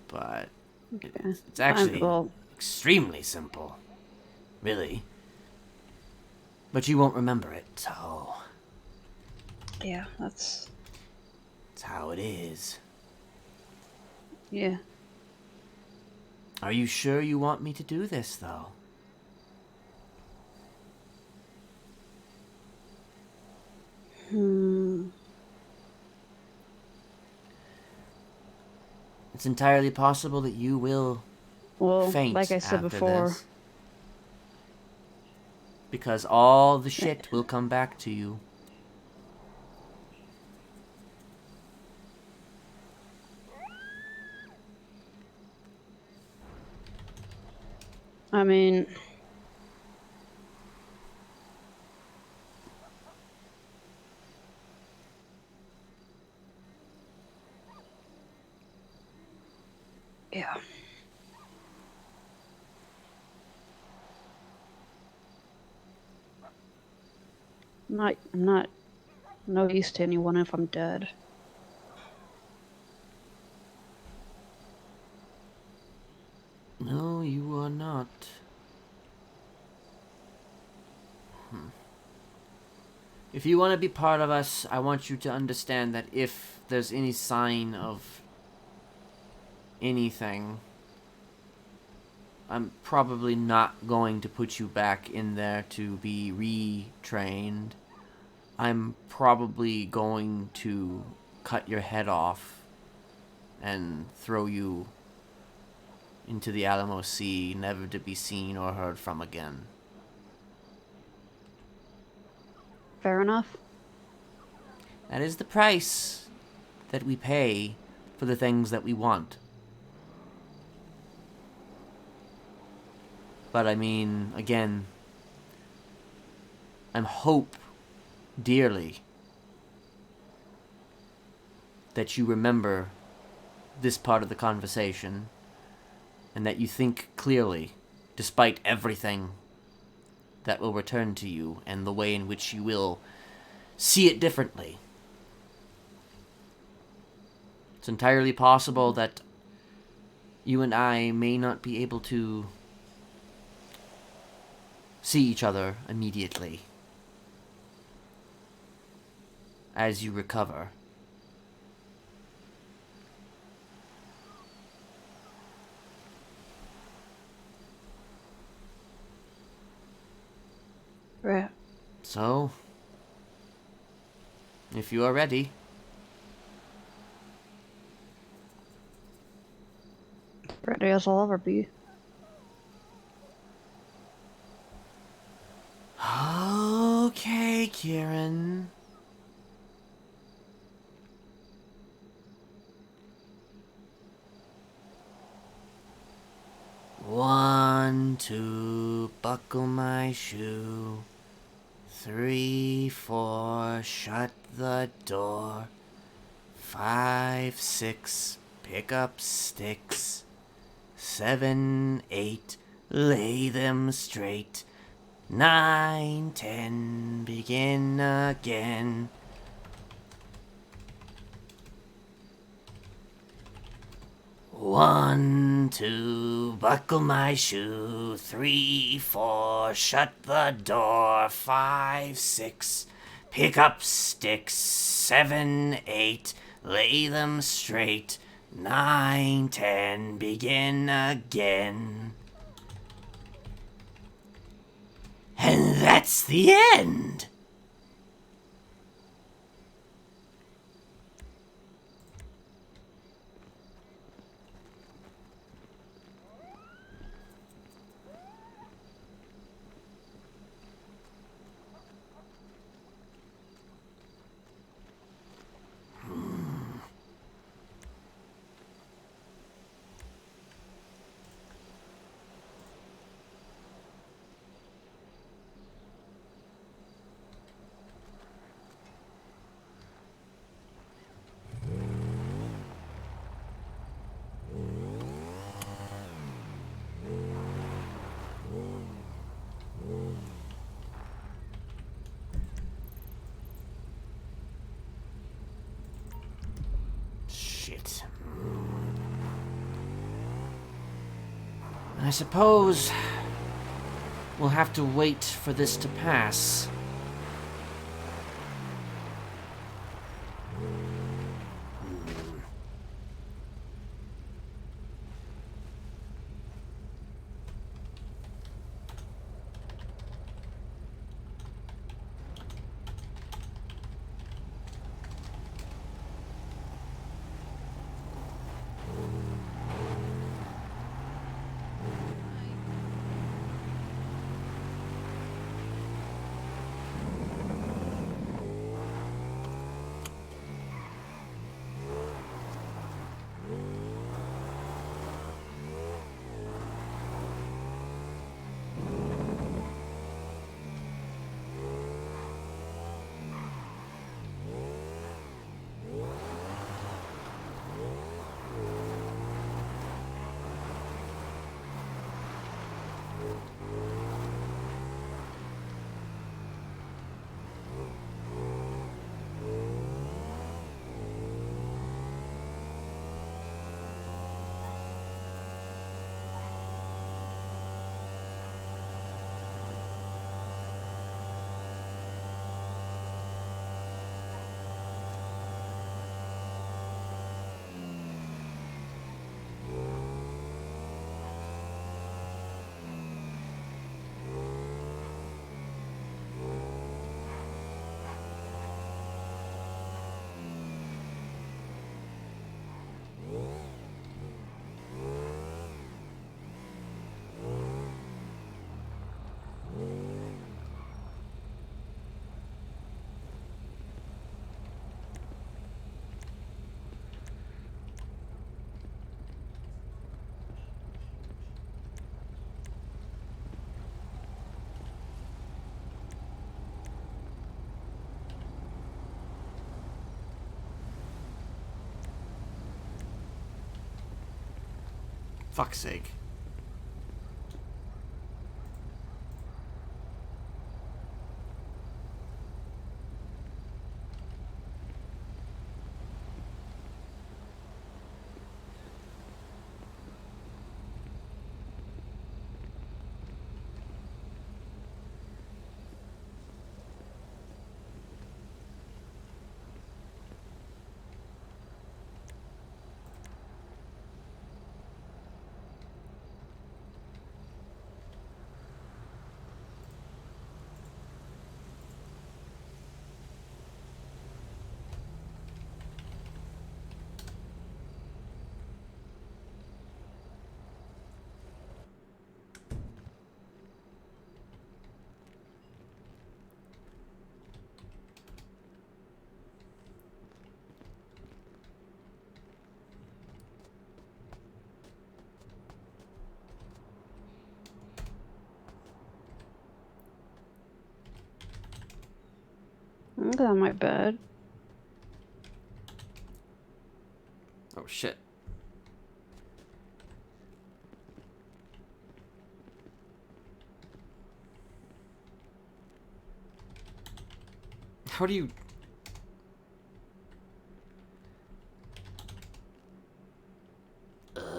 But it's actually extremely simple. Really. But you won't remember it, so... Yeah, that's how it is. Yeah. Are you sure you want me to do this, though? It's entirely possible that you will faint like I said after before. this. Because all the shit will come back to you. I mean, yeah. I'm not no use to anyone if I'm dead. No, you are not. If you want to be part of us, I want you to understand that if there's any sign of anything, I'm probably not going to put you back in there to be retrained. I'm probably going to cut your head off and throw you into the Alamo Sea, never to be seen or heard from again. Fair enough. That is the price that we pay for the things that we want. But I mean, again, I hope dearly that you remember this part of the conversation and that you think clearly, despite everything that will return to you and the way in which you will see it differently. It's entirely possible that you and I may not be able to see each other immediately as you recover. Right. So, if you are ready, Ready as I'll ever be. Okay, Kieran. One, two, buckle my shoe. 3, 4, shut the door. 5, 6, pick up sticks. 7, 8, lay them straight. 9, 10, begin again. One, two, buckle my shoe. 3, 4, shut the door. 5, 6, pick up sticks. 7, 8, lay them straight. 9, 10, begin again. And that's the end. Shit. I suppose We'll have to wait for this to pass. Fuck's sake. That my bad. Oh shit. How do you...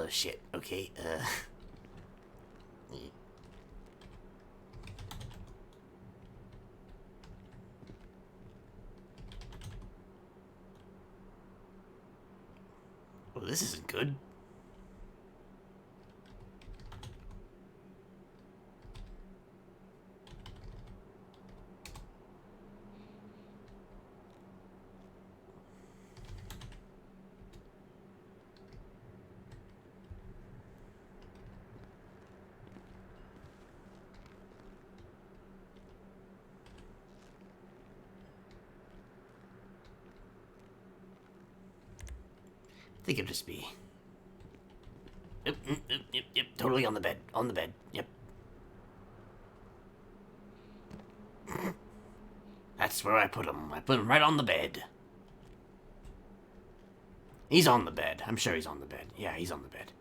Shit. Okay, Well, this isn't good. I think it'll just be... Yep, totally on the bed. On the bed, yep. That's where I put him. I put him right on the bed. He's on the bed. I'm sure he's on the bed. Yeah, he's on the bed.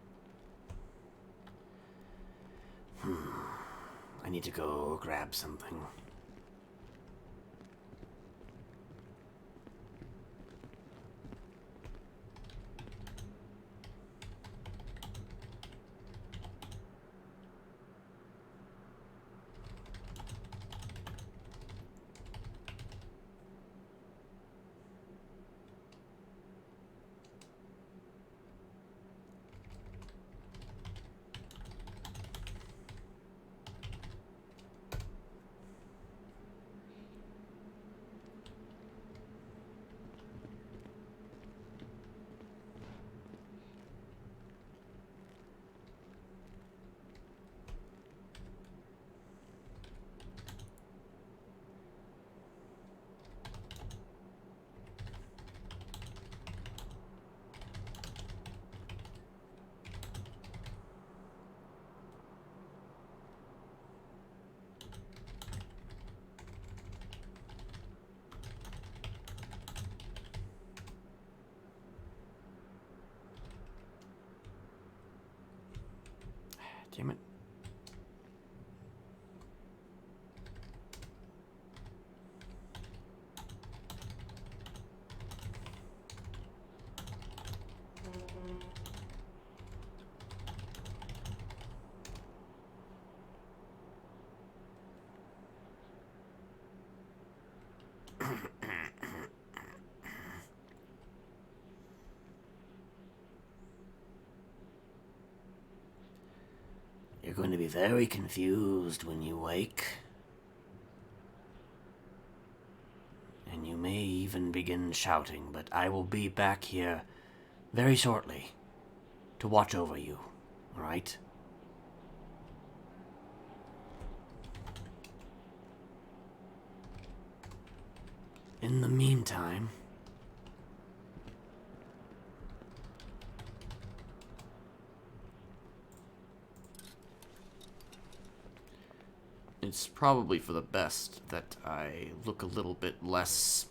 I need to go grab something. Damn it. You're going to be very confused when you wake. And you may even begin shouting, but I will be back here very shortly to watch over you, all right? In the meantime, it's probably for the best that I look a little bit less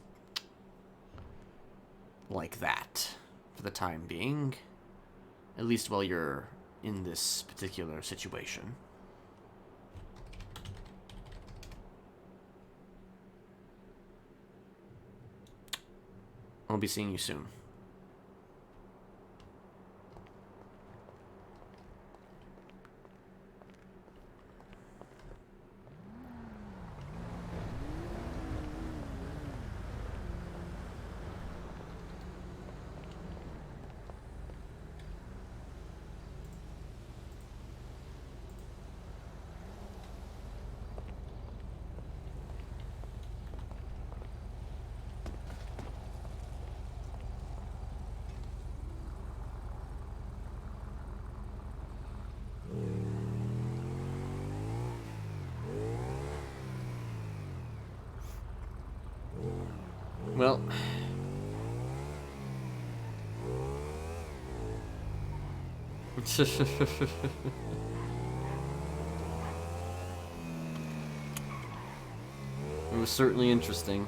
like that for the time being, at least while you're in this particular situation. I'll be seeing you soon. Well, it was certainly interesting.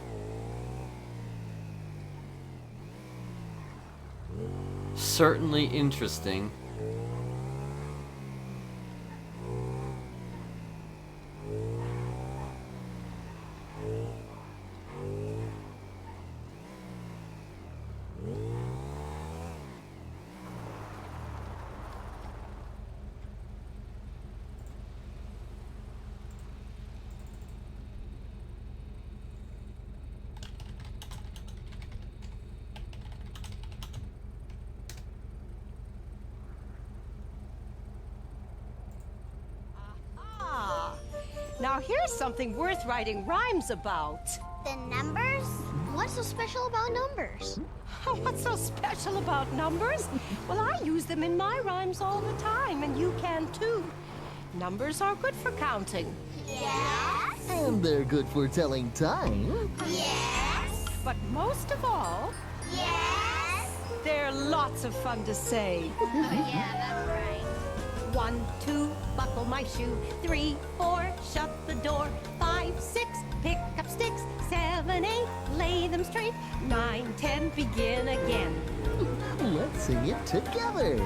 Certainly interesting. Now here's something worth writing rhymes about. The numbers? What's so special about numbers? What's so special about numbers? Well, I use them in my rhymes all the time, and you can too. Numbers are good for counting. Yes. And they're good for telling time. Yes. But most of all, Yes. they're lots of fun to say. Yeah, that's right. 1, 2, buckle my shoe. 3, 4, shut the door. 5, 6, pick up sticks. 7, 8, lay them straight. 9, 10, begin again. Let's sing it together.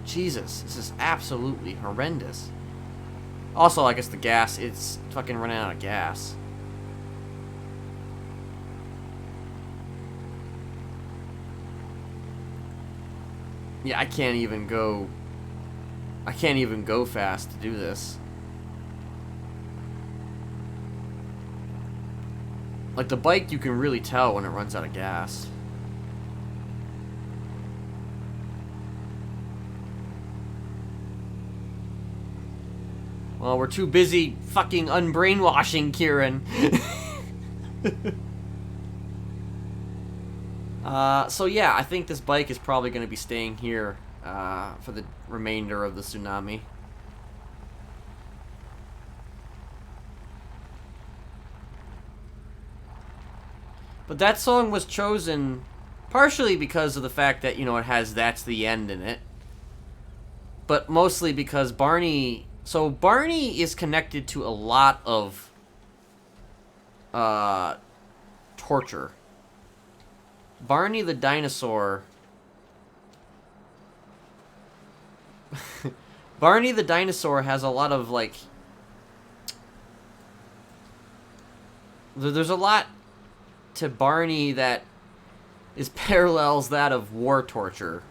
Jesus, this is absolutely horrendous. Also, I guess the gas, it's fucking running out of gas. Yeah, I can't even go fast to do this. Like, the bike, you can really tell when it runs out of gas. Well, we're too busy fucking unbrainwashing Kieran. So yeah, I think this bike is probably going to be staying here for the remainder of the tsunami. But that song was chosen partially because of the fact that, you know, it has "That's the End" in it. But mostly because Barney... So Barney is connected to a lot of torture. Barney the dinosaur... Barney the dinosaur has a lot of, like... There's a lot to Barney that parallels that of war torture.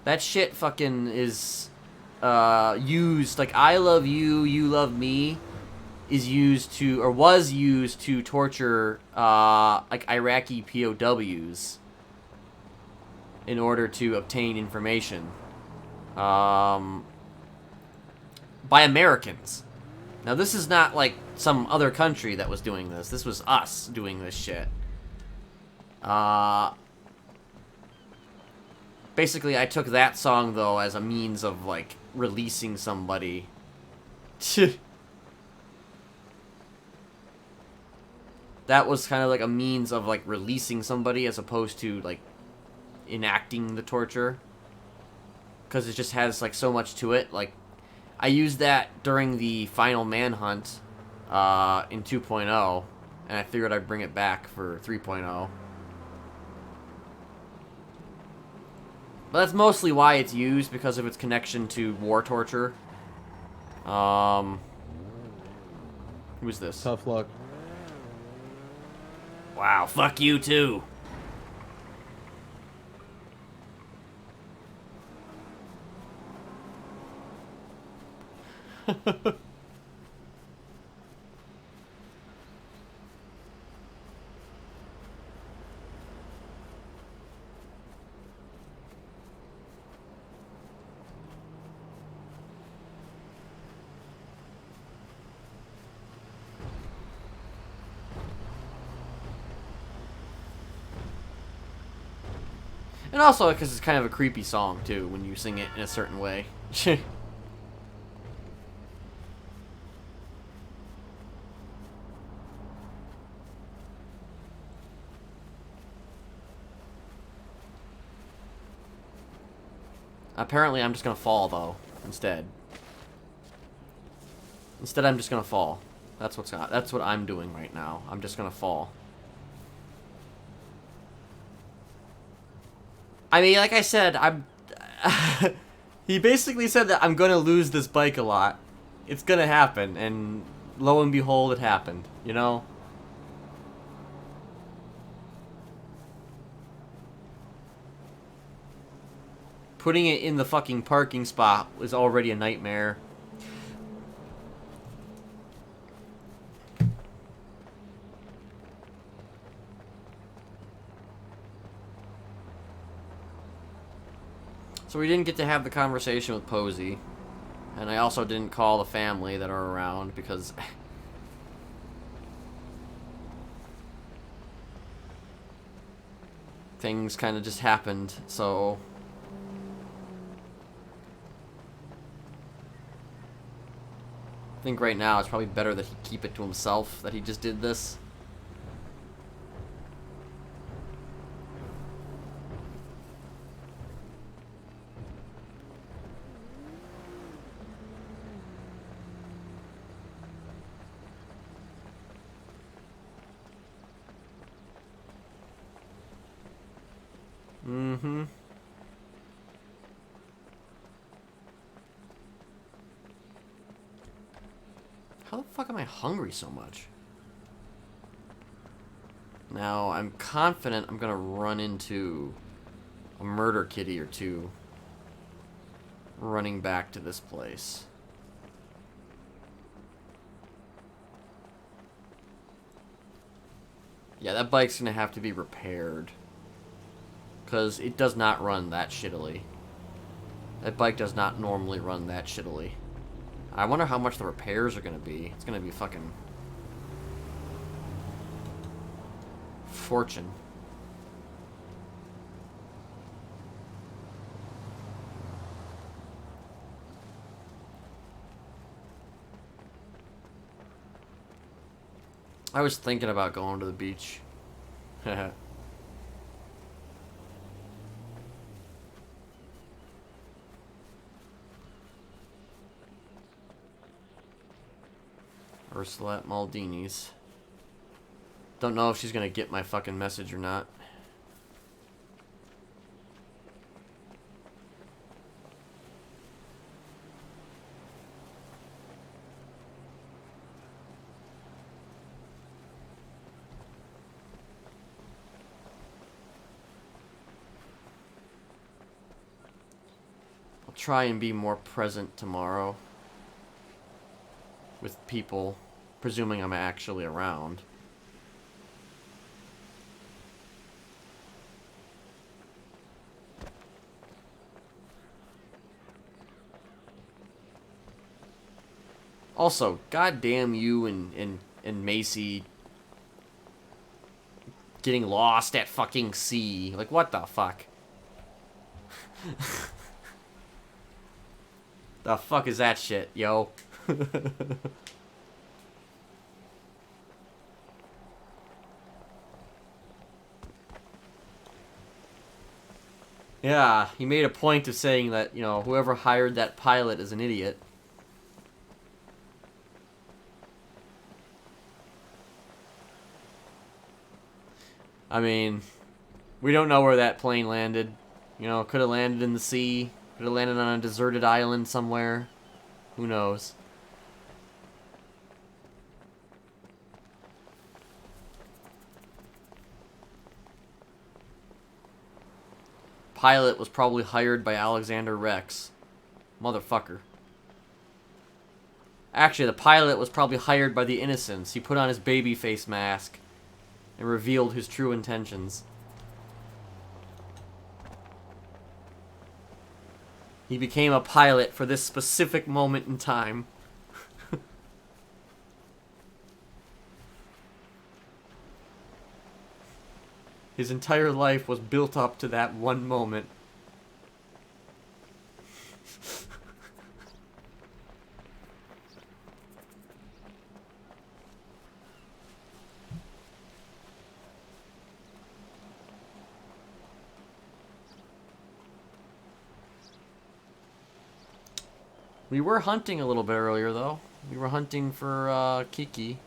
That shit fucking is used, like, "I love you, you love me" is used to, or was used to torture like Iraqi POWs in order to obtain information by Americans. Now, this is not like some other country that was doing this. This was us doing this shit. Basically, I took that song, though, as a means of, like, releasing somebody. That was kind of like a means of, like, releasing somebody as opposed to, like, enacting the torture. Because it just has, like, so much to it. Like, I used that during the final manhunt in 2.0, and I figured I'd bring it back for 3.0. But that's mostly why it's used, because of its connection to war torture. Who's this? Tough luck. Wow, fuck you too. And also because it's kind of a creepy song, too, when you sing it in a certain way. Apparently, I'm just gonna fall, though, instead. Instead, I'm just gonna fall. That's what I'm doing right now. I'm just gonna fall. I mean, like I said, he basically said that I'm gonna lose this bike a lot. It's gonna happen, and lo and behold, it happened, you know? Putting it in the fucking parking spot was already a nightmare. So we didn't get to have the conversation with Posey. And I also didn't call the family that are around because... things kind of just happened, so... I think right now it's probably better that he keep it to himself, that he just did this. Mm-hmm. fuck am I hungry so much? Now, I'm confident I'm gonna run into a murder kitty or two running back to this place. Yeah, that bike's gonna have to be repaired. Because it does not run that shittily. That bike does not normally run that shittily. I wonder how much the repairs are gonna be. It's gonna be fucking... fortune. I was thinking about going to the beach. Ursula at Maldini's. Don't know if she's gonna get my fucking message or not. I'll try and be more present tomorrow with people, presuming I'm actually around. Also, goddamn you and Macy getting lost at fucking sea. Like, what the fuck? The fuck is that shit, yo? Yeah, he made a point of saying that, you know, whoever hired that pilot is an idiot. I mean, we don't know where that plane landed. You know, could have landed in the sea. Could have landed on a deserted island somewhere. Who knows? Pilot was probably hired by Alexander Rex. Motherfucker. Actually, the pilot was probably hired by the Innocents. He put on his baby face mask and revealed his true intentions. He became a pilot for this specific moment in time. His entire life was built up to that one moment. We were hunting a little bit earlier, though. We were hunting for Kiki.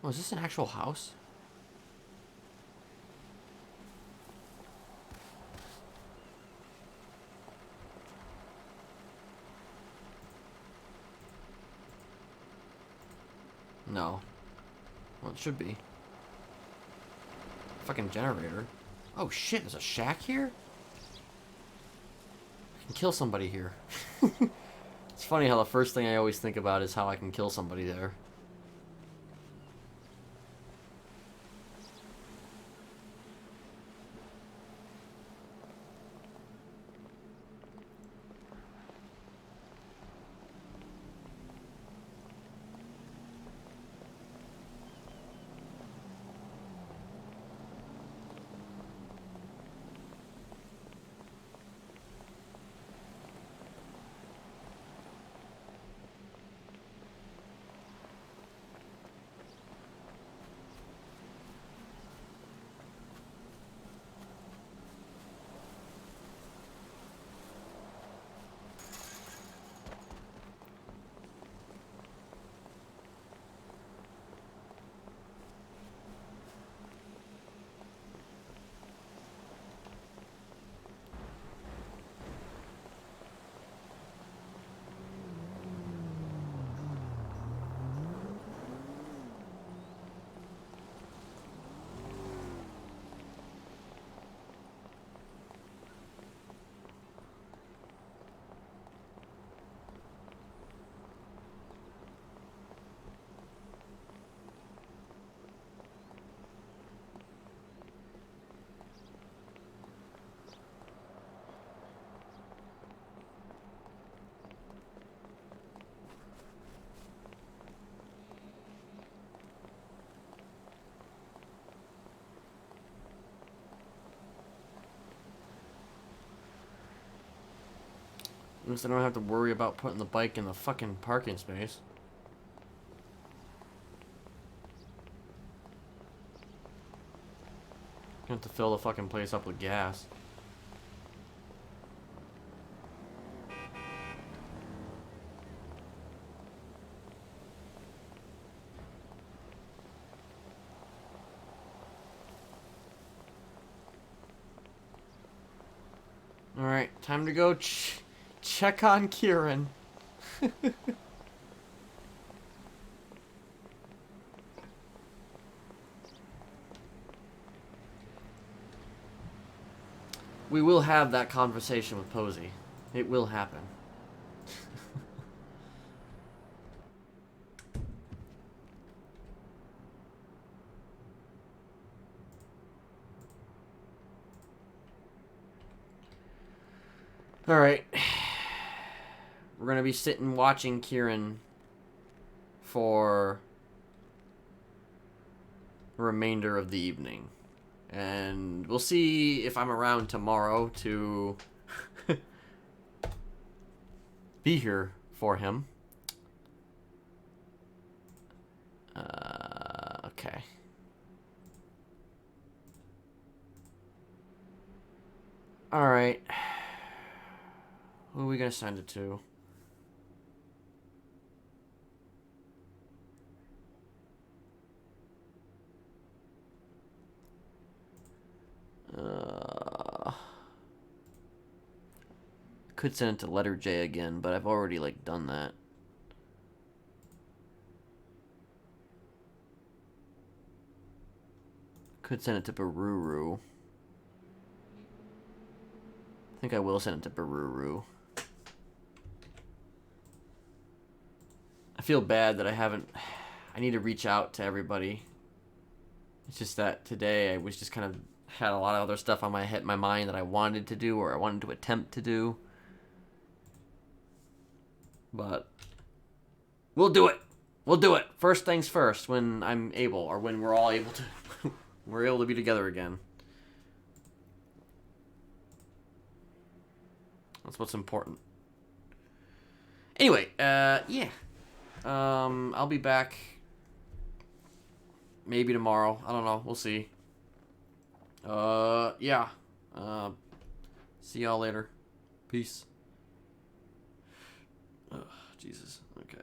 Oh, is this an actual house? No. Well, it should be. Fucking generator. Oh shit, there's a shack here? I can kill somebody here. It's funny how the first thing I always think about is how I can kill somebody there. At least I don't have to worry about putting the bike in the fucking parking space. I have to fill the fucking place up with gas. Alright, time to go check on Kieran. We will have that conversation with Posey. It will happen. Alright. We're gonna be sitting watching Kieran for the remainder of the evening. And we'll see if I'm around tomorrow to be here for him. Okay. Alright. Who are we gonna send it to? Could send it to letter J again, but I've already like done that. Could send it to Baruru. I think I will send it to Baruru. I feel bad that I need to reach out to everybody. It's just that today I was just kind of had a lot of other stuff on my mind that I wanted to do or I wanted to attempt to do. But we'll do it. We'll do it. First things first, when I'm able, or when we're all able to we're able to be together again. That's what's important. Anyway, yeah. I'll be back maybe tomorrow. I don't know. We'll see. Yeah. See y'all later. Peace. Ugh, Jesus. Okay.